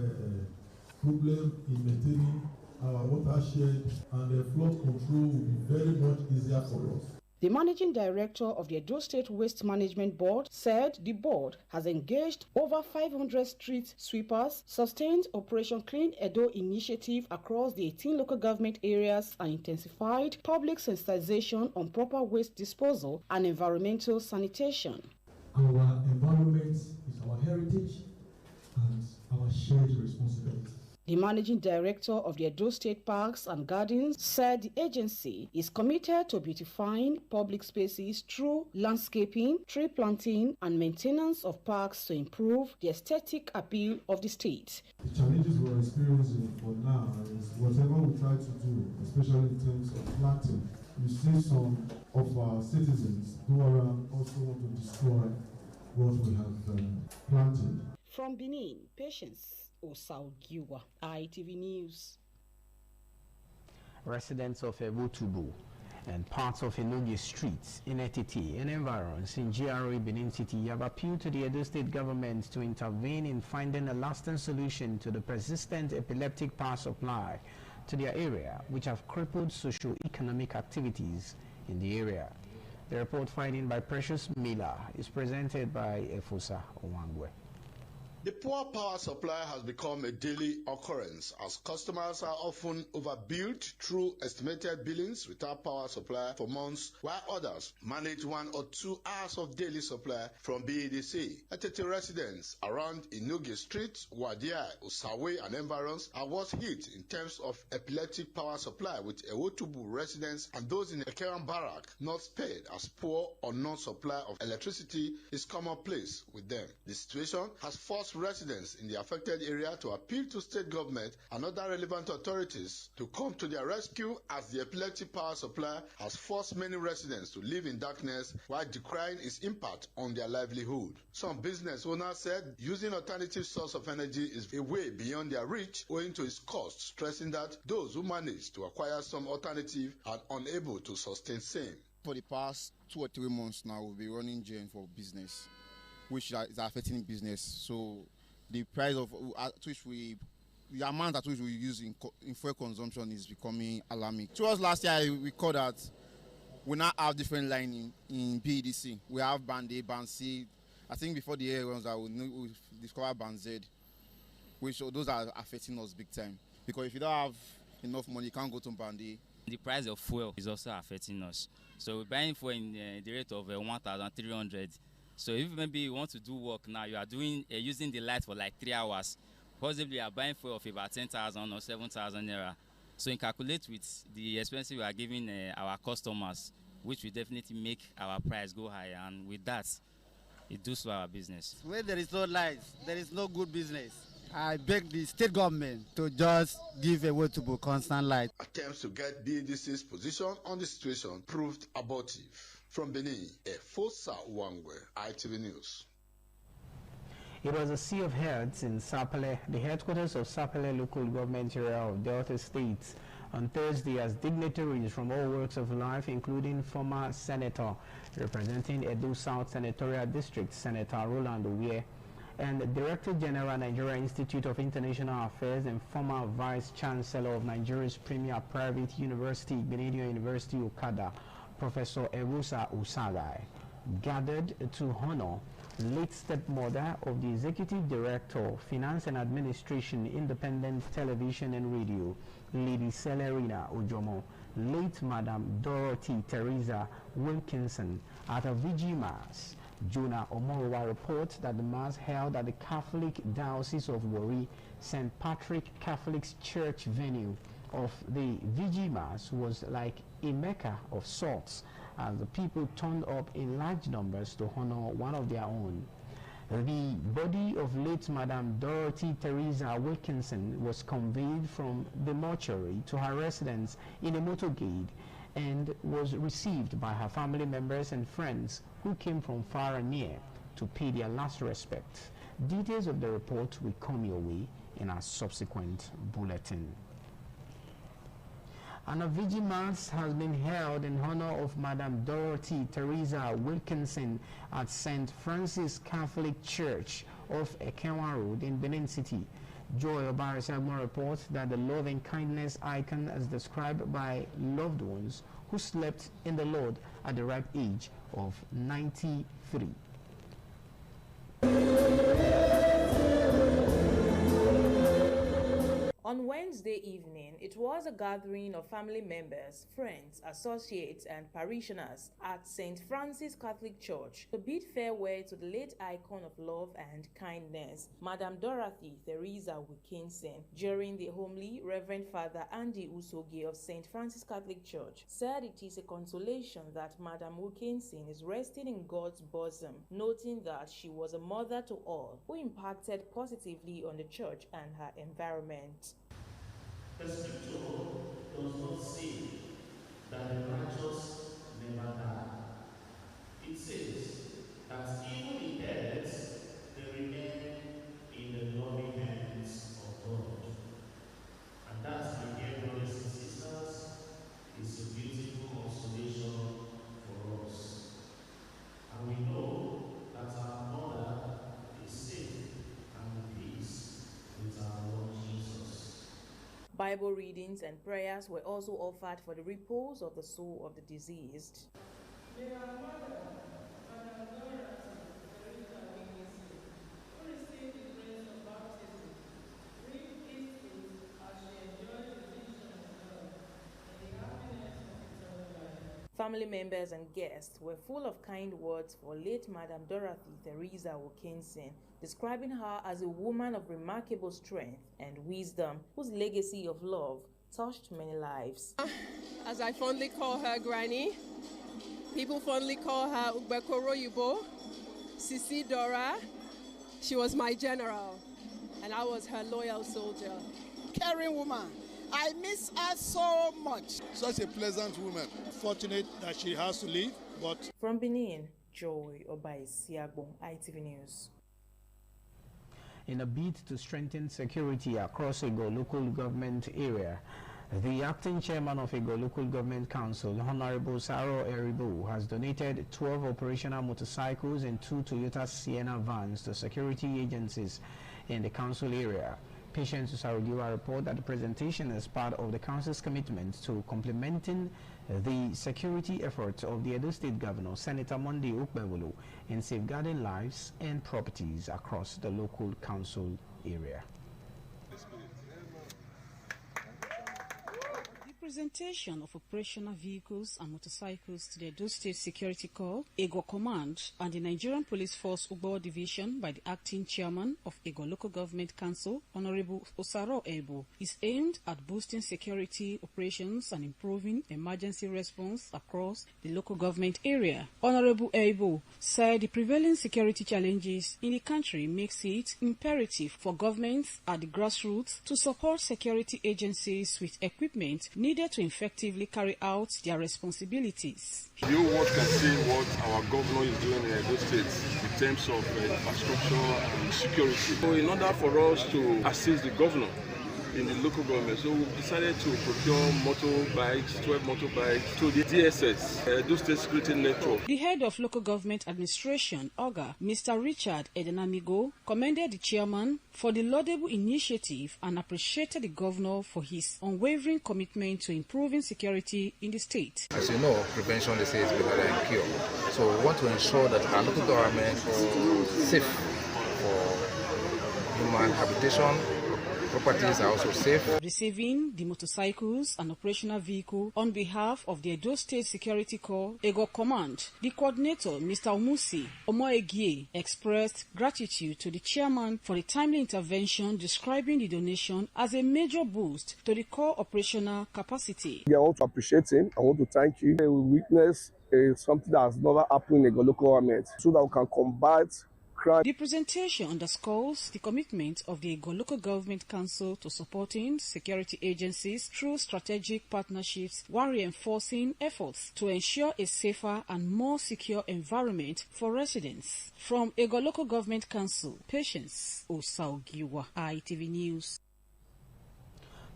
problem in maintaining our watershed, and the flood control will be very much easier for us. The managing director of the Edo State Waste Management Board said the board has engaged over 500 street sweepers, sustained Operation Clean Edo initiative across the 18 local government areas, and intensified public sensitization on proper waste disposal and environmental sanitation. Our environment is our heritage and our shared responsibility. The managing director of the Edo State Parks and Gardens said the agency is committed to beautifying public spaces through landscaping, tree planting, and maintenance of parks to improve the aesthetic appeal of the state. The challenges we're experiencing for now is whatever we try to do, especially in terms of planting, you see some of our citizens who are also want to destroy what we have planted. From Benin, Patience Osaugiwa, ITV News. Residents of Ewutubu and parts of Enogi streets in Etiti and environs in GRA Benin City have appealed to the Edo State government to intervene in finding a lasting solution to the persistent epileptic power supply to their area, which have crippled socio-economic activities in the area. The report finding by Precious Miller is presented by Efosa Owangwe. The poor power supply has become a daily occurrence as customers are often overbilled through estimated billings without power supply for months, while others manage 1 or 2 hours of daily supply from BEDC. Etiti residents around Enogi Street, Wadia, Osawe and environs are worst hit in terms of epileptic power supply, with Ewutubu residents and those in Ekeran Barrack not spared as poor or non-supply of electricity is commonplace with them. The situation has forced residents in the affected area to appeal to state government and other relevant authorities to come to their rescue, as the epileptic power supply has forced many residents to live in darkness while decrying its impact on their livelihood. Some business owners said using alternative source of energy is a way beyond their reach owing to its cost, stressing that those who manage to acquire some alternative are unable to sustain same. For the past 2 or 3 months now, we'll be running GN for business, which is affecting business. So the price of the amount at which we use in fuel consumption is becoming alarming. Towards last year, we called that we now have different line in BEDC. We have band A, band C. I think before the year runs out, we discover band Z, which those are affecting us big time. Because if you don't have enough money, you can't go to band A. The price of fuel is also affecting us. So we're buying fuel in the rate of 1,300. So if maybe you want to do work now, you are doing using the light for like 3 hours. Possibly you are buying fuel of about 10,000 or 7,000 naira. So in calculate with the expenses we are giving our customers, which will definitely make our price go higher, and with that, it does to our business. Where there is no lights, there is no good business. I beg the state government to just give Ewutubu constant light. Attempts to get BEDC's position on the situation proved abortive. From Benin, Efosa Owangwe, ITV News. It was a sea of heads in Sapele, the headquarters of Sapele local government area of Delta State, on Thursday, as dignitaries from all walks of life, including former Senator representing Edo South Senatorial District, Senator Roland Owie, and Director General, Nigeria Institute of International Affairs, and former Vice Chancellor of Nigeria's premier private university, Benedict University Okada, Professor Ewusa Usagai, gathered to honor late stepmother of the Executive Director, Finance and Administration, Independent Television and Radio, Lady Celerina Ojomo, late Madam Dorothy Teresa Wilkinson, at a VG Mass. Jonah Omorowa reports that the Mass held at the Catholic Diocese of Warri, St. Patrick Catholic Church venue of the VG Mass was like a mecca of sorts, as the people turned up in large numbers to honor one of their own. The body of late Madam Dorothy Teresa Wilkinson was conveyed from the mortuary to her residence in a motorcade and was received by her family members and friends who came from far and near to pay their last respect. Details of the report will come your way in our subsequent bulletin. And a VG Mass has been held in honor of Madam Dorothy Teresa Wilkinson at St. Francis Catholic Church off Ekenwa Road in Benin City. Joy Obarisagmo reports that the love and kindness icon is described by loved ones who slept in the Lord at the ripe age of 93. On Wednesday evening, it was a gathering of family members, friends, associates, and parishioners at St. Francis Catholic Church to bid farewell to the late icon of love and kindness, Madam Dorothy Theresa Wilkinson. During the homily, Reverend Father Andy Usogi of St. Francis Catholic Church said it is a consolation that Madam Wilkinson is resting in God's bosom, noting that she was a mother to all who impacted positively on the church and her environment. The scripture does not say that the righteous never die. It says that even in death, they remain in the loving hands of God. And that, my dear brothers and sisters, is a beautiful consolation for us. And we know that our mother is safe and in peace with our Lord Jesus. Bible readings and prayers were also offered for the repose of the soul of the deceased. May our mother, Madam Dorothy Theresa Wilkinson, who received the grace of baptism, bring peace as she enjoys the vision of God and the happiness of eternal life. Family members and guests were full of kind words for late Madam Dorothy Theresa Wilkinson, describing her as a woman of remarkable strength and wisdom, whose legacy of love touched many lives. As I fondly call her Granny, people fondly call her Ugbekoro Yubo, Sisi Dora. She was my general, and I was her loyal soldier. Caring woman. I miss her so much. Such a pleasant woman. Fortunate that she has to leave, but... From Benin, Joy Obaisiagbo, ITV News. In a bid to strengthen security across Ego local government area, the acting chairman of Ego Local Government Council, Honorable Saro Eribo, has donated 12 operational motorcycles and 2 Toyota Sienna vans to security agencies in the council area. Patience Usarugiwa report that the presentation is part of the council's commitment to complementing the security efforts of the Edo State Governor, Senator Monday Ukbewulu, in safeguarding lives and properties across the local council area. The presentation of operational vehicles and motorcycles to the Edo State Security Corps, Ego Command, and the Nigerian Police Force Ugbo Division by the acting chairman of Ego Local Government Council, Honorable Osaro Ebo, is aimed at boosting security operations and improving emergency response across the local government area. Honorable Ebo said the prevailing security challenges in the country makes it imperative for governments at the grassroots to support security agencies with equipment needed to effectively carry out their responsibilities. You can see what our governor is doing in Edo State in terms of infrastructure and security. So in order for us to assist the governor in the local government, so we decided to procure motorbikes, 12 motorbikes to the DSS, Edo State Security Network. The head of local government administration, OGA, Mr. Richard Edenamigo, commended the chairman for the laudable initiative and appreciated the governor for his unwavering commitment to improving security in the state. As you know, prevention is better than cure. So we want to ensure that our local government is safe for human habitation. Properties are also safe. Receiving the motorcycles and operational vehicle on behalf of the Edo State Security Corps, Ego Command, the coordinator, Mr. Omusi Omoegie, expressed gratitude to the chairman for the timely intervention, describing the donation as a major boost to the Corps operational capacity. I want to appreciate him. I want to thank you. We witness something that has never happened in Ego local government so that we can combat. The presentation underscores the commitment of the Ego Local Government Council to supporting security agencies through strategic partnerships while reinforcing efforts to ensure a safer and more secure environment for residents. From Ego Local Government Council, Patience Osaugiwa, ITV News.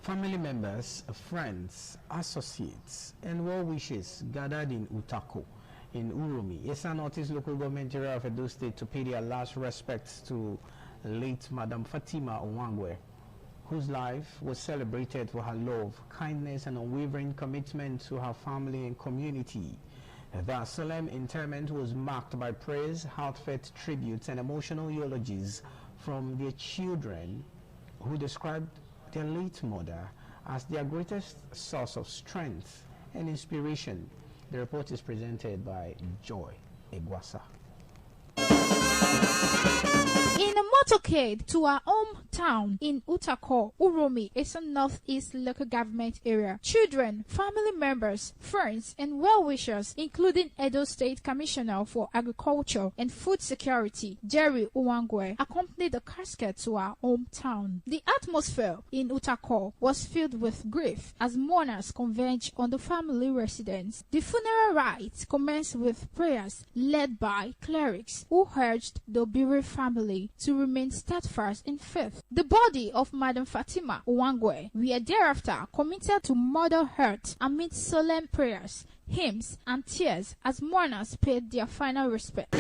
Family members, friends, associates, and well-wishers gathered in Utako in Urumi, Esa Northeast Local Government Area of Edo State, to pay their last respects to late Madam Fatima Onwangwe, whose life was celebrated for her love, kindness, and unwavering commitment to her family and community. The solemn interment was marked by praise, heartfelt tributes, and emotional eulogies from their children, who described their late mother as their greatest source of strength and inspiration. The report is presented by Joy Egwasa. In a motorcade to our hometown in Utako, Uromi, is a northeast local government area. Children, family members, friends, and well-wishers, including Edo State Commissioner for Agriculture and Food Security, Jerry Uwangwe, accompanied the casket to our hometown. The atmosphere in Utako was filled with grief as mourners converged on the family residence. The funeral rites commenced with prayers led by clerics who urged the bereaved family to remain steadfast in faith. The body of Madam Fatima Uwangwe were thereafter committed to Mother Earth amid solemn prayers, hymns, and tears as mourners paid their final respect.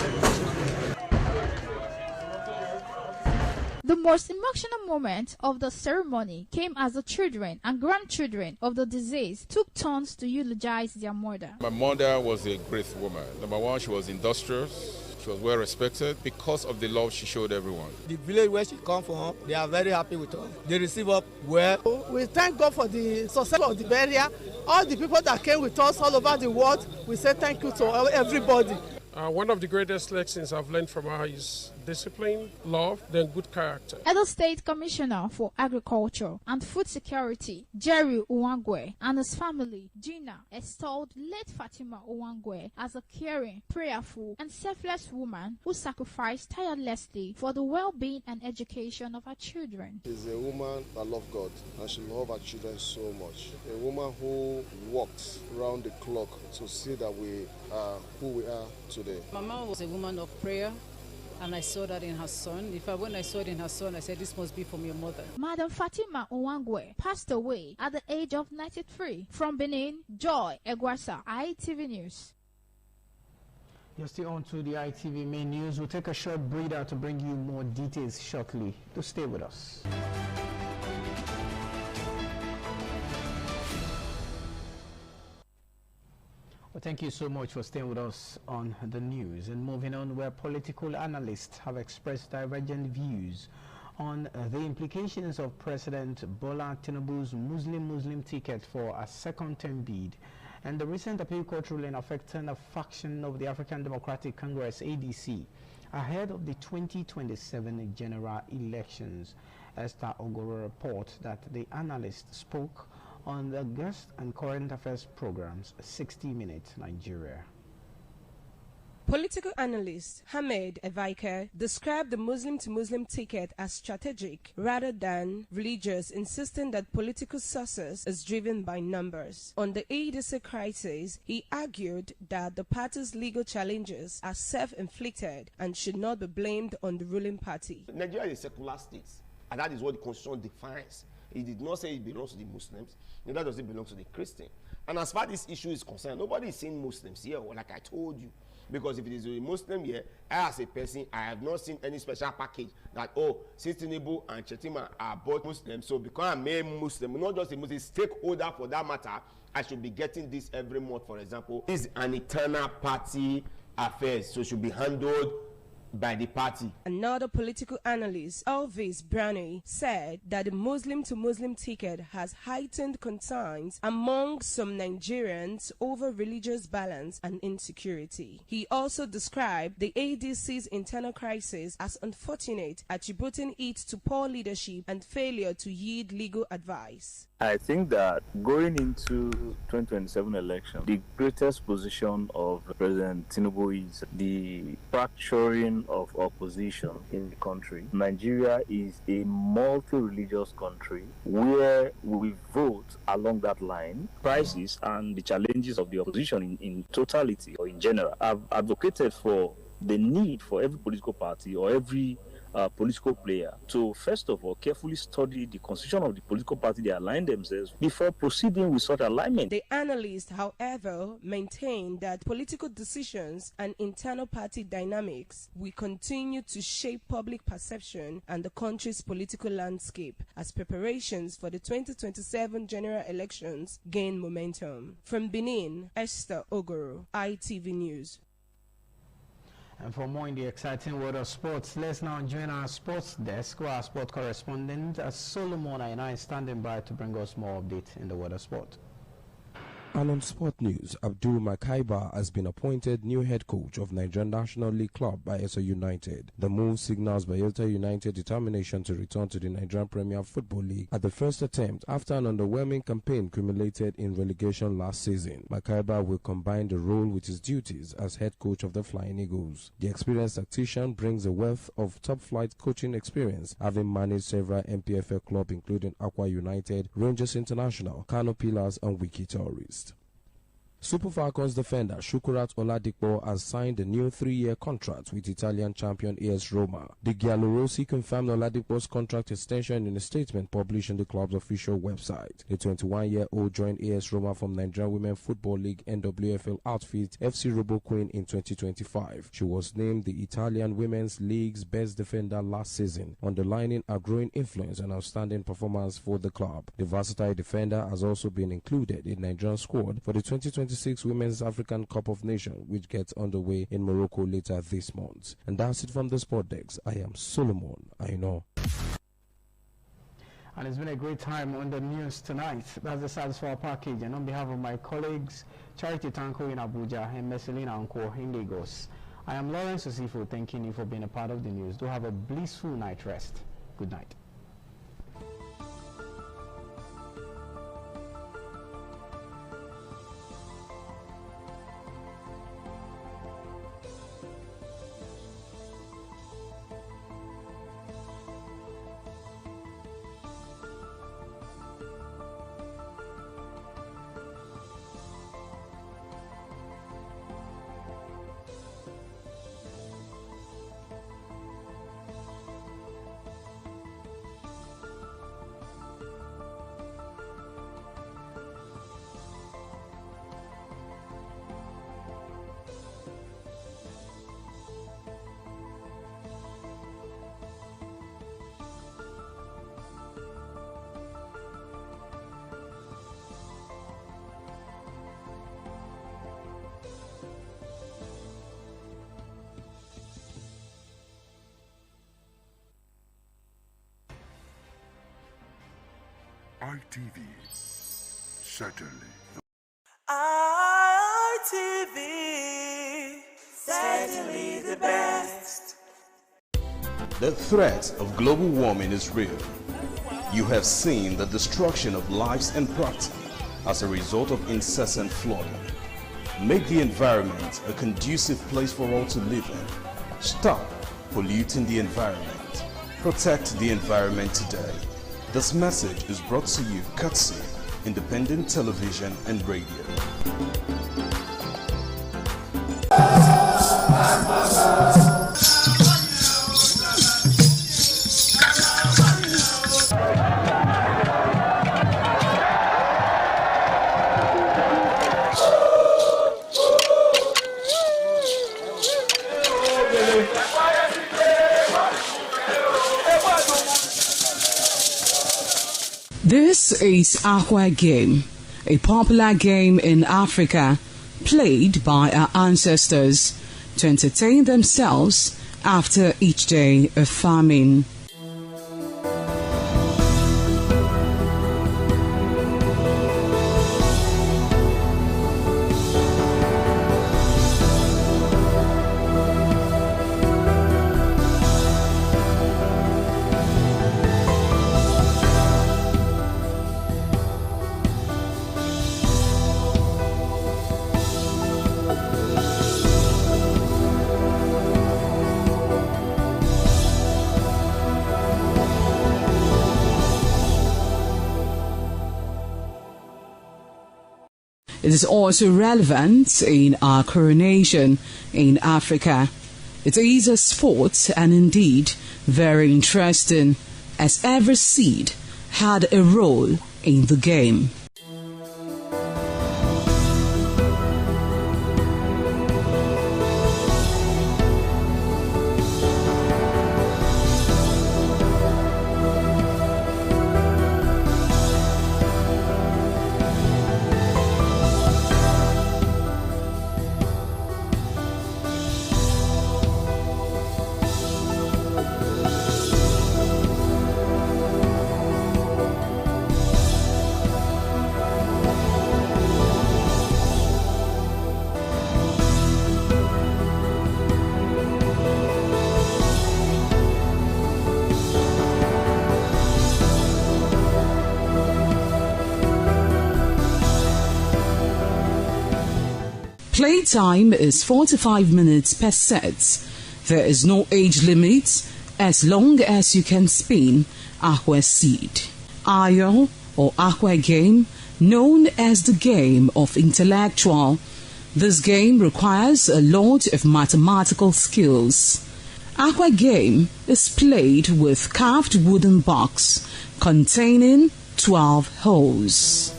The most emotional moment of the ceremony came as the children and grandchildren of the deceased took turns to eulogize their mother. My mother was a great woman. Number one, she was industrious. She was well respected because of the love she showed everyone. The village where she come from, they are very happy with us. They receive us well. We thank God for the success of the burial. All the people that came with us all over the world, we say thank you to everybody. One of the greatest lessons I've learned from her is discipline, love, then good character. Edo State Commissioner for Agriculture and Food Security, Jerry Uwangwe, and his family, Gina, extolled late Fatima Uwangwe as a caring, prayerful, and selfless woman who sacrificed tirelessly for the well-being and education of her children. She's a woman that loves God, and she loves her children so much. A woman who works round the clock to see that we are who we are today. Mama was a woman of prayer. And I saw that in her son. When I saw it in her son, I said, this must be from your mother. Madam Fatima Uwangwe passed away at the age of 93. From Benin, Joy Egwasa, ITV News. You're still on to the ITV main news. We'll take a short breather to bring you more details shortly. To stay with us. Well, thank you so much for staying with us on the news. And moving on, where political analysts have expressed divergent views on the implications of President Bola Tinubu's Muslim ticket for a second-term bid and the recent appeal court ruling affecting a faction of the African Democratic Congress, ADC, ahead of the 2027 general elections. Esther Ogoro reports that the analyst spoke on the guest and current affairs programs 60 Minutes Nigeria. Political analyst Hamed Evaike described the Muslim-to-Muslim ticket as strategic rather than religious, insisting that political success is driven by numbers. On the ADC crisis, he argued that the party's legal challenges are self-inflicted and should not be blamed on the ruling party. Nigeria is a secular state, and that is what the constitution defines. It did not say it belongs to the Muslims, neither does it belong to the Christian. And as far as this issue is concerned, nobody is saying Muslims here, like I told you. Because if it is a Muslim here, I as a person, I have not seen any special package that, oh, since Tinubu and Chetima are both Muslims, so because I'm a Muslim, not just a Muslim, stakeholder for that matter, I should be getting this every month, for example. This is an internal party affair, so it should be handled by the party. Another political analyst, Elvis Brownie, said that the Muslim-to-Muslim ticket has heightened concerns among some Nigerians over religious balance and insecurity. He also described the ADC's internal crisis as unfortunate, attributing it to poor leadership and failure to yield legal advice. I think that going into 2027 election, the greatest position of President Tinubu is the fracturing of opposition in the country. Nigeria is a multi-religious country where we vote along that line. Crisis and the challenges of the opposition in totality or in general. I've advocated for the need for every political party or every political player to first of all carefully study the constitution of the political party they align themselves before proceeding with such alignment. The analyst, however, maintained that political decisions and internal party dynamics will continue to shape public perception and the country's political landscape as preparations for the 2027 general elections gain momentum. From Benin, Esther Ogoro, ITV News. And for more in the exciting world of sports, let's now join our sports desk, where our sport correspondent Solomon Aina is standing by to bring us more updates in the world of sport. And on sport news, Abdul Makaiba has been appointed new head coach of Nigerian National League club Bayelsa United. The move signals Bayelsa United's determination to return to the Nigerian Premier Football League at the first attempt after an underwhelming campaign culminated in relegation last season. Makaiba will combine the role with his duties as head coach of the Flying Eagles. The experienced tactician brings a wealth of top-flight coaching experience, having managed several NPFL clubs including Aqua United, Rangers International, Kano Pillars and Wiki Tourists. Super Falcons defender Shukurat Oladipo has signed a new 3-year contract with Italian champion AS Roma. The Giallorossi confirmed Oladipo's contract extension in a statement published on the club's official website. The 21-year-old joined AS Roma from Nigerian Women Football League NWFL outfit FC Robo Queen in 2025. She was named the Italian Women's League's best defender last season, underlining her growing influence and outstanding performance for the club. The versatile defender has also been included in Nigerian squad for the 2026 Women's African Cup of Nations, which gets underway in Morocco later this month. And that's it from the Sport Desk. I am Solomon Aino. And it's been a great time on the news tonight. That's the Satisfy package. And on behalf of my colleagues, Charity Tanko in Abuja and Messelina Anko in Lagos, I am Lawrence Osifo, thanking you for being a part of the news. Do have a blissful night rest. Good night. ITV, certainly. ITV, certainly the best. The threat of global warming is real. You have seen the destruction of lives and property as a result of incessant flooding. Make the environment a conducive place for all to live in. Stop polluting the environment. Protect the environment today. This message is brought to you courtesy Independent Television and Radio. This is Aqua Game, a popular game in Africa played by our ancestors to entertain themselves after each day of farming. It is also relevant in our coronation in Africa. It is a sport and indeed very interesting, as every seed had a role in the game. Playtime is 45 minutes per set. There is no age limit as long as you can spin Akwe seed. Ayo or Akwe game, known as the game of intellectual. This game requires a lot of mathematical skills. Akwe game is played with carved wooden box containing 12 holes.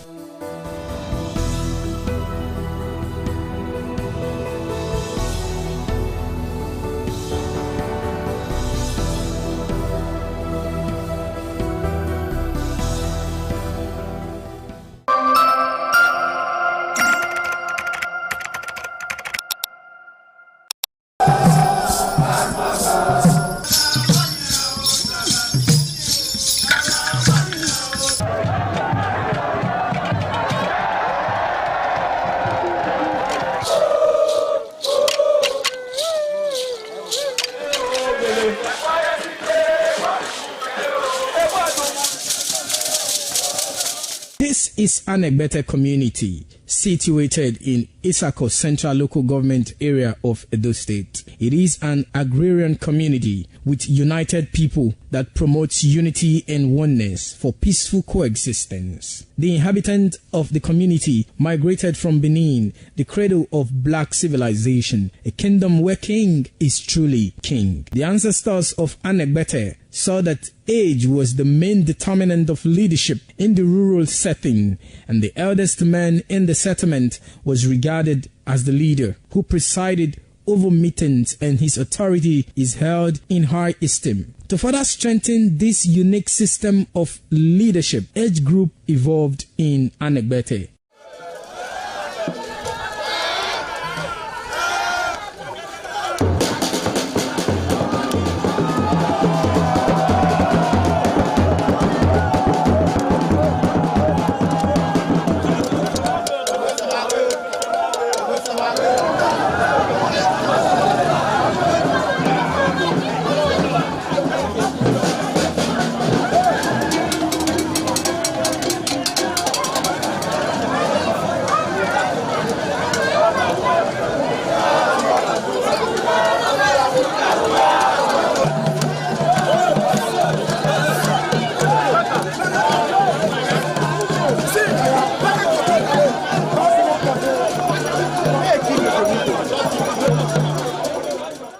This is Anegbete community situated in Isako Central Local Government area of Edo State. It is an agrarian community with united people that promotes unity and oneness for peaceful coexistence. The inhabitants of the community migrated from Benin, the cradle of black civilization, a kingdom where king is truly king. The ancestors of Anegbete saw that age was the main determinant of leadership in the rural setting, and the eldest man in the settlement was regarded as the leader who presided over meetings, and his authority is held in high esteem. To further strengthen this unique system of leadership, age group evolved in Anegbete.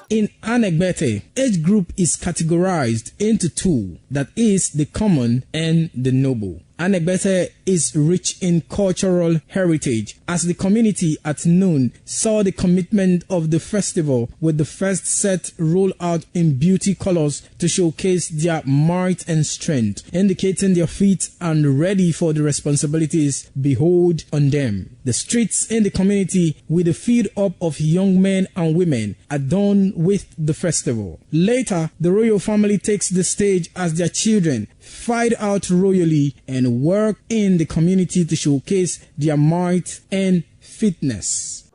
In Anegbete, age group is categorized into two, that is the common and the noble. Anegbete is rich in cultural heritage, as the community at noon saw the commitment of the festival with the first set rolled out in beauty colors to showcase their might and strength, indicating their feet and ready for the responsibilities behold on them. The streets in the community with a feed up of young men and women adorned with the festival. Later, the royal family takes the stage as their children fight out royally and work in the community to showcase their might and fitness.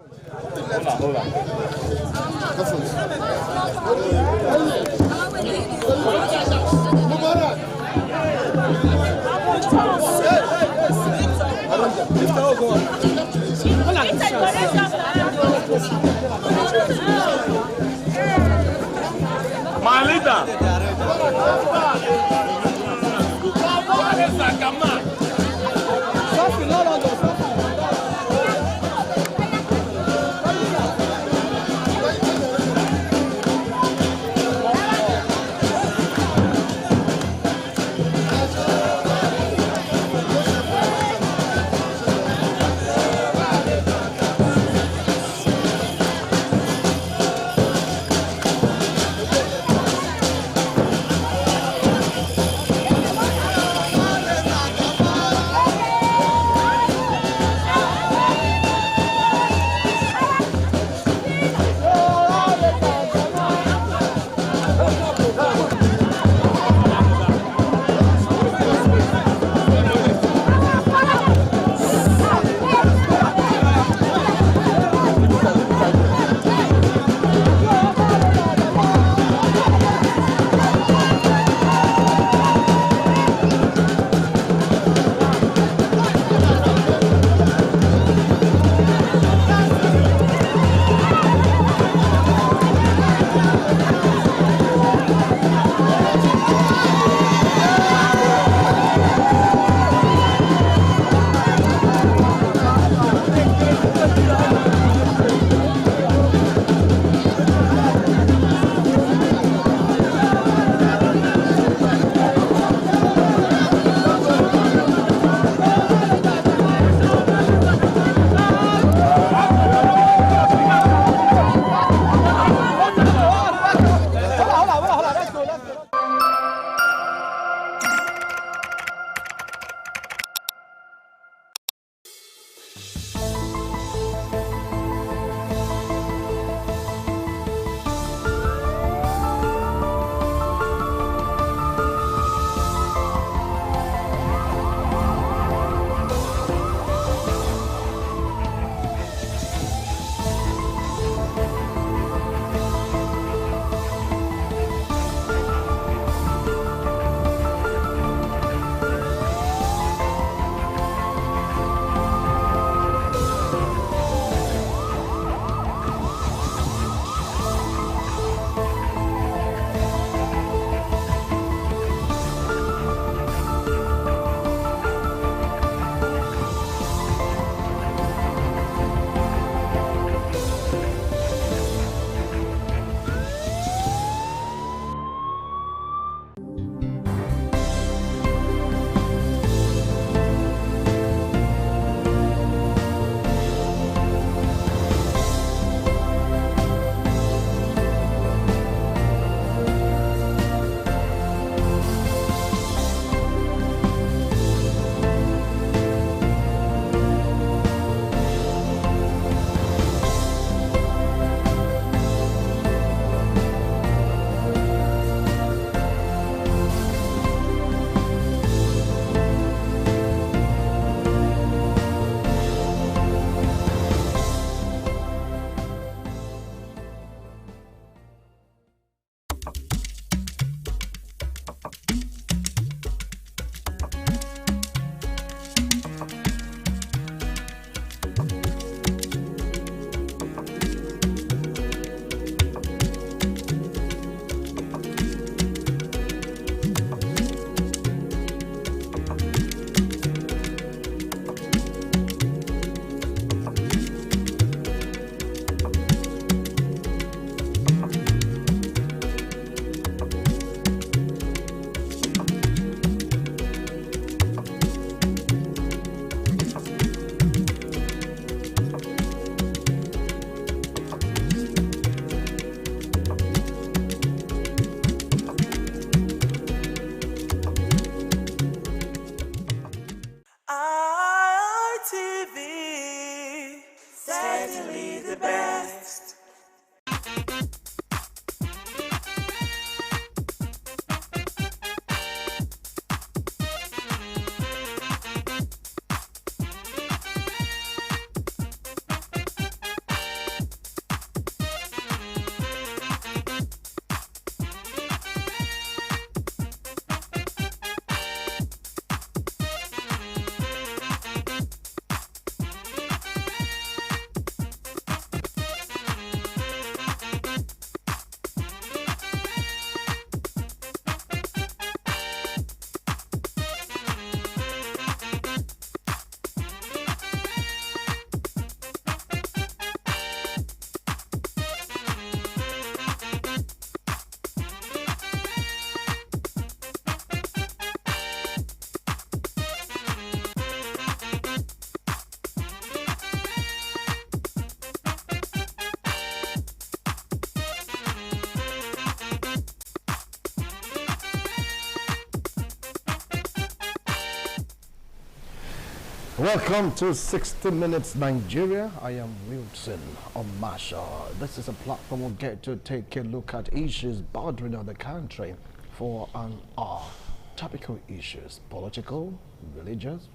My leader. certainly the best. Welcome to 60 Minutes Nigeria. I am Wilson Omasha. This is a platform we'll get to take a look at issues bothering on the country for an hour. Topical issues, political, religious,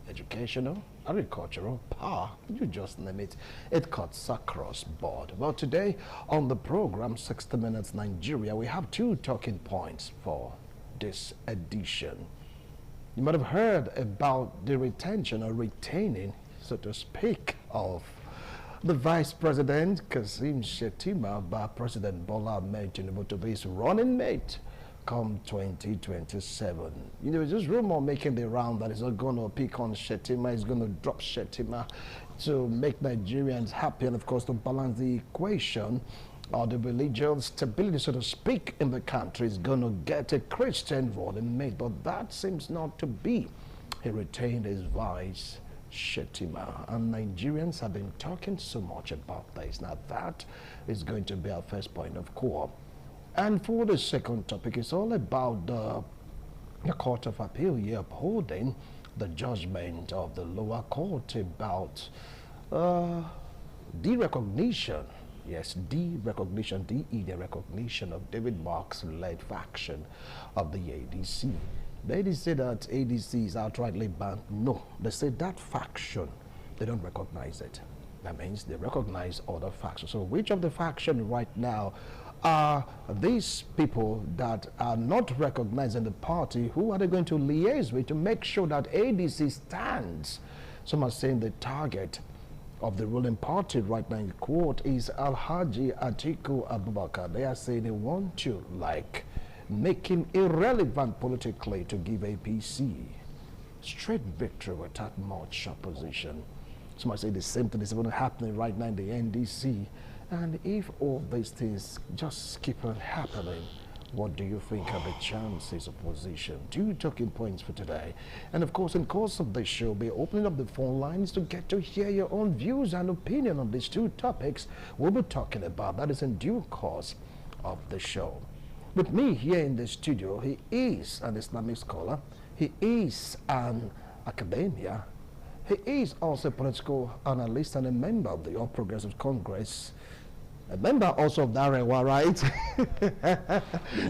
educational, agricultural, power, you just name it. It cuts across board. Well, today on the program 60 Minutes Nigeria, we have two talking points for this edition. You might have heard about the retention or retaining, so to speak, of the Vice President Kashim Shettima by President Bola Ahmed Tinubu to be his running mate come 2027. You know, there's this rumor making the round that he's not going to pick on Shettima, he's going to drop Shettima to make Nigerians happy and, of course, to balance the equation or the religious stability, so to speak, in the country is going to get a Christian running mate, but that seems not to be. He retained his vice, Shettima, and Nigerians have been talking so much about this. Now that is going to be our first point of call. And for the second topic, it's all about the Court of Appeal here upholding the judgment of the lower court about derecognition. Yes, derecognition, the recognition of David Mark's led faction of the ADC. They didn't say that ADC is outrightly banned. No, they say that faction, they don't recognize it. That means they recognize other factions. So which of the faction right now are these people that are not recognizing the party? Who are they going to liaise with to make sure that ADC stands? Some are saying the target of the ruling party right now in court is Alhaji Atiku Abubakar. They are saying they want to make him irrelevant politically to give APC straight victory without much opposition. Some might say the same thing is going to happen right now in the NDC. And if all these things just keep on happening, what do you think are the chances of opposition? Two talking points for today. And of course, in course of this show, we'll be opening up the phone lines to get to hear your own views and opinion on these two topics we'll be talking about. That is in due course of the show. With me here in the studio, he is an Islamic scholar. He is an academia. He is also a political analyst and a member of the All Progressive Congress. A member also of Darewa, right?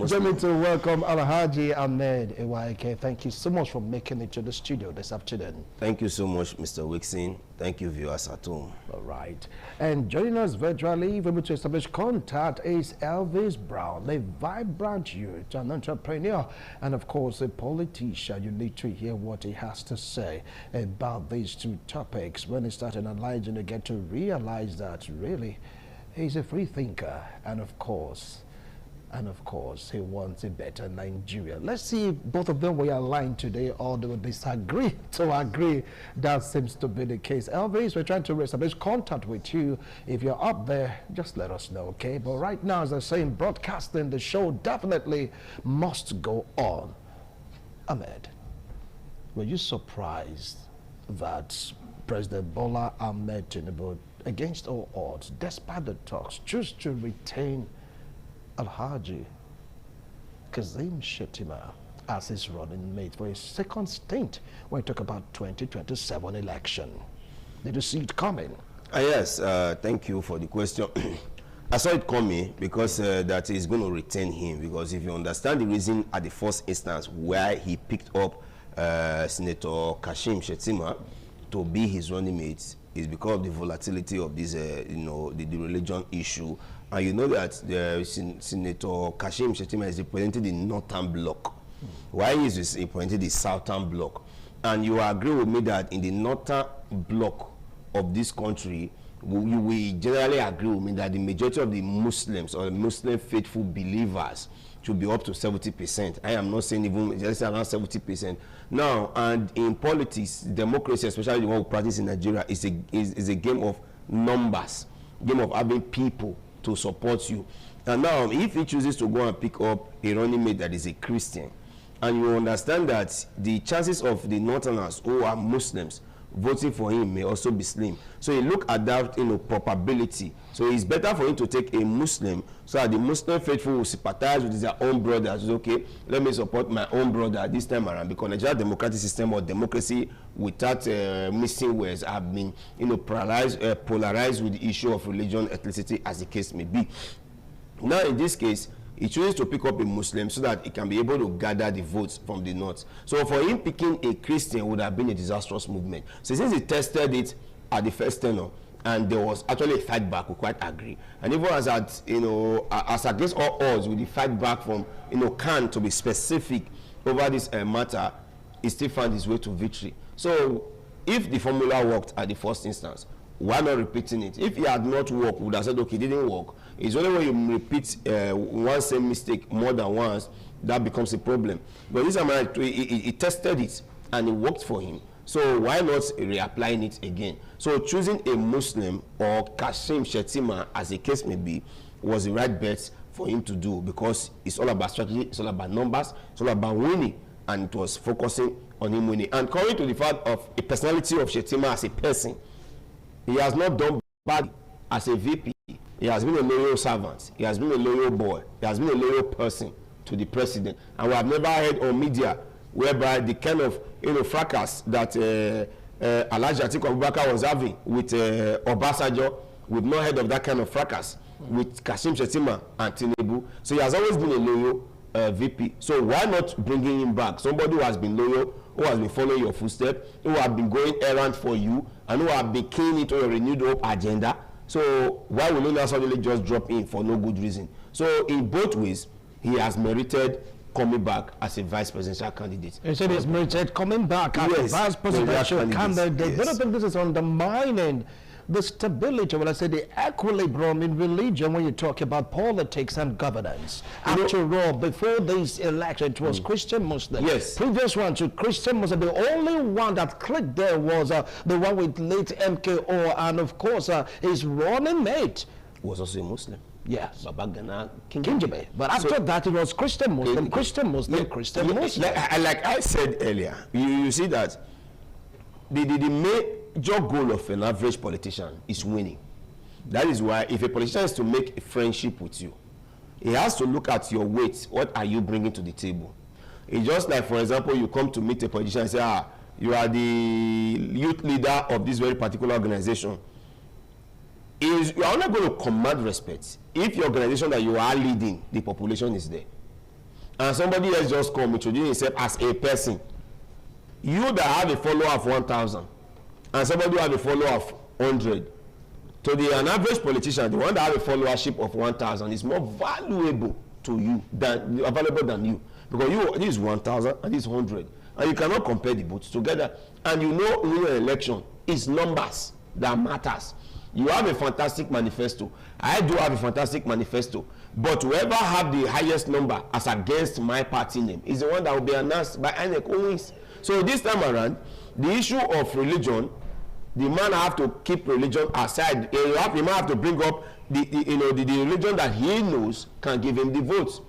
Join me to welcome Alhaji Ahmed Iwaike. Thank you so much for making it to the studio this afternoon. Thank you so much, Mr. Wixon. Thank you, viewers at home. All right. And joining us virtually, able to establish contact, is Elvis Brown, a vibrant youth, an entrepreneur, and of course, a politician. You need to hear what he has to say about these two topics. When he started analyzing, you get to realize that really, he's a free thinker, and of course, he wants a better Nigeria. Let's see if both of them will align today or they will disagree to agree. That seems to be the case. Elvis, we're trying to establish contact with you. If you're up there, just let us know, okay? But right now, as I say, broadcasting, the show definitely must go on. Ahmed, were you surprised that President Bola Ahmed Tinubu, against all odds, despite the talks, choose to retain Alhaji Kashim Shettima as his running mate for his second stint when we talk about 2027 election? Did you see it coming? Yes, thank you for the question. I saw it coming because that is going to retain him, because if you understand the reason at the first instance why he picked up Senator Kashim Shettima to be his running mate is because of the volatility of this, you know, the religion issue. And you know that Senator Kashim Shettima is representing the northern bloc. Why is he representing the southern bloc? And you agree with me that in the northern bloc of this country, we generally agree with me that the majority of the Muslims or Muslim faithful believers should be up to 70%. I am not saying even just around 70%. Now, and in politics, democracy, especially the one we practice in Nigeria, is a game of numbers, game of having people to support you. And now, if he chooses to go and pick up a running mate that is a Christian, and you understand that the chances of the Northerners who are Muslims voting for him may also be slim. So you look at that, you know, probability. So it's better for him to take a Muslim so that the Muslim faithful will sympathize with their own brothers. Okay, let me support my own brother this time around, because Nigerian democratic system or democracy without missing words have been, you know, polarized with the issue of religion, ethnicity, as the case may be. Now in this case, he chooses to pick up a Muslim so that he can be able to gather the votes from the north. So for him picking a Christian would have been a disastrous movement. So since he tested it at the first tenor, and there was actually a fight back, we quite agree. And even as at, you know, as against all odds with the fight back from, you know, Khan to be specific over this matter, he still found his way to victory. So if the formula worked at the first instance, why not repeating it? If it had not worked, we would have said, okay, it didn't work. It's only when you repeat one same mistake more than once that becomes a problem. But this time he tested it and it worked for him. So why not reapplying it again? So choosing a Muslim or Kashim Shettima, as the case may be, was the right bet for him to do, because it's all about strategy, it's all about numbers, it's all about winning, and it was focusing on him winning. And coming to the fact of a personality of Shettima as a person, he has not done bad as a VP. He has been a loyal servant. He has been a loyal boy. He has been a loyal person to the president. And we have never heard on media whereby the kind of, you know, fracas that Alhaji Atiku Abubakar was having with Obasanjo, we've not heard of that kind of fracas with Kashim Shettima and Tinubu. So he has always been a loyal VP. So why not bringing him back? Somebody who has been loyal, who has been following your footsteps, who have been going errand for you, and who have been keen into your renewed hope agenda. So why will you not suddenly just drop in for no good reason? So in both ways, he has merited coming back as a vice presidential candidate. You said he's merited coming back as a vice presidential candidate. Yes. I don't think this is undermining the stability, well, I say the equilibrium in religion when you talk about politics and governance. After all, before this election, it was Christian Muslim. Yes. Previous one to Christian Muslim. The only one that clicked there was the one with late MKO, and of course, his running mate was also a Muslim. Yes. Baba Gana Kingibe. But after that, it was Christian Muslim, Christian Muslim, Christian Muslim. Like I said earlier, you see that the major goal of an average politician is winning. That is why if a politician is to make a friendship with you, he has to look at your weight. What are you bringing to the table? It's just like, for example, you come to meet a politician and say, you are the youth leader of this very particular organization. You are not going to command respect if your organization that you are leading, the population is there. And somebody else just come introduce himself as a person. You that have a follower of 1,000 and somebody who have a follower of 100, to an average politician, the one that have a followership of 1,000 is more valuable to you than you, because this is 1,000 and this is 100, and you cannot compare the votes together. And you know, in an election, it's numbers that matters. You have a fantastic manifesto. I do have a fantastic manifesto, but whoever have the highest number as against my party name is the one that will be announced by INEC always. So this time around, the issue of religion, the man have to keep religion aside. The man have to bring up the religion that he knows can give him the votes.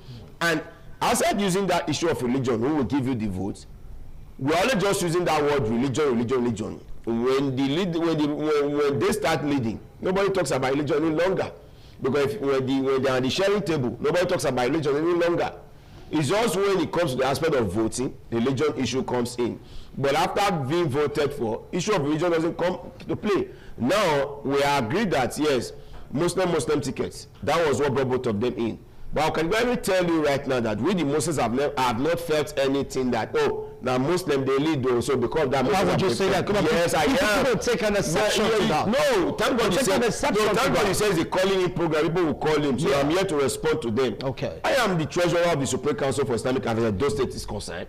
And outside using that issue of religion, who will give you the votes, we're only just using that word religion. When they start leading, nobody talks about religion any longer. Because when they are on the sharing table, nobody talks about religion any longer. It's just when it comes to the aspect of voting, the religion issue comes in. But after being voted for, issue of religion doesn't come to play. Now, we agree that, yes, Muslim tickets, that was what brought both of them in. But I can very tell you right now that we the Muslims have not felt anything that, oh, now Muslim they lead though, so because that why would you say that? Yes, I am. People take an exception to that. No, thank God he says the calling in program, people will call him, so I'm here to respond to them. Okay. I am the treasurer of the Supreme Council for Islamic Affairs, those states is concerned.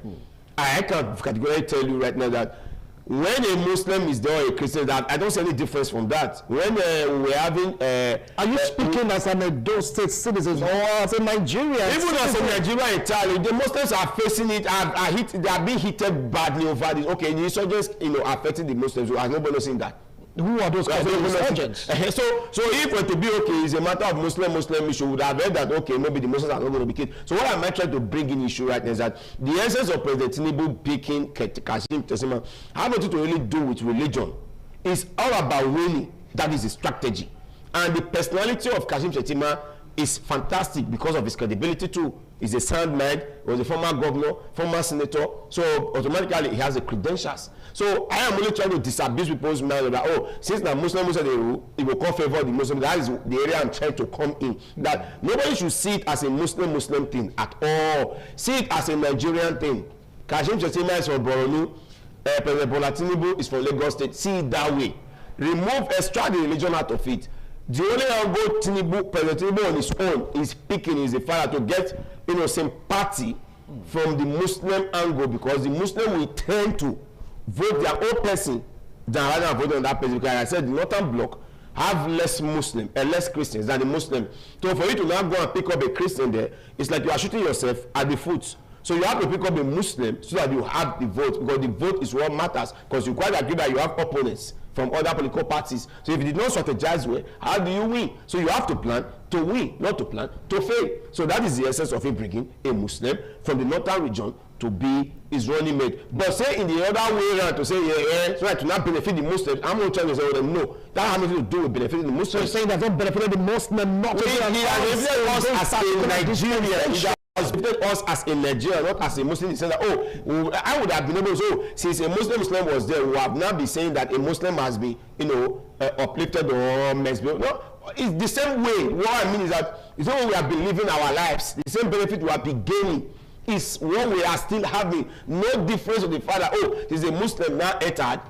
I can categorically tell you right now that when a Muslim is there or a Christian, that I don't see any difference from that. When we're having are you speaking as an Edo State citizen or as a Nigerian? Even as a Nigerian entirely, the Muslims are facing it, they are being hit badly over this. Okay, the insurgents, affecting the Muslims. Has nobody seen that? Who are those insurgents? So if it to be okay, it's a matter of Muslim issue. Would have heard that okay, maybe the Muslims are not going to be killed. So what am I trying to bring in issue right now is that the essence of President Tinubu picking Kashim Shettima have nothing to really do with religion. It's all about winning. That is the strategy, and the personality of Kashim Shettima is fantastic because of his credibility too. He's a sound mind. He was a former governor, former senator, so automatically he has the credentials. So I am only trying to disabuse people's mind that, oh, since the Muslims say they will call favor the Muslim, that is the area I'm trying to come in. That nobody should see it as a Muslim thing at all. See it as a Nigerian thing. Kashim Shettima is from Borno, President Bola Tinubu is from Lagos State. See it that way. Extract the religion out of it. The only angle President Tinubu on his own is picking is the father to get sympathy from the Muslim angle, because the Muslim will tend to vote their own person than rather than vote on that person. Because I said the Northern Bloc have less Muslim and less Christians than the Muslim. So for you to now go and pick up a Christian there, it's like you are shooting yourself at the foot. So you have to pick up a Muslim so that you have the vote, because the vote is what matters, because you quite agree that you have opponents from other political parties. So if you did not strategize well, how do you win? So you have to plan to win, not to plan to fail. So that is the essence of it, bringing a Muslim from the northern region to be his running mate. But say in the other way around to say, so that to not benefit the Muslims, I'm not trying to say, well, no, that has nothing to do with benefiting the Muslims. So you're saying that don't benefit the Muslim, not to he has benefited us as a Nigerian. He has benefited us as a Nigerian, not as a Muslim. He said that, oh, I would have been able to, so since a Muslim was there, we have now been saying that a Muslim has been, uplifted or misbehaved. No, it's the same way. What I mean is that it's the way we have been living our lives. The same benefit we have been gaining is what we are still having. No difference with the father. Oh, he's a Muslim now entered.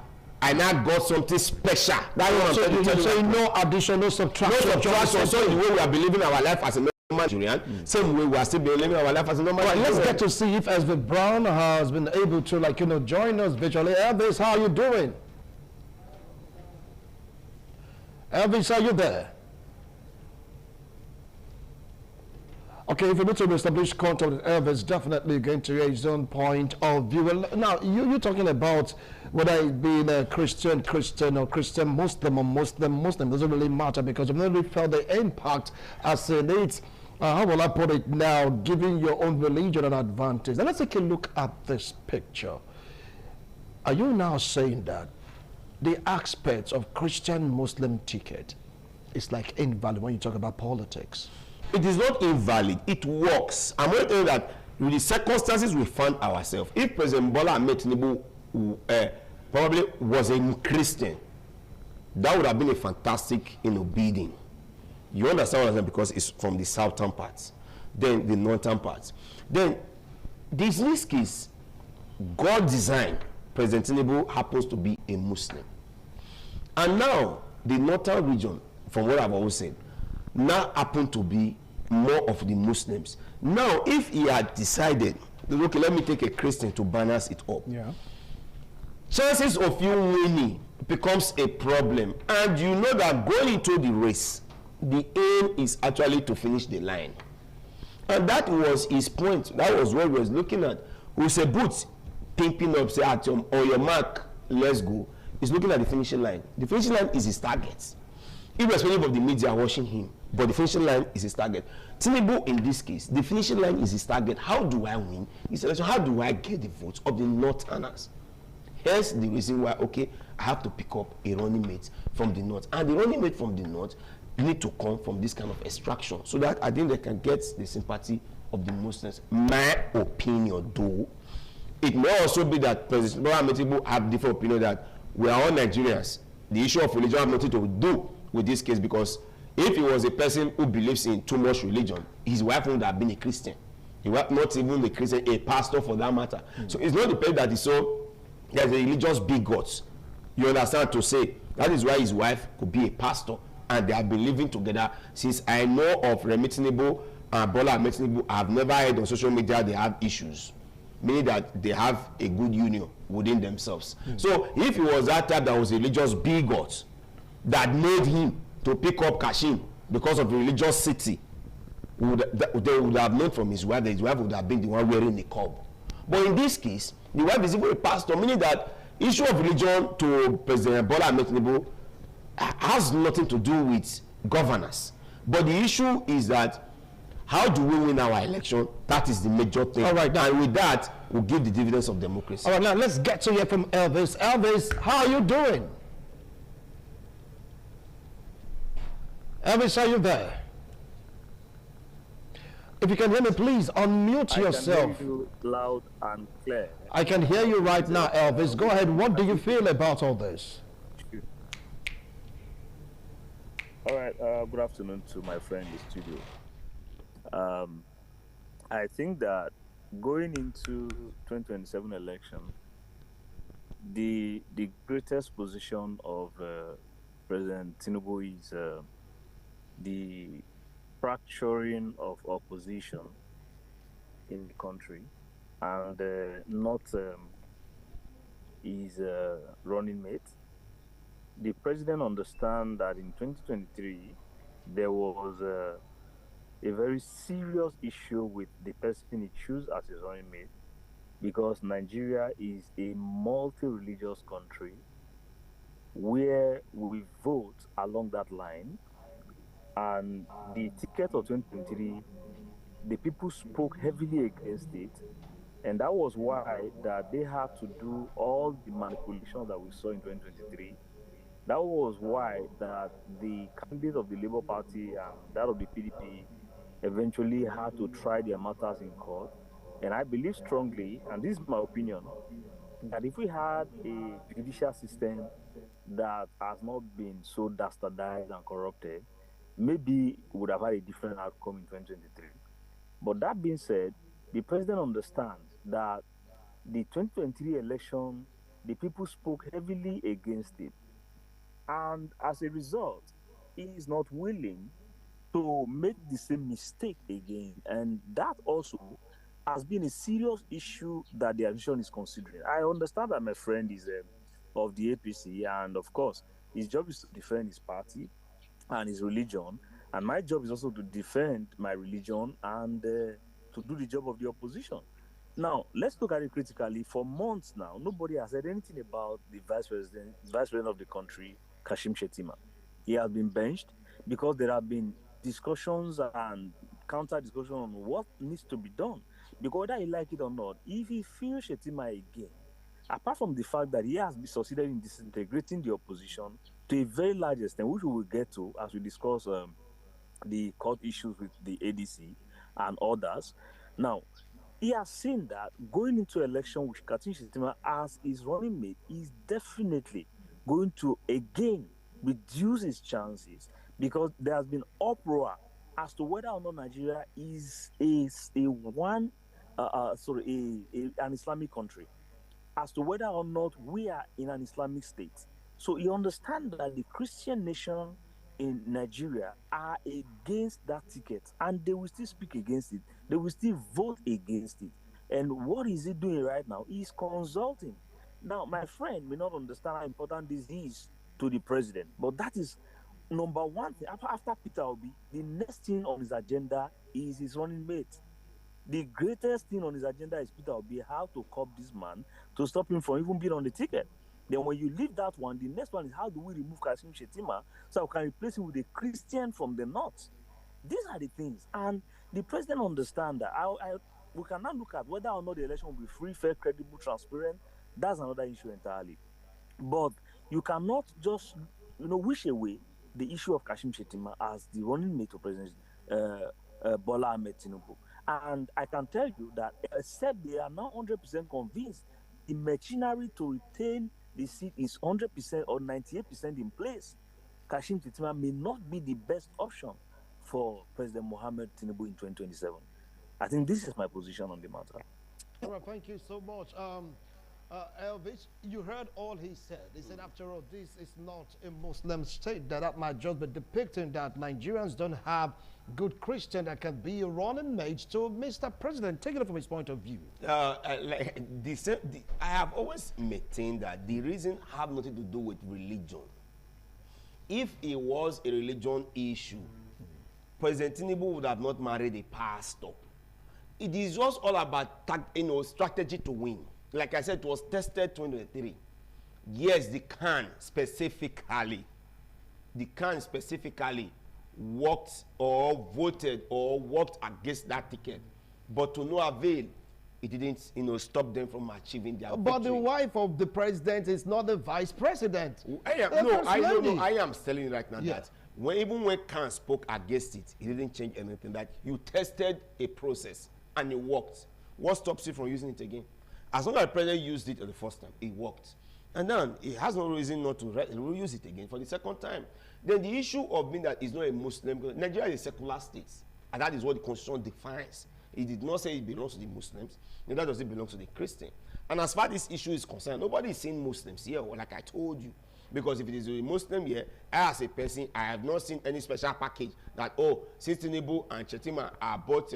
I now got something special. That's what I'm saying. No addition, no subtraction. No subtraction. So the way we have been living our life as a Nigerian, same way we are still been living our life as a normal Nigerian. Let's get to see if Elvis Brown has been able to join us virtually. Elvis, how are you doing? Elvis, are you there? Okay, if you need to establish contact with Elvis, definitely going to hear his own point of view. Now, you're talking about whether it be a Christian or Christian Muslim or Muslim, doesn't really matter, because you've not really felt the impact as in it. How will I put it now, giving your own religion an advantage? Now, let's take a look at this picture. Are you now saying that the aspects of Christian-Muslim ticket is like invalid when you talk about politics? It is not invalid. It works. I'm going to tell you that with the circumstances we found ourselves, if President Bola Ahmed Tinubu probably was a Christian, that would have been a fantastic bidding. You understand what I'm saying? Because it's from the southern parts, then the northern parts. Then, in this case, God designed President Tinubu happens to be a Muslim. And now, the northern region, from what I've always said, now happen to be more of the Muslims. Now, if he had decided, okay, let me take a Christian to balance it up, chances of you winning becomes a problem. And you know that going into the race, the aim is actually to finish the line. And that was his point. That was what he was looking at. With a boot pimping up, say, at your mark, let's go. He's looking at the finishing line. The finishing line is his target. Irrespective of the media watching him, but the finishing line is his target. Tinubu, in this case, the finishing line is his target. How do I win? He said, so how do I get the votes of the Northerners? Here's the reason why, okay, I have to pick up a running mate from the North. And the running mate from the North need to come from this kind of extraction, so that I think they can get the sympathy of the Muslims. My opinion, though, it may also be that President Bola Ahmed Tinubu have different opinion that we are all Nigerians. The issue of religion has nothing to do with this case, because if he was a person who believes in too much religion, his wife would have been a Christian. He was not even a Christian, a pastor for that matter. So it's not the person that is so, there's a religious bigot. You understand, to say that is why his wife could be a pastor, and they have been living together since I know of Remi Tinubu and Bola Ahmed Tinubu. I have never heard on social media they have issues, meaning that they have a good union within themselves. So if he was that type that was a religious bigot that made him to pick up Kashim because of the religiosity, they would have known from his wife that his wife would have been the one wearing the niqab. But in this case, the wife is even a pastor, meaning that issue of religion to President Bola Ahmed Tinubu has nothing to do with governance. But the issue is that how do we win our election? That is the major thing. All right, and with that, we'll give the dividends of democracy. All right, now let's get to hear from Elvis. Elvis, how are you doing? Elvis, are you there? If you can hear me, please unmute yourself. I can hear you loud and clear. I can hear you right now, Elvis. Go ahead. What do you feel about all this? All right. Good afternoon to my friend in the studio. I think that going into 2027 election, the greatest position of President Tinubu is the fracturing of opposition in the country, and not his running mate. The president understands that in 2023 there was a very serious issue with the person he chose as his running mate, because Nigeria is a multi-religious country where we vote along that line. And the ticket of 2023, the people spoke heavily against it, and that was why that they had to do all the manipulations that we saw in 2023. That was why that the candidate of the Labour Party and that of the PDP eventually had to try their matters in court. And I believe strongly, and this is my opinion, that if we had a judicial system that has not been so dastardized and corrupted, maybe we would have had a different outcome in 2023. But that being said, the president understands that the 2023 election, the people spoke heavily against it. And as a result, he is not willing to make the same mistake again. And that also has been a serious issue that the administration is considering. I understand that my friend is of the APC, and of course, his job is to defend his party and his religion, and my job is also to defend my religion and to do the job of the opposition. Now, let's look at it critically. For months now, nobody has said anything about the vice president of the country, Kashim Shettima. He has been benched because there have been discussions and counter discussion on what needs to be done. Because whether you like it or not, if he feels Shettima again, apart from the fact that he has succeeded in disintegrating the opposition to a very large extent, which we will get to as we discuss the court issues with the ADC and others. Now, he has seen that going into election with Kashim Shettima as his running mate is definitely going to again reduce his chances, because there has been uproar as to whether or not Nigeria is an Islamic country, as to whether or not we are in an Islamic state. So you understand that the Christian nation in Nigeria are against that ticket, and they will still speak against it. They will still vote against it. And what is he doing right now? He's consulting. Now, my friend may not understand how important this is to the president, but that is number one thing. After Peter Obi, the next thing on his agenda is his running mate. The greatest thing on his agenda is Peter Obi, how to curb this man to stop him from even being on the ticket. Then when you leave that one, the next one is how do we remove Kashim Shettima so we can replace him with a Christian from the north. These are the things. And the president understands that. We cannot look at whether or not the election will be free, fair, credible, transparent. That's another issue entirely. But you cannot just, wish away the issue of Kashim Shettima as the running mate of President Bola Ahmed Tinubu. And I can tell you that except they are now 100% convinced the machinery to retain the seat is 100% or 98% in place, Kashim Shettima may not be the best option for President Mohamed Tinubu in 2027. I think this is my position on the matter. All right, thank you so much. Elvis, you heard all he said. He said, after all, this is not a Muslim state. That might just be depicting that Nigerians don't have good Christian that can be a running mate to Mr. President. Take it from his point of view. I have always maintained that the reason have nothing to do with religion. If it was a religion issue, President Tinubu would have not married a pastor. It is just all about strategy to win. Like I said, it was tested 2023. Yes, the CAN specifically worked or voted or worked against that ticket, but to no avail. It didn't, stop them from achieving their But victory. the wife of the president is not the vice president. I am telling you right now that even when CAN spoke against it, it didn't change anything. That you tested a process and it worked. What stops you from using it again? As long as the president used it the first time, it worked. And then it has no reason not to reuse it again for the second time. Then the issue of being that it's not a Muslim, Nigeria is a secular state. And that is what the constitution defines. It did not say it belongs to the Muslims, neither does it belong to the Christian. And as far as this issue is concerned, nobody is saying Muslims here, like I told you. Because if it is a Muslim here, I as a person, I have not seen any special package that, since Tinubu and Shettima are both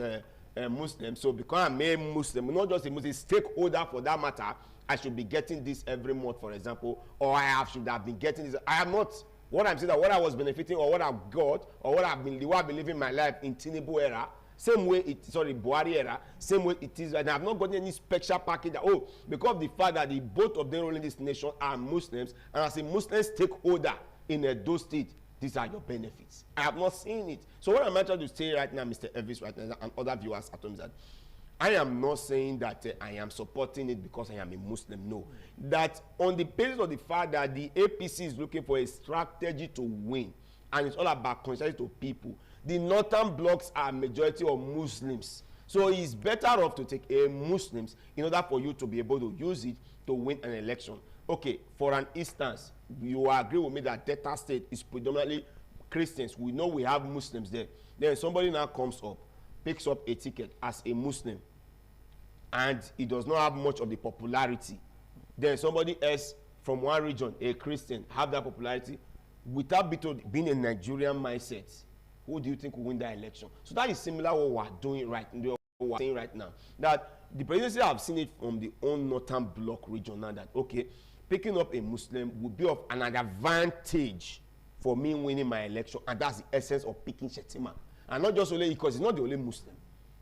Muslims, so because I'm a Muslim, not just a Muslim, stakeholder for that matter, I should be getting this every month, for example, or should have been getting this. I am not. What I'm saying that what I was benefiting or what I've got or what I've been living my life in Tinubu era, same way Buhari era, same way it is, and I've not gotten any special package that, because of the fact that the both of them ruling this nation are Muslims, and as a Muslim stakeholder in Edo State, these are your benefits. I have not seen it. So what I'm trying to say right now, Mr. Elvis, right now, and other viewers at home, is that I am not saying that I am supporting it because I am a Muslim. No. That on the basis of the fact that the APC is looking for a strategy to win, and it's all about concerned to people. The northern blocks are majority of Muslims. So it's better off to take a Muslims in order for you to be able to use it to win an election. Okay, for an instance, you agree with me that Delta State is predominantly Christians. We know we have Muslims there. Then somebody now comes up, picks up a ticket as a Muslim, and it does not have much of the popularity. Then somebody else from one region, a Christian, have that popularity. Without being a Nigerian mindset, who do you think will win that election? So that is similar what we're doing right now. That the presidency have seen it from the own northern bloc region now that, okay, picking up a Muslim would be of an advantage for me winning my election, and that's the essence of picking Shettima. And not just only because he's not the only Muslim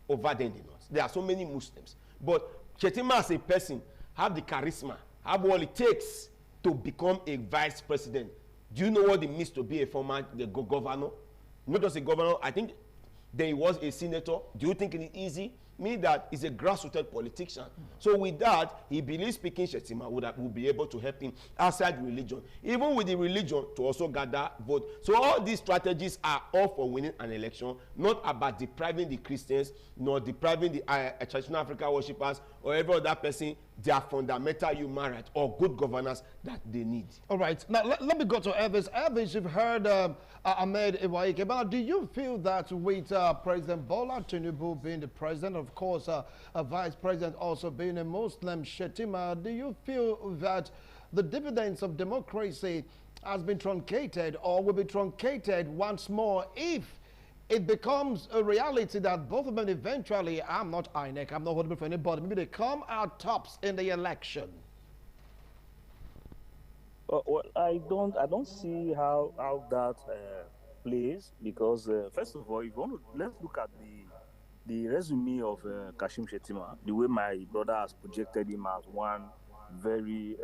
over there in the north. There are so many Muslims. But Shettima as a person have the charisma, have what it takes to become a vice president. Do you know what it means to be a former governor? Not just a governor, I think then he was a senator. Do you think it is easy? Meaning that he's a grassroots politician. So with that, he believes picking Shettima would be able to help him outside religion. Even with the religion, to also gather vote. So all these strategies are all for winning an election, not about depriving the Christians, nor depriving the traditional African worshippers or every other person their fundamental human rights or good governance that they need. All right. Now, let me go to Elvis. Elvis, you've heard Ahmed Iwaike. But do you feel that with President Bola Tinubu being the president, of course, a vice president also being a Muslim, Shettima, do you feel that the dividends of democracy has been truncated or will be truncated once more if it becomes a reality that both of them eventually, I'm not INEC, I'm not voting for anybody, maybe they come out tops in the election? Well, I don't see how that plays, because first of all, if you want to, let's look at the resume of Kashim Shettima, the way my brother has projected him as one very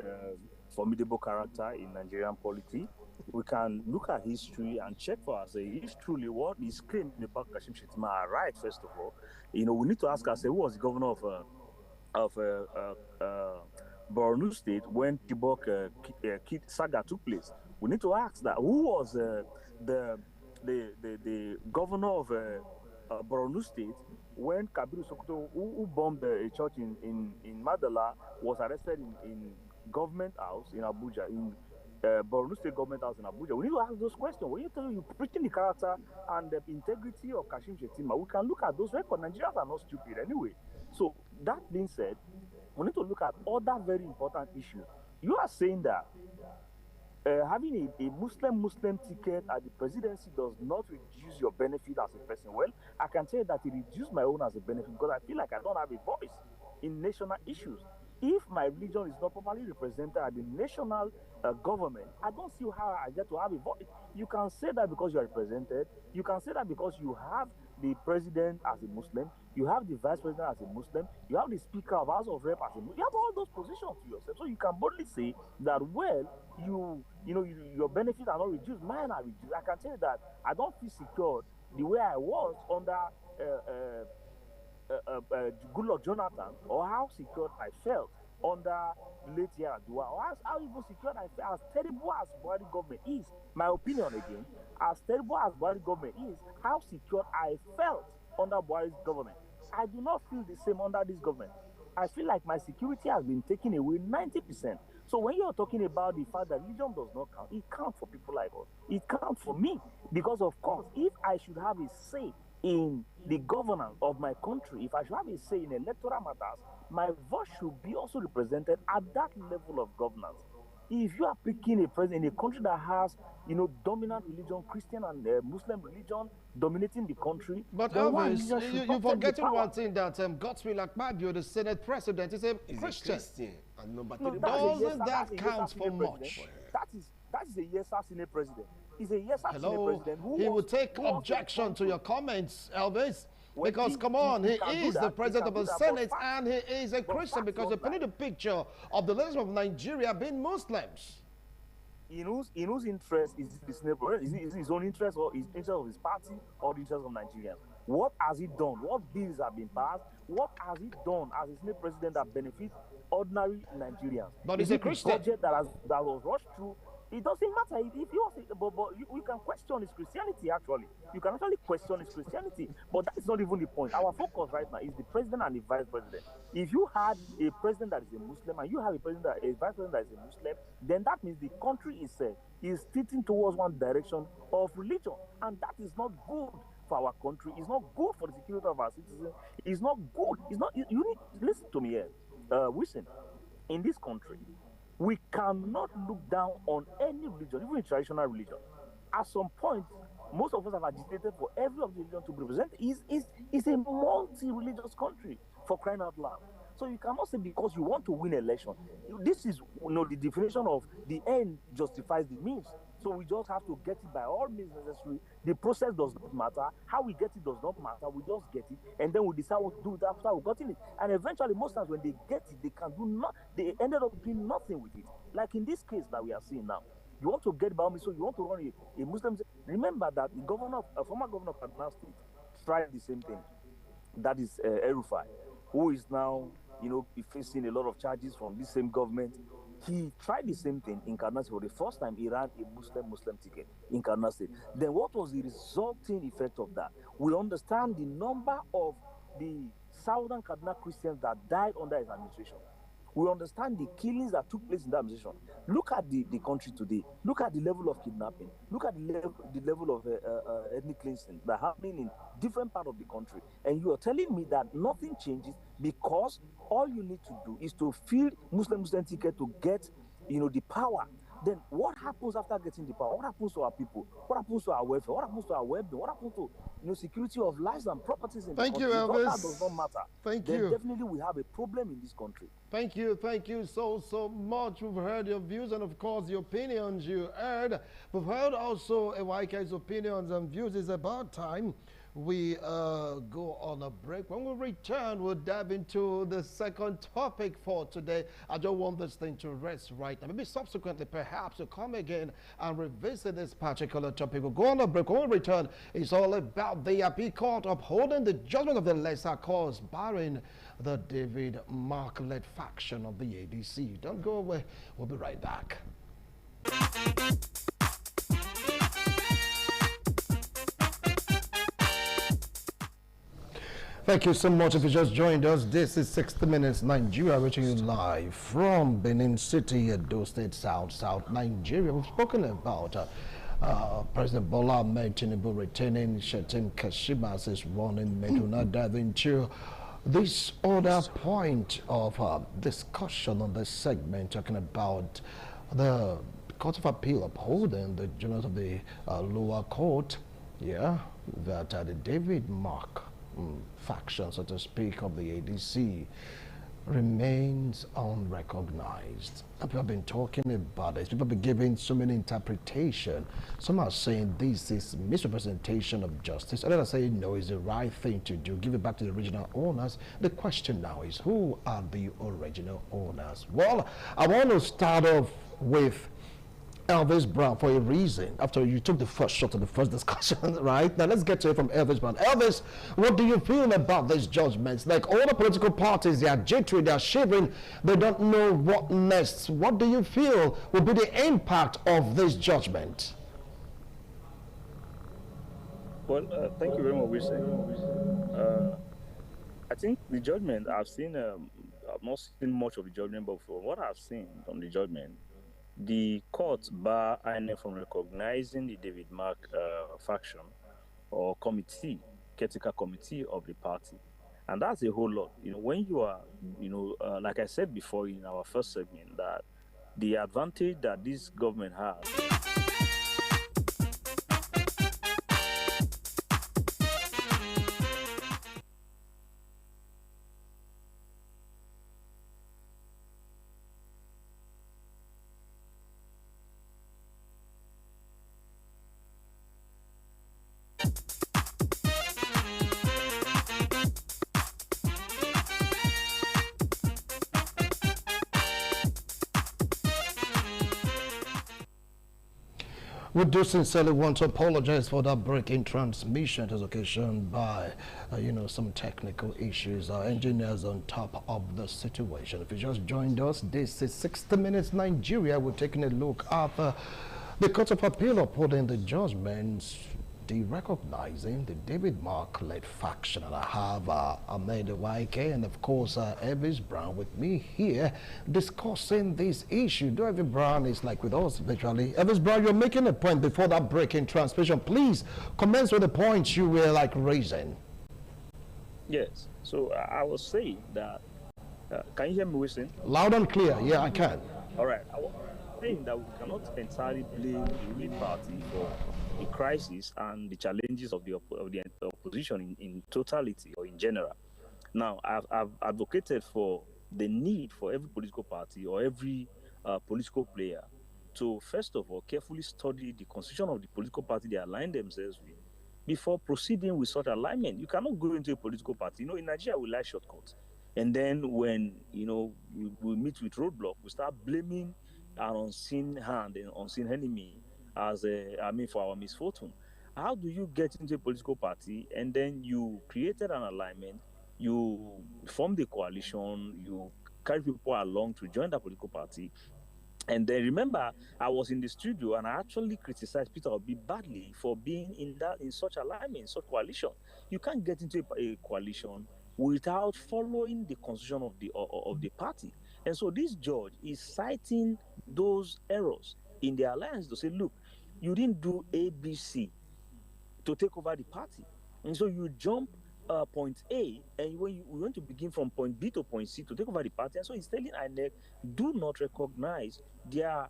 formidable character in Nigerian politics. We can look at history and check for ourselves if truly what is claimed about Kashim Shettima are right. First of all, we need to ask ourselves, who was the governor of Borno State when Chibok saga took place? We need to ask that, who was the governor of Borno State, when Kabiru Sokoto, who bombed a church in Madala, was arrested in government house in Abuja, in Borno State government house in Abuja. We need to ask those questions. When you're preaching the character and the integrity of Kashim Shettima, we can look at those records. Nigerians are not stupid anyway. So that being said, we need to look at other very important issues. You are saying that having a Muslim ticket at the presidency does not reduce your benefit as a person. Well, I can tell you that it reduced my own as a benefit because I feel like I don't have a voice in national issues. If my religion is not properly represented at the national government, I don't see how I get to have a voice. You can say that because you are represented. You can say that because you have the president as a Muslim. You have the vice president as a Muslim. You have the speaker of House of Rep as a Muslim. You have all those positions to yourself. So you can boldly say that, well, your benefits are not reduced. Mine are reduced. I can tell you that I don't feel secure the way I was under Goodluck Jonathan, or how secure I felt under late Yar'Adua, or how even secure I felt. As terrible as Buhari government is, my opinion again, as terrible as Buhari government is, how secure I felt under Buhari's government, I do not feel the same under this government. I feel like my security has been taken away 90%. So when you're talking about the fact that religion does not count, it counts for people like us. It counts for me. Because of course, if I should have a say in the governance of my country, if I should have a say in electoral matters, my voice should be also represented at that level of governance. If you are picking a president in a country that has, dominant religion, Christian and Muslim religion dominating the country, but Elvis, you're forgetting one thing, that Godswill Akpabio, the Senate president, is a Christian. And number doesn't that count for much? That is a yes-sir Senate president. He's a yes-sir Senate president. He will take objection to your comments, Elvis. Because, come on, he is the president of the Senate and he is a Christian, because they painted a picture of the leaders of Nigeria being Muslims. In whose interest is his neighbor? Is it his own interest, or his interest of his party, or the interest of Nigerians? What has he done? What bills have been passed? What has he done as a Senate president that benefits ordinary Nigerians? But he's a Christian. Budget that was rushed through. It doesn't matter if you can question his Christianity. Actually, you can actually question his Christianity, but that is not even the point. Our focus right now is the president and the vice president. If you had a president that is a Muslim and you have a vice president that is a Muslim, then that means the country itself is tilting towards one direction of religion, and that is not good for our country. It's not good for the security of our citizens. It's not good. It's not. You need listen to me here, listen. In this country, we cannot look down on any religion, even a traditional religion. At some point, most of us have agitated for every of the religion to be represented. It's a multi-religious country, for crying out loud. So you cannot say because you want to win election. This is the definition of the end justifies the means. So we just have to get it by all means necessary. The process does not matter. How we get it does not matter. We just get it, and then we decide what to do with it after we've gotten it. And eventually, most times when they get it, they can do not. They ended up doing nothing with it. Like in this case that we are seeing now. You want to get by me, so you want to run a Muslim. Remember that the former governor of Kaduna State tried the same thing. That is El-Rufai, who is now, facing a lot of charges from this same government. He tried the same thing in Kaduna State. For the first time, he ran a Muslim ticket in Kaduna State. Then what was the resulting effect of that? We understand the number of the southern Kaduna Christians that died under his administration. We understand the killings that took place in that administration. Look at the country today. Look at the level of kidnapping. Look at the level of ethnic cleansing that happening in different parts of the country. And you are telling me that nothing changes because all you need to do is to fill Muslim ticket to get, the power. Then what happens after getting the power? What happens to our people? What happens to our welfare? What happens to our well-being? What happens to security of lives and properties in the country? Thank you, Elvis. That does not matter. Thank then you. Definitely we have a problem in this country. Thank you so much. We've heard your views and of course the opinions you heard. We've heard also YK's opinions and views. It's about time we go on a break. When we return, we'll dive into the second topic for today. I don't want this thing to rest right now. Maybe subsequently, perhaps, we'll come again and revisit this particular topic. We'll go on a break. When we return, it's all about the Appeal Court upholding the judgment of the lesser cause, barring the David Mark-led faction of the ADC. Don't go away. We'll be right back. Thank you so much. If you just joined us, this is 60 Minutes Nigeria, reaching you live from Benin City, Edo State, South Nigeria. We've spoken about President Bola Ahmed Tinubu retaining Shetim Kashima as his running mate. We'll now dive into this other point of discussion on this segment, talking about the Court of Appeal upholding the judgment of the lower court, that the David Mark faction, so to speak, of the ADC remains unrecognized. And people have been talking about this. People have been giving so many interpretations. Some are saying this is misrepresentation of justice. Others are saying no, it's the right thing to do. Give it back to the original owners. The question now is, who are the original owners? Well, I want to start off with Elvis Brown for a reason. After you took the first shot of the first discussion, right? Now let's get to it from Elvis Brown. Elvis, what do you feel about these judgments? Like, all the political parties, they are jittery, they are shivering, they don't know what next. What do you feel will be the impact of this judgment? Well, thank you very much, Wilson. I think the judgment I've seen, I've not seen much of the judgment, but for what I've seen from the judgment, the court bar INEC from recognizing the David Mark faction or committee, caretaker committee of the party. And that's a whole lot. When you are, like I said before in our first segment, that the advantage that this government has. We do sincerely want to apologize for that break in transmission. It was occasioned by, some technical issues. Our engineers on top of the situation. If you just joined us, this is 60 Minutes Nigeria. We're taking a look at the Court of Appeal upholding the judgments recognizing the David Mark-led faction. And I have Ahmed YK and, of course, Elvis Brown with me here discussing this issue. Elvis Brown is like with us virtually. Elvis Brown, you're making a point before that break in transmission. Please commence with the points you were raising. Yes. So I was saying that, can you hear me, Wilson? Loud and clear. Yeah, I can. All right. I was saying that we cannot entirely blame the ruling party for the crisis and the challenges of the opposition in totality or in general. Now, I've advocated for the need for every political party or every political player to, first of all, carefully study the constitution of the political party they align themselves with before proceeding with such alignment. You cannot go into a political party. In Nigeria, we like shortcuts. And then when, we meet with roadblock, we start blaming an unseen hand and unseen enemy for our misfortune. How do you get into a political party and then you created an alignment, you formed a coalition, you carry people along to join that political party, and then remember, I was in the studio and I actually criticized Peter Obi badly for being in such alignment, such coalition. You can't get into a coalition without following the constitution of the party. And so this judge is citing those errors in the alliance to say, look, you didn't do ABC to take over the party. And so you jump point A, and when you want to begin from point B to point C to take over the party. And so he's telling INEC, do not recognize their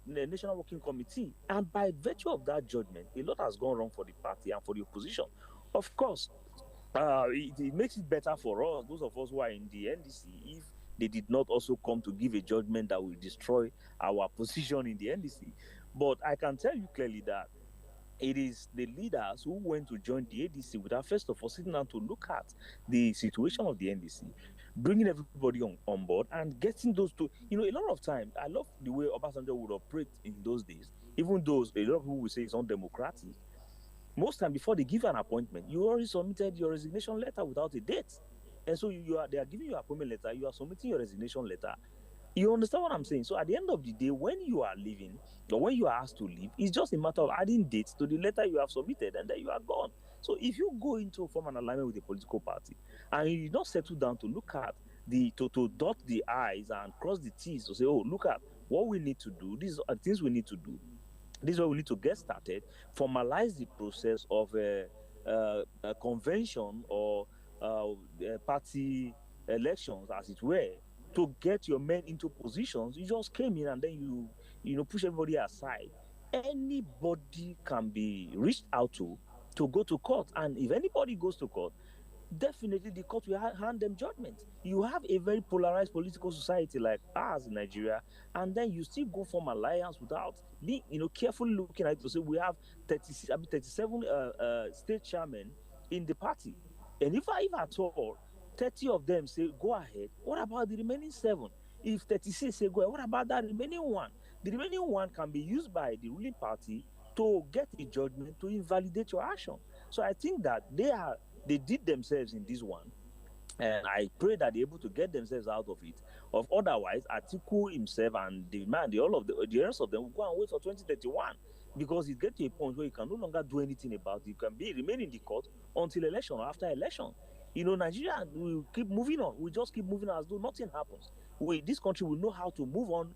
National Working Committee. And by virtue of that judgment, a lot has gone wrong for the party and for the opposition. Of course, it makes it better for us, those of us who are in the NDC, if they did not also come to give a judgment that will destroy our position in the NDC. But I can tell you clearly that it is the leaders who went to join the ADC without first of all sitting down to look at the situation of the NDC, bringing everybody on board and getting those two. A lot of times, I love the way Obasanjo would operate in those days, even though a lot of people will say it's undemocratic. Most time before they give an appointment, you already submitted your resignation letter without a date. And so they are giving you an appointment letter, you are submitting your resignation letter. You understand what I'm saying? So at the end of the day, when you are leaving, or when you are asked to leave, it's just a matter of adding dates to the letter you have submitted, and then you are gone. So if you go into form an alignment with a political party, and you don't settle down to look at to dot the I's and cross the T's to say, oh, look at what we need to do, these are things we need to do, this is where we need to get started, formalize the process of a convention or party elections, as it were, to get your men into positions. You just came in and then you push everybody aside. Anybody can be reached out to go to court, and if anybody goes to court, definitely the court will hand them judgment. You have a very polarized political society like ours in Nigeria, and then you still go form alliance without being, carefully looking at it to say we have 37 state chairmen in the party, and if at all 30 of them say go ahead, what about the remaining 7? If 36 say go ahead, what about that remaining 1? The remaining 1 can be used by the ruling party to get a judgment to invalidate your action. So I think that they did themselves in this one, and I pray that they're able to get themselves out of it. Otherwise, Atiku himself and the rest of them will go and wait for 2031, because it gets to a point where you can no longer do anything about it. You can remain in the court until election or after election. Nigeria will keep moving on. We just keep moving as though nothing happens. This country will know how to move on.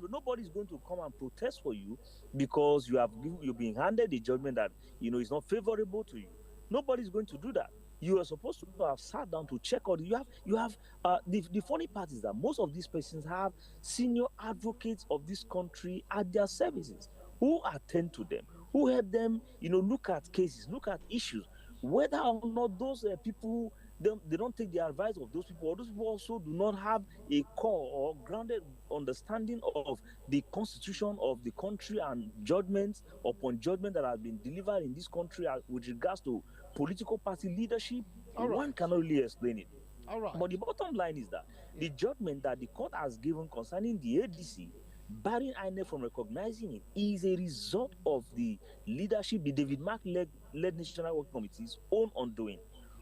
Nobody's going to come and protest for you because you're being handed a judgment that is not favorable to you. Nobody's going to do that. You are supposed to have sat down to check out. You have the funny part is that most of these persons have senior advocates of this country at their services who attend to them, who help them, look at cases, look at issues, whether or not those people they don't take the advice of those people, or those people also do not have a core or grounded understanding of the constitution of the country and judgments upon judgment that have been delivered in this country with regards to political party leadership. One cannot really explain it. But the bottom line is that the judgment that the court has given concerning the ADC, barring INEC from recognizing it, is a result of the leadership, the David Mark led National Work Committee's own undoing,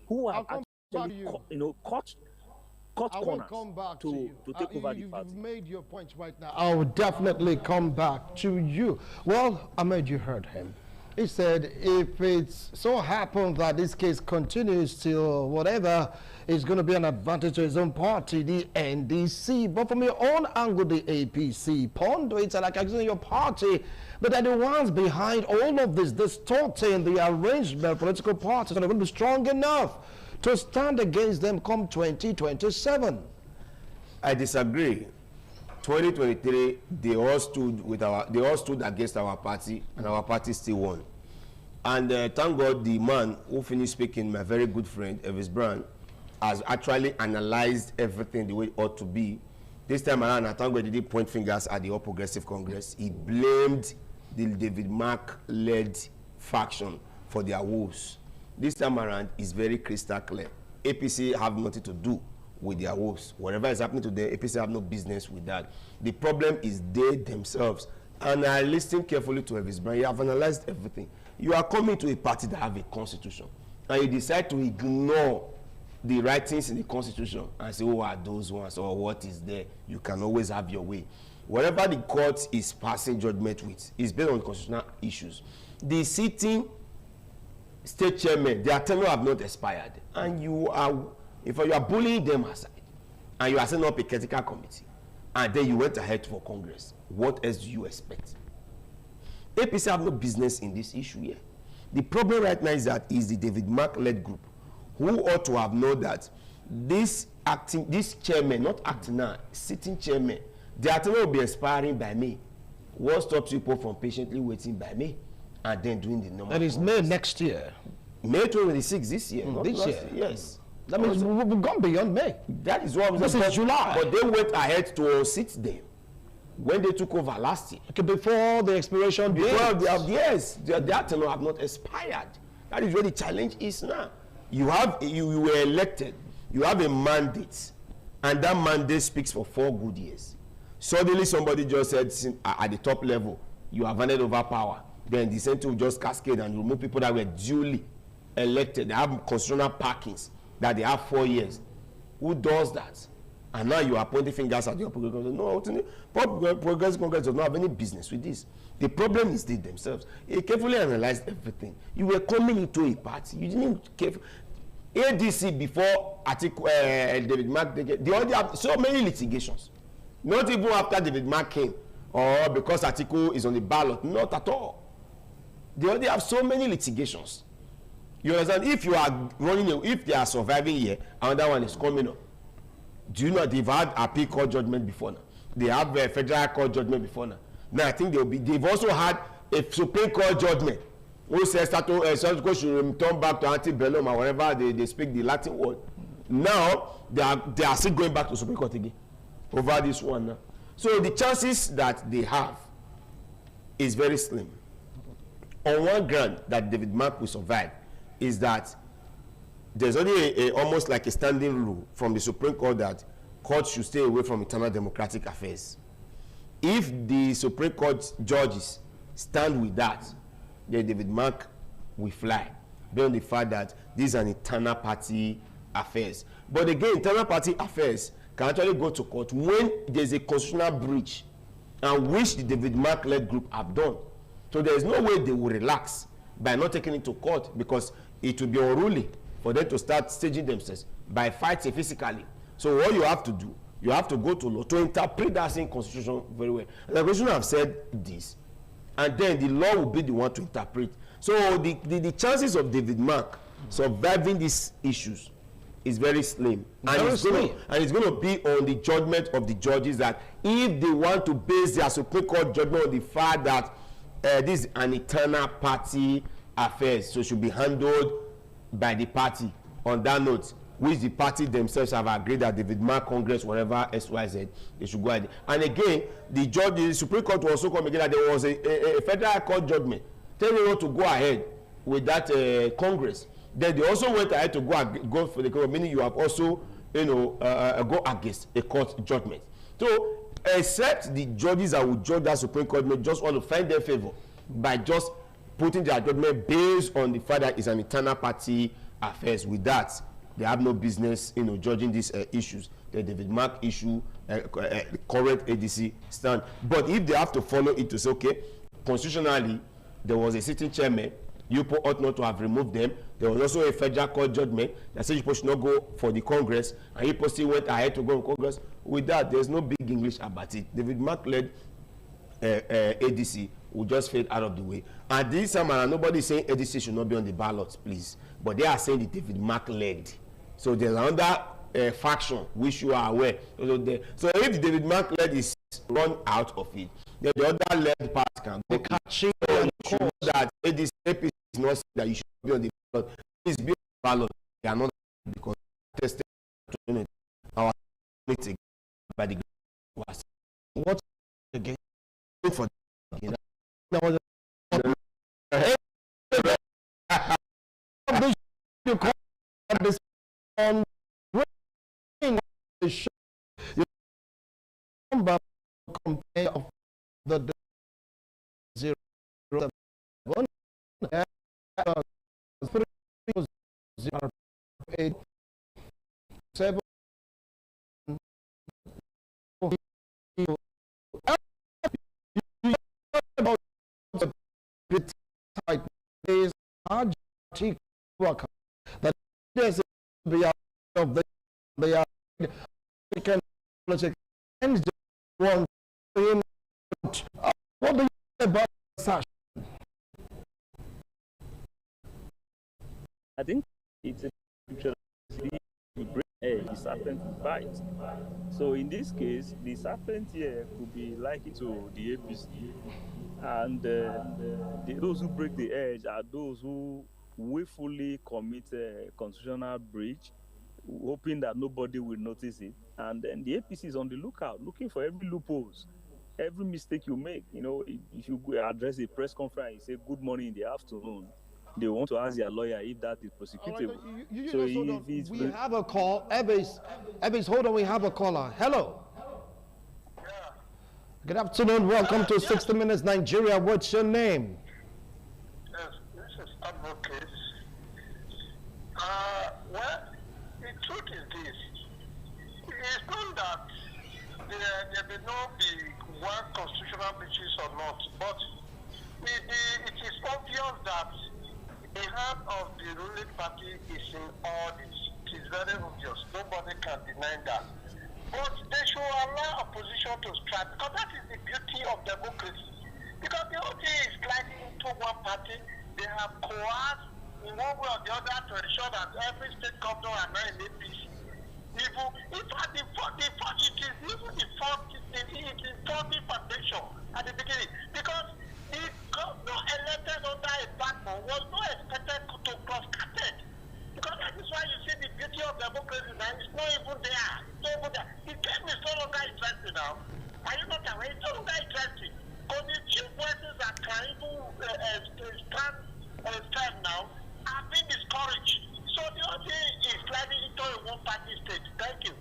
who have actually cut corners to take over the party. You've made your point right now. I will definitely come back to you. Well, Ahmed, you heard him. He said if it's so happens that this case continues till whatever, it's going to be an advantage to his own party, the NDC. But from your own angle, the APC, pundits are like accusing your party, but they're the ones behind all of this, distorting the arrangement of political parties, and they're going to be strong enough to stand against them come 2027. I disagree. 2023, they all stood against our party, and our party still won. And thank God the man who finished speaking, my very good friend Elvis Brown, has actually analyzed everything the way it ought to be. This time around, I thank God he didn't point fingers at the All Progressive Congress. He blamed the David Mark-led faction for their woes. This time around is very crystal clear. APC have nothing to do with their woes. Whatever is happening to them, APC have no business with that. The problem is they themselves. And I listened carefully to Elvis Brown. You have analyzed everything. You are coming to a party that have a constitution, and you decide to ignore the writings in the constitution and say, who are those ones, or what is there? You can always have your way. Whatever the court is passing judgment with is based on constitutional issues. The sitting state chairman, their tenure have not expired, and if you are bullying them aside, and you are setting up a critical committee, and then you went ahead for Congress, what else do you expect? APC have no business in this issue here. The problem right now is that is the David Mark-led group, who ought to have known that this chairman, not acting now, sitting chairman, their tenure will be expiring by May. What stops people from patiently waiting by May and then doing the normal? And it's May next year. May 2026 this year. This year? Yes. That means we've gone beyond May. That is what I'm saying. This is July. But they went ahead to sit them when they took over last year. Okay, before the expiration date. Yes, their tenure have not expired. That is where the challenge is now. You were elected. You have a mandate, and that mandate speaks for 4 good years. Suddenly, somebody just said at the top level, you have handed over power. Then the Senate will just cascade and remove people that were duly elected. They have constitutional packings that they have 4 years. Who does that? And now you are pointing fingers at your Progressive Congress. No, Progressive Congress does not have any business with this. The problem is they themselves. They carefully analyzed everything. You were coming into a party. You didn't carefully. ADC before David Mark, they already have so many litigations. Not even after David Mark came, or because Atiku is on the ballot. Not at all. They already have so many litigations. You understand? If you are running, if they are surviving here, another one is coming up. Do you know they've had appeal court judgment before now? They have a federal court judgment before now. Now I think they've also had a Supreme Court judgment who says that should return back to antebellum or whatever they speak the Latin word. Now they are still going back to Supreme Court again over this one now. So the chances that they have is very slim. On one ground that David Mark will survive is that there's only almost like a standing rule from the Supreme Court that courts should stay away from internal democratic affairs. If the Supreme Court judges stand with that, then David Mark will fly, based on the fact that these are internal party affairs. But again, internal party affairs can actually go to court when there's a constitutional breach, and which the David Mark-led group have done. So there is no way they will relax by not taking it to court, because it will be unruly for them to start staging themselves by fighting physically. So what you have to do, you have to go to law to interpret that same constitution very well. The constitution have said this, and then the law will be the one to interpret. So the chances of David Mark surviving these issues is very slim. And it's going to be on the judgment of the judges, that if they want to base their Supreme Court judgment on the fact that this is an internal party affairs, so it should be handled by the party on that note, which the party themselves have agreed that David Mark Congress, whatever XYZ, they should go ahead. And again, the Supreme Court will also come again that there was a federal court judgment telling them to go ahead with that Congress. Then they also went ahead to go for the court, meaning you have also, go against a court judgment. So, except the judges that will judge that Supreme Court may just want to find their favor by just putting their judgment based on the fact that it's an internal party affairs. With that, they have no business, judging these issues. The David Mark issue, current ADC stand. But if they have to follow it to say, okay, constitutionally, there was a sitting chairman, UPO ought not to have removed them. There was also a federal court judgment that said UPO should not go for the Congress, and UPO still went ahead to go in Congress. With that, there's no big English about it. David Mark led ADC will just fade out of the way. And this time, nobody is saying ADC should not be on the ballot, please. But they are saying the David Mark led. So there's another faction which you are aware. So if the David Mark led is run out of it, then the other led part can go. That ADC is not saying that you should be on the ballot. Please be on the ballot. They are not, because tested our meeting by the was what again for you call this on the show. You compare of the 0 1 0 8 7 about the type is RGT worker that there's the of the African politics and one what do you say about such? I think it's a picture to bring the serpent bite. So in this case, the serpent here could be likened to the APC, and those who break the edge are those who willfully commit a constitutional breach, hoping that nobody will notice it. And then the APC is on the lookout, looking for every loopholes, every mistake you make. If you address a press conference, you say good morning in the afternoon, they want to ask their lawyer if that is prosecutable. Right, we have a call. Ebis, hold on, we have a caller. Hello. Yeah. Good afternoon. Welcome to 60 Minutes Nigeria. What's your name? Yes, this is Advocate. Well, the truth is this. it's not that there may not be one constitutional breaches or not, but it is obvious that the hand of the ruling party is in all this. It is very obvious. Nobody can deny that. But they should allow opposition to strike, because that is the beauty of democracy. Because the whole thing is sliding into one party. They have coerced in one way or the other to ensure that every state governor are now in APC. Even in fact, it is even the faulty foundation at the beginning, because the governor elected under a backbone was not expected to cross carpet. Because that is why you see the beauty of democracy now. It's not even there. It's not even there. The game is no longer interesting now. Are you not aware? It's no longer interesting. Because the chief voices that can even stand now have been discouraged. So the whole thing is sliding into a one-party state. Thank you.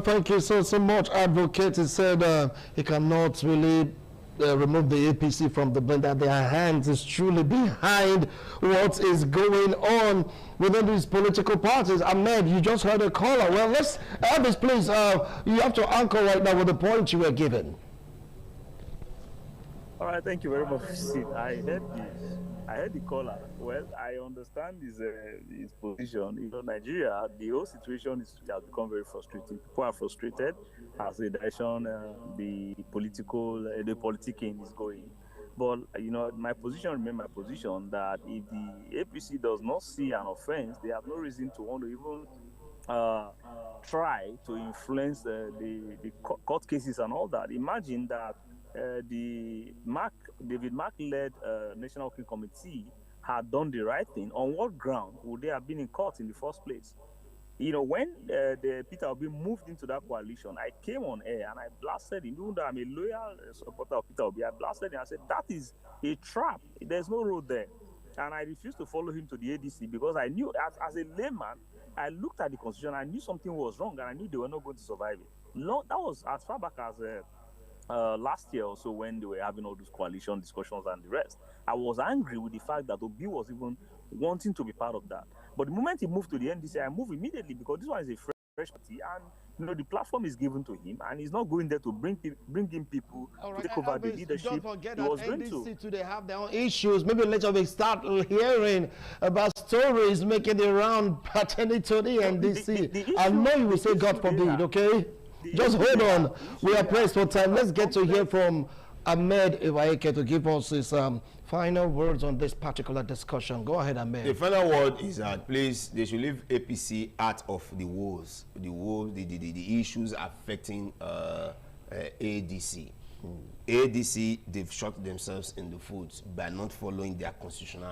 Thank you so much, Advocate. He said he cannot really remove the APC from the blend, that their hands is truly behind what is going on within these political parties. Ahmed, you just heard a caller. Well, let's, Elvis, please, you have to anchor right now with the point you were given. All right, thank you very much, Sid. I heard the caller. Well, I understand his position. You know, Nigeria, the whole situation has become very frustrating. People are frustrated as the direction the politicking is going. But, you know, my position remains my position that if the APC does not see an offense, they have no reason to want to even try to influence the court cases and all that. Imagine that the David Mark-led National Working Committee had done the right thing. On what ground would they have been in court in the first place? You know, when Peter Obi moved into that coalition, I came on air and I blasted him. Even though I'm a loyal supporter of Peter Obi, I blasted him. I said, that is a trap. There's no road there. And I refused to follow him to the ADC because I knew, as a layman, I looked at the constitution, I knew something was wrong, and I knew they were not going to survive it. That was as far back as last year or so, when they were having all those coalition discussions and the rest. I was angry with the fact that Obi was even wanting to be part of that. But the moment he moved to the NDC, I moved immediately, because this one is a fresh party, and you know the platform is given to him, and he's not going there to bring in people to take over the leadership. Don't forget that NDC too, they have their own issues. Maybe later we start hearing about stories making the round pertaining to the NDC. I know you will say God forbid, okay? Just hold on. We are pressed for time. Let's get to hear from Ahmed Iwaeke to give us his final words on this particular discussion. Go ahead, Ahmed. The final word is that, please, they should leave APC out of the wars, the issues affecting ADC. ADC, they've shot themselves in the foot by not following their constitution,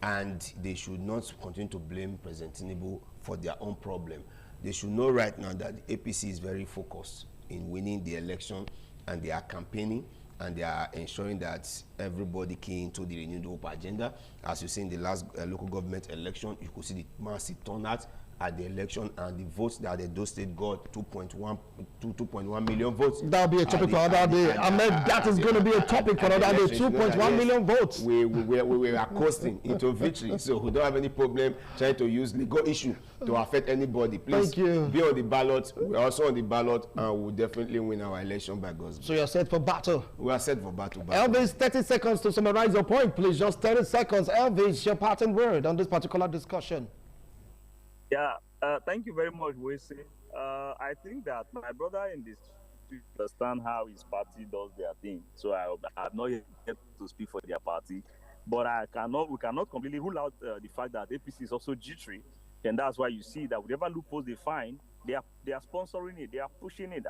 and they should not continue to blame President Tinubu for their own problem. They should know right now that the APC is very focused in winning the election, and they are campaigning, and they are ensuring that everybody key into the renewed hope agenda. As you see in the last local government election, you could see the massive turnout at the election, and the votes that those states got 2.1 million votes. That'll be a topic for another day. Ahmed, that is going to be a topic for another day. 2.1 million votes. We are coasting into victory, so we don't have any problem trying to use legal issue to affect anybody. Please be on the ballot. We're also on the ballot, and we'll definitely win our election by God's grace. So you're set for battle? We are set for battle. Elvis, 30 seconds to summarize your point, please. Just 30 seconds. Elvis, your parting word on this particular discussion. Yeah, thank you very much, Wese. I think that my brother in this understand how his party does their thing. So I have not yet to speak for their party, but we cannot completely rule out the fact that APC is also G3, and that's why you see that whatever loopholes they find, they are sponsoring it, they are pushing it.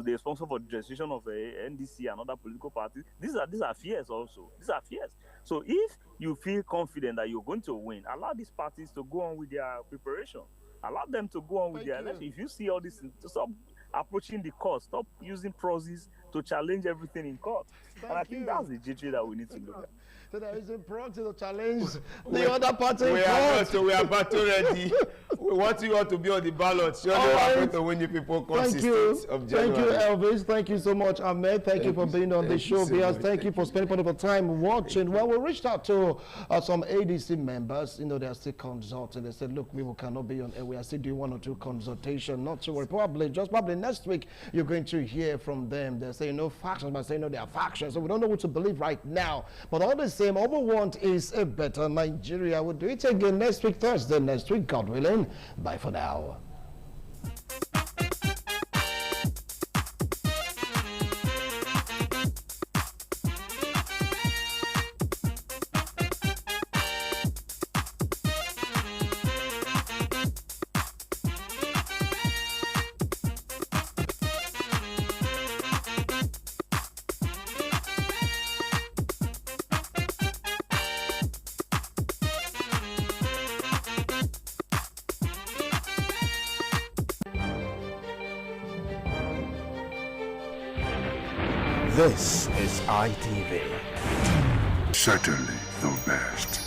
They sponsor for the registration of NDC and other political parties. These are fears also. These are fears. So if you feel confident that you're going to win, allow these parties to go on with their preparation. Allow them to go on with their election. If you see all this, stop approaching the court. Stop using proxies to challenge everything in court. And I think that's the G3 that we need to look at. So there is a proxy to challenge the other party. We are battle ready. We want you all to be on the ballot. Surely we're going to win you people consistent of January. Thank you, Elvis. Thank you so much, Ahmed. Thank you for being on the show. Thank you for spending part of your time watching. Well, we reached out to some ADC members. You know, they are still consulting. They said, look, we cannot be on air. We are still doing 1 or 2 consultations. Not to worry. Probably next week, you're going to hear from them. They're saying no factions, but saying no, they are factions. So we don't know what to believe right now. But all the same, all we want is a better Nigeria. We'll do it again next week, Thursday, next week, God willing. Bye for now. This is ITV. Certainly the best.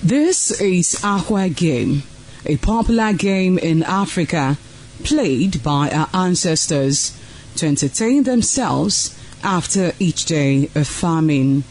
This is Aqua Game, a popular game in Africa played by our ancestors to entertain themselves after each day of farming.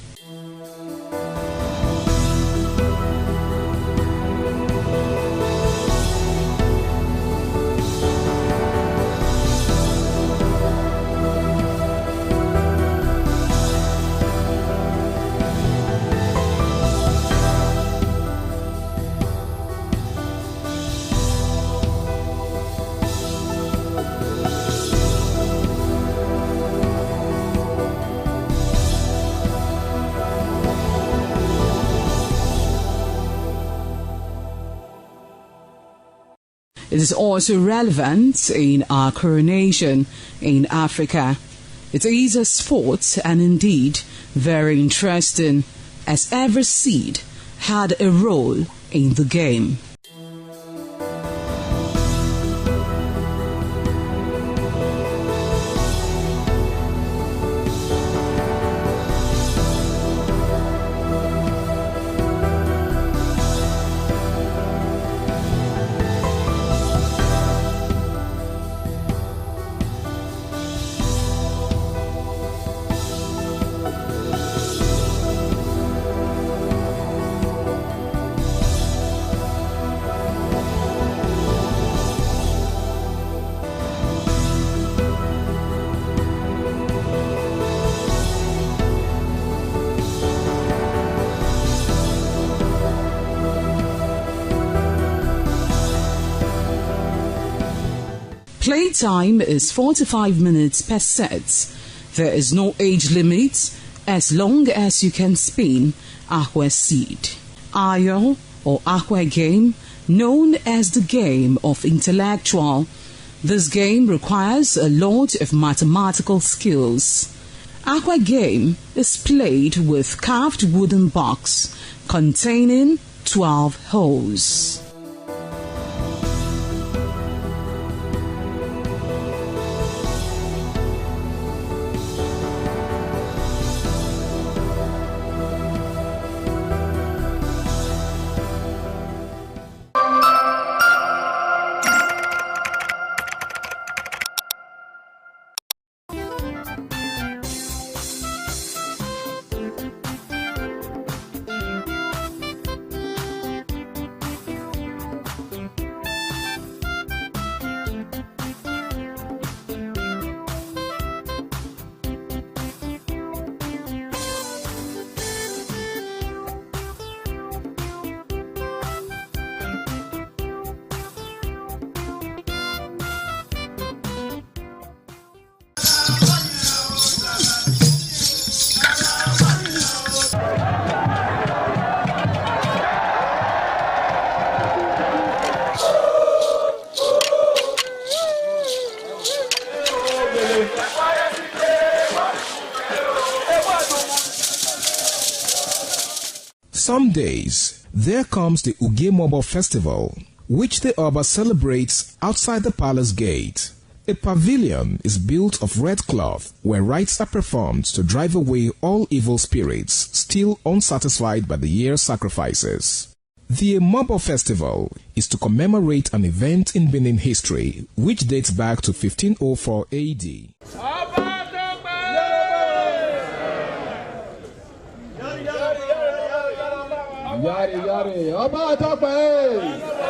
It is also relevant in our coronation in Africa. It is a sport and indeed very interesting, as every seed had a role in the game. Playtime is 45 minutes per set. There is no age limit as long as you can spin Aqua Seed. Ayo or Aqua Game, known as the game of intellectual. This game requires a lot of mathematical skills. Aqua Game is played with carved wooden box containing 12 holes. some days, there comes the Ugemobo Festival, which the Oba celebrates outside the palace gate. A pavilion is built of red cloth where rites are performed to drive away all evil spirits still unsatisfied by the year's sacrifices. The Emobo Festival is to commemorate an event in Benin history which dates back to 1504 AD. Yari yari, Oba Tope!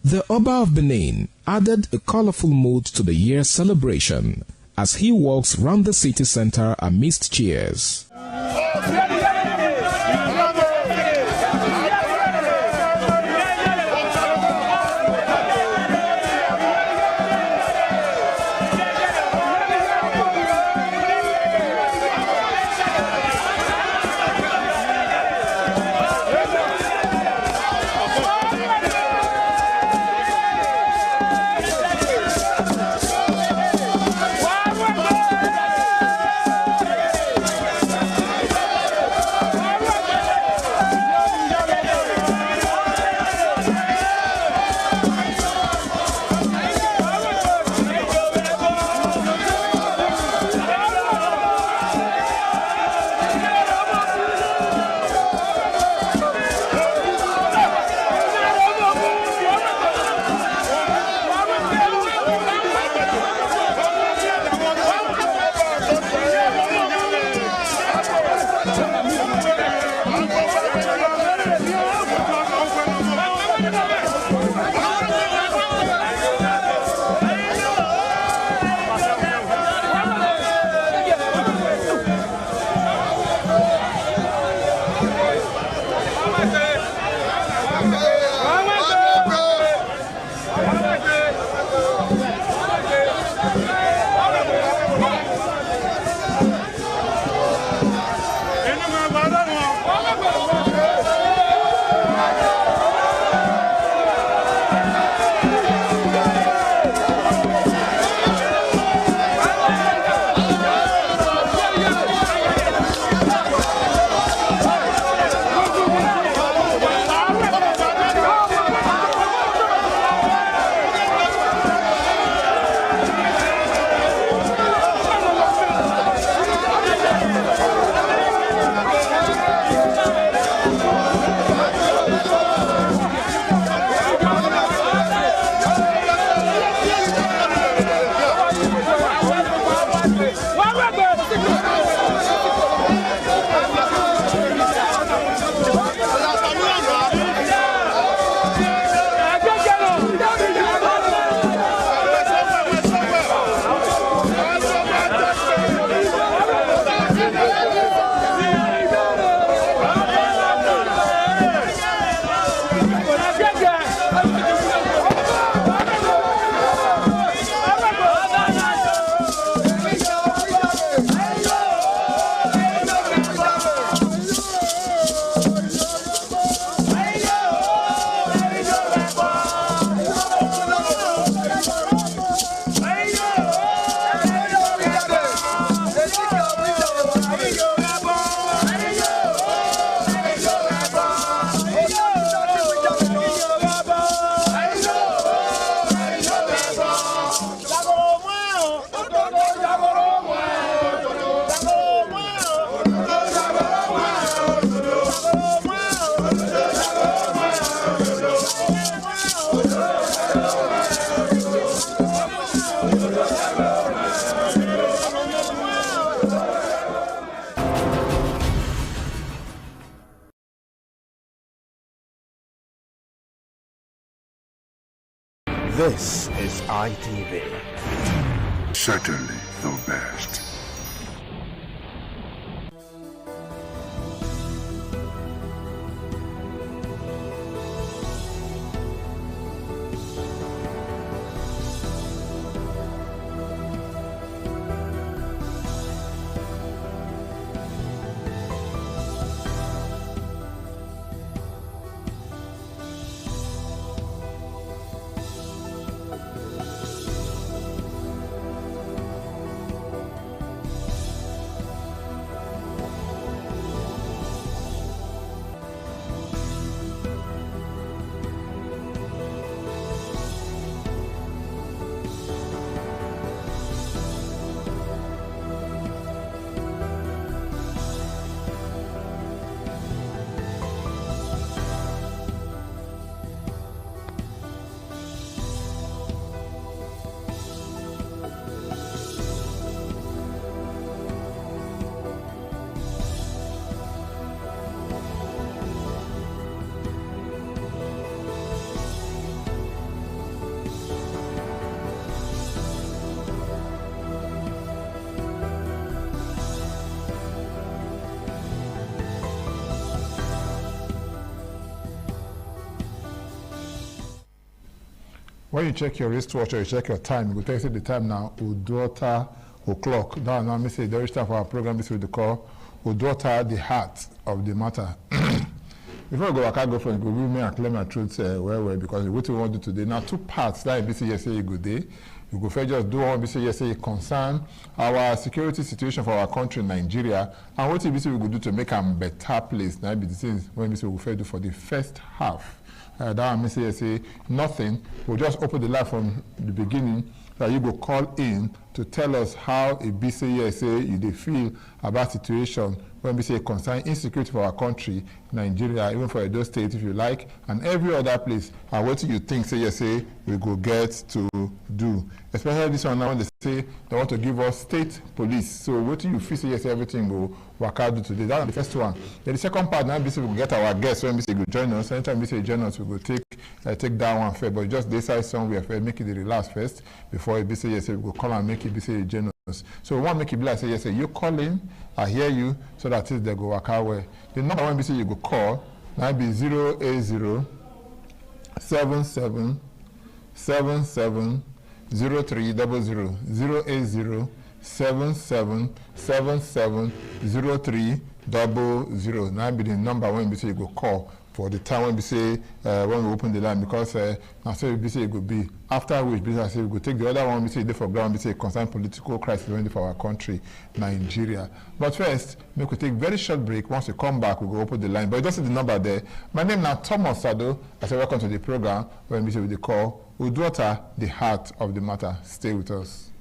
The Oba of Benin added a colorful mood to the year's celebration as he walks round the city center amidst cheers. This is ITV. Certainly the best. When you check your wristwatch or you check your time, we tell you the time now, Udota o'clock. Now, me say there is time for our program. This will be called Udota, the heart of the matter. Before I go, I can't go for it. Go me and clear my truth well, because what we want to do today. Now, 2 parts that BC yesterday you go day. You go first just do one BC yesterday concern our security situation for our country, Nigeria, and what BC we go do to make a better place. Now, be the things when BC we go first do for the first half. That one say nothing. We'll just open the line from the beginning that you go call in to tell us how a BCSA you they feel about situation when we say concern insecurity for our country, Nigeria, even for Edo State if you like, and every other place. And what do you think say we go get to do? Especially this one now when they say they want to give us state police. So what do you feel say everything go work out today? That's the first one. Then the second part now we will get our guests when we say go join us. Anytime we say join us, we go take that one first. But just decide somewhere first, make it the relax first before we say we go call and make it be say join us. So we want to make it be like say you call in, I hear you, so that is they go work out well. The number one we say you go call now be 080 77 77 0300 080 77 77 0300. Now be the number when we say you go call for the time when we say when we open the line, because now say we say it could be after which business say we go take the other one we say for ground we say concern political crisis for our country, Nigeria. But first, we could take very short break. Once we come back, we go open the line. But just see the number there. My name now Thomas Sado. I say welcome to the program when we say with the call Udota, the heart of the matter. Stay with us.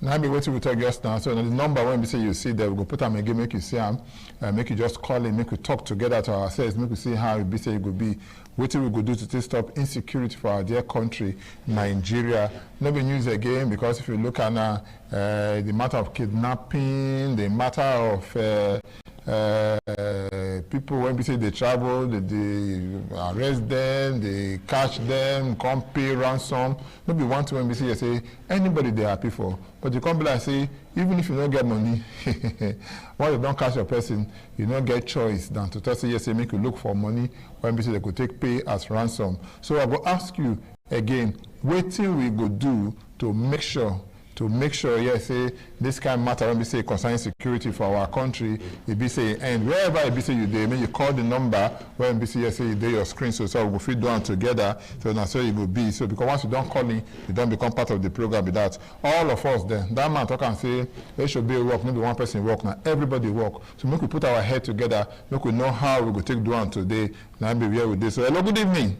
Now be waiting with talk just now. So the number when we say you see there, we go put them again, make you see them, make you just call in, make you talk together to ourselves, make you see how it be say it could be. What we go do to stop insecurity for our dear country, Nigeria. No be news again, because if you look at the matter of kidnapping, the matter of people when we say they travel, they arrest them, they catch them, come pay ransom. No be one thing when we say anybody they happy for. But you come be like say, even if you don't get money, once you don't catch your person, you don't get choice than to tell say make you look for money when we say they could take pay as ransom. So I will ask you again, what thing we go do to make sure yes, say this kind of matter when we say concerning security for our country, it be say and wherever it be say you there, you call the number when we say yes, say you there your screen so we will fit down together, so that's how it will be. So because once you don't call in, you don't become part of the program with that. All of us then, that man talk and say there should be a work, maybe one person work now, everybody work. So make we put our head together, make we know how we go take down today, now be here with this. So hello, good evening.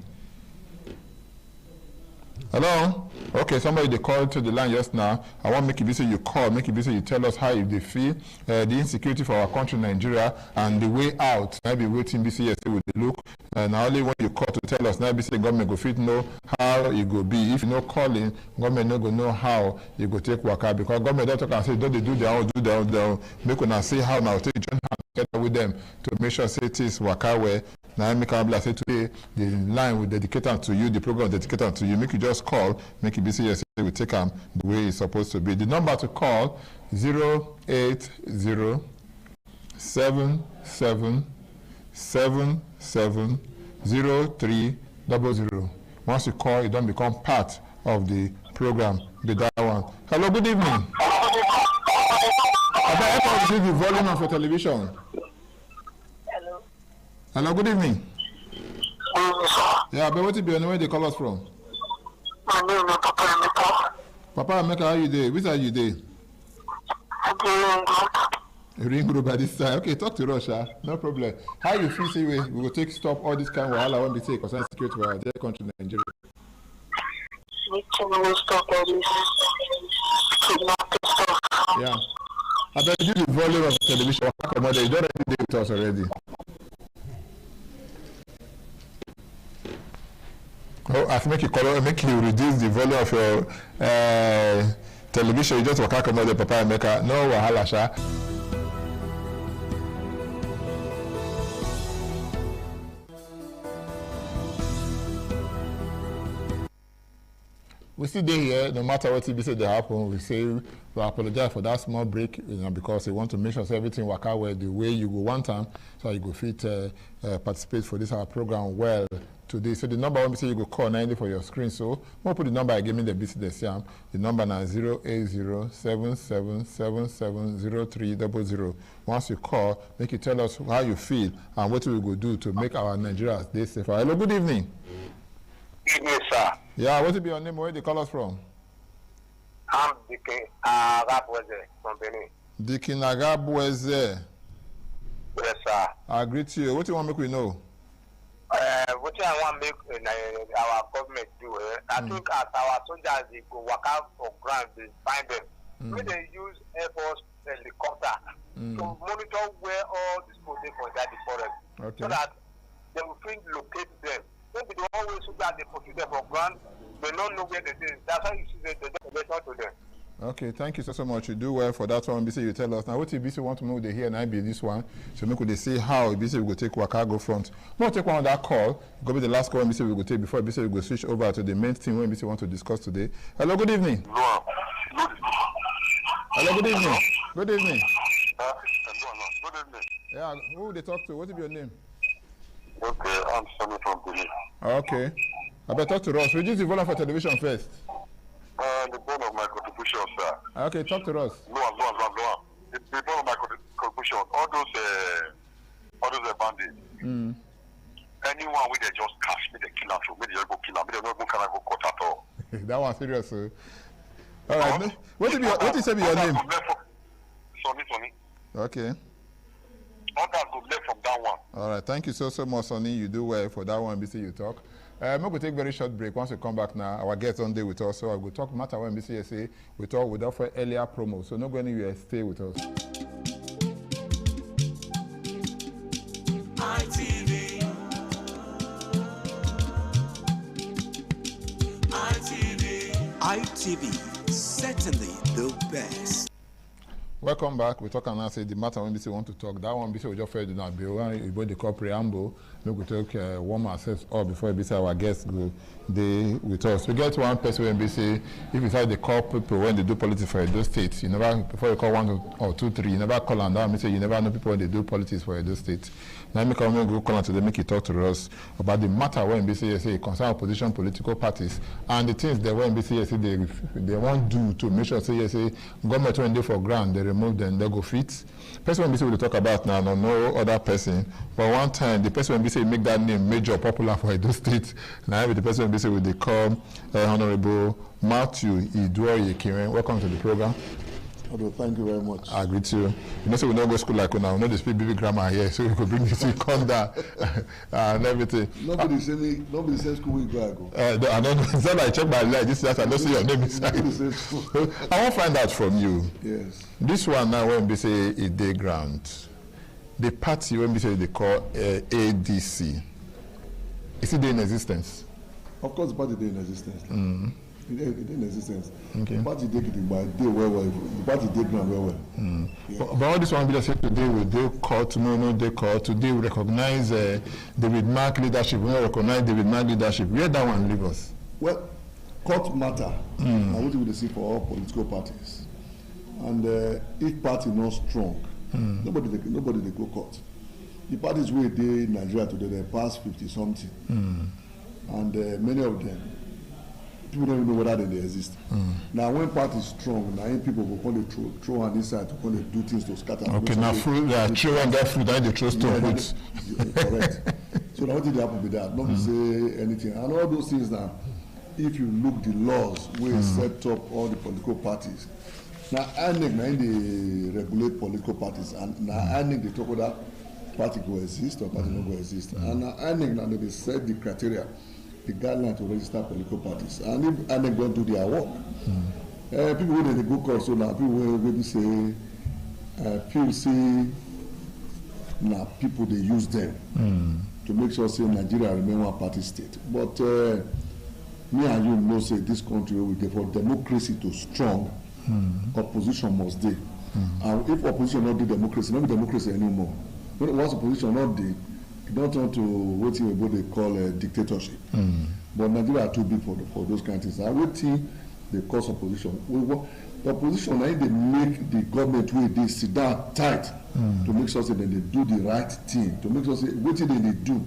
Hello? Okay, somebody they called to the line just now. I want to make it be so you call, make it be so you tell us how they feel, the insecurity for our country, Nigeria, and the way out. Maybe waiting BC yesterday with the look. And only when you call to tell us, now BC government go fit know how it go be. If you know calling, government no go know how you go take work out, because government don't talk and say, don't they do their own, Make una say how now take join hand together with them to make sure say things work out well. Now make am say today the line will dedicate am to you, the program will dedicate am to you. Make you just call, make it be serious. We take them the way it's supposed to be. The number to call 08077770300. Once you call, you don't become part of the program. Be that one. Hello, good evening. I help us reduce the volume of your television. Hello. Hello, good evening. Yeah, but what is your name? Where they call us from? My name is Papa Emeka. Papa Emeka, how you there? Which are you there? Ring group by this side. Okay, talk to Russia. No problem. How you feel say we will take stop all this kind of wahala when we take concern security for our dear country Nigeria? We can stop all this kidnapping stuff. Yeah. I bet you the volume of the television. You don't already deal with us already. Oh, I make you reduce the volume of your television. You just walk out of the Papa Emeka. No wahala, sha. We still there here, no matter what TB said they happen, we say we apologize for that small break, because we want to make sure everything work out well the way you go one time, so you go fit participate for this our program well today. So the number when we say you go call 90 for your screen. So we'll put the number I gave me the business the number now 08077770300. Once you call, make you tell us how you feel and what we go do to make our Nigerians stay safer. Hello, good evening. Good evening, sir. Yeah, what will be your name? Where they call us from? I'm Dikin Agabweze from Benin. Dikin Agabweze. Yes, sir. I agree to you. What do you want to make we know? What I want to make our government do, I think as our soldiers they go work out for ground, they find them. When they use Air Force helicopter to monitor where all these people for inside the forest, so that they will locate them. Maybe they always so that they put them for ground, they don't know where they are. That's how you see the information to them. Okay, thank you so much. You do well for that one. BC, you tell us now what BC want to know they hear and I be this one. So make they see how BC will go take Waka go front. We'll take one of that call. Go be the last call BC will go take before BC will go switch over to the main thing when BC want to discuss today. Hello, good evening. Hello, good evening. Good evening. Good evening. Yeah, who will they talk to? What is your name? Okay, I'm Sonny from Benin. Okay. I better talk to Ross. Reduce the volume for television first. The bone of my contribution, sir. Okay, talk to Ross. No. The bone of my contribution, all those bandits. Anyone with they just cash me, they kill them. Me they go kill them. Me they not go can I go cut at all. That one serious, sir. All right. No? What is your name? Sonny. Okay. Others go left from that one. All right. Thank you so much, Sonny. You do well for that one. BC, you talk. I'm going to take a very short break. Once we come back now, our guest on day with us. So I will talk matter when BCSA. We talk with offer earlier promo. So not going anywhere. Stay with us. ITV, certainly the best. Welcome back. We talk and now say the matter when BC want to talk. That one BC will just fed in our bill. We both the call preamble. We will take warm ourselves up before BC our guests go they with us. We get one person when BC if you say they call people when they do politics for Edo State, you never before you call 1 or 2, 3, you never call and down. You never know people when they do politics for Edo State. Now make come go call to them, make you talk to us about the matter when BC say concern opposition political parties and the things that when BC say they want do to make sure say government when they for ground they remove them, they go fit. Person when BC will talk about now, no other person. But one time the person when BC make that name major popular for Edo State. Now the person when BC will they call Honorable Matthew Iduoye Kiren. Welcome to the program. Thank you very much. I agree to you. You know, so we don't go to school like now. We know they speak BB grammar here, so we could bring you to Conda and everything. Nobody same school we go. I don't know. It's not like I check my line. This I don't see your name inside. I want to find out from you. Yes. This one now, when we say a day ground, the party when we say they call ADC, is it in existence? Of course, the party is in existence. in existence. Okay. The party take it by day well. The party take ground well. Yeah. But all this one we just said today, we do court, no they court. Today we recognize David Mark leadership. We don't recognize David Mark leadership. Where that one leave us? Well, court matter. I want to see for all political parties. And if party not strong, nobody they go court. The parties where they in Nigeria today, they pass 50 something. And many of them, people don't even know whether they exist. Now when party is strong, now people will come to throw on inside to come to do things to scatter. Okay, now fruit, children get fruit, then they throw stone fruits. Correct. So now what did happen with that? Not to say anything. And all those things now, if you look the laws where set up all the political parties, now INEC now they regulate political parties, and now INEC they talk about that party go exist or party not go exist. And now INEC now they set the criteria, the guideline to register political parties. And if INEC don't do their work, people when they go court, so now people will maybe say, people say, now people they use them to make sure say Nigeria remain one party state. But me and you know say this country will get for democracy to strong, opposition must be. And if opposition not do democracy, not be democracy anymore. Once opposition not do, it don't turn to what they call a dictatorship. But Nigeria are too big for those kind of things. I would think the cause opposition. The opposition now they make the government where they sit down tight to make sure that they do the right thing, to make sure that what they do.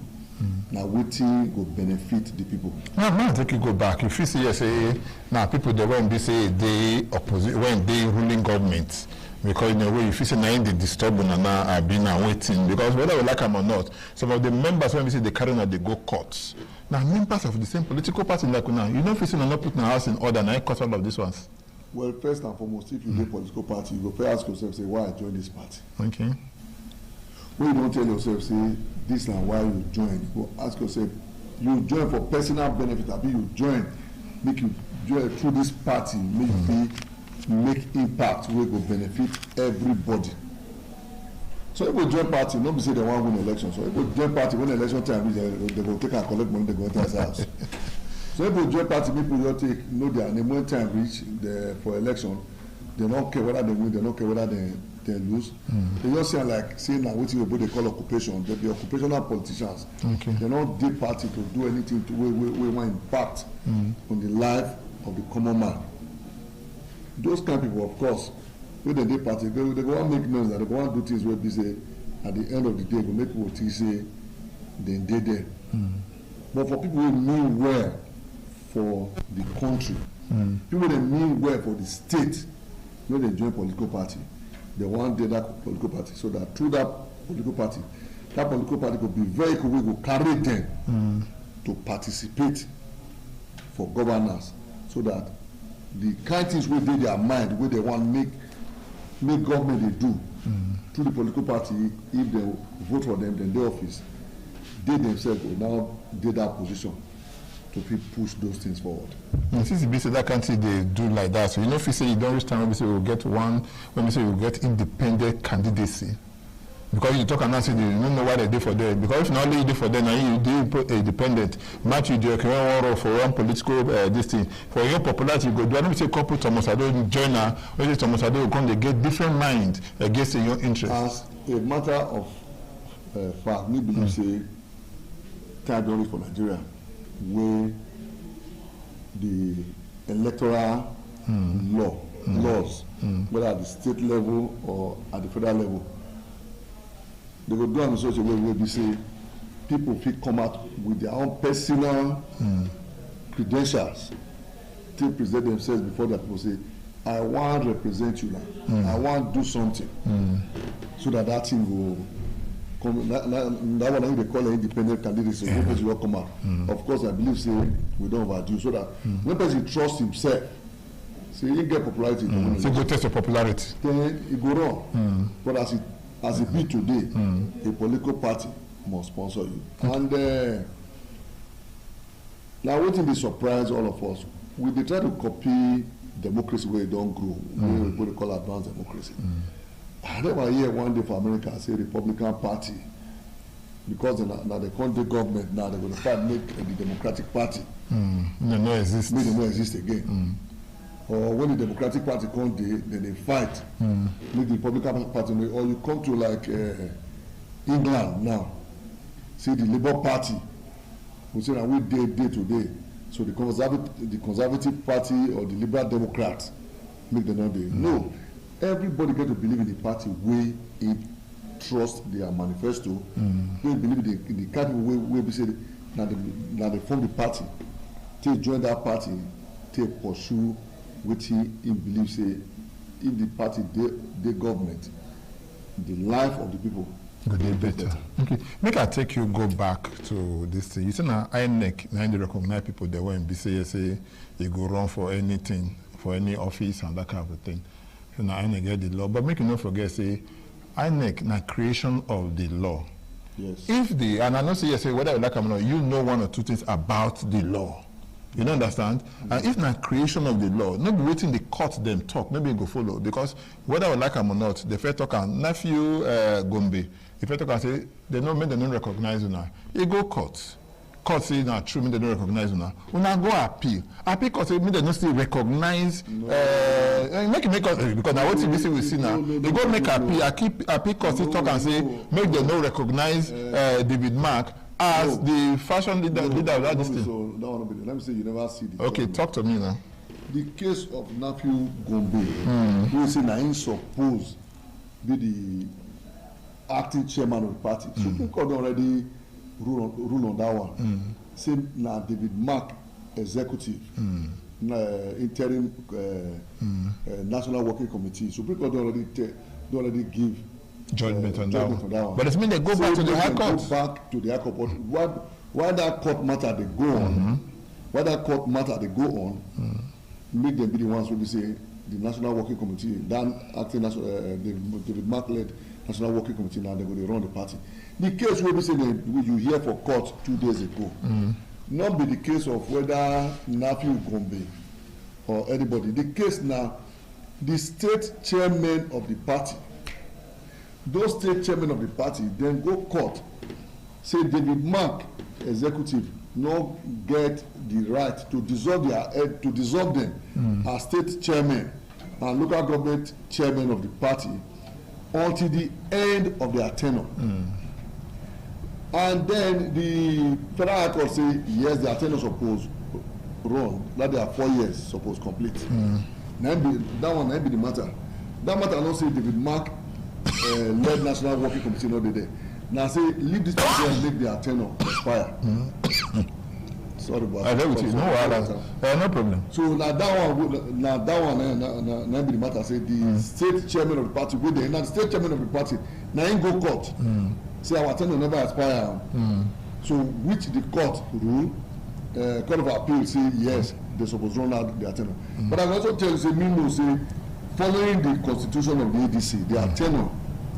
Now waiting will benefit the people. Now I think you go back. If you see say now people they when they say they opposite when they ruling government, because in a way if you say now they disturb and now I've been waiting, because whether we like them or not, some of the members when we say they carry on they go courts. Now members of the same political party like now, you know if you say not putting our house in order, now cost all of these ones. Well, first and foremost, if you do political party, you go ask yourself, say, why I join this party? Okay. When you don't tell yourself, say, this and why you join, you go ask yourself, you join for personal benefit, I mean you join, make you join through this party, make impact where go benefit everybody. So if you join party, nobody say they want to win election. So if you join party, when election time they go take and collect money, they go enter his house. So if you join party, people don't take know their name when time reach for election, they don't care whether they win, they don't care whether they lose. They just say like saying now what they call occupation. They be occupational politicians. Okay. They don't do party to do anything to we want impact on the life of the common man. Those kind of people, of course, when they do party, they go and make noise that they go and do things where they say at the end of the day they make people say they did there. But for people who mean well for the country, people that mean well for the state, when they join political party, they want that political party, so that through that political party could be vehicle we will carry them to participate for governance, so that the kind of things where they their mind, where they want make government they do through the political party, if they vote for them, then their office, they themselves will now do that position to push those things forward. And since the that country they do like that, so you know if you say you don't reach time when we say we'll get one, when we say we'll get independent candidacy. Because you talk and say you don't know what they do for them. Because if not only you do for them, and you do independent, match you do one role for one political this thing. For your popularity, you go do. I don't say couple Thomas Ado join her, or say Thomas Ado come they get different mind against your interest. As a matter of fact, we believe say time don't reach for Nigeria, where the electoral laws, whether at the state level or at the federal level, they will do it in such a way where we say people fit come out with their own personal credentials to present themselves before that people say, I want to represent you now. I want to do something. So that thing will come. That one they call an independent candidate, so no person will come out. Of course, I believe say we don't overdo, so that when person trusts himself, so he get popularity. So go test your popularity. Then he go wrong. But as it be today, a political party must sponsor you. And now what they surprise all of us, they try to copy democracy where it don't grow, what they call advanced democracy. I never hear one day for America say Republican Party because now the country government now they're going to try to make the Democratic Party they no exist. Make them not exist again. Or when the Democratic Party come there, then they fight. Make the Republican Party, or you come to like England now, see the Labour Party, we say that we day to day. So the Conservative Party or the Liberal Democrats make them not there. No, everybody get to believe in the party where it trust their manifesto. We believe in the kind of way we say now they form the party, they join that party, they pursue which he believes say if the party the government, the life of the people go better. Okay, make I take you go back to this thing. You say now INEC now they recognize people they were in BCSA, you go run for anything, for any office and that kind of thing. So now INEC get the law, but make you not forget say INEC na creation of the law. Yes. If the and I know say yes, whether you like them or not, you know one or two things about the law. You don't understand? And if not creation of the law, not be waiting the court them talk, maybe you go follow. Because whether you like them or not, the first talk and nephew Gombe, the first talk and say they don't recognize you now. You go court. Court say now true, they don't recognize you now. Una go appeal. Appeal court say they don't still recognize make us because now what we see now. They go make appeal court say talk and say make them not recognize David Mark as the fashion leader of that thing. So that one be, let me say you never see the okay, talk to me now. The case of nephew Gombe, who say na him suppose be the acting chairman of the party. Supreme Court already rule on that one. Say na David Mark executive, interim National Working Committee. Supreme Court already give judgment on that one. But it means they go back to the High Court. Go back to the High Court. But why that court matter they go on? Why that court matter they go on? Make them be the ones who be say the National Working Committee, then acting David Mark led National Working Committee. Now they go they run the party. The case where we say you hear for court 2 days ago, not be the case of whether nephew Gombe or anybody. The case now, the state chairman of the party. Those state chairmen of the party then go court, say David Mark executive no get the right to dissolve them as state chairman and local government chairman of the party until the end of their tenure. And then the Federal High Court say yes, their tenure suppose run, that they are 4 years supposed complete. That one be the matter. That matter not say David Mark led National Working Committee not there. Now say leave this person and make their tenure expire. Sorry about that. I with you. No problem. So now that one be the matter. Say the state chairman of the party go there. Now the state chairman of the party now ain't go court. Say our tenure never expire. So which the court rule, Court of Appeal say yes, they supposed run out their tenure. But I can also tell you say me no say following the constitution of the ADC, their tenure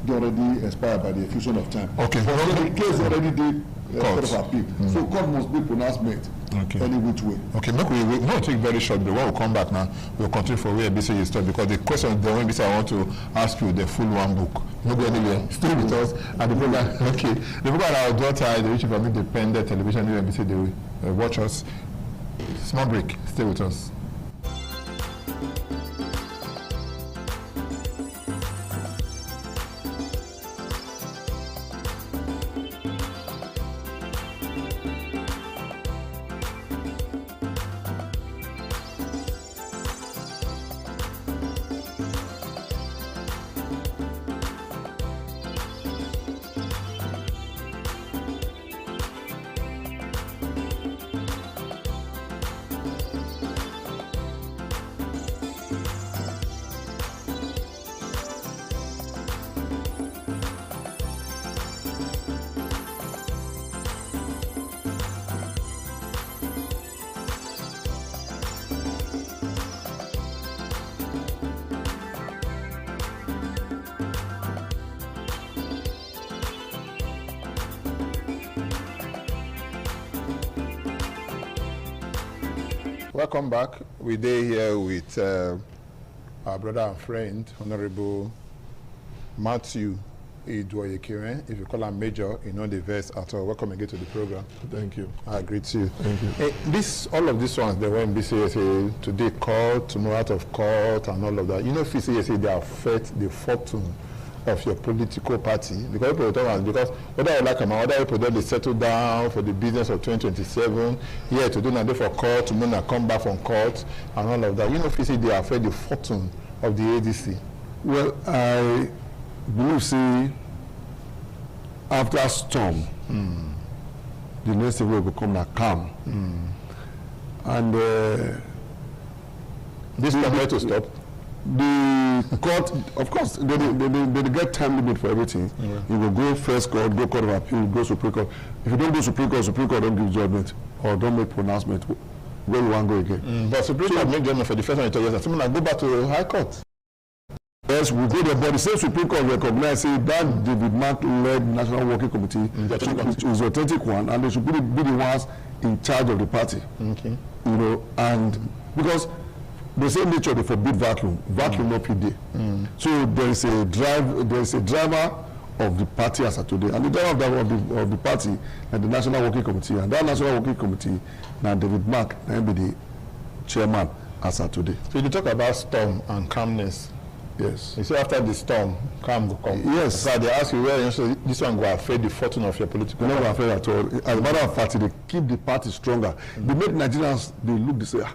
they already expired by the effusion of time. Okay. So the case already did Court of Appeal. So court must be pronouncement any which way. Okay, look, we're going to take very short break. When we come back now, we'll continue for where BC is started because the question the one BC I want to ask you the full one book. Not go anywhere. Stay with us at the program. Okay. The program our daughter the Rich from Independent Television BC they watch us. Small break. Stay with us. Welcome back. We're here with our brother and friend, Honorable Matthew Idwoye Kiren. If you call him Major, you know the verse at all. Welcome again to the program. Thank you. I agree to you. Thank you. All of these ones, they were in BCSA today, court, tomorrow out of court, and all of that. You know, BCSA, they affect the fortune of your political party, because whether I like them or whether people they settle down for the business of 2027, yeah, to do nothing for court, tomorrow come back from court, and all of that. You know, they affect the fortune of the ADC. Well, I believe, see, after storm, the next thing will become a calm. And this is where to stop. The court, of course, they get time limit for everything. You will go first court, go court of appeal, go Supreme Court. If you don't go Supreme Court don't give judgment or don't make pronouncement. Where you want to go again? But Supreme Court make judgment for the first one. Someone go back to High Court. Yes, we go there, but the same Supreme Court recognize that David Mark led National Working Committee is the authentic one, and they should be the ones in charge of the party. Okay. You know, and because the same nature they forbid vacuum not PD. So there is a driver of the party as of today, and the driver of the party and the National Working Committee, and that National Working Committee now David Mark now be the chairman as of today. So you talk about storm and calmness. Yes. You say after the storm, calm will come. Yes. So they ask you where this one will affect the fortune of your political party. Not affect at all. As a matter of fact, they keep the party stronger. They make Nigerians they say,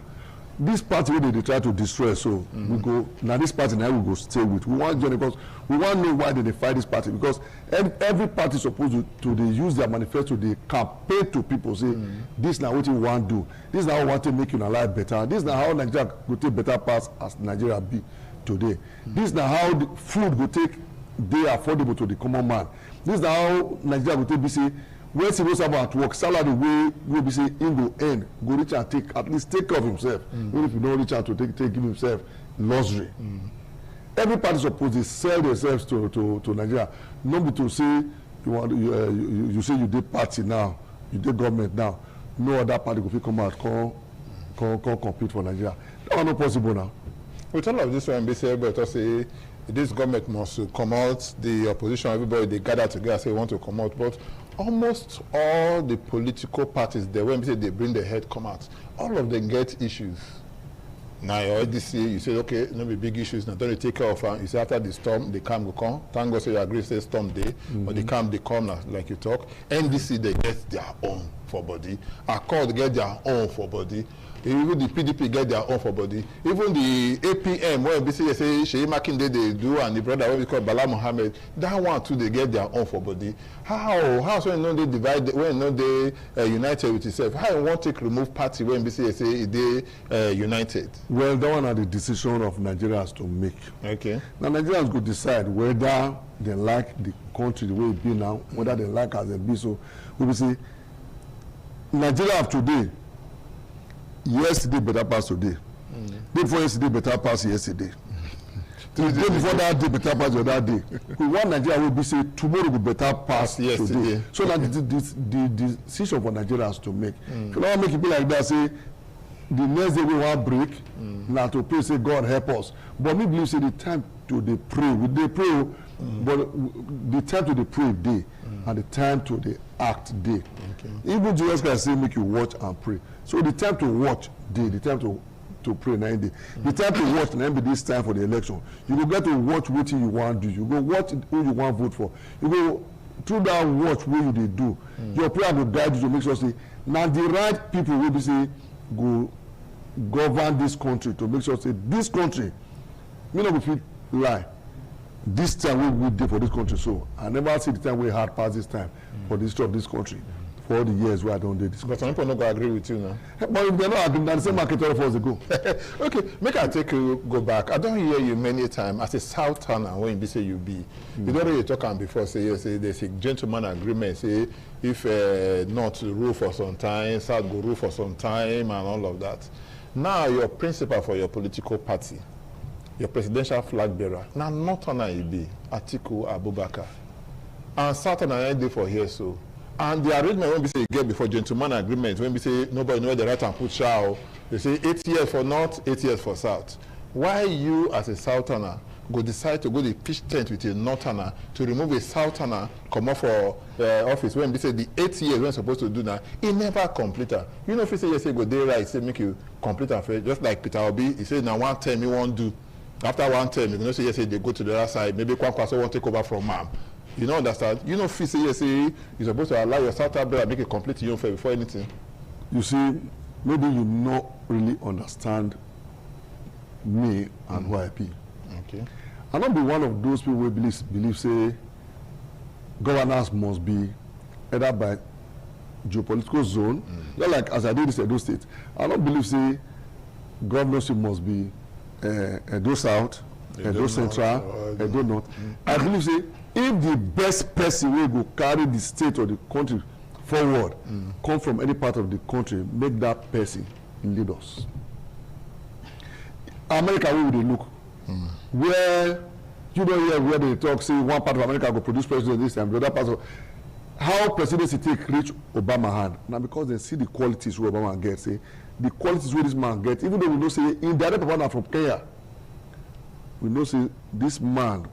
this party where they try to destroy, so we go now. This party now we go stay with. We want join because we want to know why they fight this party, because every party is supposed to they use their manifesto, they campaign to people say this now what you want to do. This is how we want to make your life better. This is now how Nigeria will take better pass as Nigeria be today. This is now how the food will take they affordable to the common man. This is now how Nigeria will take BC. When civil servant at work, salary will be say in go end, go reach and take at least take care of himself. Even if you don't reach out to take give himself luxury. Every party supposed to sell themselves to Nigeria. Not be to say you say you did party now, you did government now. No other party will come out come compete for Nigeria. That is not possible now. With all of this, when we say everybody say this government must come out, the opposition, everybody they gather together say want to come out, but almost all the political parties, when we say they bring their head come out, all of them get issues. Now your ADC, you say okay, no be big issues. Now don't take care of them. You say after the storm, they calm go come. Thank God, so you agree say storm day, but they calm now, like you talk. NDC they get their own for body. Accord get their own for body. Even the PDP get their own for body. Even the APM, when BC say Sheyi Makinde they do, and the brother what we call Bala Mohammed, that one too they get their own for body. How so you know they divide when you know they united with itself? How you want to remove party when BC say they united? Well, that one are the decision of Nigerians to make. Okay. Now Nigerians could decide whether they like the country the way it be now, whether they like as it be. So we will say Nigeria of today. Yesterday better pass today. Day before yesterday better pass yesterday. The day before that day better pass the other day. We want Nigeria will be say tomorrow will better pass yesterday. So that the decision for Nigerians to make. If you don't make it be like that, say the next day we want break. Now to pray say God help us. But me believe say the time to the pray, we dey pray, but the time to the pray day and the time to the act day. Even Jesus Christ say make you watch and pray. So the time to watch day, the time to pray 9 days. The time to watch and be this time for the election. You go get to watch what you want to do. You go watch who you want to vote for. You go through that watch what you they do. Your prayer will guide you to make sure say now the right people will be say go govern this country to make sure say this country me not go fit lie. This time we did for this country, so I never see the time we hard pass this time for the history of this country. For all the years where I don't do this. But some people not going to agree with you now. But if they're not agreeing, then the same market for us to go. Okay, make I take you go back. I don't hear you many times as a Southerner when you say you be. You don't really talk on before say you say there's a gentleman agreement. Say if North rule for some time, South go rule for some time, and all of that. Now your principal for your political party, your presidential flag bearer. Now Northerner you be Atiku Abubakar, and Southerner I dey for here so. And the arrangement when we say you get before gentleman agreement, when we say nobody know the right and put shall, they say 8 years for North, 8 years for South. Why you as a Southerner go decide to go the pitch tent with a northerner to remove a southerner, come off for office when they say the 8 years when supposed to do that, he never complete it. You know, if you say yes, go day right, say make you complete it. Just like Peter Obi, he said now 1 term he won't do. After 1 term, you know, say yes, they go to the other side. Maybe Kwankwaso won't take over from Mam. You know, understand? You know, if you say yes, you're supposed to allow your southerner brother make a complete your fair before anything. You see, maybe you not really understand me and who I be. Okay. I not be one of those people who believe say governance must be either by geopolitical zone, not like as I did this Edo State. I don't believe say governorship must be Edo South, Edo Central, Edo North. I believe say if the best person will go carry the state or the country forward, come from any part of the country, make that person lead us. America, where would they look? Where you don't hear where they talk, say one part of America will produce president this time, the other part of how presidency take reach Obama hand. Now because they see the qualities where Obama gets, say the qualities where this man gets, even though we know say indirect partner from Kenya, we know say this man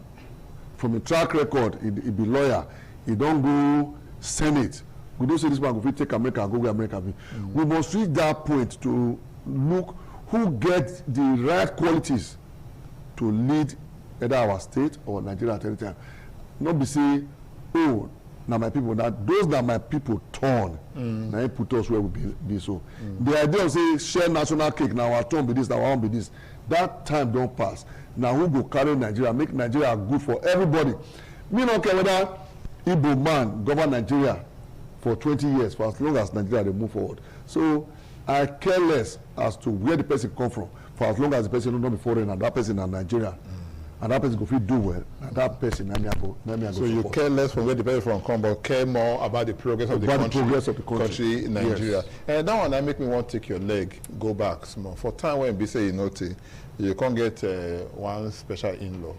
from a track record, he be lawyer, he don't go Senate. We don't say this man will take America and go where America be. We must reach that point to look who gets the right qualities to lead either our state or Nigeria at any time. Not be say, oh, now my people, that those that my people turn, now he put us where we be so. The idea of say share national cake, now our turn be this, now our own be this. That time don't pass. Now who go carry Nigeria, make Nigeria good for everybody. Me don't care whether Igbo man govern Nigeria for 20 years, for as long as Nigeria they move forward. So I care less as to where the person come from, for as long as the person don't be foreign and that person in Nigeria, and that person go fit do well, and that person let me go. So you care less from where the person from come, but care more about the progress of the country in Nigeria. Yes. And that one that make me want to take your leg, go back small. For time when be say you know, you can't get one special in-law.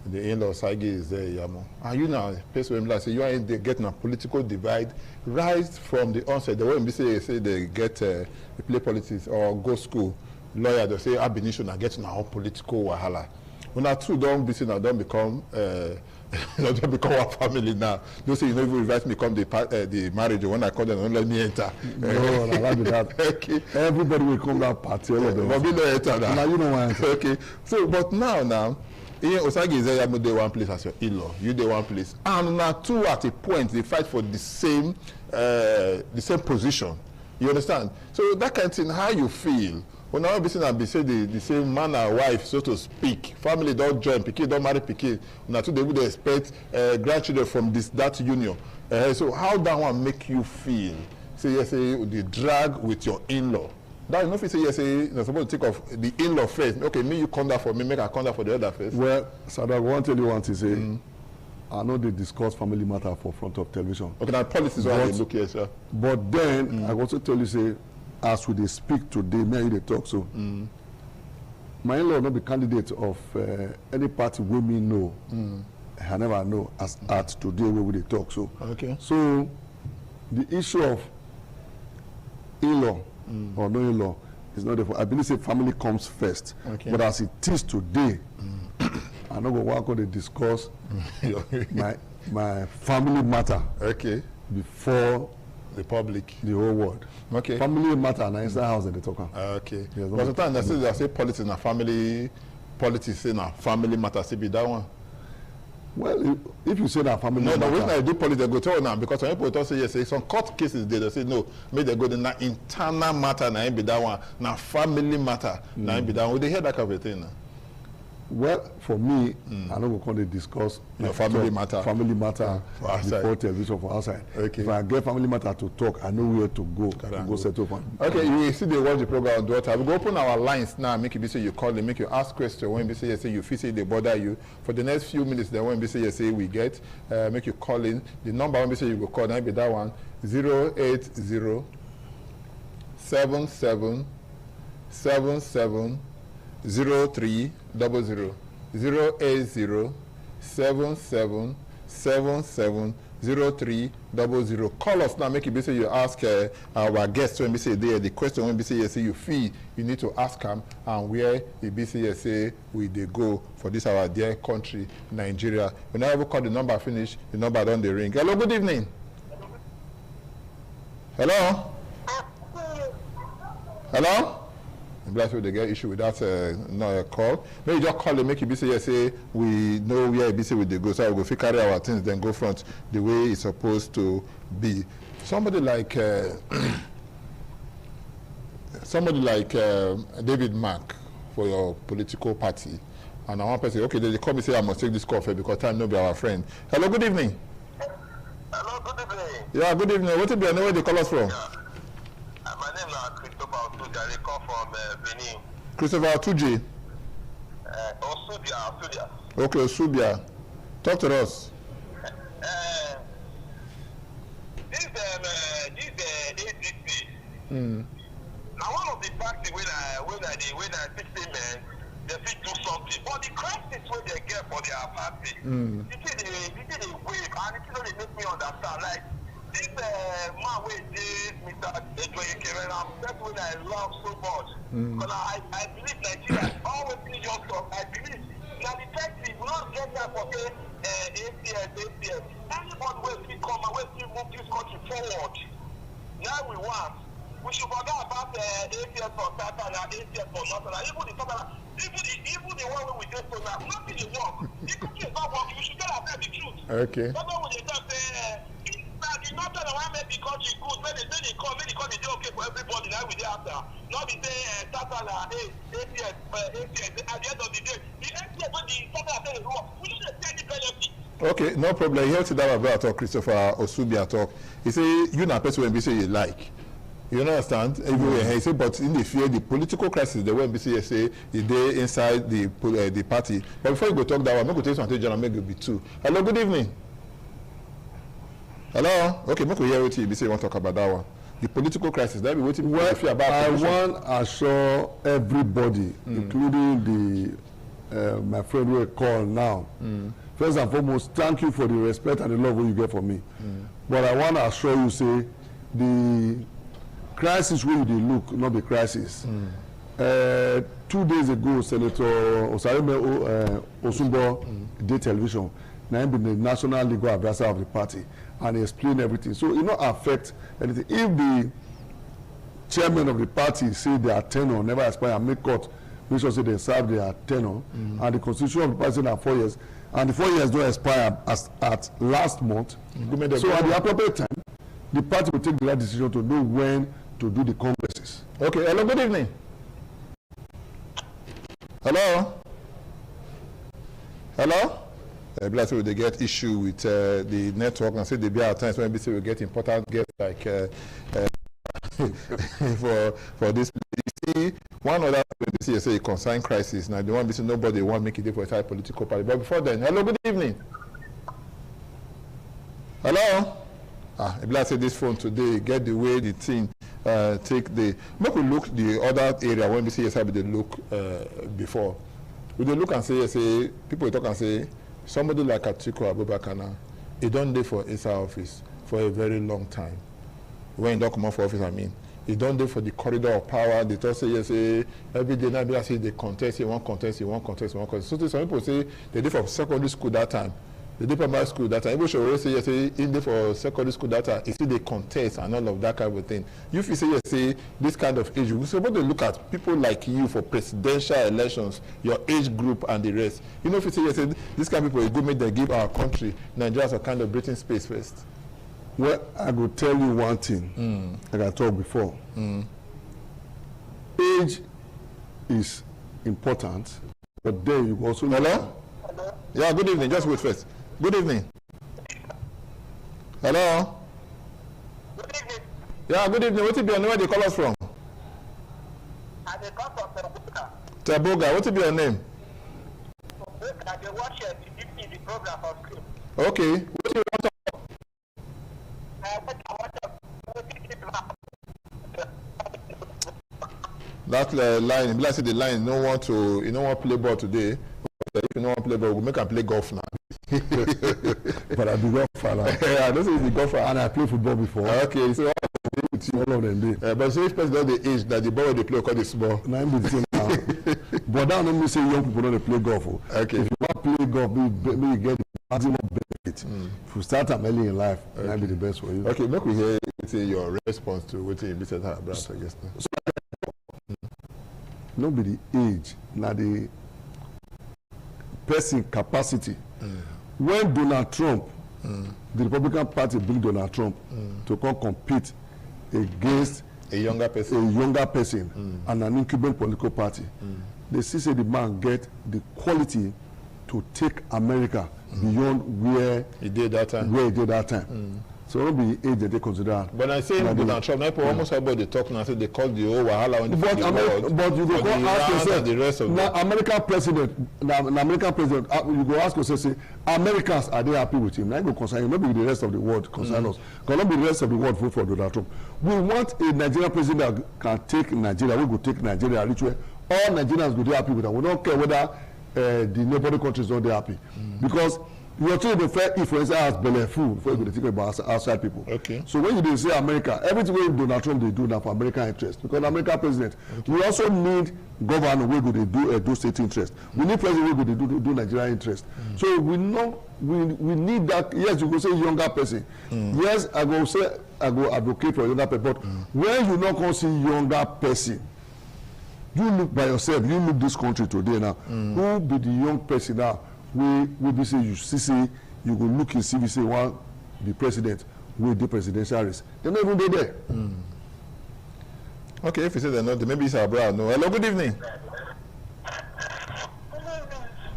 The in-law Sagi is there, Yamo. And you now, like say you are getting a political divide right from the onset. The way we say they get they play politics or go school, lawyer they say abinition are getting our political wahala. When our two don't be now don't become don't become our family now. They say you know if you invite me come the marriage when I call them don't let me enter. No, I like that. Okay. Everybody will come that party. All of them. But we don't enter now. Now you know why. Okay. So but now. Osagi is there, you dey one place as your in-law. You dey one place, and now two at a point they fight for the same position. You understand? So that kind of thing, how you feel? When I be saying say the same man and wife, so to speak, family don't join, pikin don't marry pikin. Now too they would expect grandchildren from that union. So how that one make you feel? Say yes, say the drag with your in-law. That you know if you say yes, you're supposed to take off the in-law first. Okay, me you come down for me, make I come down for the other first. Well, Sadak, I want to tell you one thing. Say, I know they discuss family matter for front of television. Okay, now politics is what they look here, sir. But then I also tell you say, as we they speak today, me and you they talk so. My in-law not be candidate of any party we me know. I never know as at today where we they talk so. Okay. So the issue of in-law. Or no in-law is not therefore. I believe say family comes first. Okay. But as it is today, I'm not going to discuss my family matter. Okay. Before the public, the whole world. Okay. Family matter and inside house that they talk about. Okay. Yes, but sometimes they say politics na family, politics say na family matter. See be that one. Well, if you say that family matter. No, the reason I do politics, they go tell now because some people say yes, say some court cases they say no, make they go the internal matter na be that one, na family matter na be that one. Would they hear that kind of thing? Well, for me, I don't go to discuss your family matter before television for outside. Okay. If I get family matter to talk, I know where to go settle for. Okay, you see they watch the program on daughter. We go open our lines now, make you be say you call them, make you ask questions. When you say yes, you feel say they bother you. For the next few minutes, then when you say yes, we get make you call in. The number when you say you go call, now be that one 080 77 0300 080 77 77 0300. Call us now. Make it be say you ask our guests when we say there the question when we say you say you feel you need to ask them and where it be say you say we they go for this our dear country Nigeria. When I ever call the number finish, the number don't they ring. Hello, good evening. Hello. Hello. I'm glad they get issue with that call. Maybe just call and make it be say, say we know where it be say we they go, so we go carry our things, then go front the way it's supposed to be. Somebody like David Mark for your political party, and I want to say, okay, they call me say I must take this call because time no be our friend. Hello, good evening. Hello, good evening. Yeah, good evening. What is your name? Where they call us from? Yeah. My name is Christopher Osudia. They come from Benin. Christopher Osudia. Osudia. Okay, Osudia. Talk to us. This ADC. Now one of the parties when I think they fit do something, but the crisis when they get for their party, this is the wave, and it really make me understand. Like this man with this Mr. Ejoye Kerenam, that's what I love so much. Because I believe Nigeria always need your talk. I believe now the text is not get that for ACS. Anybody will still come and will still move this country forward. Now we should forget about ACS for Satan and ACS for Northern. Even the one we just so now, nothing is wrong. The country is not working. We should get ourselves the truth. Okay. That's why they just say, the Northern one make the country good. When they come, they do okay for everybody. Now we dey after. Not be say Satan and ACS. At the end of the day, the ACS when the Satan say wrong, we need to take the benefit. Okay, no problem. Here to that about talk, Christopher Osubia talk. He say you na person when be say you like. You understand? Everywhere he say, but in the fear, the political crisis, the way BC say is there inside the party. But before you go talk that one, I'm going to tell you something, John, make it be two. Hello, good evening. Hello. Okay, make we hear what you BC want to talk about that one. The political crisis. That be what you fear about. I want to assure everybody, including the my friend who call now. First and foremost, thank you for the respect and the love you get from me. But I want to assure you, say the crisis wey you dey look not be crisis. 2 days ago Senator Osareme Osumbo did television na him be the national legal adviser of the party and he explain everything, so it not affect anything. If the chairman of the party say their tenure never expire, make court make sure say they serve their tenure, and the constitution of the party na 4 years and the 4 years don't expire as at last month, so at the appropriate time the party will take the right decision to know when to do the congresses. Okay, hello, good evening. Hello? Hello? Bless you, they get issue with the network and say they be at times when we say we get important guests like for this. You see, one other thing they say a concern crisis. Now, the one say nobody want make it for a political party. But before then, hello, good evening. Hello? Bless you, this phone today, get the way the thing take the make we look the other area when we see yes, they look before. We they look and say people talk and say somebody like Atiku Abubakar now, he don't live for ISA office for a very long time. When he don't come out for office, I mean, he don't live for the corridor of power. They talk say yes, every day now I say they contest, one contest. So some people say they did for secondary school that time. They did primary school that time. People should always say yes, in there for secondary school that time. You see they contest and all of that kind of thing. If you say yes, this kind of age, we're supposed to look at people like you for presidential elections, your age group and the rest. You know, if you say yes, this kind of people, you go make them give our country, Nigeria, a kind of breathing space first. Well, I will tell you one thing, like I told before. Age is important, but then you also... Hello? Yeah, good evening. Just wait first. Good evening. Hello? Good evening. Yeah, good evening. What will be your name? Where do you call us from? I come from Teboga. Teboga. What will be your name? I watch the program on screen. Okay. What do you want to that line, let's say the line, you don't want to play ball today. If you don't want to play ball, we'll make them play golf now. But I do golf. I don't say he's the golfer. And I played football before. Okay, so all of them did. But so if person don't the age that the ball they play called the small. Now I'm the same now. But that don't mean say young people don't play golf. Okay. If you want to play golf, maybe you get the maximum benefit. If you start them early in life, it might be the best for you. Okay, make we hear your response to what you said about I guess. Not be the age, now the person capacity. When Donald Trump, the Republican Party bring Donald Trump to come compete against a younger person, and an incumbent political party, they say the man get the quality to take America beyond where he did that time. So don't be age that they consider. But I say Donald Trump, almost everybody talk now. Say they call the whole wahala on the world. But you go ask yourself, the rest of now American president, you go ask yourself, say Americans, are they happy with him? Now you go concern you. Maybe the rest of the world concern us. Because not be the rest of the world vote for Donald Trump. We want a Nigerian president that can take Nigeria. We go take Nigeria reach where all Nigerians go be happy with that. We don't care whether the neighboring countries don't be happy because. You are trying to fair influence as Belefu before you think about outside people. Okay. So when you say America, everything Donald Trump they do now for American interest because American president. Okay. We also need governor where go they do state interest. We need president where go they do Nigerian interest. So we know we need that. Yes, you go say younger person. Yes, I go advocate for younger person. But when you not going to see younger person, you look by yourself. You look this country today now. Who be the young person now? We be say you see you go look and see we say one the president with the presidential race. They're not even there. Okay, if you say they're not, maybe it's our brother. No. Hello, good evening.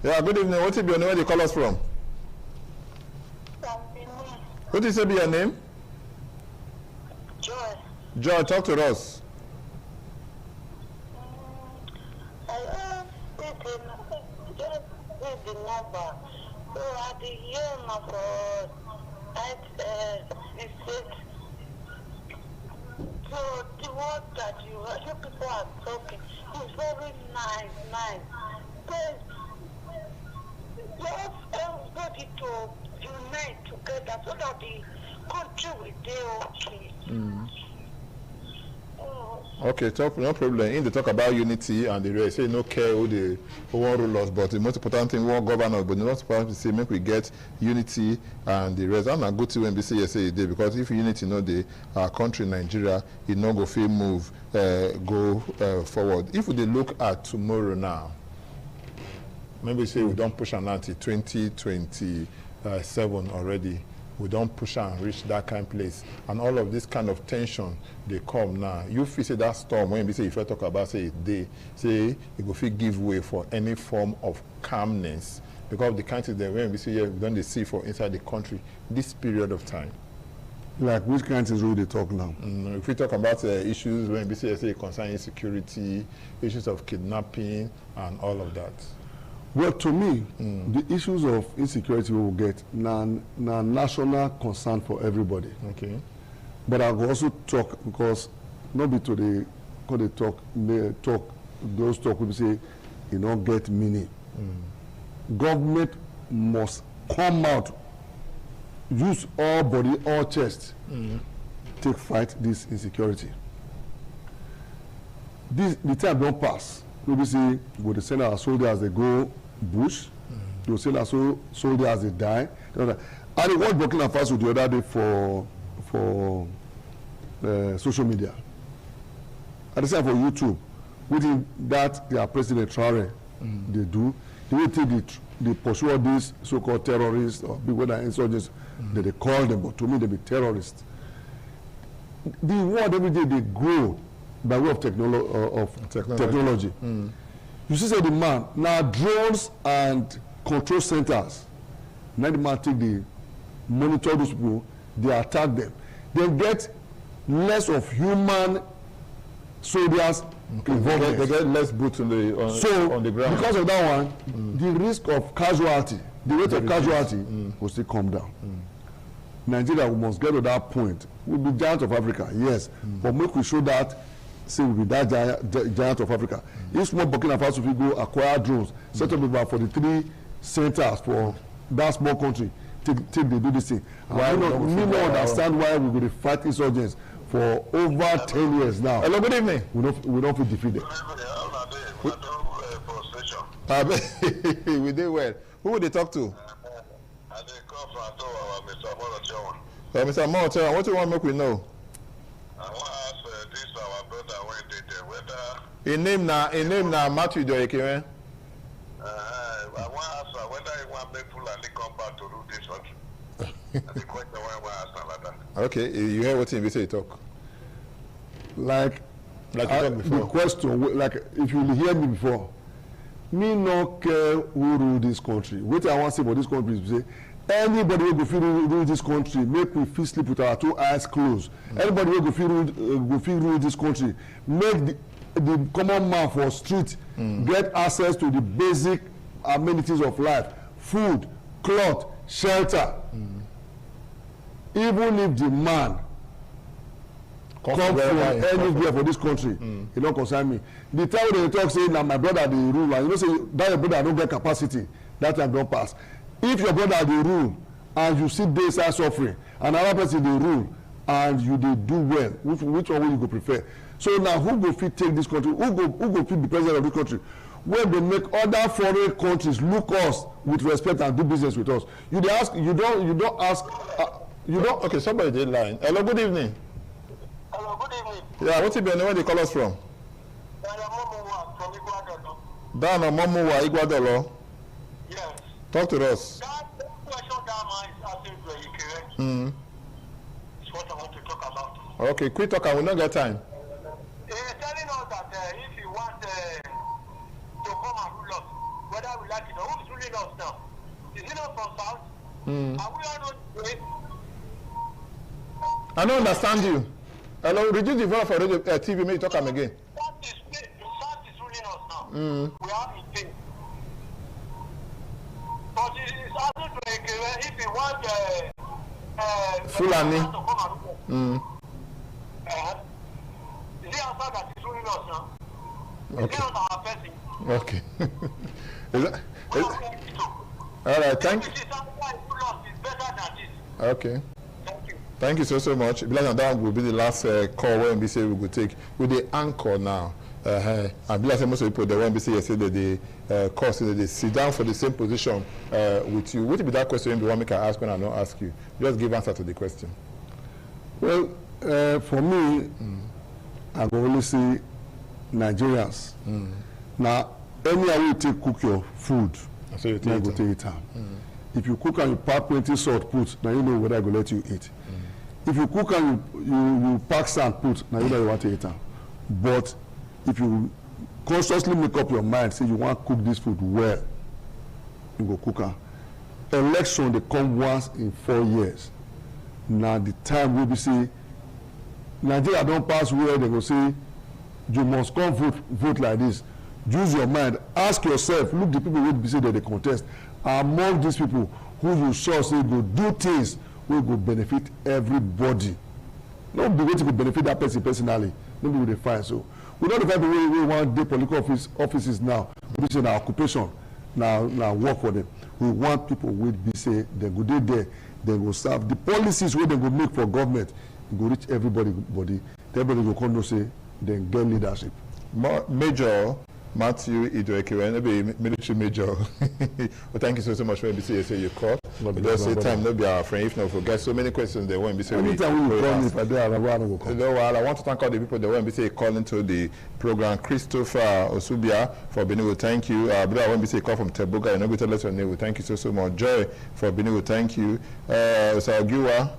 Yeah, good evening. What's your name? Where do you call us from? What is your name? Joy. Joy, talk to us. The number. So at the year of so the word that you people are talking is very nice. But just everybody to unite together so that the country will be okay. Okay, no problem. In the talk about unity and the rest, say no care who want rule us, but the most important thing we want governors, but the most important thing say make we get unity and the rest. I'm not good to when we say yes a day because if unity no dey, our country Nigeria, it no go feel move go forward. If we look at tomorrow now, maybe say we don't push an until 2027 already. We don't push and reach that kind of place, and all of this kind of tension they come now. You feel say that storm when we say if I talk about say they say it go feel give way for any form of calmness because the kind of thing when we say yeah, we don't see for inside the country this period of time. Like which kinds of they talk now? If we talk about issues when we say concerning security, issues of kidnapping, and all of that. Well, to me, the issues of insecurity we will get now national concern for everybody. Okay. But I will also talk because not be to the those talk we say you don't get meaning. Government must come out, use all body, all chest, take fight this insecurity. The time don't pass. We say we will send our soldiers they go bush, they will send our soldiers they die. And it was Burkina Faso the other day for social media. At the same for YouTube, within that their president Traore they do, they will take they pursue these so-called terrorists or people that are insurgents that they call them, but to me they be terrorists. The world every day they grow by way of technology. You see, say the man now drones and control centers. Now the man take the monitor those people, they attack them. They get less of human soldiers involved. They get less boots on the ground. Because of that one, the risk of casualty, the rate of casualty will still come down. Nigeria we must get to that point. We'll be giant of Africa, yes, but make we show that. Say we be that giant of Africa. If small Burkina Faso we go acquire drones, set up about 43 centers for that small country, they do this thing. Why we don't understand why we go to fight insurgents for over 10 years now. Hello, good evening. We don't feel defeated. We did well. Who would they talk to? Mr. Motor, what do you want to make we know? I want to ask this our brother when they did whether. In name na Matthew Doyeke. I want to ask whether he want to make Fulani come back to rule this country. The question why I want to ask like that. Okay, you hear what he say talk. Like you talked before. The question, like if you hear me before, me no care who rule this country. What I want to say about this country is say, anybody who go feel rule this country, make we feel sleep with our 2 eyes closed. Anybody who go feel rule this country, make the common man for street get access to the basic amenities of life, food, cloth, shelter. Even if the man come from anywhere for this country, it don't concern me. The time when they talk say na my brother dey rule, and you know say that your brother don't get capacity, that time don't pass. If your brother dey rule and you see dey side suffering, and another person dey rule and you dey do well, which one will you go prefer? So now who go fit take this country? Who go fit be president of this country? When they make other foreign countries look us with respect and do business with us, you don't ask. Okay, somebody did line. Hello, good evening. Hello, good evening. Yeah, what's it been? Where they call us from? From Iguadalo. Down on Momuwa, Iguadalo. Yes. Talk to us. That question that man is asking very correct. It's what I want to talk about. Okay, quick talk. I will not get time. He is telling us that if he wants to come and rule us, whether we like it or who is ruling us now? Is it not from South? Are we all not great? I don't understand you. Hello, reduce the volume for radio, TV, maybe talk again. South is ruling us now. We have in pain. But he is asking to if he wants Fulani. to come and rule us. Is it outside that is ruling us now? Okay. Is it not our person? Okay. All right, thank you. Okay. Thank you so much. That will be the last call when we say we will take with the anchor now. And most of the people that when we say yesterday the course they sit down for the same position with you. What would be that question you want me to ask when I don't ask you? Just give answer to the question. Well, for me, I will only say Nigerians. Now, anywhere you take cook your food, so you take it out. If you cook and you pack 20 salt put, now you know whether I go let you eat. If you cook and you pack sand put, now you know you want to eat it. But if you consciously make up your mind, say you want to cook this food well, you go cook it. Election they come once in 4 years. Now the time will be say Nigeria don't pass where they go say you must come vote like this. Use your mind. Ask yourself. Look the people who be say that they contest. Among these people who you sure say go do things will go benefit everybody. Not be waiting to benefit that person personally. Maybe we define so. We don't define the way we want the political offices now. We say now occupation, now work for them. We want people who be say they go there, they go serve the policies where they go make for government. Go reach everybody. Everybody go come to say they get leadership. Major Matthew Idoekiwe, military major. Well, thank you so much for NBC. Say you call. Just say time no be our friend. If not forget so many questions they won't be saying. Anytime we call me, if I do, I want to thank all the people that won't be saying calling to the program. Christopher Osubia for being able to thank you. Brother won't be saying call from Tebuga. You know, tell us your name. Thank you so much. Joy for being able to thank you. Osagiwa.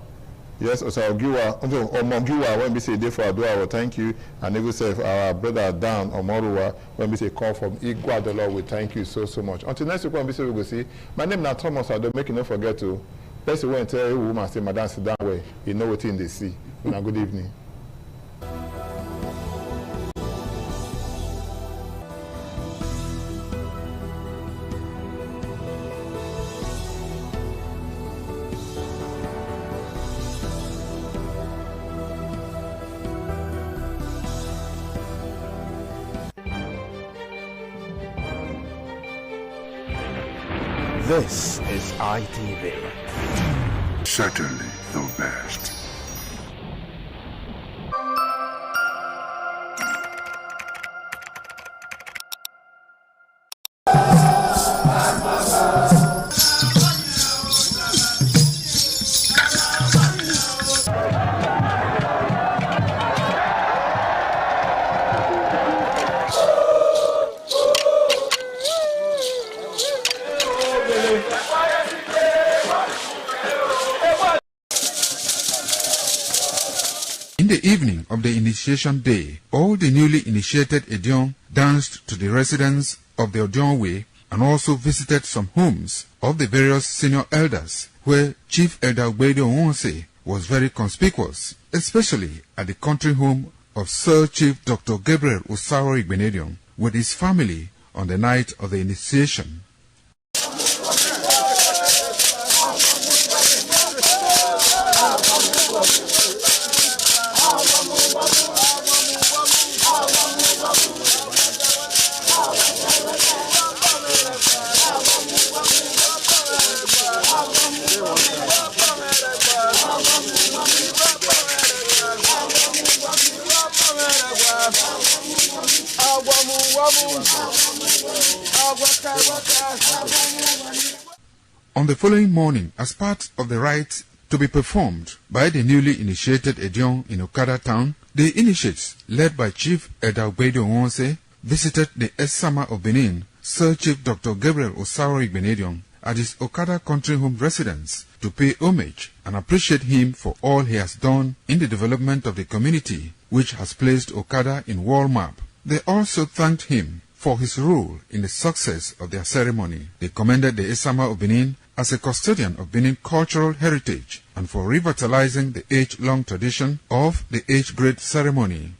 Yes, Osagiwa, Omogiwa, when we say day for Adua, well, thank you. And even say our brother Dan Omoruwa, when we say call from Iguadalo, we thank you so much. Until next week, when we say we go see, my name is Thomas, I don't make you not forget to. Let's go and tell you, woman, say, Madam, sit down way. You know what in they see. Good evening. This is ITV. Certainly the best. In the evening of the initiation day, all the newly initiated Edion danced to the residents of the Odion Way and also visited some homes of the various senior elders, where Chief Elder Ogbede Onwonse was very conspicuous, especially at the country home of Sir Chief Dr. Gabriel Osaro Igbenedion with his family on the night of the initiation. On the following morning, as part of the rite to be performed by the newly initiated Edion in Okada town, the initiates, led by Chief Elder Ogbede Onwonse, visited the Esama of Benin, Sir Chief Dr. Gabriel Osaro Igbenedion, at his Okada country home residence to pay homage and appreciate him for all he has done in the development of the community, which has placed Okada in world map. They also thanked him for his role in the success of their ceremony. They commended the Esama of Benin as a custodian of Benin cultural heritage and for revitalizing the age-long tradition of the age-grade ceremony.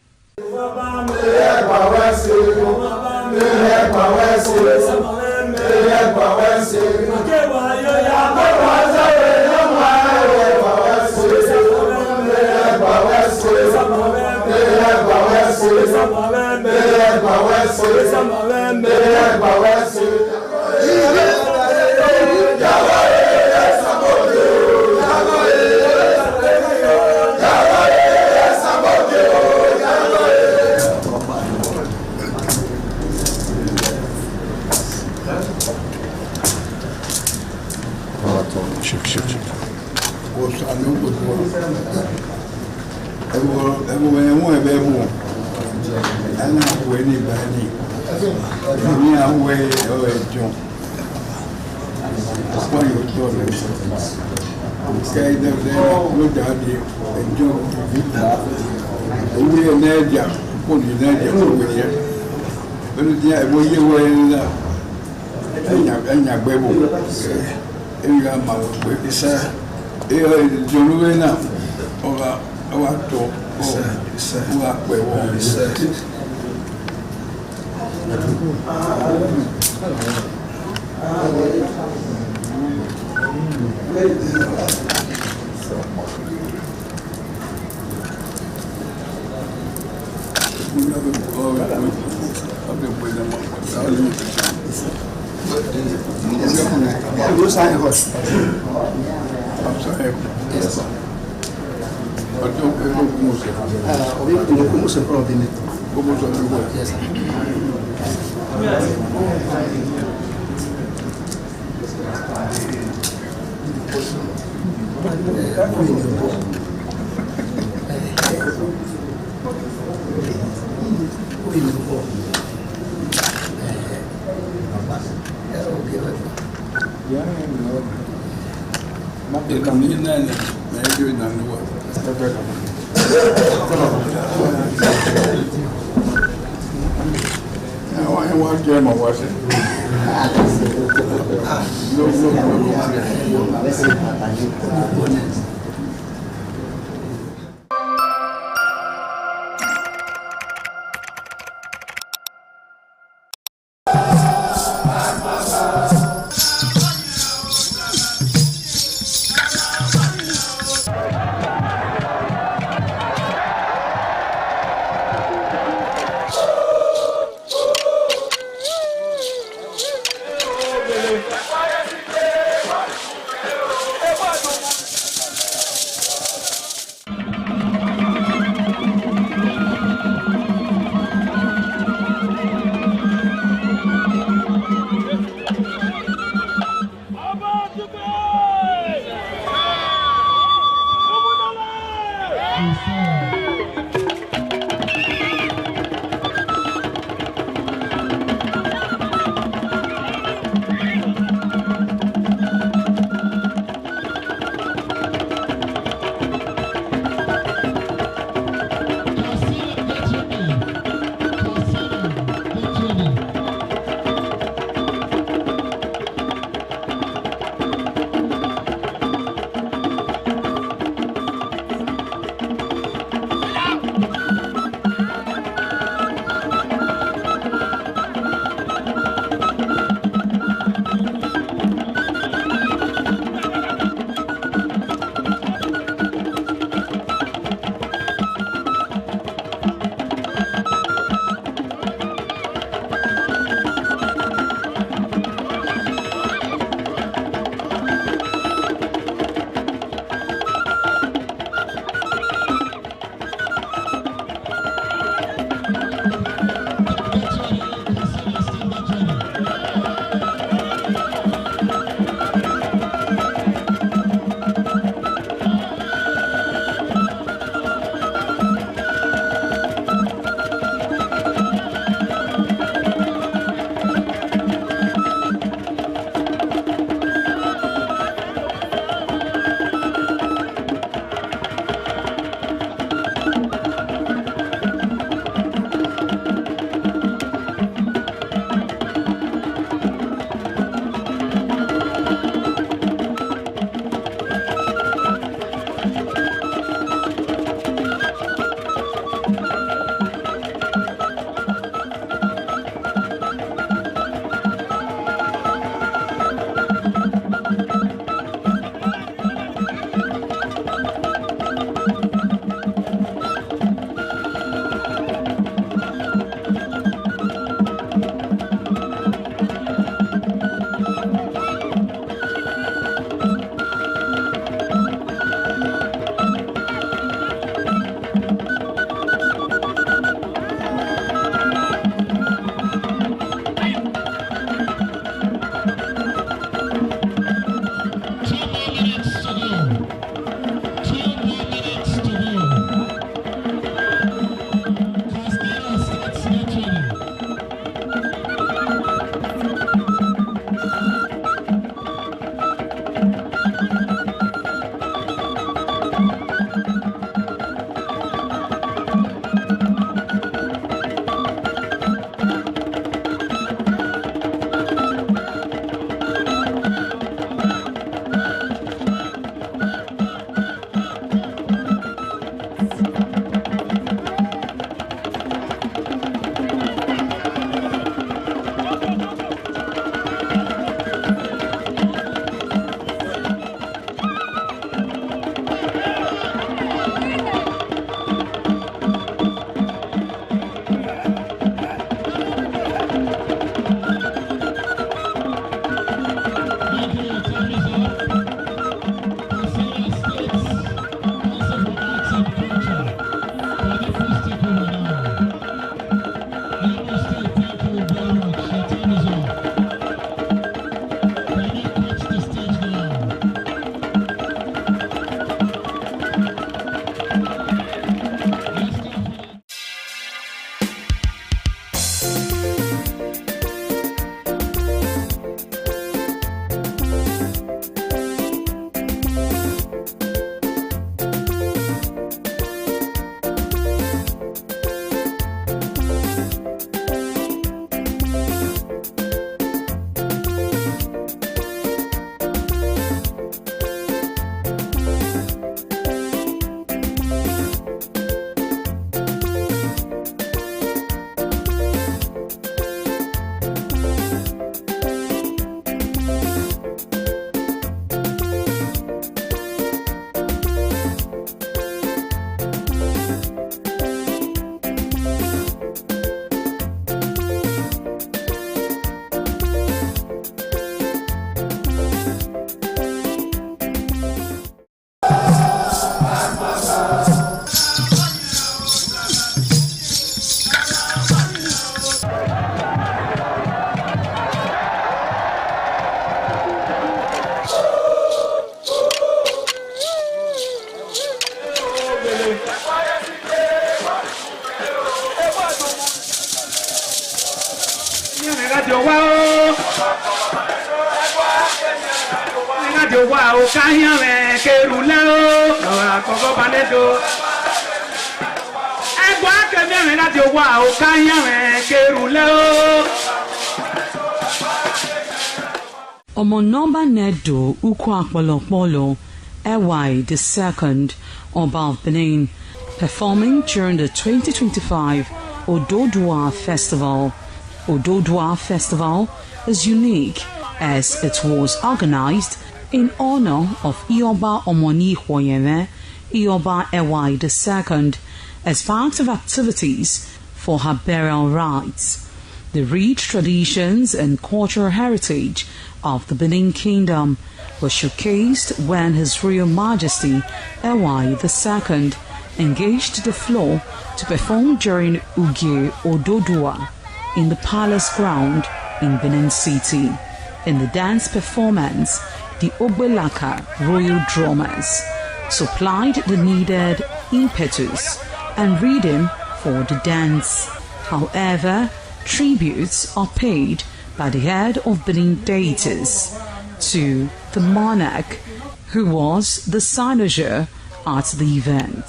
láti owó àwọn káyán rẹ̀ kẹrù lẹ́rọ lọ́wọ́ àkọ́kọ́ balẹ̀ tó. Ẹgbọ́n akẹ́mẹ́rin láti owó àwọn káyán rẹ̀ kẹrù lẹ́rọ. Ọmọ nọmba Nedo Ukwu-Akpolokpolo, Ewai II, Oba of Benin, performing during the 2025 Ododua Festival. Ododua Festival is unique as it was organized in honor of Ioba Omonihuoyeme, Ioba Ewai II, as part of activities for her burial rites. The rich traditions and cultural heritage of the Benin Kingdom was showcased when His Royal Majesty Ewai II engaged the floor to perform during Ugie Ododua in the palace ground in Benin City. In the dance performance, the Ogbelaka Royal Drummers supplied the needed impetus and rhythm for the dance. However, tributes are paid by the head of Benin deities to the monarch, who was the cynosure at the event.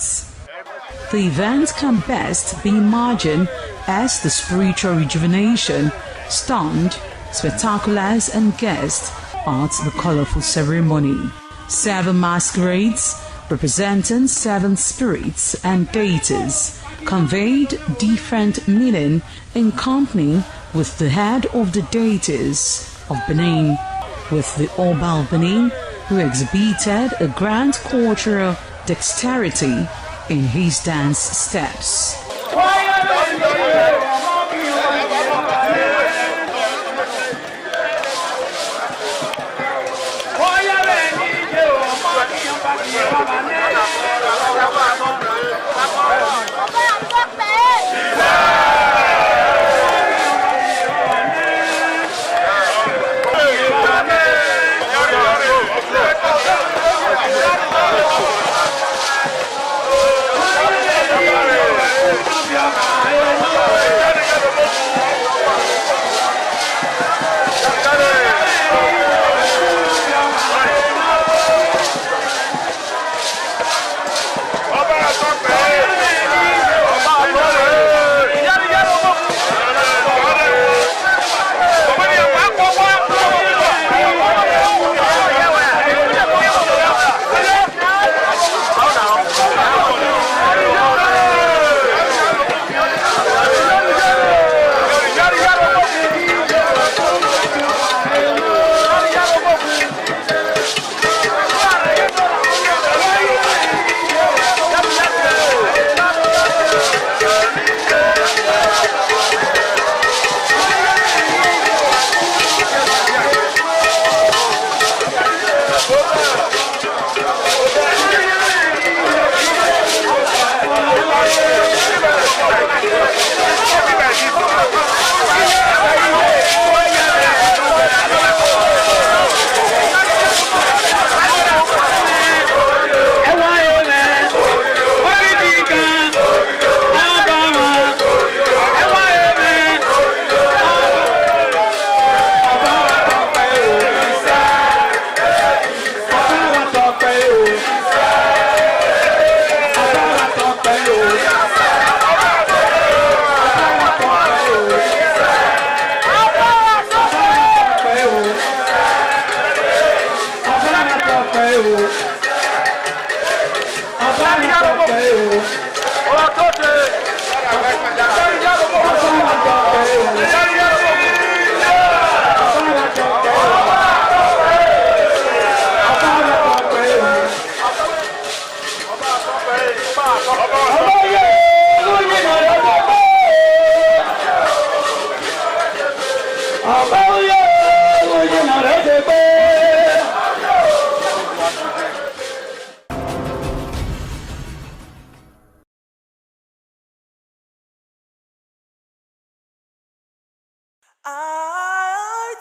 The event can best be imagined as the spiritual rejuvenation, stunned, spectaculars and guests at the colorful ceremony. 7 masquerades representing 7 spirits and deities conveyed different meaning in company with the head of the deities of Benin, with the Oba of Benin, who exhibited a grand cultural dexterity in his dance steps.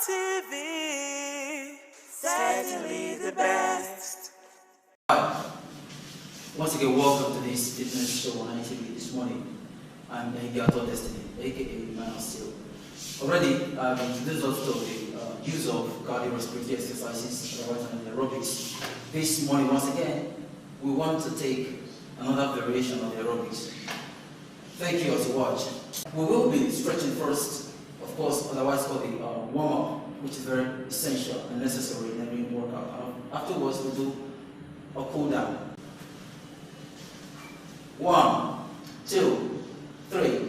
ITV, certainly the best. Once again, welcome to this fitness show on ITV this morning. I'm Gato Destiny, aka Man of Steel. Already, I've introduced us to the use of cardiorespiratory exercises and aerobics. This morning, once again, we want to take another variation of the aerobics. Thank you as you watch. We will be stretching first, of course, otherwise called the warm-up, which is very essential and necessary in every workout. Afterwards, we'll do a cool down. 1, 2, 3,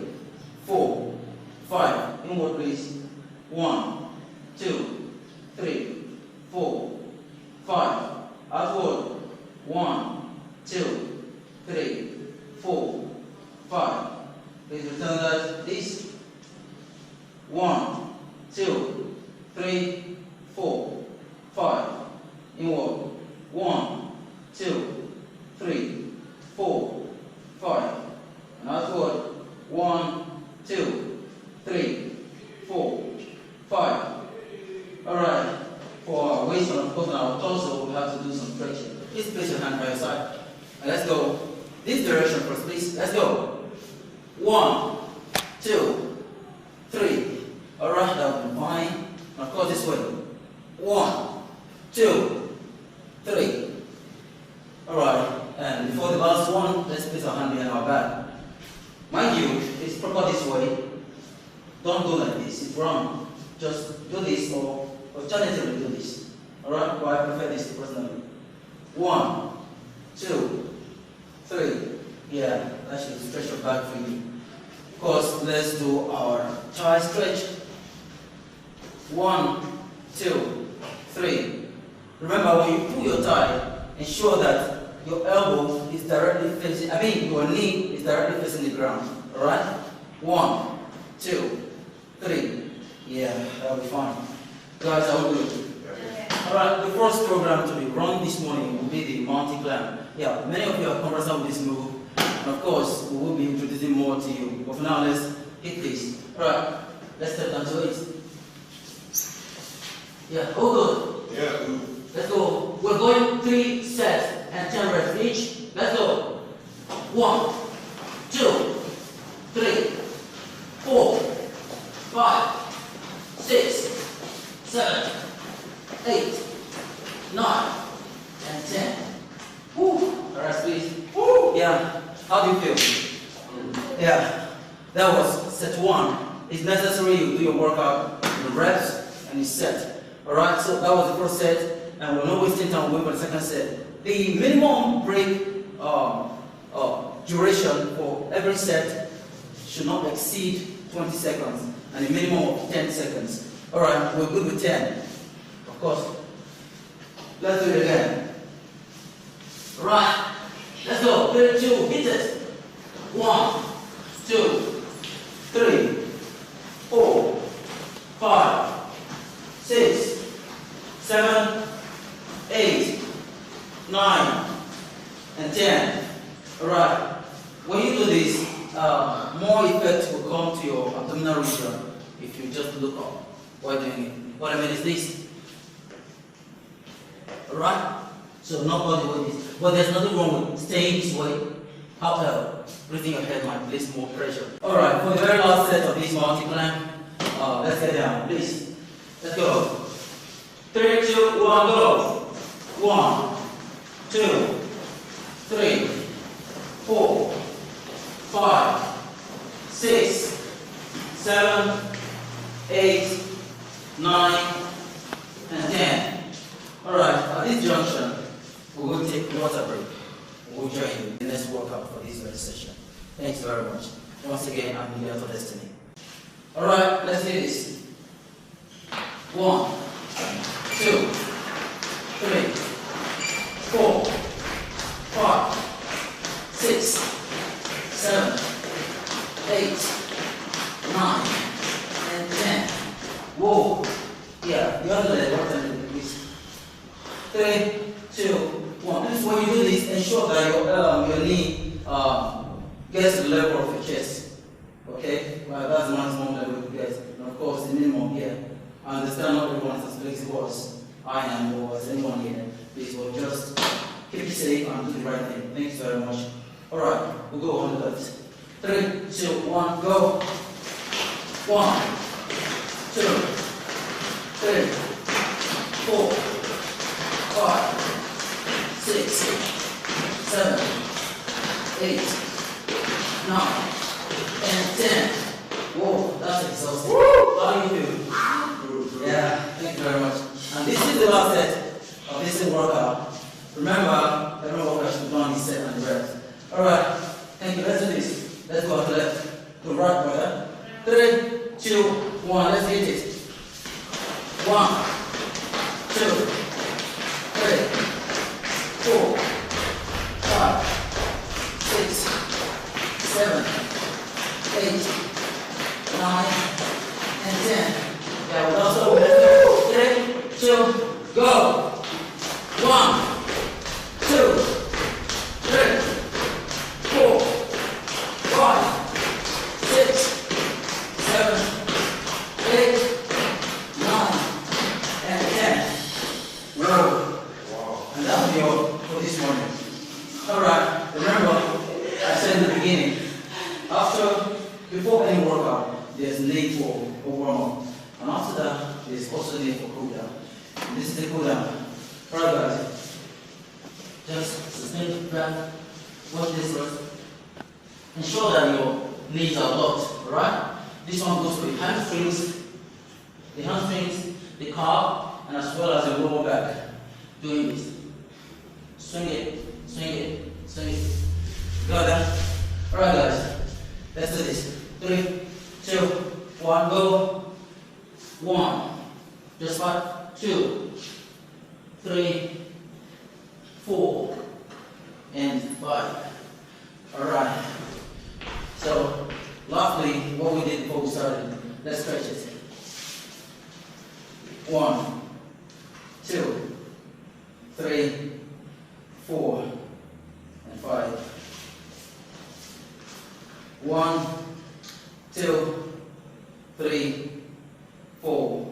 4, 5. Inward, please. 1, 2, 3, 4, 5. Outward. 1, 2, 3, 4, 5. Please return that. This. 1, 2, 3, 4, 5. Inward. 1, 2, 3, 4, 5. And outward. 1, 2, 3, 4, 5. Alright. For our waist and of course on our torso, we have to do some stretching. Please place your hand by your side. And let's go. This direction first, please. Let's go. 1, 2, 3. Alright, that will be fine. Of course, this way. 1, 2, 3. Alright, and before the last one, let's place our hand behind our back. Mind you, it's proper this way. Don't go like this, it's wrong. Just do this or alternatively do this. Alright, but I prefer this personally. 1, 2, 3. Yeah, that should stretch your back for you. Of course, let's do our thigh stretch. 1, 2, 3. Remember, when you pull your thigh, ensure that your elbow is directly facing, your knee is directly facing the ground. Alright? 1, 2, 3. Yeah, that'll be fine. Guys, I will do it. Alright, the first program to be run this morning will be the mountain climb. Yeah, many of you are conversant with this move. And of course, we will be introducing more to you. But for now, let's hit this. Alright, let's step down to it. Yeah, all good. Yeah, good. Let's go. We're going 3 sets and 10 reps each. Let's go. 1, 2, 3, 4, 5, 6, 7, 8, 9, and 10. Woo. Alright, please. Woo. Yeah. How do you feel? Yeah. That was set 1. It's necessary you do your workout, the reps, and you set. Alright, so that was the first set. And we're not wasting time waiting for the second set. The minimum break duration for every set should not exceed 20 seconds and a minimum of 10 seconds. Alright, we're good with 10. Of course. Let's do it again. Right. Let's go. 3, 2, hit it. 1, 2, 3, 4, 5, 6, 7, 8, 9, and 10. Alright. When you do this, more effect will come to your abdominal region if you just look up while doing it. What I mean is this. Alright? So not all the way this. But there's nothing wrong with staying this way. However, raising your head might place more pressure. Alright, for the very last set of this mountain climb, let's get down, please. Let's go. 3, 2, 1, go. 1, 2, 3, 4, 5, 6, 7, 8, 9, and 10. Alright, at this junction, we will take a water break. We'll join you in the next workout for this very session. Thanks very much. Once again, I'm here for Destiny. Alright, let's do this. 1, 2, 3, 4, 5, 6, 7, 8, 9, and 10. Whoa. Yeah, the other leg, what time is this? 3, 2, 1. This is when you do this, ensure that your knee gets to the level of your chest. Okay? Well, that's the maximum level you get. And of course, the minimum here. I understand not everyone is as flexible as I am or as anyone here. Please, will just keep it safe and do the right thing. Thanks very much. Alright, we'll go on the left. 3, 2, 1, go. 1, 2, 3, 4, 5, 6, 7, 8, 9, and 10. Whoa, that's exhausting. How do you feel? Yeah, thank you very much. And this is the last set of this workout. Remember, every workout should be done this set and the rest. Alright, thank you. Let's do this. Let's go to left to right, brother. 3, 2, 1. Let's hit it. 1, 2, 3, 4, 5, 6, 7, 8, 9, and 10. Yeah, we'll also let's go. 3, 2, go. 1, 2, 3, 4, 5, 6, 7, 8, 9, and 10. Whoa. And that'll be all for this morning. Alright, remember, I said in the beginning, before any workout, there's need for a warm-up. And after that, there's also need for cool-down. And this is the cool-down. Alright guys, just sustain the breath, watch this first. Ensure that your knees are locked, alright? This one goes for the hamstrings, the calf, and as well as the lower back. Doing this. Swing it, swing it, swing it. Got that? Alright guys, let's do this. 3, 2, 1, go. 1, just 5, 2, 3, 4, and 5. Alright. So, lastly, what we did before we started, let's stretch it. 1, 2, 3, 4, and 5. 1, 2, 3, 4,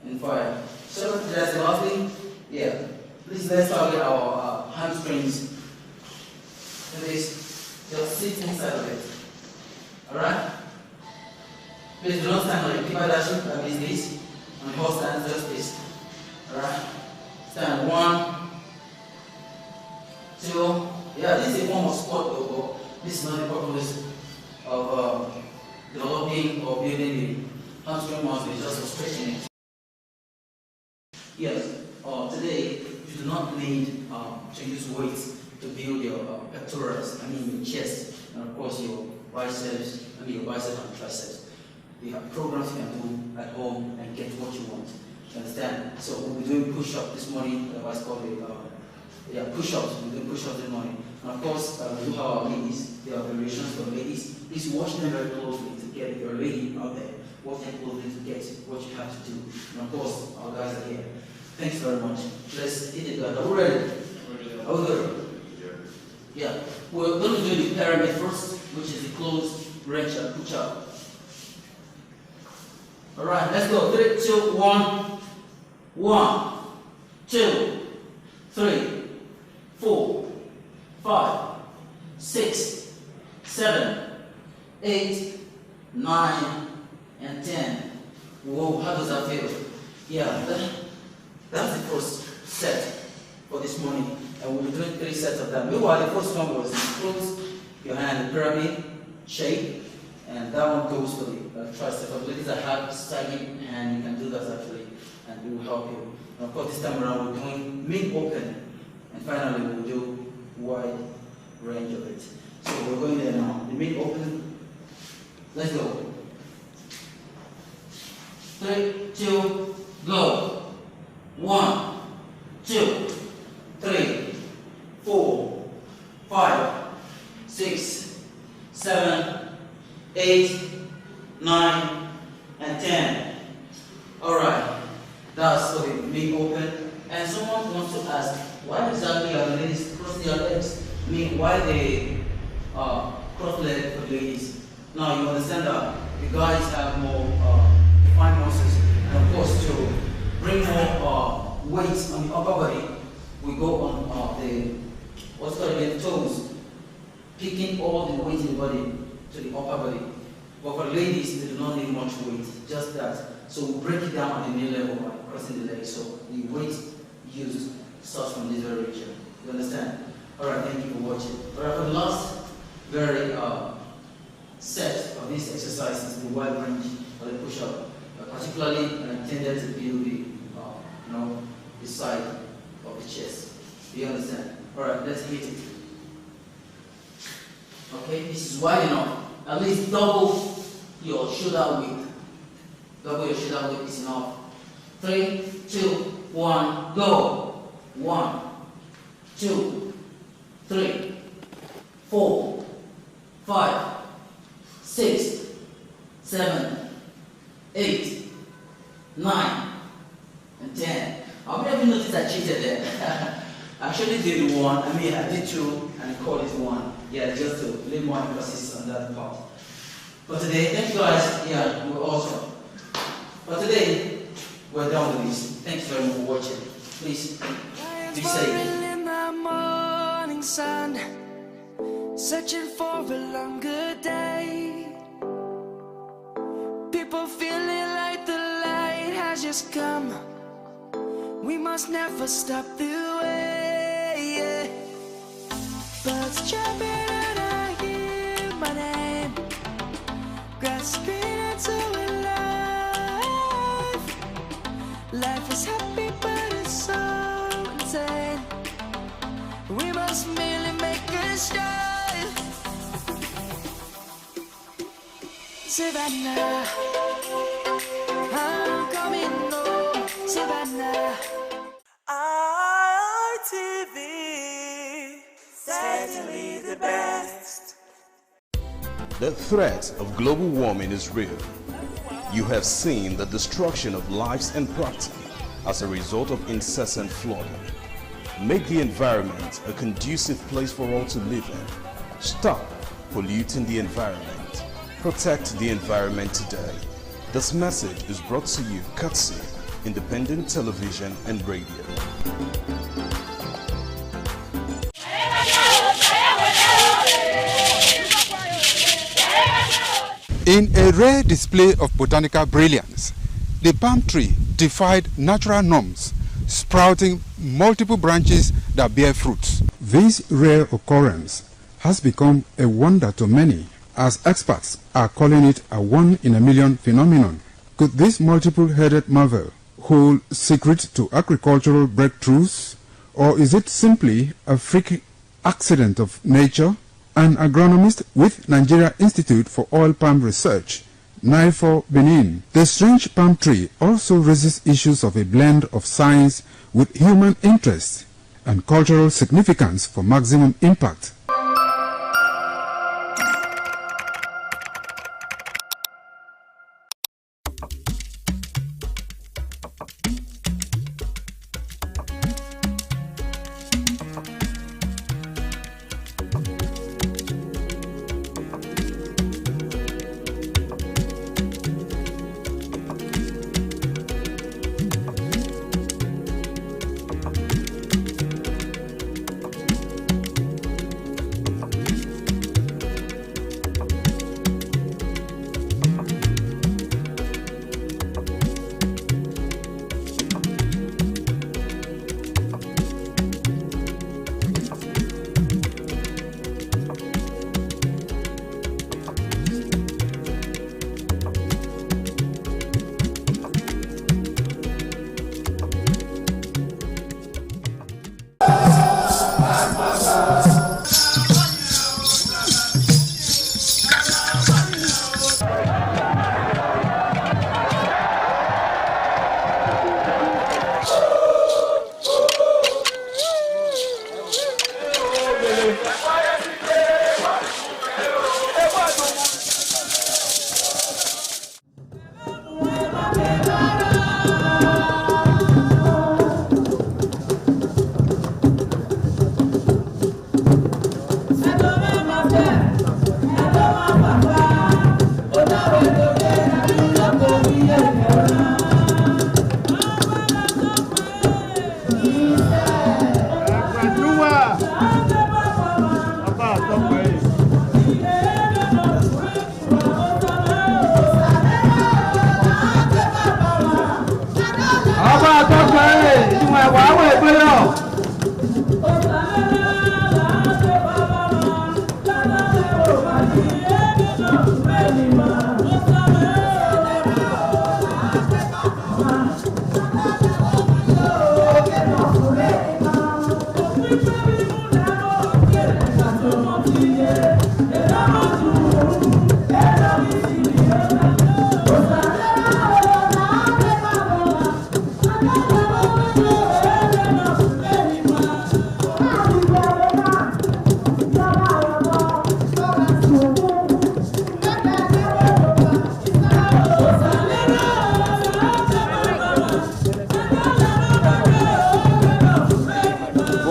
and 5. So that's the last thing. Yeah. Please let's target our hamstrings. Do this. Just sit inside of it. Alright? Please do not stand on it. Keep that shape like this. And hold stand just this. Alright? Stand 1, 2. Yeah, this is a form of squat though, but this is not the purpose of developing or building the hamstring muscle, it's just for stretching it. Yes, today you do not need to use weights to build your pectorals, your chest, and of course your biceps, your biceps and triceps. You have programs you can do at home and get what you want. You understand? So we'll be doing push-ups this morning, otherwise called push-ups. We'll do push-ups this morning. And of course, we do have our ladies. There are variations for ladies. Please watch them very closely to get, if you're a lady out there, watch them closely to get what you have to do. And of course, our guys are here. Thanks very much. Let's hit it, guys. Are we ready? Are we good? Yeah. We're going to do the pyramid first, which is the closed wrench and push-up. Alright, let's go. 3, 2, 1. 1, 2, 3, 4, 5, 6, 7, 8, 9, and 10. Whoa, how does that feel? Yeah, that's the first set for this morning. And we'll be doing 3 sets of that. Meanwhile, the first one was close your hand in the pyramid shape. And that one goes for the tricep. For ladies that have sagging hand, you can do that actually, and it will help you. And of course, this time around we're doing mid open, and finally we'll do wide range of it. So we're going there now. The mid open. Let's go. 3, 2, go. 1, 2, 3, 4, 5, 6, 7, 8, 9, and 10. Alright, that's for the mid open. And someone wants to ask, why exactly are the ladies crossing their legs? I mean, why they cross legs for the ladies? Now you understand that the guys have more defined muscles, and of course to bring more weight on the upper body, we go on the what's called the toes, picking all the weight in the body to the upper body. But for ladies, they do not need much weight, just that. So we break it down at the knee level. crossing the lake. So the weight used starts from this very region. You understand? Alright, thank you for watching. Alright, for the last very set of these exercises, the wide range or the push-up, particularly intended to build the side of the chest. Do you understand? Alright, let's hit it. Okay, this is wide enough. At least double your shoulder width. Double your shoulder width is enough. 3, 2, 1, go. 1, 2, 3, 4, 5, 6, 7, 8, 9, and 10. How many of you noticed I cheated there? I actually did 1, I did 2, and called it 1. Yeah, just to lay more emphasis on that part. For today, thank you guys. Yeah, you were awesome. For today, we're done with this. Thanks very much for watching. Please, be safe. In the morning sun, searching for a longer day. People feeling like the light has just come. We must never stop the way. Birds jumping and I hear my name, grasping into life. Life is happy but it's so insane. We must merely make a start. Savannah, I'm coming home. Savannah, RTV, certainly the best. The threat of global warming is real. You have seen the destruction of lives and property as a result of incessant flooding. Make the environment a conducive place for all to live in. Stop polluting the environment. Protect the environment today. This message is brought to you courtesy Independent Television and Radio. In a rare display of botanical brilliance, the palm tree defied natural norms, sprouting multiple branches that bear fruits. This rare occurrence has become a wonder to many, as experts are calling it a one-in-a-million phenomenon. Could this multiple-headed marvel hold secret to agricultural breakthroughs, or is it simply a freak accident of nature? An agronomist with Nigeria Institute for Oil Palm Research, NIFOR Benin, the strange palm tree also raises issues of a blend of science with human interest and cultural significance for maximum impact.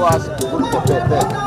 hours, go look for pet.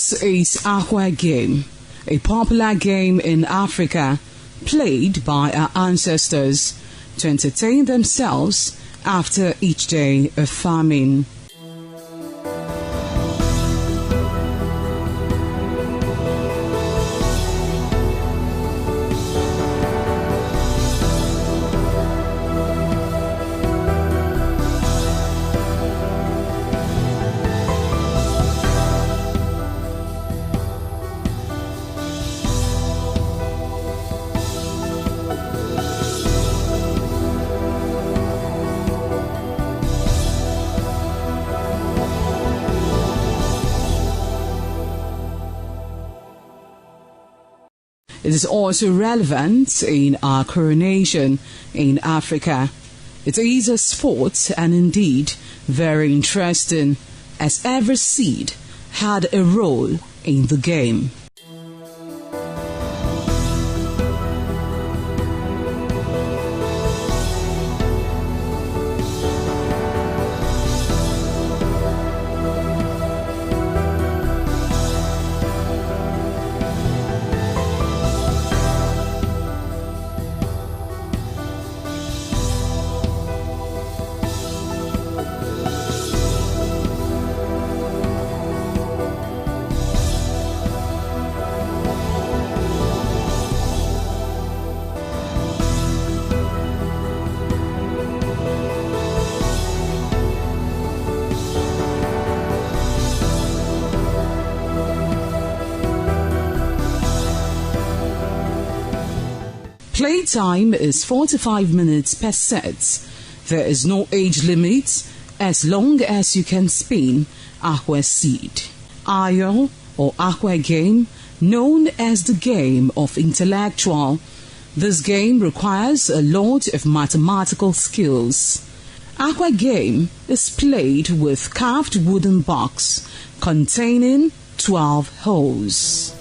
This is Aqua Game, a popular game in Africa played by our ancestors to entertain themselves after each day of farming. It is also relevant in our coronation in Africa. It is a sport and indeed very interesting, as every seed had a role in the game. Playtime is 45 minutes per set. There is no age limit as long as you can spin aqua seed. Ayo or aqua game, known as the game of intellectual. This game requires a lot of mathematical skills. Aqua game is played with carved wooden box containing 12 holes.